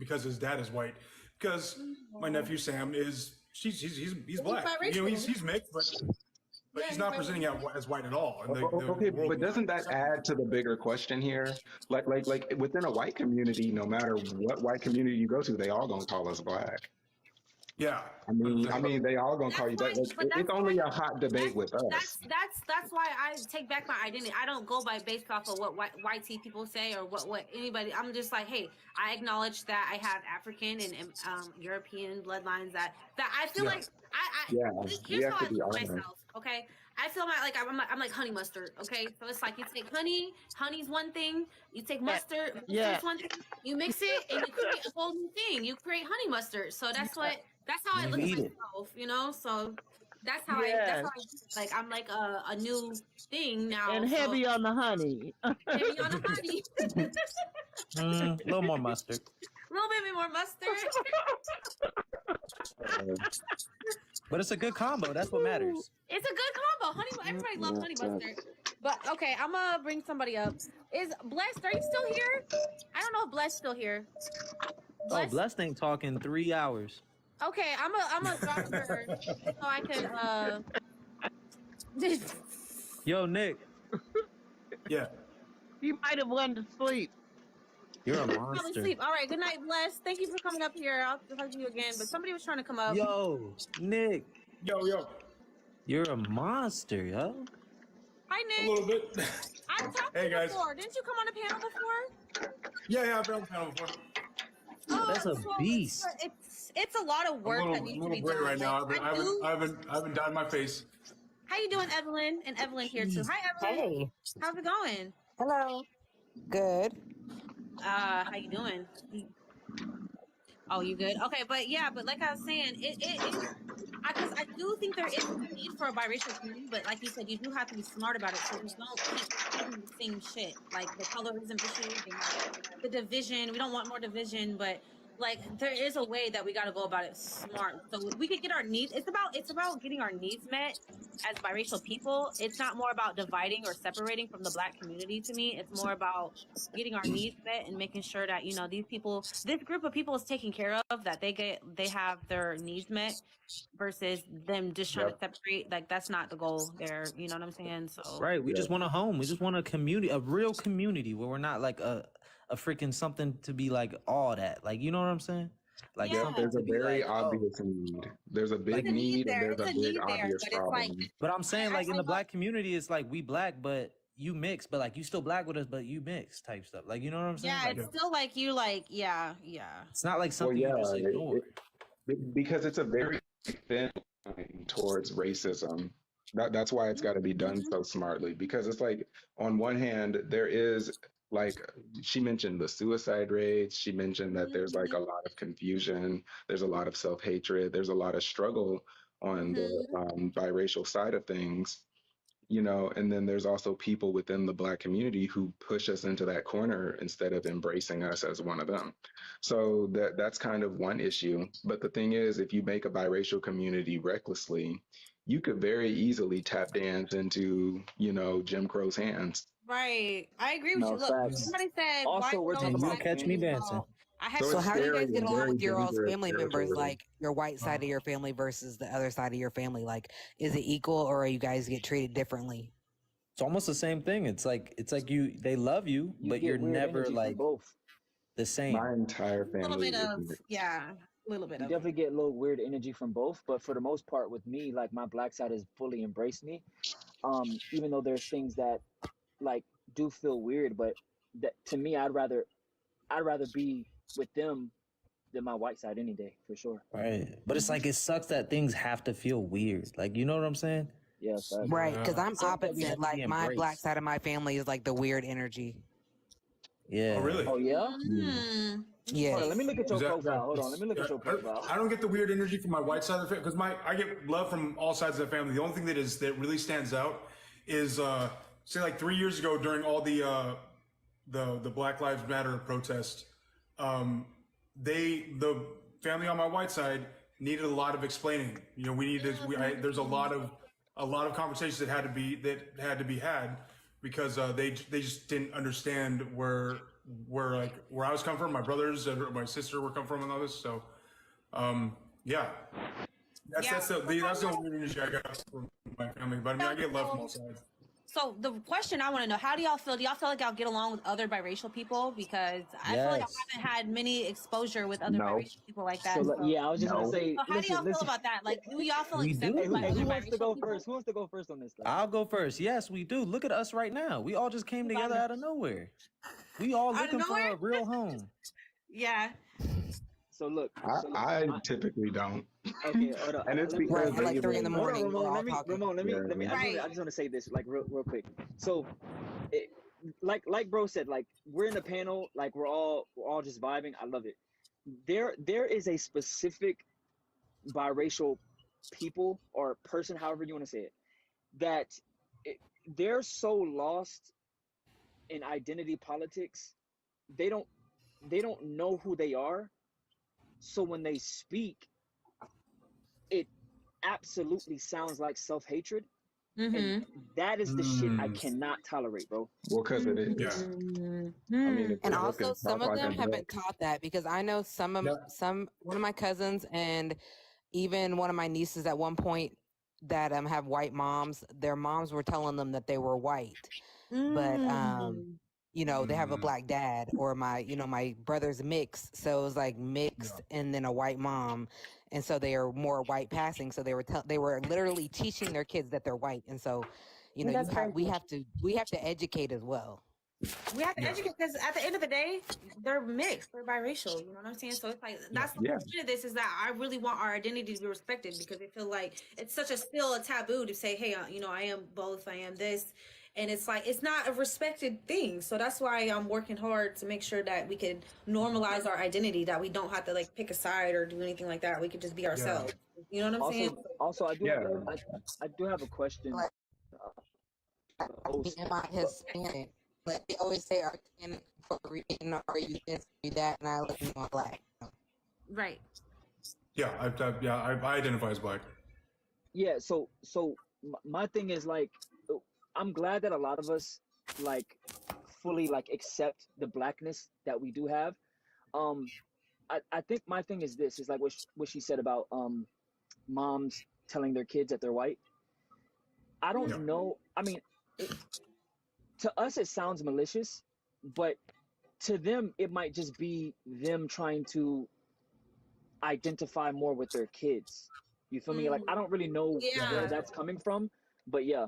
his dad is white. Because my nephew Sam is. He's black. You know, he's mixed, but he's not presenting as white at all. And Okay, but doesn't that add to the bigger question here? Like within a white community, no matter what white community you go to, they all gonna call us black. Yeah. I mean, they all gonna call you black. Like, it's only a hot debate with us. That's why I take back my identity. I don't go based off of what white people say or what anybody. I'm just like, hey, I acknowledge that I have African and European bloodlines. That I feel like here's how I feel myself. Okay, I feel I'm like honey mustard. Okay, so it's like you take honey's one thing. You take mustard, mustard's one thing. You mix it and you create a whole new thing. You create honey mustard. So that's how I look at myself. You know, so that's how I like I'm like a new thing now. And heavy on the honey. Heavy on the honey. A little more mustard. A little bit more mustard. But it's a good combo. That's what matters. It's a good combo. Everybody loves honey mustard. But okay, I'm gonna bring somebody up. Is Blessed? Are you still here? I don't know if Blessed still here. Blessed ain't talking 3 hours. Okay, I'm a drop her so I can Yo, Nick. Yeah. He might have went to sleep. You're a monster. Sleep. All right, good night, Bless. Thank you for coming up here. I'll talk to you again. But somebody was trying to come up. Yo, Nick. Yo. You're a monster, yo. Hi, Nick. A little bit. I've talked to you before. Didn't you come on a panel before? Yeah, I've been on the panel before. That's a beast. It's a lot of work that needs to be done. Right now. I haven't dyed my face. How you doing, Evelyn? And Evelyn here too. Hi, Evelyn. Hey. How's it going? Hello. Good. How you doing? Oh, you good? Okay, but like I was saying, because I do think there is a need for a biracial community, but like you said, you do have to be smart about it so we don't keep doing the same shit. Like the colorism issue, the division. We don't want more division, but like there is a way that we got to go about it smart. So we could get our needs. It's about getting our needs met as biracial people. It's not more about dividing or separating from the Black community. To me, it's more about getting our needs met and making sure that this group of people is taken care of, that they have their needs met, versus them just trying to separate. Like that's not the goal there. You know what I'm saying? So right, we just want a home. We just want a community, a real community where we're not like a freaking something to be like all that. Like, you know what I'm saying? Like there's a very obvious need. There's a big need and there's a big obvious problem. But I'm saying like in the Black community, it's like we Black, but you mix, but like you still Black with us, but you mix type stuff. Like, you know what I'm saying? Yeah, it's still like you like, yeah. It's not like something you just ignore. Because it's a very thin line towards racism. That's why it's got to be done so smartly. Because it's like, on one hand, there is, like, she mentioned the suicide rates. She mentioned that there's like a lot of confusion. There's a lot of self-hatred. There's a lot of struggle on the biracial side of things, you know, and then there's also people within the Black community who push us into that corner instead of embracing us as one of them. So that's kind of one issue. But the thing is, if you make a biracial community recklessly, you could very easily tap dance into, you know, Jim Crow's hands. Right. I agree with you. Look, somebody said, also, we're talking about catch me dancing. So how do you guys get along with your family members, like your white side of your family versus the other side of your family? Like, is it equal, or you guys get treated differently? It's almost the same thing. It's like they love you, but you're never like both the same. My entire family. A little bit of, a little bit you of. definitely get a little weird energy from both, but for the most part with me, like my Black side has fully embraced me. Even though there's things that like do feel weird, but that to me, I'd rather be with them than my white side any day, for sure. Right. But it's like, it sucks that things have to feel weird. Like, you know what I'm saying? Yeah, facts. Right, because I'm So opposite. Like my black embrace. side of my family is like the weird energy. Yeah. Oh, really? Oh yeah. Yes. Hold on, let me look at your Is that profile. Hold on, let me look yeah, at your profile. I don't get the weird energy from my white side of the family because I get love from all sides of the family. The only thing that really stands out is say like 3 years ago during all the Black Lives Matter protest, the family on my white side needed a lot of explaining. You know, there's a lot of conversations that had to be had because they just didn't understand where I was coming from, my brothers, my sister were coming from, and all this. So, yeah, that's the only energy I got from my family. But I mean, I get love from all sides. So the question I want to know, how do y'all feel? Do y'all feel like y'all get along with other biracial people? Because I feel like I haven't had many exposure with other biracial people like that. So yeah, I was just gonna say. So how do y'all feel about that? Like, do y'all feel accepted by other Who wants to biracial go people? first? Who wants to go first on this? I'll go first. Yes, we do. Look at us right now. We all just came together out of nowhere. We all looking for a real home. Yeah. So look, I typically don't. Okay, hold on. And it's because at like 3 in the morning. Ramon, let me. I just want to say this like real quick. So, like bro said, like we're in the panel, like we're all just vibing. I love it. There is a specific biracial people or person, however you want to say it, that they're so lost in identity politics, they don't know who they are. So when they speak, it absolutely sounds like self-hatred. And that is the shit I cannot tolerate, bro. Well, because it is. Yeah. I mean, if And they're also looking some of like them a have duck. been taught that because I know one of my cousins and even one of my nieces at one point that have white moms, their moms were telling them that they were white. But you know, they have a black dad, or my brother's mixed, so it was like mixed and then a white mom, and so they are more white passing. So they were literally teaching their kids that they're white, and so we have to educate as well. We have to educate because at the end of the day, they're mixed, they're biracial. You know what I'm saying? So it's like that's the point of this is that I really want our identity to be respected because I feel like it's still a taboo to say, hey, I am both, I am this. And it's like, it's not a respected thing. So that's why I'm working hard to make sure that we can normalize our identity, that we don't have to like pick a side or do anything like that. We could just be ourselves. You know what I'm saying? Also, I do have a question. Am I Hispanic? Like they always say, are you Puerto Rican, are you this, are you that? And I look I'm black. Right. Yeah, I identify as black. Yeah, so my thing is like, I'm glad that a lot of us like fully like accept the blackness that we do have. I think my thing is this is like what she said about moms telling their kids that they're white. I don't know. I mean, to us it sounds malicious, but to them it might just be them trying to identify more with their kids. You feel me? Like I don't really know where that's coming from, but yeah.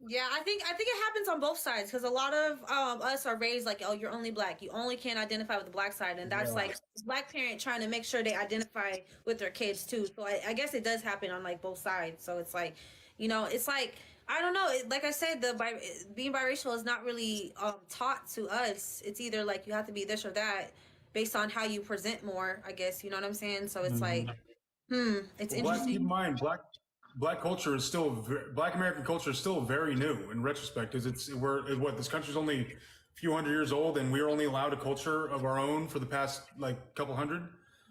Yeah, I think it happens on both sides because a lot of us are raised like, oh, you're only black. You only can identify with the black side, and that's like black parent trying to make sure they identify with their kids too. So I guess it does happen on like both sides. So it's like, it's like I don't know. Like I said, being biracial is not really taught to us. It's either like you have to be this or that based on how you present more. I guess you know what I'm saying. So it's like, it's interesting. Keep in mind, Black culture is Black American culture is still very new in retrospect, because this country's only a few hundred years old, and we're only allowed a culture of our own for the past like couple hundred.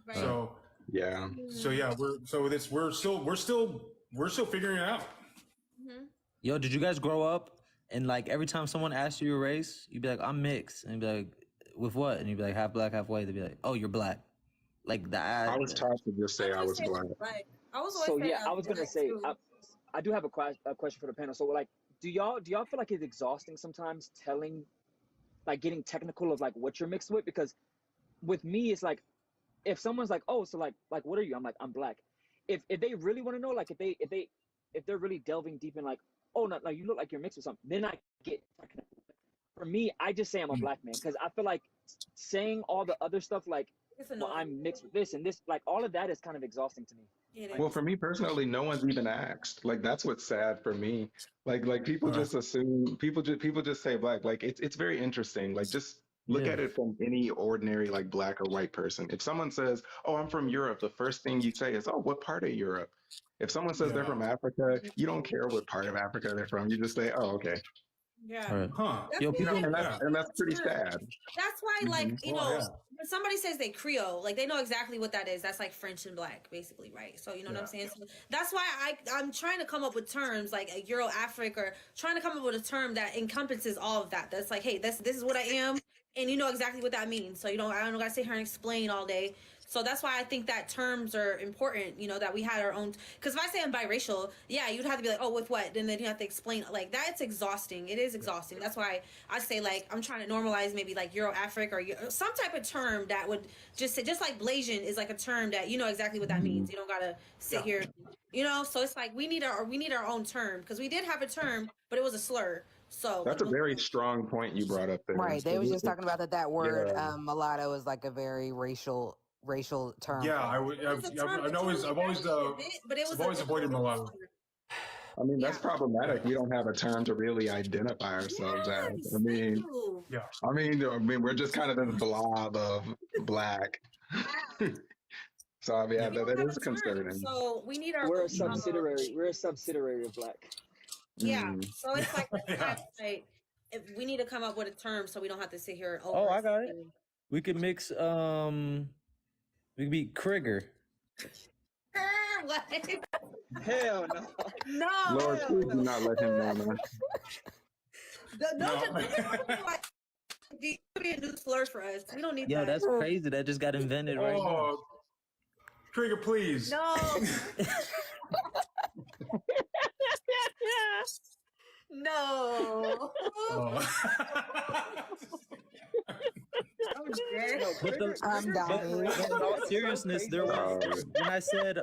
Right. So we're still figuring it out. Yo, did you guys grow up and like every time someone asks you your race, you'd be like, I'm mixed, and you'd be like, with what? And you'd be like, half black, half white. They'd be like, oh, you're black. Like that. I was taught to just say I was black. I was gonna say I do have a question for the panel. So like, do y'all feel like it's exhausting sometimes getting technical of like what you're mixed with? Because with me, it's like if someone's like, oh, so like what are you? I'm like, I'm black. If they really want to know, like if they're really delving deep in like, oh no, you look like you're mixed with something, then I get technical. For me, I just say I'm a black man because I feel like saying all the other stuff like well, I'm mixed with this and this. Like all of that is kind of exhausting to me. Well, for me personally, no one's even asked. Like that's what's sad for me. Like people just assume people just say black. Like it's very interesting. Like just look at it from any ordinary like black or white person. If someone says, "Oh, I'm from Europe," the first thing you say is, "Oh, what part of Europe?" If someone says they're from Africa, you don't care what part of Africa they're from. You just say, "Oh, okay." Yeah. Huh. Yo, people, and that's pretty sad. That's why, like, you know, when somebody says they Creole, like, they know exactly what that is. That's like French and black, basically, right? So, you know what I'm saying? So that's why I'm trying to come up with terms like a Euro-Afric, or trying to come up with a term that encompasses all of that. That's like, hey, this is what I am, and you know exactly what that means. So, you know, I don't gotta sit here and explain all day. So that's why I think that terms are important, you know, that we had our own. Because if I say I'm biracial, yeah, you'd have to be like, oh, with what? And then you have to explain. Like, that's exhausting. It is exhausting. That's why I say, like, I'm trying to normalize maybe like Euro-Afric or some type of term that would just say, just like Blasian is like a term that you know exactly what that means. You don't got to sit here, you know? So it's like we need our own term, because we did have a term, but it was a slur. So that's a very strong point you brought up there. Right. They was just talking about that word mulatto is like a very racial term. Yeah, I've always avoided mulatto. I mean, that's problematic. We don't have a term to really identify ourselves as. I mean, we're just kind of this blob of black. So I mean, that is concerning. So we need our. We're a subsidiary. We're a subsidiary of black. Yeah. So it's like, if we need to come up with a term so we don't have to sit here. Oh, I got it. We could mix. We could be Krigger. What? Hell no. No. Lord, please do not let him know, man. It could be a new slur for us. We don't need Yo, that. that's crazy. That just got invented right now. Krigger, please. No. No. I'm dying. But in all seriousness, there was when I said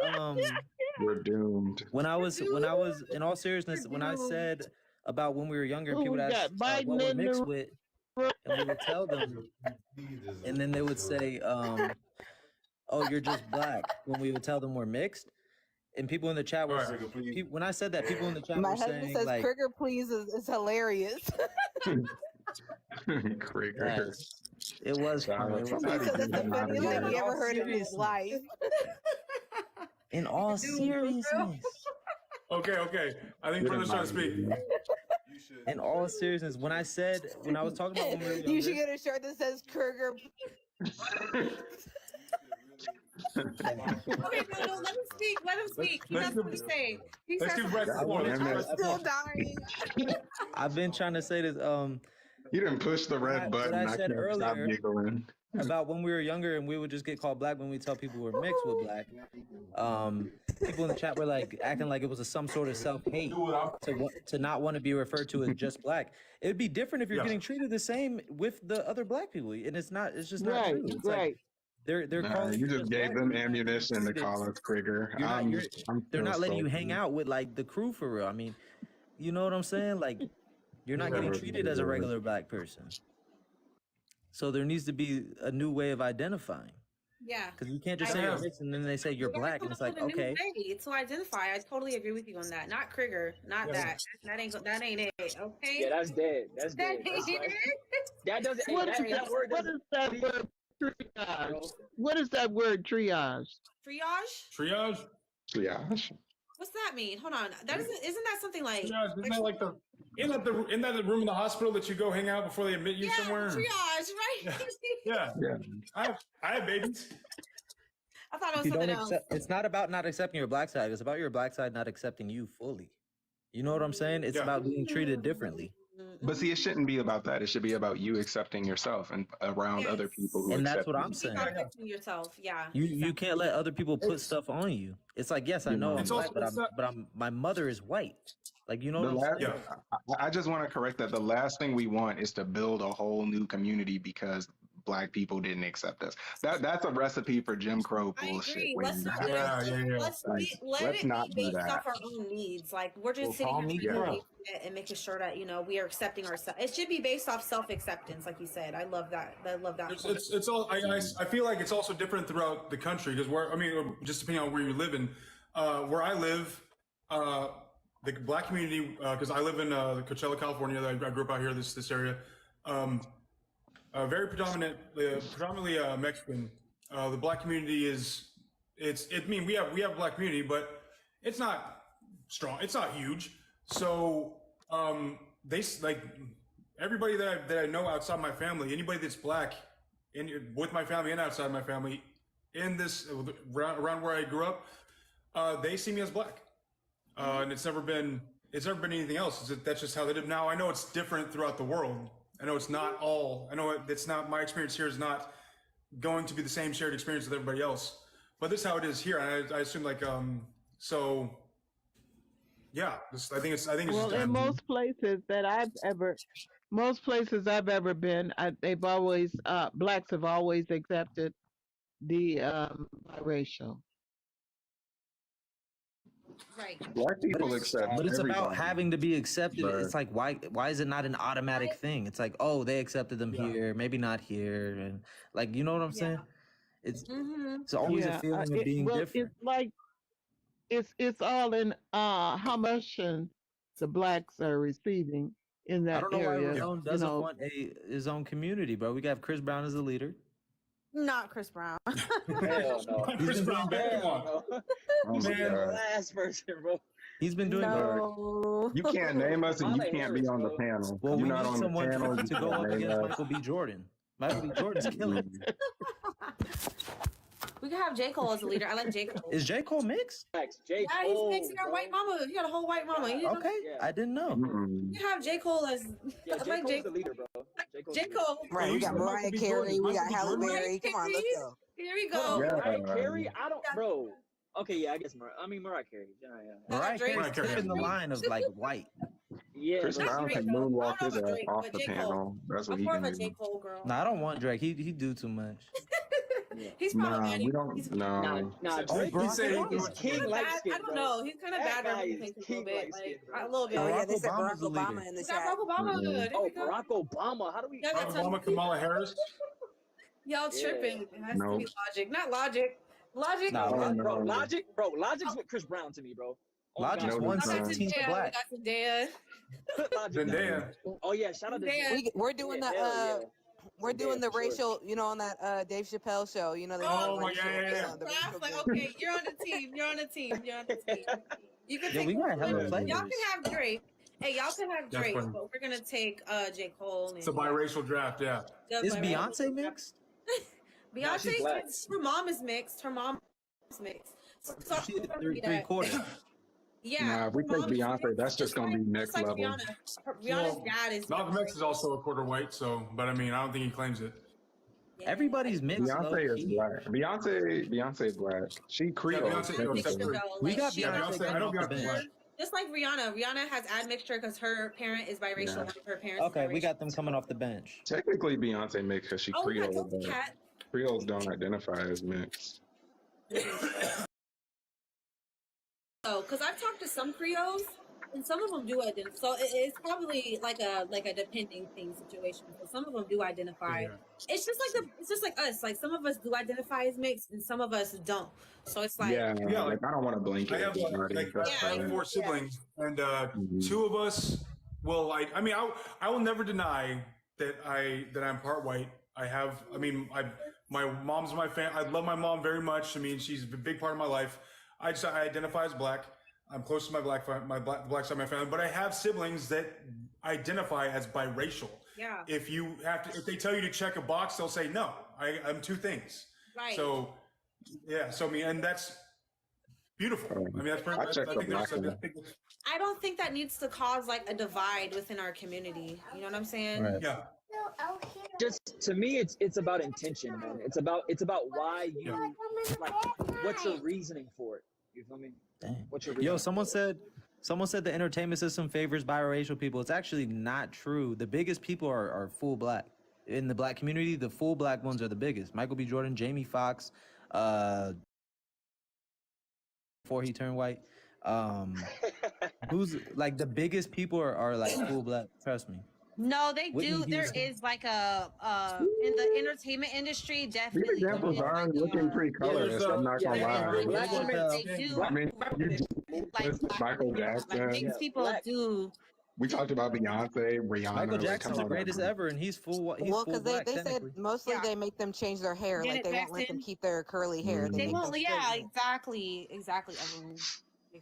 we're doomed. When I was in all seriousness, when I said about when we were younger, people asked what we're mixed with, and we would tell them, and then they would say, "Oh, you're just black." When we would tell them we're mixed, and people in the chat were when I said that, people in the chat My were husband saying says like, Krigger please is hilarious. Krigger. It was funny. He said that's the funniest thing he ever heard in his life. In all seriousness. Okay. I think brother's trying to speak. In all seriousness, when I was talking about when we were younger, You should get a shirt that says Krigger. Okay, no, let him speak. Let him speak. He has something to say. I'm still dying. I've been trying to say this. You didn't push the red button. I said can't stop earlier giggling. about when we were younger and we would just get called black when we tell people we're mixed with black. People in the chat were like acting like it was some sort of self-hate to not want to be referred to as just black. It'd be different if you're getting treated the same with the other black people, and it's not. It's just not true. It's like they're calling you just gave them ammunition to call us Krigger. They're not letting you hang out with like the crew for real. I mean, you know what I'm saying? Like, you're not getting treated as a regular black person. So there needs to be a new way of identifying. Yeah. Because you can't just say you're mixed and then they say you're black, and it's like, okay. To identify, I totally agree with you on that. Not Krigger, not that. That ain't it. Okay. Yeah, that's dead. That's dead. That doesn't. What is that word triage? What is that word triage? Triage. Triage. What's that mean? Hold on. Isn't that something like? Triage, isn't that like in that room in the hospital that you go hang out before they admit you somewhere? Triage, right? Yeah. I have babies. I thought it was something else. It's not about not accepting your black side. It's about your black side not accepting you fully. You know what I'm saying? It's about being treated differently. But see, it shouldn't be about that. It should be about you accepting yourself and around other people who and accept that's what I'm saying. Accepting yourself, yeah. You can't let other people put stuff on you. It's like, yes, I know I'm black, but my mother is white. Like, you know what I'm saying? I just want to correct that. The last thing we want is to build a whole new community because black people didn't accept us. That's a recipe for Jim Crow bullshit. Let's not let it be based off our own needs. Like, we're just sitting here. and making sure that we are accepting ourselves. It should be based off self-acceptance, like you said. I love that. I love that. It's all. I feel like it's also different throughout the country because just depending on where you live in. Where I live, the black community, because I live in Coachella, California. I grew up out here, this area. Very predominantly Mexican. The black community we have a black community, but it's not strong. It's not huge. So they everybody that I know outside my family, anybody that's black, with my family and outside my family, in this around where I grew up, they see me as black, and it's never been anything else. That's just how they live. Now I know it's different throughout the world. I know it's not all. I know it's not. My experience here is not going to be the same shared experience with everybody else. But this is how it is here. And I assume so. Yeah, I think it's. Well, in most places I've ever been, they've always blacks have always accepted the biracial. Right. Black people accept, but it's about everybody. having to be accepted. Right. It's like why is it not an automatic thing? It's like, oh, they accepted them here, maybe not here, and you know what I'm saying? It's always a feeling of being different. It's like it's all in how much the blacks are receiving in that I don't know area. why Ramon doesn't want his own community, bro. We got Chris Brown as the leader. Not Chris Brown. Hell no. Chris Brown, man. He's the last person, bro. He's been doing You can't name us and you can't be on the panel. Well, You're we not need on the someone panel. to go up against Michael B. Jordan. Michael B. Jordan's killing. We can have J. Cole as a leader. I like J. Cole. Is J. Cole mixed? J. Yeah, he's mixing our white mama. He got a whole white mama. Okay, I didn't know. You have J. Cole as J. Cole's the leader, bro. J. Cole. Right, we got Mariah Carey, we got Halle Berry. Come on, let's go. Here we go. Mariah Carey? Bro. Okay, yeah, I guess Mariah Carey. Yeah. Mariah Carey's tipping the line of white. Yeah, Chris Brown can moonwalk his ass off the panel. That's what he can do. J. Cole girl. No, I don't want Drake. He do too much. He's problematic. We don't. No. Drake is king light skin. I don't know. He's kind of bad representation a little bit. Oh yeah, they said Barack Obama in the chat. Barack Obama. Oh, Barack Obama. How do we? Barack Obama, Kamala Harris. Y'all tripping? It has to be Logic, not Logic. Logic. No, bro. Logic's with Chris Brown to me, bro. Logic's 1/16 black. Zendaya. Oh yeah, shout out to We're doing the we're doing the racial, on that Dave Chappelle show. They okay, you're on the team. You can take. We might have a play. Y'all can have Drake. Hey, y'all can have Drake, but we're gonna take J. Cole. It's a biracial draft, yeah. Is Beyonce mixed? Beyonce, her mom is mixed. So she's 3/4. Yeah. Nah, if we take Beyonce, that's just gonna be next level. Rihanna's dad is. Malcolm X is also a quarter white, but I don't think he claims it. Yeah. Everybody's mixed. Beyonce is black. Beyonce is black. She Creole. We got Beyonce. I know Beyonce black. Just like Rihanna. Rihanna has admixture because her parent is biracial. Yeah. Her parents. Okay, we got them coming off the bench. Technically, Beyonce mixed because she Creole. Creoles don't identify as mixed. So, because I've talked to some Creoles, and some of them do identify. So it's probably like a depending thing situation. So some of them do identify. Yeah. It's just like us. Like some of us do identify as mixed, and some of us don't. So it's like I don't want to blink it. I have 4 siblings, and 2 of us. Well, I will never deny that I'm part white. My mom's my fan. I love my mom very much. She's a big part of my life. I identify as black. I'm close to my black side of my family, but I have siblings that identify as biracial. Yeah. If they tell you to check a box, they'll say no. I'm 2 things. Right. So, yeah. So and that's beautiful. That's perfect. I don't think that needs to cause a divide within our community. You know what I'm saying? Right. Yeah. Just to me, it's about intention, man. It's about why you what's your reasoning for it? You feel me? Dang. What's your reasoning? Yo, someone said the entertainment system favors biracial people. It's actually not true. The biggest people are full black. In the black community, the full black ones are the biggest. Michael B. Jordan, Jamie Foxx, before he turned white. Who's like the biggest people are like full black. Trust me. No, they Whitney do. There Houston. is like a in the entertainment industry, These definitely. examples are looking pretty colorist. I'm not gonna lie. Black women, they do. I mean, Michael Like Jackson. mixed people do. We talked about Beyonce, Rihanna. Michael like, Jackson's come the on, greatest man. ever, and he's full. He's Well, full because black. they said mostly they make them change their hair. Janet Like they won't let them Jackson. keep their curly hair. They They make won't. them Yeah, straighten it. exactly. Everyone.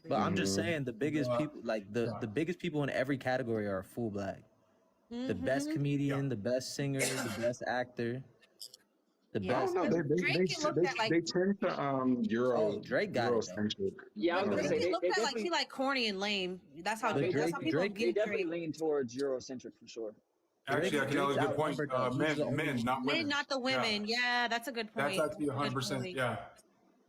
But I'm just saying the biggest people, like the biggest people in every category are full black. The best comedian, the best singer, the best actor, the I best. don't know. They tend to Euro. Drake got it. Eurocentric. Yeah, I was gonna say He looked they at like definitely he like corny and lame. That's how they that's how people definitely view Drake. lean towards Eurocentric for sure. Actually, I can have a good point. Men, not women. Men, not the women. Yeah, that's a good point. That's actually 100%. Yeah.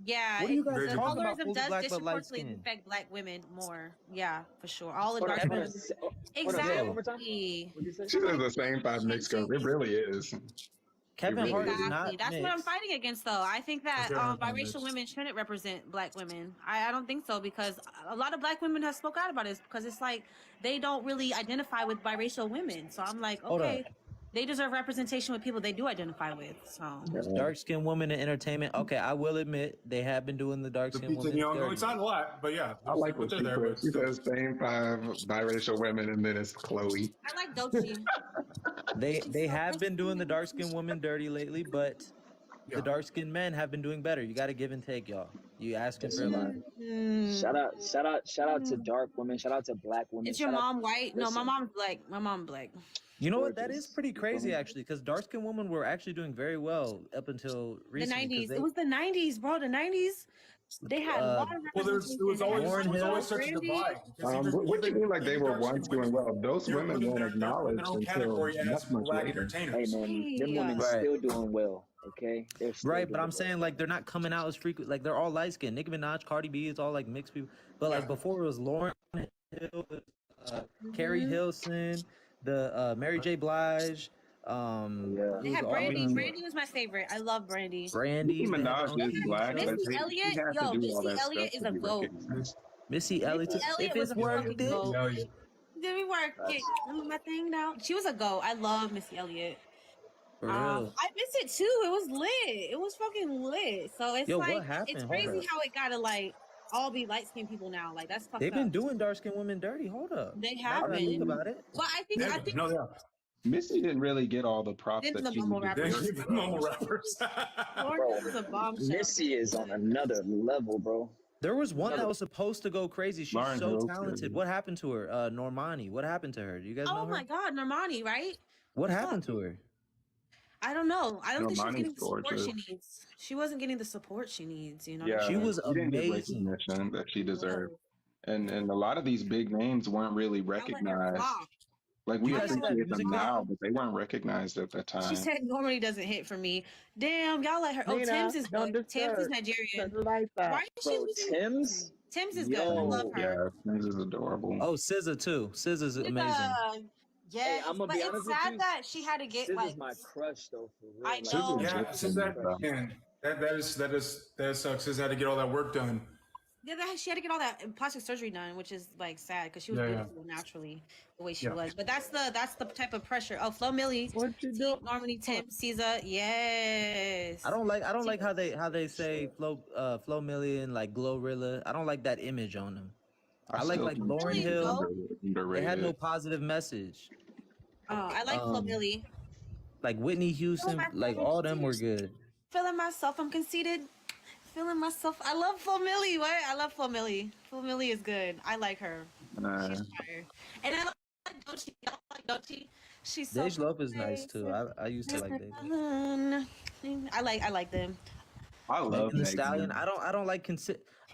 Yeah, What do you guys the talk about colorism full does black but light disproportionately skin? affect black women more. Yeah, for sure. All the Hold on, dark hold on. ones. Hold on, say that one more time. Exactly. What'd you say? She says the same 5 mixed girls. It really is. Kevin Hart is Exactly. not That's what I'm mixed. fighting against, though. I think that Okay, I'm biracial mixed. women shouldn't represent black women. I don't think so, because a lot of black women have spoke out about it, because it's like they don't really identify with biracial women. So I'm like, Hold okay, up. they deserve representation with people they do identify with. So Dark skinned woman in entertainment. Okay, I will admit they have been doing the dark skinned woman. It's not a lot, but yeah. I like what they're she there. says. She says same 5 biracial women, and then it's Chloe. I like Doechii. They have been doing the dark skinned woman dirty lately, but the dark skinned men have been doing better. You got to give and take, y'all. You asking for a lot. Shout out to dark women. Shout out to black women. Is your shout out- mom white? No, my Listen. mom's black. My mom black. You know what? That is pretty crazy, actually, because dark skinned women were actually doing very well up until The recently. 90s. It was the 90s, bro. The 90s. They had a lot of Well, it was always such a divide. What do you mean like they were once doing well? Those women weren't acknowledged until much later. Hey man, them women still doing well. Okay, they're still Right, but doing I'm saying like they're not coming out as frequent. Like they're all light skinned. Nicki Minaj, Cardi B, it's all like mixed people. But like before it was Lauren Hill, Carrie Hilson, the Mary J. Blige. They had Brandy. Brandy was my favorite. I love Brandy. Brandy. Nicki Minaj is black, but Missy Elliott, yo, Missy Elliott is a goat. Missy Elliott. If it's worth it. Did we work it? My thing now. She was a goat. I love Missy Elliott. For real. I miss it too. It was lit. It was fucking lit. So it's Yo, what like happened? it's Hold crazy up. how it gotta like all be light skinned people now. Like that's fucked They've up. been doing dark skinned women dirty. Hold up. They Now have that I think been. about it. Well, I think Missy didn't really get all the props Then that the she mumble needed. rappers. The mumble rappers. Lauren was a bombshell. Missy is on another level, bro. There was one that was supposed to go crazy. She's Lauren so Hill's talented. crazy. What happened to her? Normani. What happened to her? Do you guys know Oh her? my God, Normani, right? What happened to her? I don't know. I don't think she was Normani's getting the support gorgeous. she needs. She wasn't getting the support she needs. You know. Yeah, She was she didn't get amazing. recognition that she deserved, and a lot of these big names weren't really recognized. Like we You guys see that appreciate them music now, but they weren't recognized at that time. She said Normani doesn't hit for me. Damn, y'all let her. Oh, Nina, Tim's is don't good. Tim's is disturb. Nigerian. Like that. Why is she Bro, losing? Tim's? Tim's is good. I love her. Yeah, this is adorable. Oh, SZA too. SZA's amazing. Yes, I'ma but be it's honest with sad you, that she had to get Sis like. is my crush though, for real. I Like, know. Yeah, that sucks. Sis had to get all that work done. Yeah, she had to get all that plastic surgery done, which is like sad because she was Yeah, beautiful naturally the way she Yeah. was. But that's the type of pressure. Oh, Flo Milli, what you do? Normani, Tim, SZA, yes. I don't like how they say Flo Milli and like Glorilla. I don't like that image on them. I like Lauryn Hill. They had no positive message. Oh, I like Flo Milli. Like Whitney Houston, like all them were good. Feeling myself, I'm conceited. Feeling myself. I love Flo Milli. What? I love Flo Milli. Flo Milli is good. I like her. She's fire. And I like Doechii. I like Doechii. She's so Dej Loaf is nice too. I used to like Dej. I like them. I love Megan Thee Megan. Stallion. I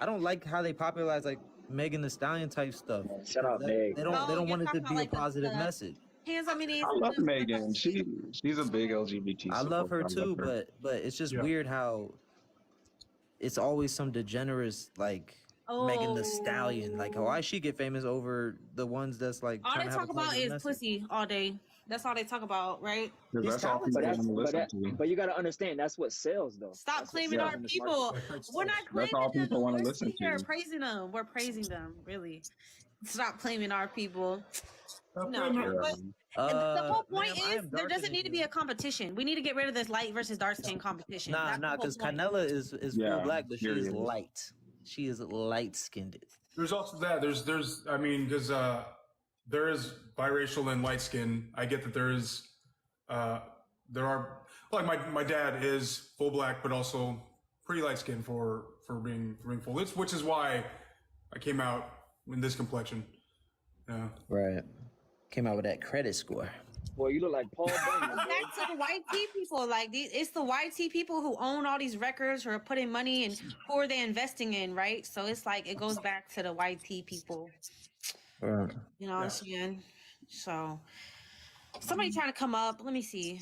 don't like how they popularize like Megan Thee Stallion type stuff. Shout out Meg. They don't want it to be a positive message. Hands on me knees. I love Megan. She's a big LGBT. I love her supporter. too, but it's just weird how it's always some degenerates like Megan the Stallion. Like, why she get famous over the ones that's like All trying they to have a talk about positive is message? pussy all day. That's all they talk about, right? Because He's that's all people But want talented. to that's listen to. but you got to understand that's what sells though. Stop That's what claiming sells our in this market. people. We're not That's claiming all them. people want to We're listen sitting here to. praising them. We're praising them, really. Stop claiming our people. Stop No, claiming but the whole point Ma'am, I is am there darker doesn't than need to be you. a competition. We need to get rid of this light versus dark skin competition. Nah, That's the whole because point. Canela is full Yeah, black, but she is period. light. She is light skinned. There's also that. There's. I mean, because there is biracial and light skin. I get that there is. There are like my dad is full black, but also pretty light skin for being full. Which is why I came out in this complexion. Yeah. Right. Came out with that credit score. Boy, you look like Paul Bunyan. Back to the white tea people. Like it's the white tea people who own all these records, who are putting money, and who are they investing in, right? So it's like it goes back to the white tea people. Right. You know what I'm saying? So somebody trying to come up. Let me see.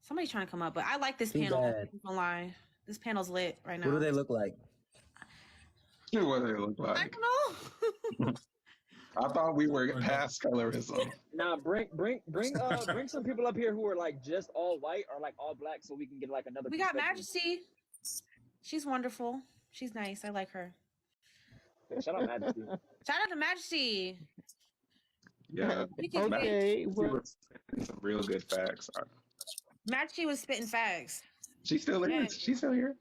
Somebody trying to come up, but I like this panel. I'm not gonna lie. This panel's lit right now. What do they look like? What do they look like? I don't know. I thought we were past colorism. Nah, bring some people up here who are like just all white or like all black, so we can get like another. We got Majesty. She's wonderful. She's nice. I like her. Shout out Majesty. Shout out to Majesty. Yeah. Okay. Some real good facts. Majesty was spitting facts. She's still here. She's still here.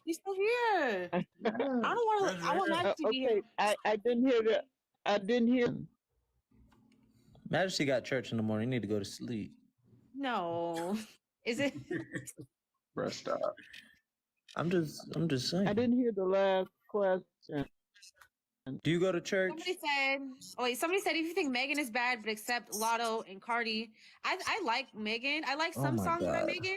She's still here. I don't want to. I want Majesty to be here. I didn't hear that. I didn't hear. Majesty got church in the morning. You need to go to sleep. No. Is it? Bro, stop. I'm just saying. I didn't hear the last question. Do you go to church? Somebody said if you think Megan is bad, but accept Lotto and Cardi. I like Megan. I like some songs by Megan.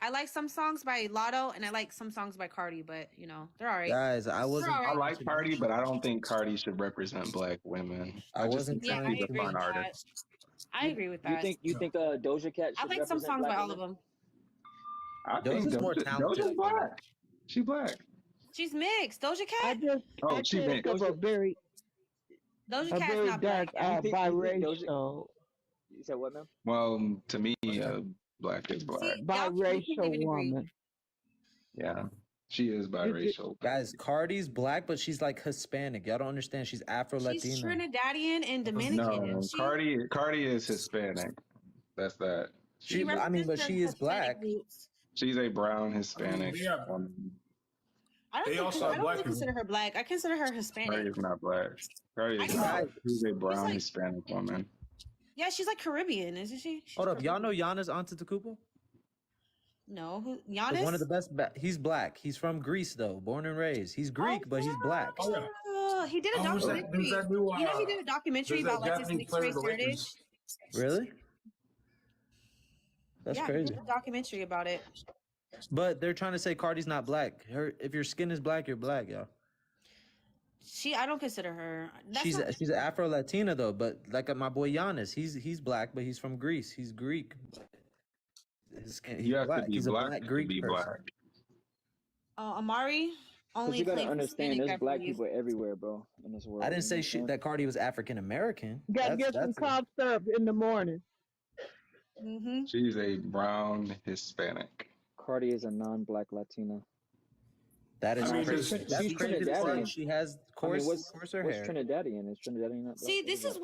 I like some songs by Lotto, and I like some songs by Cardi, but you know, they're all right. Guys, I like Cardi, but I don't think Cardi should represent black women. I wasn't trying to be a fine artist. I agree with that. You think Doja Cat should I like some songs by all of them. I think Doja's black. She black. She's mixed. Doja Cat. She mixed. Doja Cat's not black. Biracial. You said what, man? Well, to me, black is black. Biracial woman. Yeah, she is biracial. Guys, Cardi's black, but she's like Hispanic. Y'all don't understand. She's Afro-Latina. She's Trinidadian and Dominican. No, Cardi is Hispanic. That's that. But she is black. She's a brown Hispanic woman. I don't really consider her black. I consider her Hispanic. Cardi is not black. Cardi is not. She's a brown Hispanic woman. Yeah, she's like Caribbean, isn't she? Hold up, y'all know Giannis Antetokounmpo? No, who? Giannis? One of the best. He's black. He's from Greece, though, born and raised. He's Greek, but he's black. He did a documentary. You know, he did a documentary about like his mixed race heritage. Really? That's crazy. He did a documentary about it. But they're trying to say Cardi's not black. If your skin is black, you're black, y'all. I don't consider her. She's an Afro-Latina though, but like my boy Giannis, he's black, but he's from Greece. He's Greek. You have black. to be He's black a black to Greek be person. black. Amari only. You gotta understand, there's black people everywhere, bro, in this world. I didn't say shit that Cardi was African American. Gotta get some cough syrup in the morning. She's a brown Hispanic. Cardi is a non-black Latina. That is crazy. She's Trinidadian. She has coarser hair. What's Trinidadian? Is Trinidadian not black? See, this is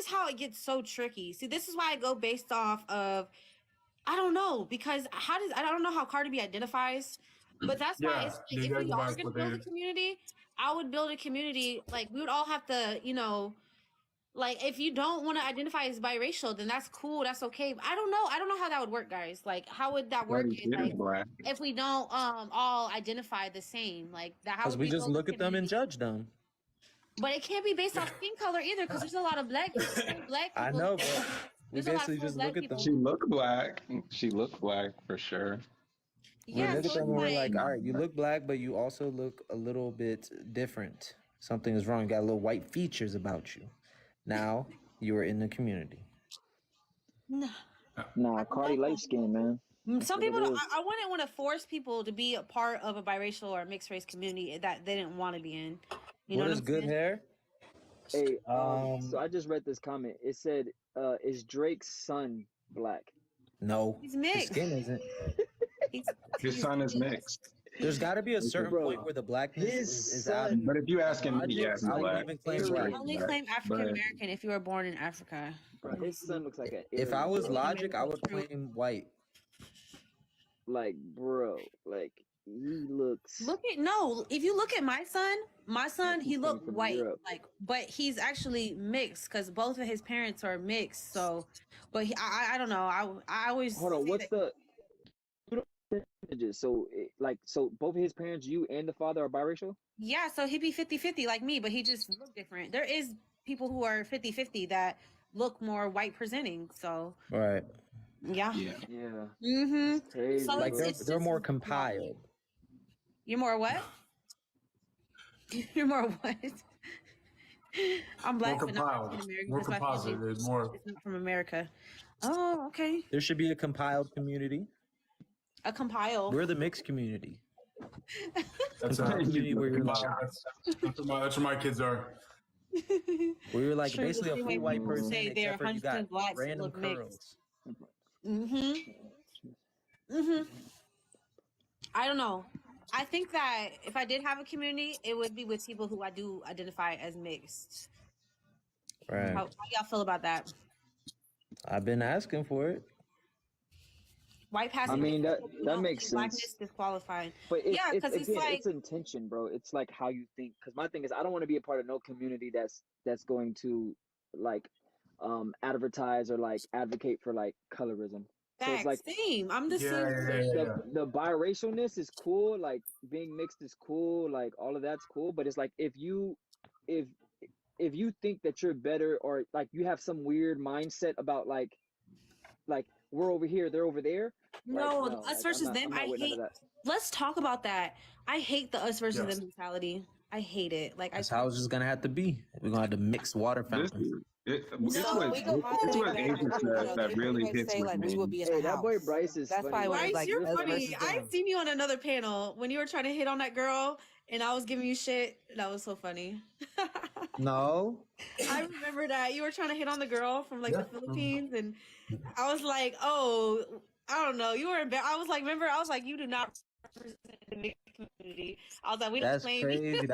how it gets so tricky. See, this is why I go based off of I don't know, because I don't know how Cardi B identifies, but that's why it's like, if we are gonna build a community, I would build a community like we would all have to, you know, like if you don't want to identify as biracial, then that's cool, that's okay. But I don't know how that would work, guys. Like how would that work if we don't all identify the same? Like that, how because would we just look at them and judge them. But it can't be based off skin color either, because there's a lot of black people. I know, but we basically just look at them. She look black. She look black for sure. Yeah, we look at them and we're like, all right, you look black, but you also look a little bit different. Something is wrong. You got little white features about you. Now you are in the community. Nah, Cardi light skin, man. Some people, I wouldn't want to force people to be a part of a biracial or mixed race community that they didn't want to be in. You know what is good hair? Hey, so I just read this comment. It said, "Is Drake's son black?" No, he's mixed. His skin isn't. His son is mixed. There's got to be a certain point where the blackness is out. But if you ask him, yeah, I wouldn't even claim black. Only claim African American if you were born in Africa. Bro, his son looks like an. If I was Logic, I would claim white. Like, bro, like he looks. If you look at my son, he looked white, Europe. But he's actually mixed because both of his parents are mixed. So, but I don't know. I always hold on. What's the percentages? So both of his parents, you and the father, are biracial. Yeah, so he'd be 50-50 like me, but he just look different. There is people who are 50-50 that look more white presenting. So right. Yeah. Mm-hmm. So like they're more compiled. You're more what? You're more what? I'm black, more compiled. But not more composite. There's more. It's not from America. Oh, okay. There should be a compiled community. A compiled. We're the mixed community. That's a community where you're like. That's where my kids are. Where you're like basically a full white person, except for you got random curls. I don't know. I think that if I did have a community, it would be with people who I do identify as mixed. Right. How y'all feel about that? I've been asking for it. White passing. I mean that makes sense. Blackness disqualifying. But because it's like it's intention, bro. It's like how you think. Because my thing is, I don't want to be a part of no community that's going to like advertise or like advocate for like colorism. So it's like same. I'm the same. The biracialness is cool. Like being mixed is cool. Like all of that's cool. But it's like if you think that you're better or like you have some weird mindset about like we're over here, they're over there. No, us versus them. I hate. Let's talk about that. I hate the us versus them mentality. I hate it. Like that's how it's just gonna have to be. We're gonna have to mix water fountains. It's what Asia said that really hits with me. Hey, that boy Bryce is funny. Bryce, you're funny. I seen you on another panel when you were trying to hit on that girl and I was giving you shit. That was so funny. No. I remember that. You were trying to hit on the girl from like the Philippines and I was like, oh, I don't know. You were I was like, remember, I was like, you do not represent the mixed community. I was like, we don't claim crazy.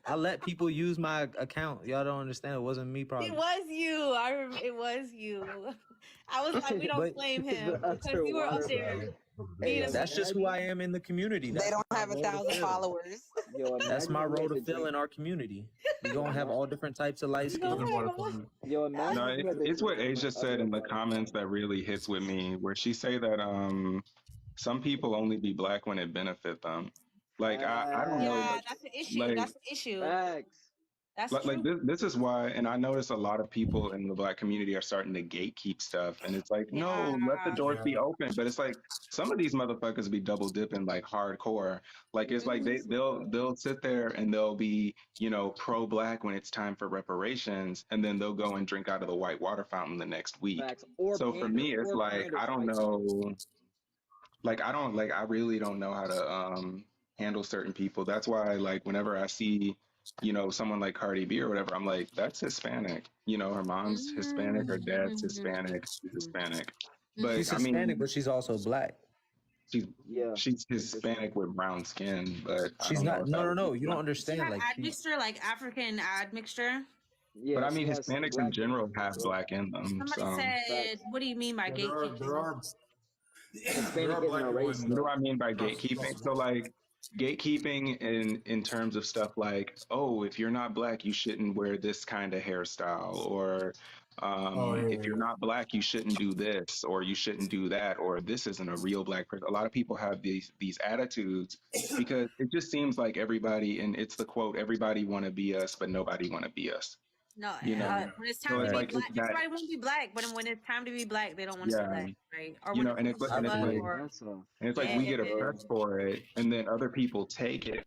I let people use my account. Y'all don't understand. It wasn't me, probably. It was you. It was you. I was like, we don't claim him because you were up there. That's just who I am in the community. They don't have 1,000 followers. That's my role to fill in our community. We're gonna have all different types of light skin. It's what Asia said in the comments that really hits with me, where she say that some people only be black when it benefit them. Like I don't know. Yeah, that's the issue. Like, that's the issue. That's like this is why, and I notice a lot of people in the black community are starting to gatekeep stuff, and it's like, no, let the doors be open. But it's like some of these motherfuckers be double dipping like hardcore. Like it's like they'll sit there and they'll be pro black when it's time for reparations, and then they'll go and drink out of the white water fountain the next week. So for me, it's like I don't know. Like I really don't know how to handle certain people. That's why like whenever I see someone like Cardi B or whatever, I'm like, that's Hispanic. Her mom's Hispanic, her dad's Hispanic, she's Hispanic. But she's Hispanic, but she's also black. She's Hispanic with brown skin, but she's not. No. You don't understand. Like admixture, like African admixture. Yeah, but I mean, Hispanics in general have black in them. Somebody said, "What do you mean by gatekeeping?" What do I mean by gatekeeping? So like gatekeeping in terms of stuff like, oh, if you're not black, you shouldn't wear this kind of hairstyle, or if you're not black, you shouldn't do this, or you shouldn't do that, or this isn't a real black person. A lot of people have these attitudes because it just seems like everybody, and it's the quote, everybody want to be us, but nobody want to be us. No, when it's time to be black, everybody want to be black, but when it's time to be black, they don't want to be black, right? Or and it's like we get oppressed for it, and then other people take it,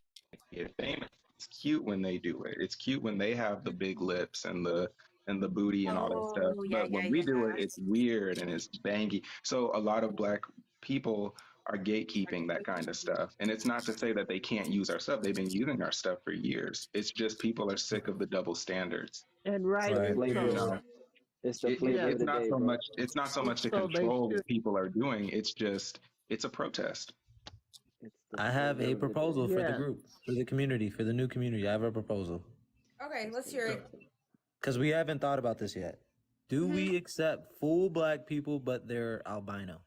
get famous. It's cute when they do it. It's cute when they have the big lips and the booty and all that stuff. But when we do it, it's weird and it's bangy. So a lot of black people are gatekeeping that kind of stuff. And it's not to say that they can't use our stuff. They've been using our stuff for years. It's just people are sick of the double standards. It's And the rightly flavor. You so. know, It's the flavor of it's the not day, so bro. much. It's not so much to So they control should. what people are doing. It's a protest. It's the I have flavor a of the day. proposal for the Yeah. group, for the community, for the new community. I have a proposal. Okay, let's hear it. Because we haven't thought about this yet. Do we accept full black people, but they're albino?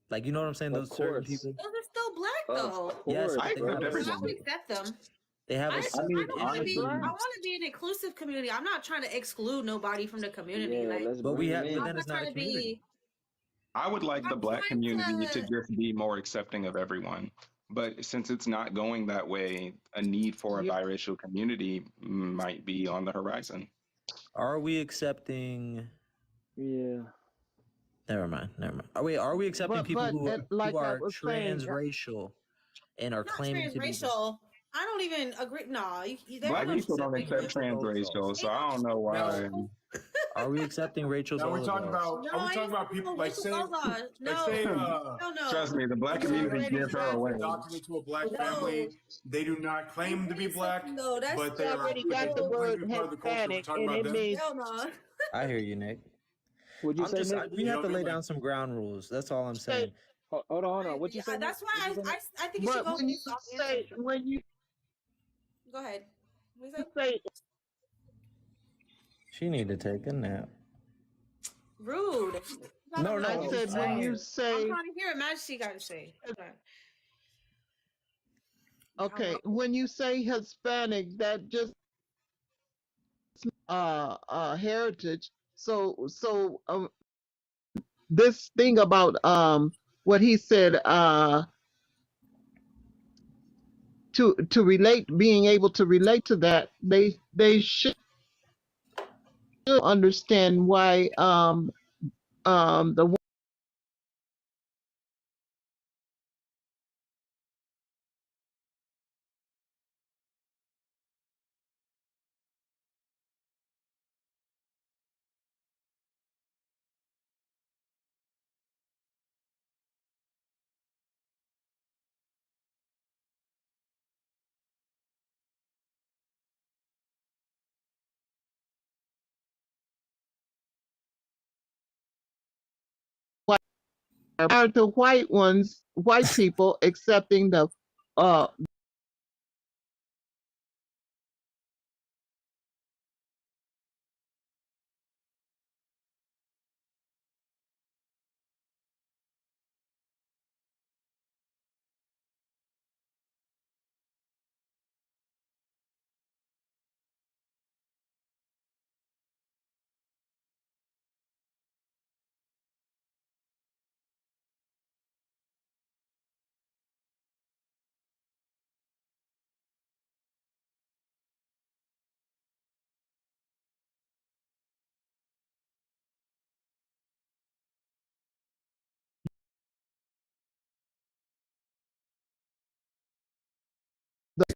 Like, you know what I'm saying? Of Those certain course. people. Those are still black Of though. Yes, course, I but they bro. accept have I everyone. would accept them. they have a I certain mean, don't want to be. I honestly, want to be an inclusive community. I'm not trying to exclude nobody from the community. Yeah, Like let's but we bring have, them but I'm in. then not it's not trying a to community. be. I would like the I'm black community to trying to. just be more accepting of everyone. But since it's not going that way, a need for a Yeah. biracial community might be on the horizon. Are we accepting? Yeah. Never mind. Never mind. Are we accepting people But who like I are was saying, transracial and are Not claiming to be? transracial. I don't even agree. No, there Black are no people don't transracial. accept transracial, so I don't know why. Are we accepting Rachel Now we're talking Dolezal? about. No, Are we I talking ain't about people no like Rachel say, Dolezal. No, like say, no, no. Trust me, the black community gives her away. adopted into a black No. family. They do not claim to be black, No, that's but they They are. already But got they the do claim word to be part of the culture. We're Hispanic, talking and about it them. means hell no. I hear you, Nick. What'd you I'm say, just, Nick? we You have know to what I lay mean? down some ground rules. That's all I'm saying. Hold on. What'd you say? That's Nick? why What'd you say, Nick? I think you should but go when you based off say answer. when you Go ahead. What you say She need to take a nap. rude. No, no. I said when you I'm say trying to hear what Majesty got to say. okay, when you say Hispanic, that just heritage. So this thing about what he said to relate, being able to relate to that, they should understand why the are the white people accepting the uh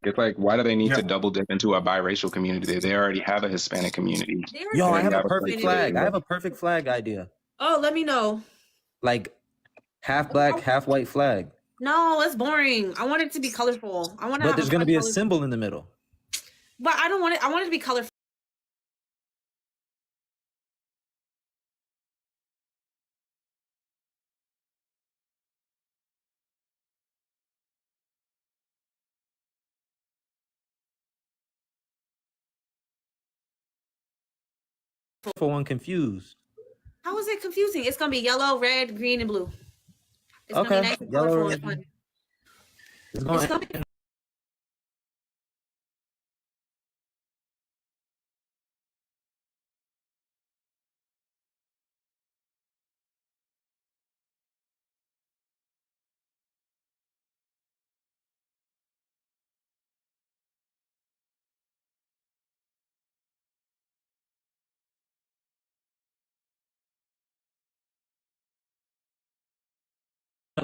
It's like, why do they need Yeah. to double dip into a biracial community? They already have a Hispanic community. Yo, I They have a have a perfect place flag. I to have a perfect flag idea. Oh, let me know. Like half black, half white flag. No, it's boring. I want it to be colorful. I want to But have there's gonna be a color. symbol in the middle. But I don't want it. I want it to be colorful. For one confused. How is it confusing? It's gonna be yellow, red, green, and blue. It's Okay. gonna be nice and Yellow, colorful red, and fun. It's going. It's gonna be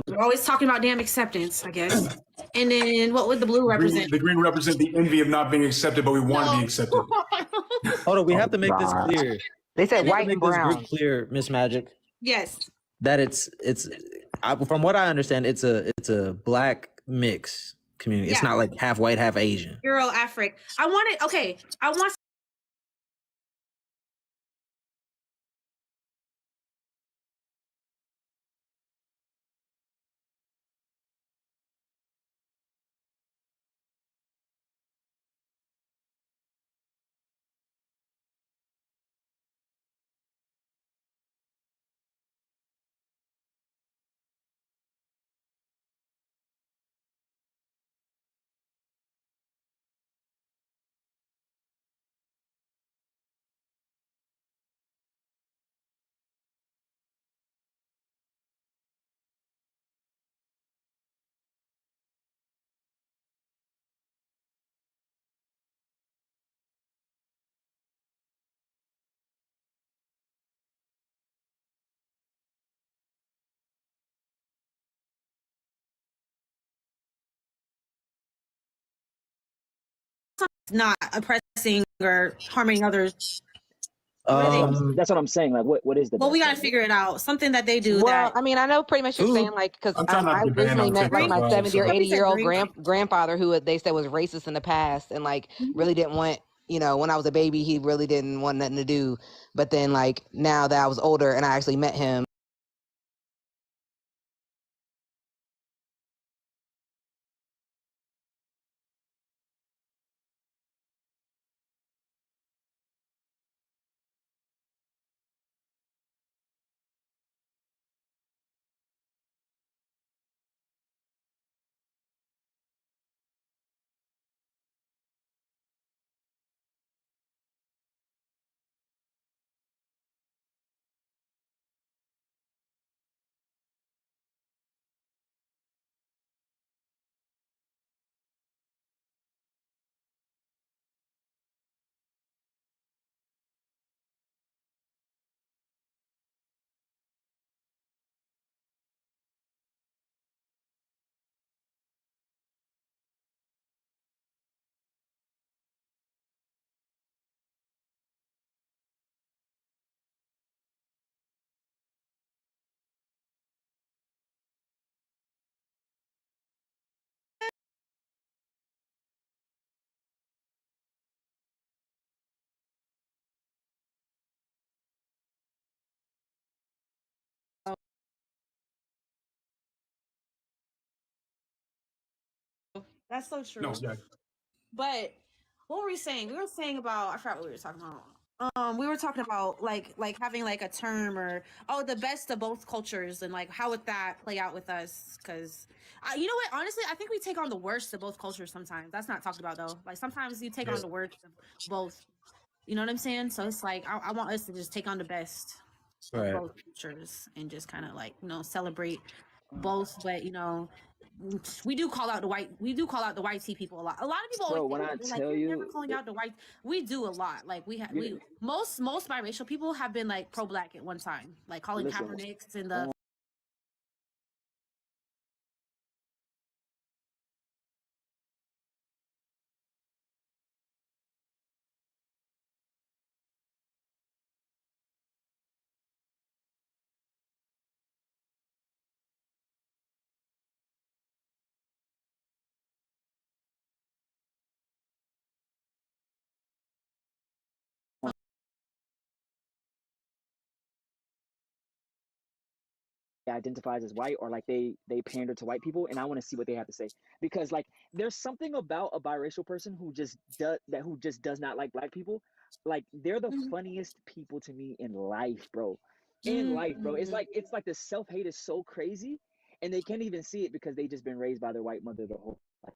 We're always talking about damn acceptance, I guess. And then what would the blue represent? The green represent the envy of not being accepted, but we want to be accepted. Hold on, we have to make this clear. They said We have white to and make this brown. group clear, Miss Magic, Yes. that it's From what I understand, it's a black mix community. It's not like half white, half Asian. Euro Afric. I want not oppressing or harming others. That's what I'm saying. Like, what is the? Well, we gotta like, figure it out. Something that they do. Well, I mean, I know pretty much you're saying like because I'm trying not I to get banned recently on met like TikTok my live. 70 or So 80-year-old grandfather who they said was racist in the past and like really didn't want, you know, when I was a baby, he really didn't want nothing to do. But then like now that I was older and I actually met him. That's so true. no, yeah. But what were we saying? We were saying about I forgot what we were talking about. We were talking about like having like a term or the best of both cultures and like how would that play out with us? Because you know what? Honestly, I think we take on the worst of both cultures sometimes. That's not talked about though. Like sometimes you take on the worst of both. You know what I'm saying? So it's like I want us to just take on the best of both cultures and just kind of like celebrate both. But we do call out the white tea people a lot. A lot of people always bro, when I like tell you're never you, calling out the white. We do a lot. Like most biracial people have been like pro black at one time, like calling listen, Kaepernicks and the identifies as white or like they pander to white people, and I want to see what they have to say, because like there's something about a biracial person who just does not like black people. Like they're the funniest people to me in life, bro. It's like the self-hate is so crazy, and they can't even see it because they just been raised by their white mother the whole life.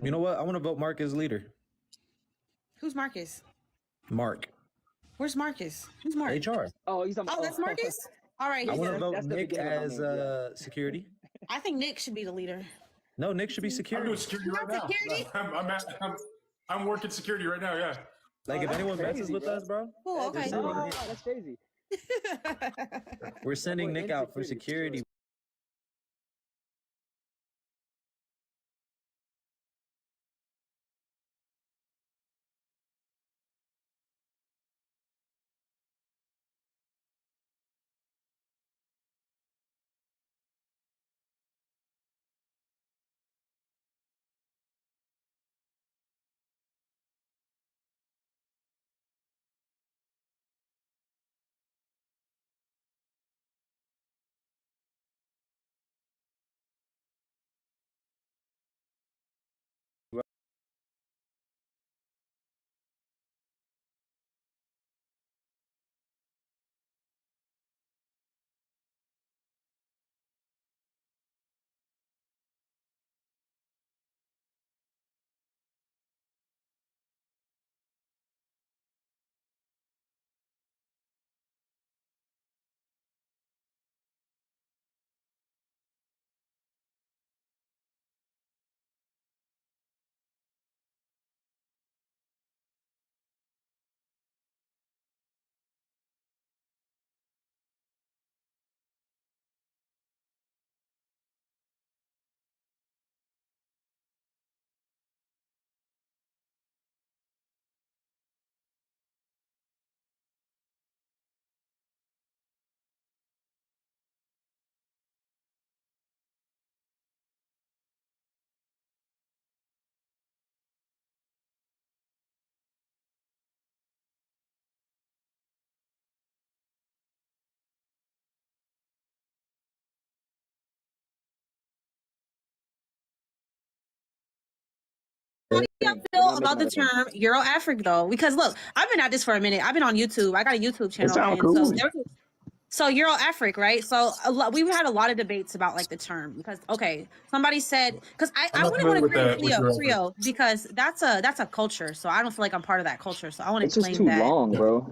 You know what? I want to vote Mark as leader. Who's Marcus? Mark. Where's Marcus? Who's Mark? HR. Oh, he's that's Marcus. All right. I want to vote that's the Nick beginning of my as name, security. I think Nick should be the leader. No, Nick should be I'm security. doing security right now. Security? I'm working security right now. Yeah. Like if anyone crazy, messes with bro. us, bro. Cool. Okay. That's crazy. We're sending Nick out for security. do y'all feel about the term Euro-Afric though? Because look, I've been at this for a minute. I've been on YouTube. I got a YouTube It channel, sounds and cool. so Euro-Afric, right? So we've had a lot of debates about like the term because somebody said because I I'm not wouldn't want familiar to with claim that with Euro-Afric. Creole because that's a culture. So I don't feel like I'm part of that culture. So I want to It's just claim too that. long, bro.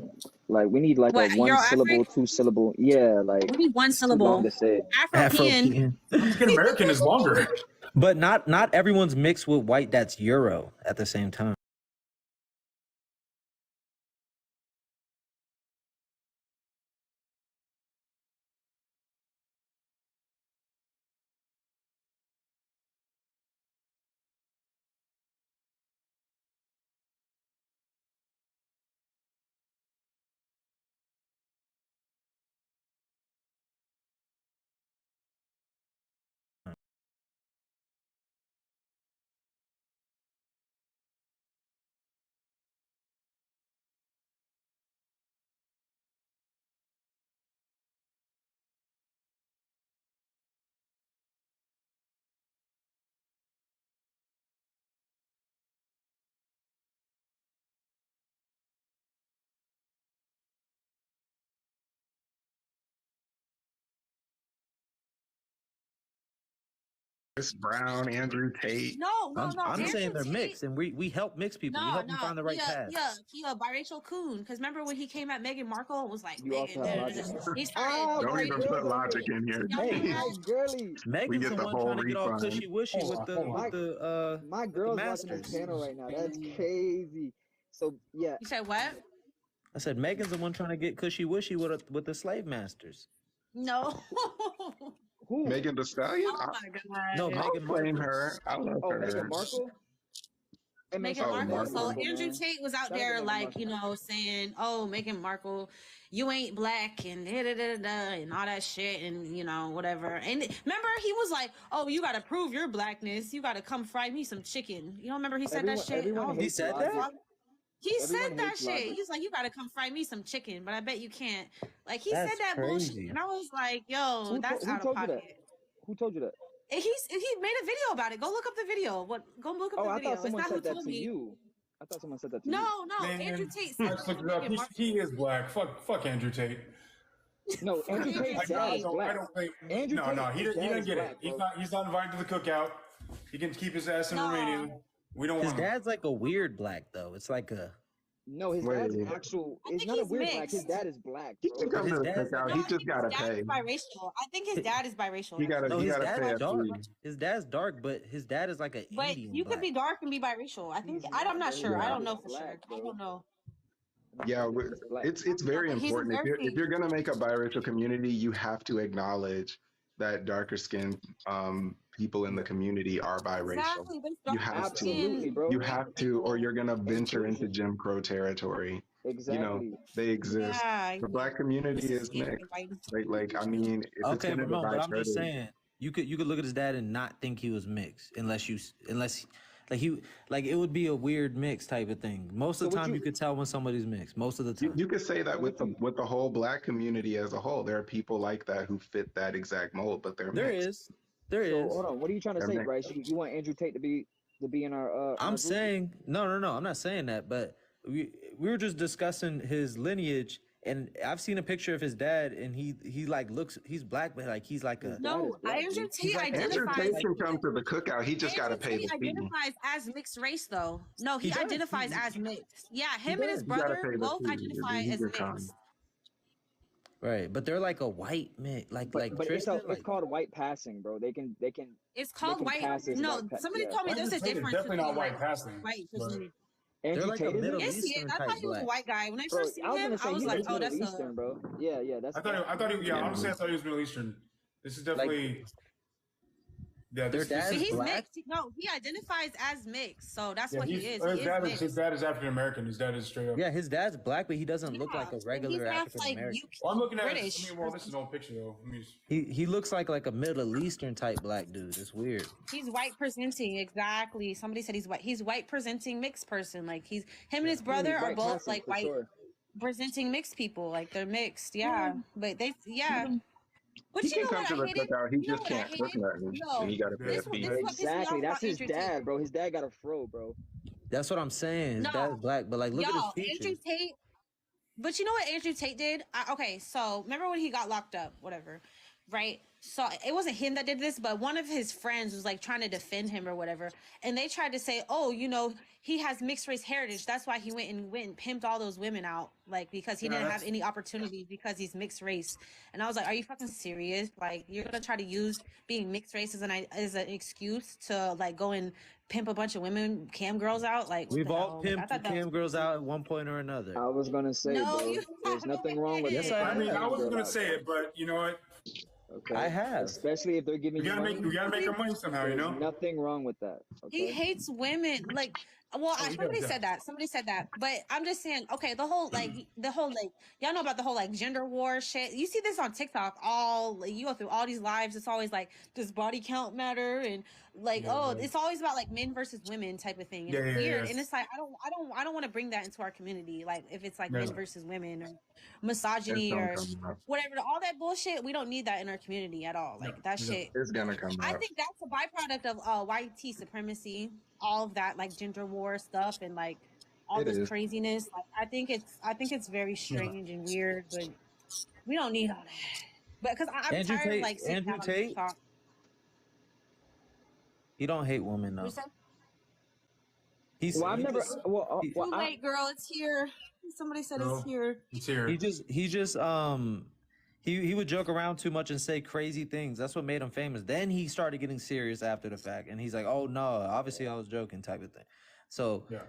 Like we need like a What one syllable, Euro-Afric? 2 syllable. Yeah, like We need one it's too long syllable. to say. Afro-Pen. African American is longer. But not everyone's mixed with white that's Euro at the same time. Chris Brown, Andrew Tate. No. I'm saying Andrew they're Tate. mixed, and we help mix people. We help them find the right path. He a biracial coon. Because remember when he came at Meghan Markle and was like, You also have logic. he started. Don't even put logic in here. My girly. We Megan's get the the one whole trying to get all refund. cushy wishy with the My girl's watching masters. this panel right now. That's crazy. So yeah. You said what? I said Megan's the one trying to get cushy wishy with the slave masters. No. Who? Megan Thee Stallion? Oh my god. No, I'll Meghan blame Markle. her. I love her. Meghan Markle? Meghan Markle. So Andrew man. Tate was out Shout out there to Meghan like, Markle. saying, oh, Meghan Markle, you ain't black and and all that shit and whatever. And remember he was like, oh, you gotta prove your blackness. You gotta come fry me some chicken. You don't remember he said that shit? He said that? He said that shit. He's like, you gotta come fry me some chicken, but I bet you can't. Like he said that bullshit. And I was like, yo, that's out of pocket. Who told you that? He made a video about it. Go look up the video. Go look up the video. I thought someone it's not said who that told to me. you. I thought someone said that to you. No. Man, Andrew Tate said he is black. Fuck Andrew Tate. No, Andrew Tate's dad is black. He didn't get it. He's not invited to the cookout. He can keep his ass in Romania. We don't want his dad's like a weird black though. It's like a no, his dad's actual. It's not a weird black. His dad is black. He can come to the cookout. He just gotta pay. Biracial. I think his dad is biracial. He gotta pay dark. His dad's dark, but his dad is like an Indian. You could be dark and be biracial. I think. I'm not sure. I don't know for sure. I don't know. Yeah, it's very important. If you're gonna make a biracial community, you have to acknowledge that darker skinned people in the community are biracial. Exactly. You have to, bro. you have to, or you're gonna venture into Jim Crow territory. Exactly. They exist. Yeah, the black community is mixed. Like I mean, if okay, it's gonna Ramon, but I'm just further, saying you could look at his dad and not think he was mixed unless it would be a weird mix type of thing. Most of the time you could tell when somebody's mixed. Most of the time. You could say that with the whole black community as a whole. There are people like that who fit that exact mold, but they're mixed. There is. Hold on. What are you trying to say, Bryce? You want Andrew Tate to be in our I'm saying no. I'm not saying that, but we were just discussing his lineage. And I've seen a picture of his dad, and he like looks. He's black, but like he's like a Andrew Tate identifies. Andrew Tate can come to the cookout. He just got to pay the fee. He identifies as mixed race, though. No, he identifies as mixed. Yeah, him and his brother both identify as mixed. Right, but they're like a white mix, like Tristan. It's called white passing, bro. They can. It's called white. No, somebody told me there's a difference. Definitely not white passing. White. They're like a Middle Yes, Eastern I thought he was a white guy. When I first seen him, I was like, "Oh, that's Eastern, bro." Yeah, that's. I thought he. Yeah, honestly, I thought he was Middle Eastern. This is definitely. Yeah, he's mixed. No, he identifies as mixed, so that's what he is. His dad is African American. His dad is straight up. Yeah, his dad's black, but he doesn't look like a regular African American. I'm looking at. This is an old picture though. He looks like a Middle Eastern type black dude. It's weird. He's white presenting, exactly. Somebody said he's white. He's white presenting mixed person. Like him and his brother are both like white presenting mixed people. Like they're mixed. Yeah, but But He you can know come what to I the hated? cookout. He You know just what I can't cook hated? nothing, No, and he got to pay a fee. this is what pissed me Exactly. off That's about his Andrew Tate. dad, bro. His dad got a fro, bro. That's what I'm saying. His No, dad's black, but like, look at his y'all, Andrew features. Tate. But you know what Andrew Tate did? Okay, so remember when he got locked up, whatever, right? So it wasn't him that did this, but one of his friends was like trying to defend him or whatever, and they tried to say, "Oh, you know, he has mixed race heritage. That's why he went and pimped all those women out, like because he didn't have any opportunity because he's mixed race." And I was like, "Are you fucking serious? Like you're gonna try to use being mixed race as an excuse to like go and pimp a bunch of women, cam girls out? Like what We've the all hell? pimped Like, I thought that cam was girls out at one point or another. I was gonna say, no, bro. you There's nothing wrong with Yes, pimping I I mean, a I cam wasn't girl gonna out, say bro. it, but you know what? Okay. I have. Especially if they're giving you money. We gotta make our money somehow, you There's know. nothing wrong with that. He Okay. hates women. Like, well, Oh, he somebody does, yeah. said that. Somebody said that. But I'm just saying, okay, the whole y'all know about the whole like gender war shit. You see this on TikTok. You go through all these lives. It's always like, does body count matter? And like, it's always about like men versus women type of thing. And it's weird. And it's like I don't want to bring that into our community. Like if it's like men versus women or misogyny or whatever, all that bullshit. We don't need that in our community at all. Like that shit. It's gonna come I up. think that's a byproduct of white supremacy, all of that like gender war stuff and like all It this is. craziness. Like I think it's very strange and weird, but we don't need all that. But because I'm Andrew tired of Tate, like seeing Andrew that on Tate, TikTok. he don't hate women though. You said? He's Well, I've he never. just- Well, he- well, Wait, girl, it's here. Somebody said No, it's here. it's here. He just he would joke around too much and say crazy things. That's what made him famous. Then he started getting serious after the fact, and he's like, "Oh no, obviously I was joking," type of thing. So Yeah.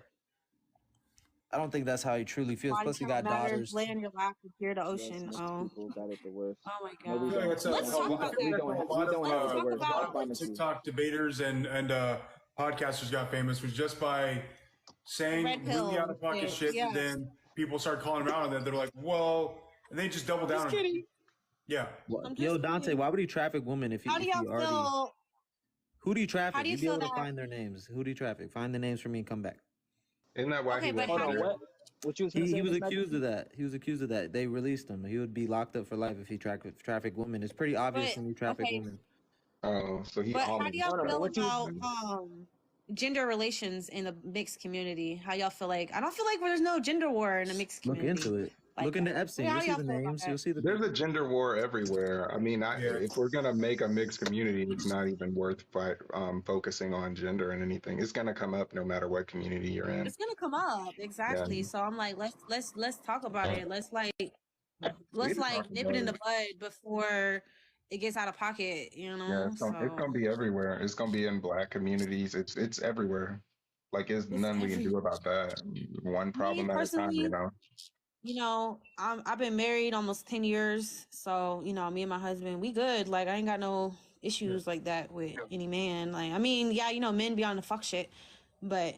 I don't think that's how he truly feels. Body Plus, he count got matters. daughters. Lay on your lap and hear the yes, ocean. mixed Oh, people got it the worst. oh my No, we god. don't. Let's Let's talk about We that. don't. A We lot don't of, have it the talk worst. I about- promise you. TikTok debaters and podcasters got famous was just by saying Red pill really out of pocket shit. yeah. And then people start calling them out on that. They're like, well, and they just double down. Just kidding. Yeah. I'm Yo, just Dante, kidding. why would he traffic women if he, How do if he y'all already? feel? Who do you traffic? How do you You'd be feel able to that- find their names. Who do you traffic? Find the names for me and come back. Isn't that why Okay, he but went how Hold do on. you- What? What you was gonna say? He was Miss Maggie? accused of that. He was accused of that. They released him. He would be locked up for life if he traffic women. It's pretty obvious But, when you traffic okay. women. Oh, so he But how almost. do y'all No, feel what you- about gender relations in the mixed community? How y'all feel like? I don't feel like there's no gender war in the mixed Look community. into it. Like Look into that. Epstein. How You'll do see y'all the feel about names. that? You'll see the. There's a gender war everywhere. I mean, if we're gonna make a mixed community, it's not even worth focusing on gender and anything. It's gonna come up no matter what community you're in. It's gonna come up exactly. Yeah. So I'm like, let's talk about it. Let's We nip talk it about in the it. bud before it gets out of pocket. You know. Yeah, it's gonna be everywhere. It's gonna be in Black communities. It's everywhere. Like, there's nothing we can do about that. One problem at a time, you know. You know, I've been married almost 10 years. So, you know, me and my husband, we good. Like, I ain't got no issues like that with any man. Like, I mean, yeah, you know, men be on the fuck shit, but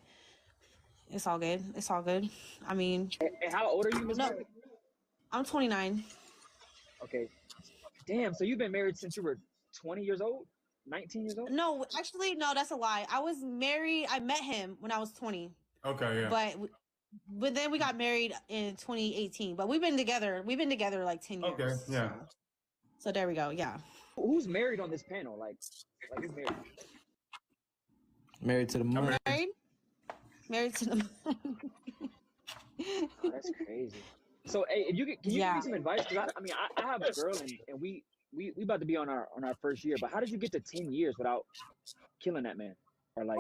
it's all good. It's all good. I mean, And how old are you, Miss no, Maggie? I'm 29. Okay. Damn. So you've been married since you were 20 years old? 19 years old? No, actually, no, that's a lie. I was married. I met him when I was 20. Okay, yeah. But then we got married in 2018. But we've been together like 10 years. Okay, yeah. So there we go. Yeah. Who's married on this panel? Like who's married? Married to the moon. Married to the Oh, that's crazy. So, hey, if you can you give me some advice? Because I have a girl and we about to be on our first year. But how did you get to 10 years without killing that man? Or like,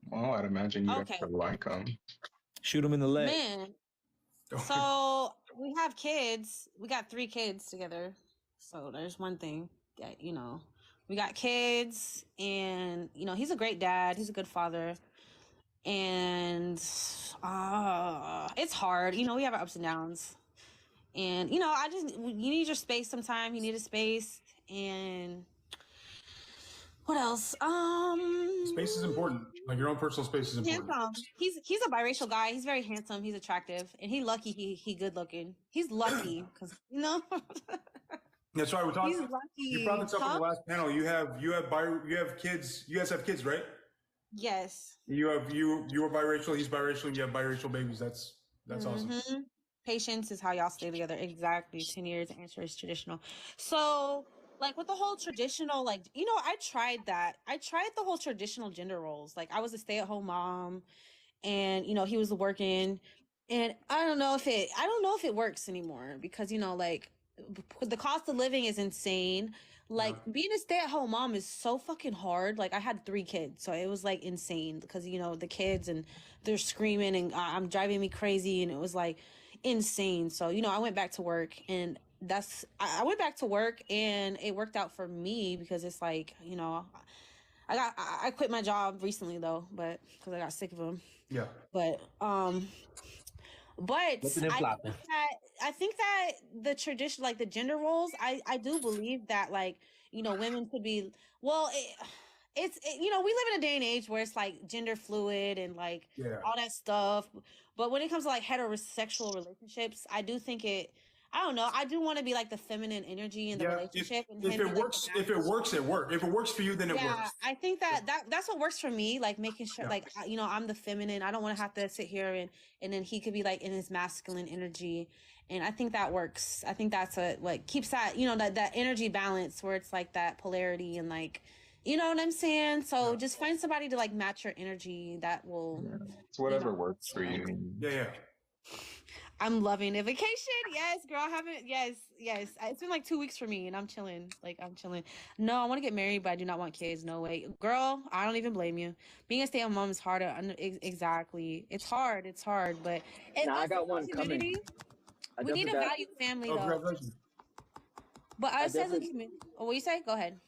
Well, I'd imagine you have Okay. to like him. Shoot him in the leg. Man. So we have kids. We got 3 kids together. So there's one thing that, you know, we got kids and, you know, he's a great dad. He's a good father. And it's hard. You know, we have our ups and downs. And, you know, you need your space sometime. You need a space. And what else? Space is important. Like your own personal space is important. Handsome. He's a biracial guy. He's very handsome. He's attractive, and he good looking. He's lucky because you know. That's right. We're talking. He's lucky. You brought this up on the last panel. You have kids. You guys have kids, right? Yes. You are biracial. He's biracial. And you have biracial babies. That's awesome. Patience is how y'all stay together. Exactly. 10 years. Answer is traditional. So, like with the whole traditional, like, you know, I tried that. I tried the whole traditional gender roles. Like I was a stay-at-home mom and, you know, he was working, and I don't know if it works anymore because, you know, like the cost of living is insane. Like being a stay-at-home mom is so fucking hard. Like I had 3 kids, so it was like insane because, you know, the kids and they're screaming and I'm driving me crazy, and it was like insane. So, you know, I went back to work, and I went back to work, and it worked out for me because it's like, you know, I quit my job recently though, but because I got sick of them. Yeah. But I think that the tradition, like the gender roles, I do believe that, like, you know, women could be, well, you know, we live in a day and age where it's like gender fluid and like all that stuff. But when it comes to like heterosexual relationships, I do think I don't know. I do want to be like the feminine energy in the relationship. If it works, it works. If it works for you, then it works. I think that's what works for me. Like making sure, like, you know, I'm the feminine. I don't want to have to sit here and then he could be like in his masculine energy. And I think that works. I think that's what keeps that, you know, that energy balance where it's like that polarity and like, you know what I'm saying? So just find somebody to like match your energy that will. It's whatever works for you. Yeah. I'm loving it. Vacation, yes, girl. I haven't. Yes. It's been like 2 weeks for me, and I'm chilling. No, I want to get married, but I do not want kids. No way, girl. I don't even blame you. Being a stay-at-home mom is harder. Exactly. It's hard. But I got one coming. We need to value family though. But us as a community. What you say? Go ahead.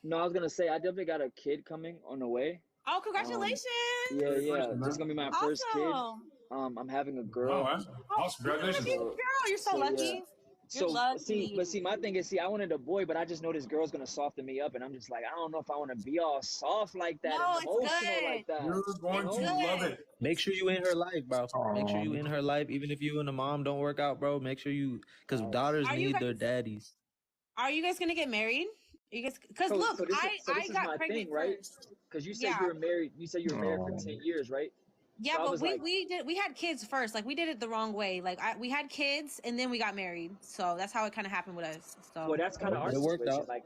No, I was gonna say I definitely got a kid coming on the way. Oh, congratulations! Yeah. This is gonna be my first kid. I'm having a girl. Awesome. Congratulations. Girl, you're so lucky. So see, my thing is, I wanted a boy, but I just know this girl's gonna soften me up, and I'm just like, I don't know if I want to be all soft like that, and emotional like that. You're going to love it. Make sure you in her life, bro. Make sure you in her life, even if you and the mom don't work out, bro. Make sure you, because daughters need their daddies. Are you guys gonna get married? You guys, because look, I got pregnant, right? Because you said you were married. You said you were married for 10 years, right? Yeah, so but we had kids first. Like we did it the wrong way. Like we had kids and then we got married. So that's how it kind of happened with us. So well, that's kind of our situation. Like,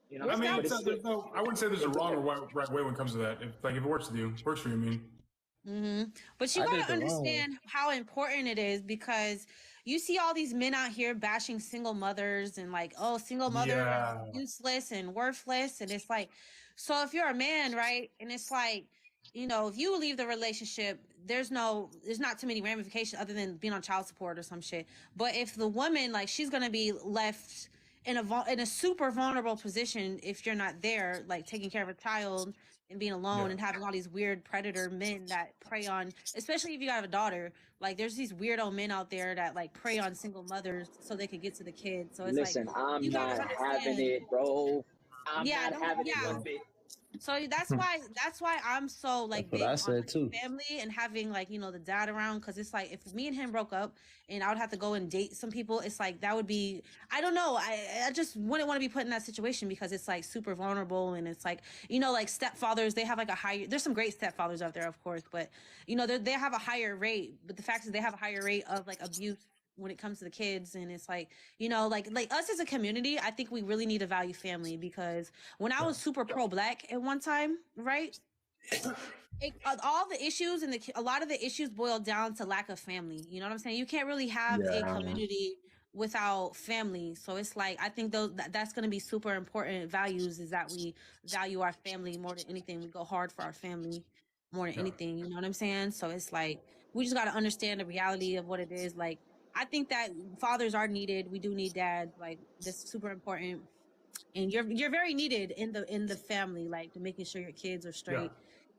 you know, I mean, I wouldn't say there's a wrong or right way when it comes to that. If it works with you, works for you, I mean. Mm-hmm. But you gotta understand how important it is, because you see all these men out here bashing single mothers and like, oh, single mother is useless and worthless, and it's like, so if you're a man, right, and it's like, you know, if you leave the relationship, there's not too many ramifications other than being on child support or some shit. But if the woman, like, she's gonna be left in a super vulnerable position if you're not there, like taking care of a child and being alone and having all these weird predator men that prey on, especially if you have a daughter, like there's these weirdo men out there that like prey on single mothers so they could get to the kids. So it's listen, like, I'm not having it, bro. I'm not having it one bit. So that's why I'm so like big on family and having, like, you know, the dad around, because it's like if me and him broke up and I would have to go and date some people, it's like that would be, I don't know, I just wouldn't want to be put in that situation because it's like super vulnerable, and it's like, you know, like stepfathers, they have like a higher, there's some great stepfathers out there, of course, but you know, they have a higher rate, but the fact is they have a higher rate of like abuse when it comes to the kids. And it's like, you know, like us as a community, I think we really need to value family, because when I was super pro-black at one time, right, all the issues and a lot of the issues boiled down to lack of family. You know what I'm saying? You can't really have a community without family. So it's like, I think that's going to be super important values, is that we value our family more than anything. We go hard for our family more than anything. You know what I'm saying? So it's like, we just got to understand the reality of what it is. Like, I think that fathers are needed. We do need dads. Like, this is super important, and you're very needed in the family, like to making sure your kids are straight.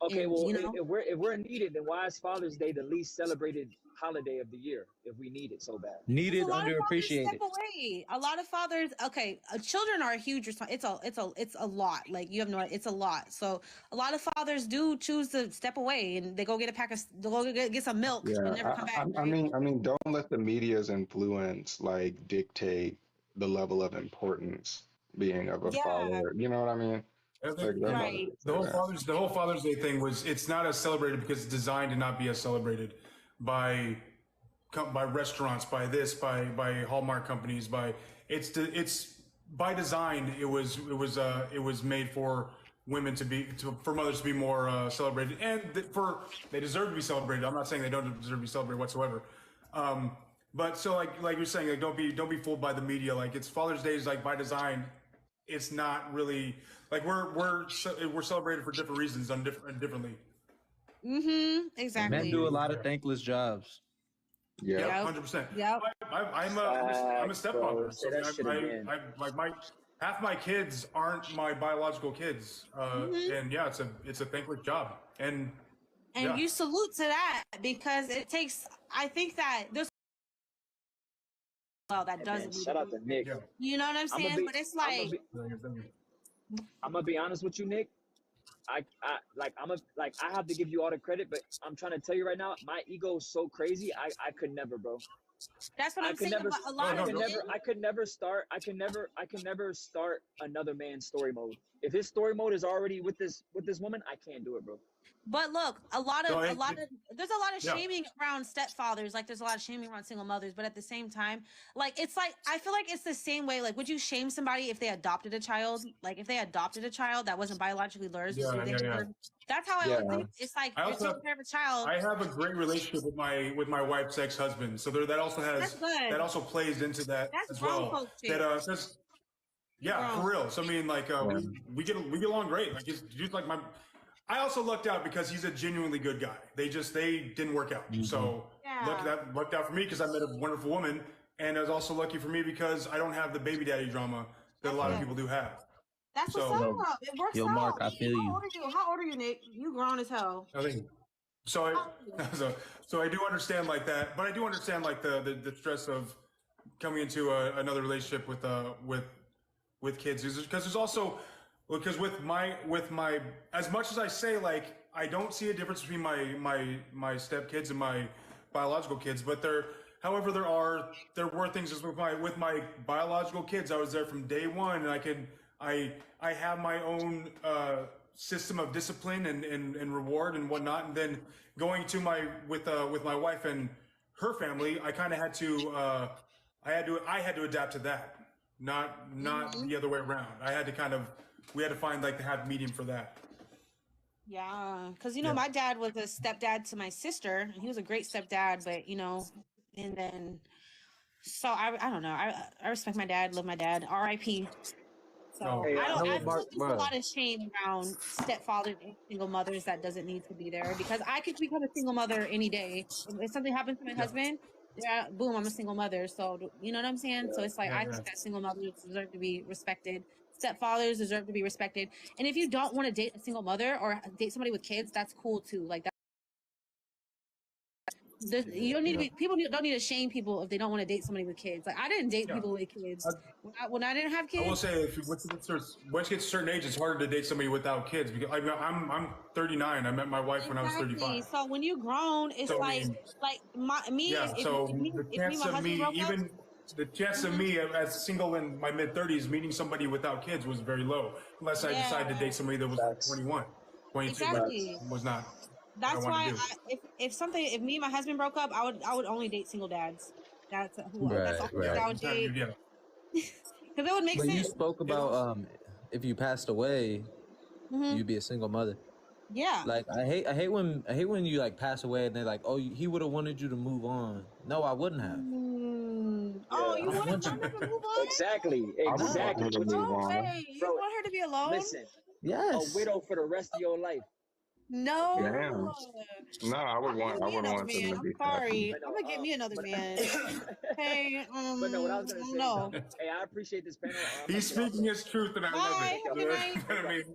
Okay, well, you know, if we're needed, then why is Father's Day the least celebrated holiday of the year if we need it so bad? Needed, underappreciated. A lot of fathers, children are a huge it's a lot. Like, you have no, it's a lot. So a lot of fathers do choose to step away, and they go get get some milk and never come back. I mean, don't let the media's influence like dictate the level of importance being of a father. You know what I mean? Right. The whole Father's Day thing it's not as celebrated because it's designed to not be as celebrated by by restaurants, by this, by Hallmark companies, it's by design. It was made for women for mothers to be more celebrated, and they deserve to be celebrated. I'm not saying they don't deserve to be celebrated whatsoever. But so like you're saying, like don't be fooled by the media. Like it's Father's Day is like by design. It's not really like we're celebrated for different reasons differently. Exactly. Men do a lot of thankless jobs. Yeah, 100%. Yep. I'm a stepfather. So half my kids aren't my biological kids, and yeah, it's a thankless job, and you salute to that because it takes. I think that there's. Well, that doesn't. Shout out to Nick. You know what I'm saying? But it's like. I'm gonna be honest with you, Nick. I have to give you all the credit, but I'm trying to tell you right now, my ego is so crazy. I could never, bro. That's what I'm saying. A lot of I could never start another man's story mode. If his story mode is already with this woman, I can't do it, bro. But look, there's a lot of shaming around stepfathers. Like there's a lot of shaming around single mothers. But at the same time, like it's like I feel like it's the same way. Like, would you shame somebody if they adopted a child? Like if they adopted a child that wasn't biologically theirs? That's how I would think. It's like you're taking care of a child. I have a great relationship with my wife's ex-husband. So that also plays into that as well. For real. So I mean, like we get along great. Like he's like my. I also lucked out because he's a genuinely good guy. They didn't work out. So that worked out for me because I met a wonderful woman, and it was also lucky for me because I don't have the baby daddy drama that a lot of people do have. That's what's up. It works out. Mark, I feel you. How old are you, Nick? You grown as hell. I think so. I do understand like that, but I do understand like the stress of coming into another relationship with kids because there's also. Because with my as much as I say like I don't see a difference between my step kids and my biological kids, but there were things just with my biological kids. I was there from day one, and I have my own system of discipline and reward and whatnot. And then going to with my wife and her family, I kind of had to I had to adapt to that, not the other way around. We had to find like the happy medium for that. Yeah, because my dad was a stepdad to my sister. He was a great stepdad, but and then so I don't know. I respect my dad, love my dad. R.I.P. So I feel like there's a lot of shame around stepfathers and single mothers that doesn't need to be there because I could become a single mother any day. If something happens to my husband, boom, I'm a single mother. So you know what I'm saying? So it's like I think that single mothers deserve to be respected. Stepfathers deserve to be respected. And if you don't want to date a single mother or date somebody with kids, that's cool too. Like that. You don't need to be. People don't need to shame people if they don't want to date somebody with kids. Like I didn't date people with kids when I didn't have kids. I will say, once you get to a certain age, it's harder to date somebody without kids. Because I'm 39. I met my wife when I was 35. So when you're grown, it's the chance of me as single in my mid 30s meeting somebody without kids was very low, unless I decided to date somebody that was 21, 22. Exactly. Was not. That's why if me and my husband broke up, I would only date single dads. That's who I would date. Because it would make sense. But you spoke about if you passed away, you'd be a single mother. Yeah. Like I hate when you like pass away and they're like, oh, he would have wanted you to move on. No, I wouldn't have. Oh, you want to move on? Exactly. No way. You want her to be alone? Listen. Yes. A widow for the rest of your life. No. Yeah. No, I would want to be. I'm sorry. I'm gonna get me another man. Hey, but no, what I was gonna say. Hey, I appreciate this panel. He's speaking his truth, and I love it.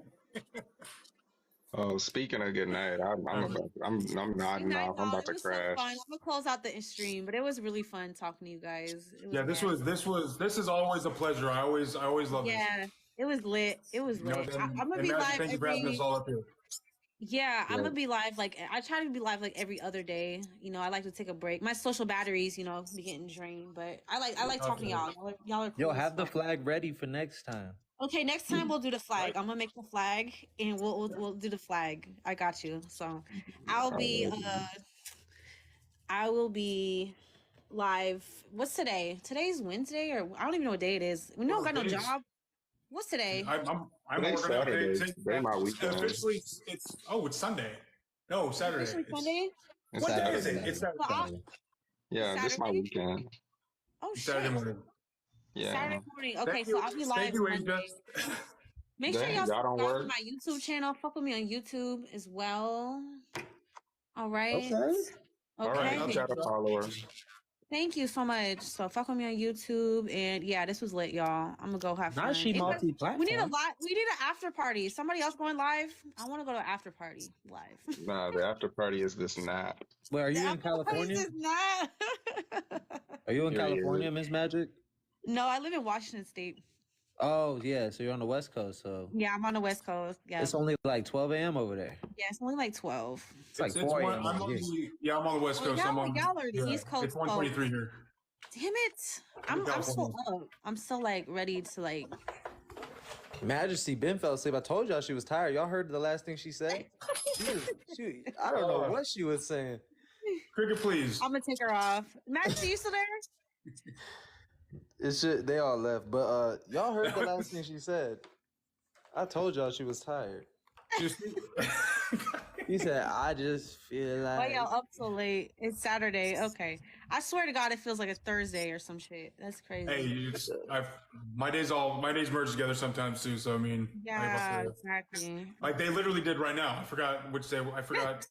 Oh, speaking of good night, I'm nodding off. I'm about to crash. So I'm gonna close out the stream, but it was really fun talking to you guys. This is always a pleasure. I always love this. Yeah, it was lit. It was lit. I'm gonna be live. Thank you for having us all up here. Yeah, I'm gonna be live. Like I try to be live like every other day. I like to take a break. My social batteries, be getting drained. But I like talking to y'all. Y'all are cool. Yo, have the flag ready for next time. Okay, next time we'll do the flag. I'm gonna make the flag and we'll do the flag. I got you. So I will be live. What's today? Today's Wednesday, or I don't even know what day it is. We don't got no job. What's today? I'm Today's working out. Saturday. Today my weekend. Officially, it's Sunday. No, Saturday. Officially Sunday. It's What day is Saturday. it? It's Saturday. Yeah, this is my Saturday? weekend. Oh shit. Saturday morning. Yeah. Saturday morning. Okay, Thank so you. I'll be live Thank you, Monday. Asia. Make sure y'all Y'all don't subscribe to work? my YouTube channel. Fuck with me on YouTube as well. All right. Okay. All right, Okay. you got a follower. Thank you so much. So fuck with me on YouTube, and yeah, this was lit, y'all. I'm gonna go have fun. Now she multi-platform. We need an after party. Somebody else going live? I want to go to after party live. Nah, the after party is this nap. Wait, are you in California? Not. Are you in Yeah, California, Miss Magic? No, I live in Washington State. Oh yeah, so you're on the West Coast. So Yeah, I'm on the West Coast. Yeah, it's only like 12 a.m. over there. yeah, it's only like 12. It's like 4 a.m. I'm on the West Coast. Y'all are the East Coast. It's 1:23 here. Damn it! I'm still up. I'm still like ready to like. Majesty Ben fell asleep. I told y'all she was tired. Y'all heard the last thing she said? I don't know what she was saying. Cricket, please. I'm gonna take her off. Majesty, you still there? It's just, they all left, but y'all heard the last thing she said. I told y'all she was tired. He said, "I just feel like." Why y'all up so late? It's Saturday. Okay, I swear to God, it feels like a Thursday or some shit. That's crazy. Hey, my days merge together sometimes too. So I mean, yeah, exactly. Like they literally did right now. I forgot which day. I forgot.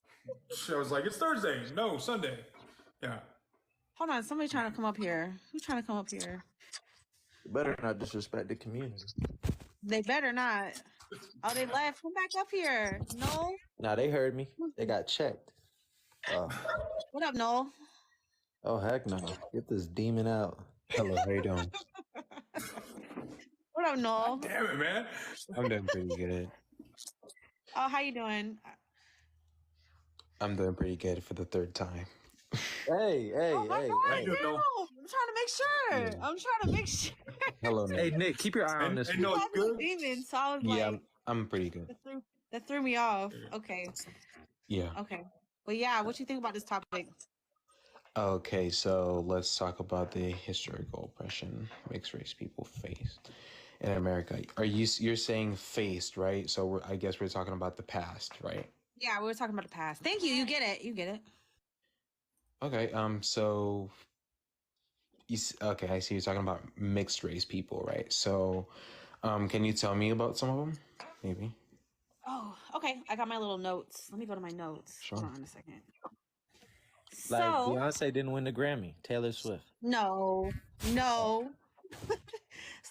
I was like, it's Thursday. No, Sunday. Yeah. Hold on, somebody trying to come up here. Who's trying to come up here? You better not disrespect the community. They better not. Oh, they left. Come back up here. No. Nah, they heard me. They got checked. What up, Noel? Oh heck no! Get this demon out. Hello, how you doing? What up, Noel? Damn it, man. I'm doing pretty good. Oh, how you doing? I'm doing pretty good for the third time. Hey. I'm trying to make sure. I'm trying to make sure. Hello, Nick. Hey, Nick, keep your eye on this. No, good. Demon, so I was Yeah, like, I'm pretty good. that threw me off. Okay. Yeah. Okay. Well, yeah. What you think about this topic? Okay, so let's talk about the historical oppression mixed race people faced in America. You're saying faced, right? So I guess we're talking about the past, right? Yeah, we were talking about the past. Thank you. You get it. You get it. Okay. So I see you're talking about mixed race people, right? So, can you tell me about some of them, maybe? Oh, okay. I got my little notes. Let me go to my notes. Sure. Hold on a second. Like So, Beyonce didn't win the Grammy. Taylor Swift. no.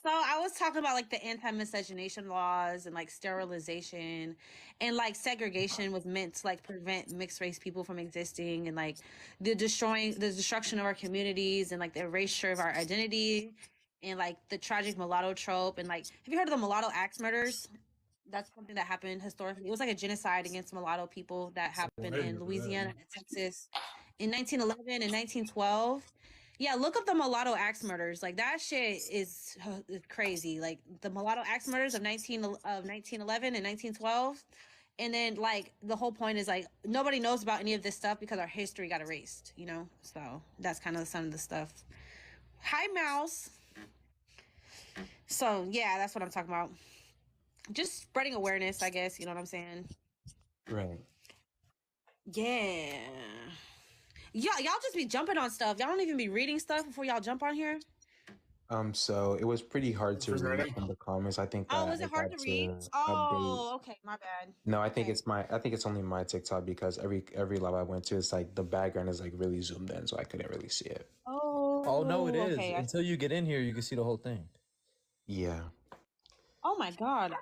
So I was talking about like the anti-miscegenation laws and like sterilization and like segregation was meant to like prevent mixed race people from existing and like the destruction of our communities and like the erasure of our identity and like the tragic mulatto trope and like have you heard of the mulatto axe murders? That's something that happened historically. It was like a genocide against mulatto people that happened in Louisiana and Texas in 1911 and 1912. Yeah, look up the mulatto axe murders. Like that shit is crazy. Like the mulatto axe murders of 1911 and 1912. And then like the whole point is like nobody knows about any of this stuff because our history got erased, you know? So that's kind of some of the stuff. Hi, Mouse. So yeah, that's what I'm talking about. Just spreading awareness, I guess, you know what I'm saying? Right. Yeah. Y'all just be jumping on stuff. Y'all don't even be reading stuff before y'all jump on here. So it was pretty hard to read from the comments. I think that was it hard to read? Okay, my bad. No, I think it's only my TikTok because every live I went to, it's like the background is like really zoomed in, so I couldn't really see it. Oh no, it is. Okay. Until you get in here, you can see the whole thing. Yeah. Oh my God.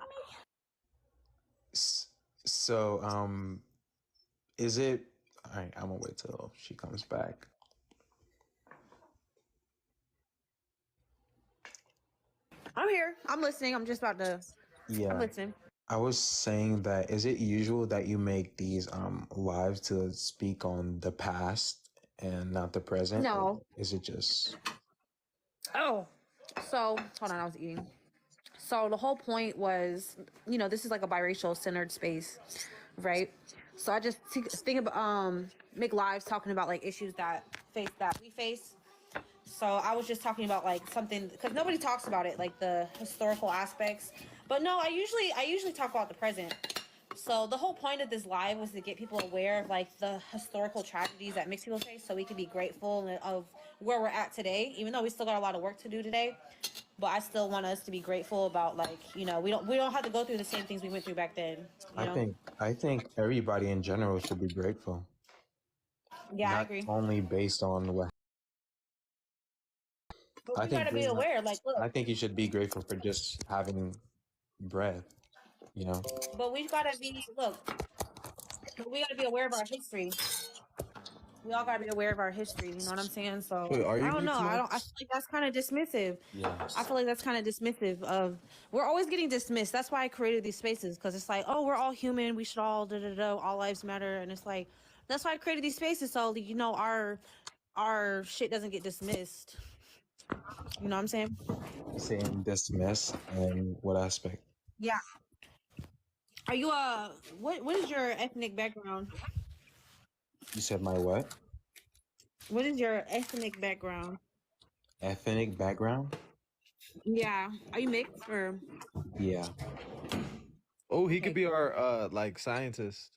So, is it? All right, I'm gonna wait till she comes back. I'm here. I'm listening. I'm just about to. Yeah. I'm listening. I was saying that is it usual that you make these lives to speak on the past and not the present? No. Or is it just? Oh, so hold on. I was eating. So the whole point was, you know, this is like a biracial centered space, right? So I just think about make lives talking about like issues that we face, So I was just talking about like something because nobody talks about it, like the historical aspects. But no, I usually talk about the present. So the whole point of this live was to get people aware of like the historical tragedies that mixed people face, so we can be grateful of where we're at today, even though we still got a lot of work to do today. But I still want us to be grateful about like, you know, we don't have to go through the same things we went through back then. You know? I think everybody in general should be grateful. Yeah, not I agree. only based on what. But we gotta be aware. Like, look. I think you should be grateful for just having breath. You know. But we gotta be we gotta be aware of our history. We all gotta be aware of our history. You know what I'm saying? So Wait, I don't know. I feel like that's kind of dismissive. Yeah. I feel like that's kind of dismissive of. We're always getting dismissed. That's why I created these spaces, because it's like, oh, we're all human. We should all all lives matter, and it's like that's why I created these spaces, so you know our shit doesn't get dismissed. You know what I'm saying? Saying dismiss in what aspect? Yeah. Are you what is your ethnic background? You said my what? What is your ethnic background? Ethnic background? Yeah. Are you mixed or? Yeah. Oh, he could be our like scientist.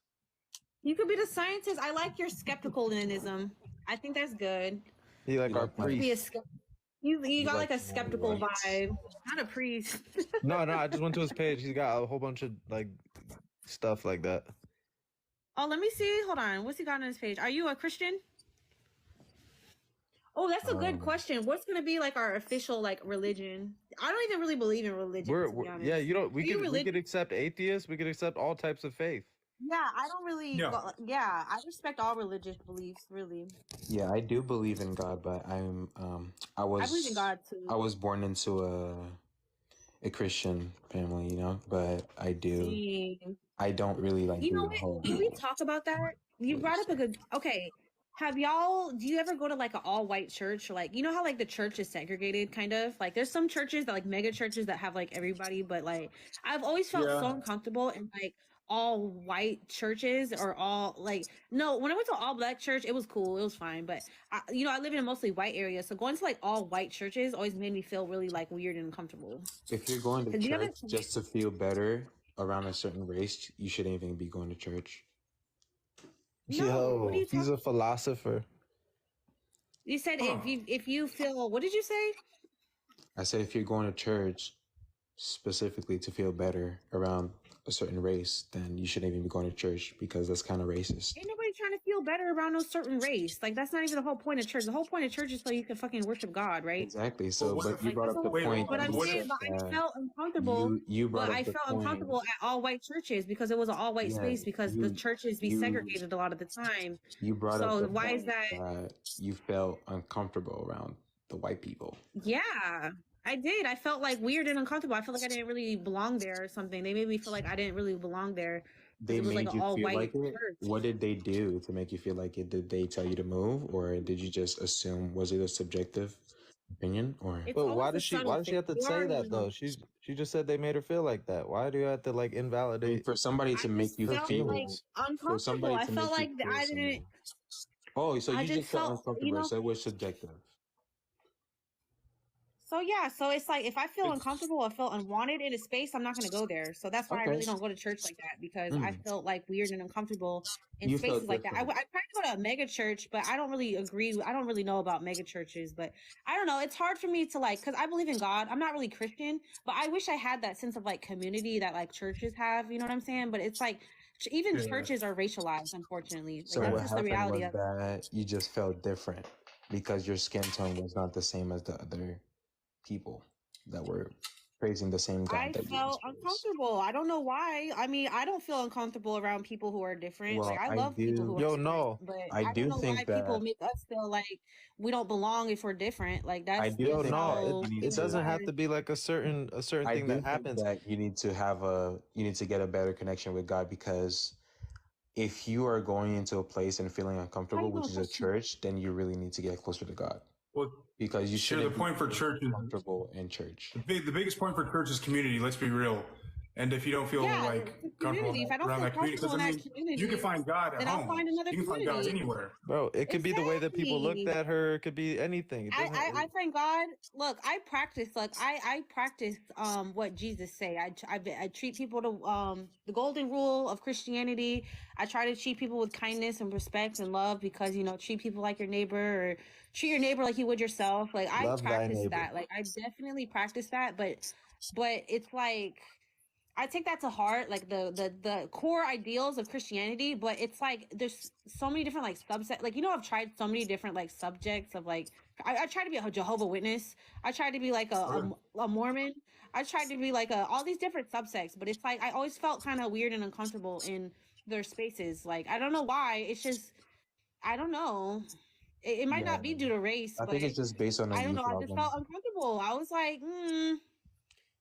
You could be the scientist. I like your skepticalism. I think that's good. He like our priest. You got like a skeptical vibe. Not a priest. No, I just went to his page. He's got a whole bunch of like stuff like that. Oh, let me see. Hold on. What's he got on his page? Are you a Christian? Oh, that's a good question. What's gonna be like our official like religion? I don't even really believe in religion. Yeah, you know, we could accept atheists. We could accept all types of faith. Yeah, I don't really. Yeah, I respect all religious beliefs, really. Yeah, I do believe in God, but I believe in God too. I was born into a Christian family, you know, but I don't really like. You know what? Can we talk about that? You brought up a good. Okay, do you ever go to like an all-white church? Or like, you know how like the church is segregated, kind of like there's some churches that like mega churches that have like everybody, but like I've always felt so uncomfortable in like all white churches or all like no, when I went to all black church it was cool, it was fine, but I live in a mostly white area, so going to like all white churches always made me feel really like weird and uncomfortable. If you're going to church just to feel better around a certain race, you shouldn't even be going to church. Yo, he's a philosopher. You said if you feel, what did you say? I said if you're going to church specifically to feel better around a certain race, then you shouldn't even be going to church because that's kind of racist. Ain't nobody trying to feel better around no certain race. Like that's not even the whole point of church. The whole point of church is so you can fucking worship God, right? Exactly. So, but you brought up the point. But I'm saying, I felt uncomfortable. But I felt uncomfortable at all white churches because it was an all white space because the churches be segregated a lot of the time. You brought up. So why is that? You felt uncomfortable around the white people. Yeah. I did. I felt like weird and uncomfortable. I felt like I didn't really belong there or something. They made me feel like I didn't really belong there. They made you feel like it? What did they do to make you feel like it? Did they tell you to move, or did you just assume? Was it a subjective opinion, or? But why does she have to say that though? She just said they made her feel like that. Why do you have to like invalidate? For somebody to make you feel like uncomfortable. I felt like I didn't. Oh, so you just felt uncomfortable. So it was subjective. So yeah, so it's like if I feel uncomfortable or feel unwanted in a space, I'm not going to go there. So that's why I really don't go to church like that, because I felt like weird and uncomfortable in spaces like that. I try to go to a mega church, but I don't really agree. I don't really know about mega churches, but I don't know. It's hard for me to like, because I believe in God. I'm not really Christian, but I wish I had that sense of like community that like churches have. You know what I'm saying? But it's like even churches are racialized, unfortunately. So like, that's just the reality of that. You just felt different because your skin tone was not the same as the other people that were praising the same God. I felt uncomfortable. I don't know why. I mean, I don't feel uncomfortable around people who are different. Well, like I love people who are different, but I do know why people make us feel like we don't belong if we're different. Like that's I do know it doesn't have to be like a certain thing that happens. That you need to get a better connection with God, because if you are going into a place and feeling uncomfortable, which is a church, then you really need to get closer to God. Well, because you should. The point for church is comfortable in church. The biggest point for church is community. Let's be real. And if you don't feel comfortable If I don't around feel that community, comfortable because in that community, you can find God at then home. I'll find another You can find God community. anywhere. Bro, it could be the way that people looked at her. It could be anything. It doesn't. I thank God. Look, I practice. Like I practice what Jesus say. I treat people to the golden rule of Christianity. I try to treat people with kindness and respect and love, because treat people like your neighbor, or treat your neighbor like you would yourself. Like I Love thy practice neighbor. that. Like I definitely practice that. But it's like I take that to heart, like the core ideals of Christianity, but it's like there's so many different like subset. Like I've tried so many different like subjects of like I tried to be a Jehovah Witness. I tried to be like a Mormon. I tried to be like all these different subsects, but it's like I always felt kind of weird and uncomfortable in their spaces. Like I don't know why. It's just I don't know. It might not be due to race, I but think it's just based on a I don't youth know. I just level. felt uncomfortable. I was like,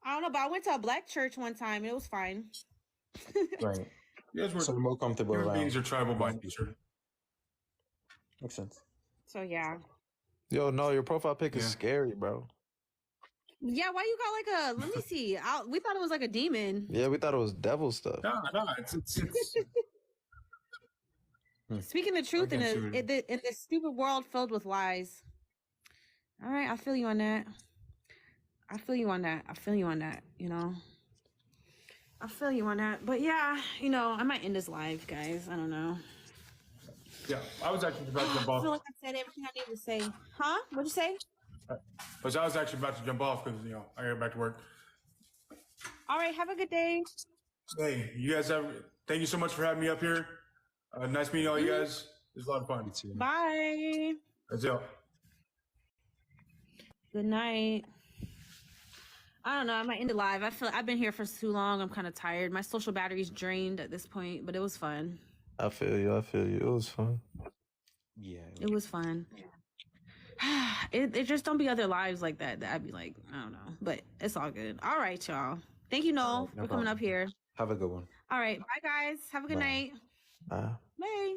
I don't know, but I went to a black church one time and it was fine. Right. Yes, so you're more comfortable human around. beings are tribal by nature. Makes sense. So yeah. Yo, no, your profile pic is scary, bro. Yeah, why you got like a? Let me see. We thought it was like a demon. Yeah, we thought it was devil stuff. No, it's Speaking the truth in this stupid world filled with lies. All right, I feel you on that. I feel you on that. I feel you on that. I feel you on that. But yeah, I might end this live, guys. I don't know. Yeah, I was actually about to jump off. I feel like I said everything I needed to say. Huh? What'd you say? But I was actually about to jump off because I got back to work. All right, have a good day. Hey, you guys thank you so much for having me up here. Nice meeting all you guys. It was a lot of fun. Bye. That's it. Good night. I don't know. I might end it live. I feel I've been here for too long. I'm kind of tired. My social battery's drained at this point, but it was fun. I feel you. It was fun. Yeah. It was fun. It just don't be other lives like that. I'd be like, I don't know. But it's all good. All right, y'all. Thank you, Noel, for coming up here. Have a good one. All right. Bye, guys. Have a good night. Bye. Bye.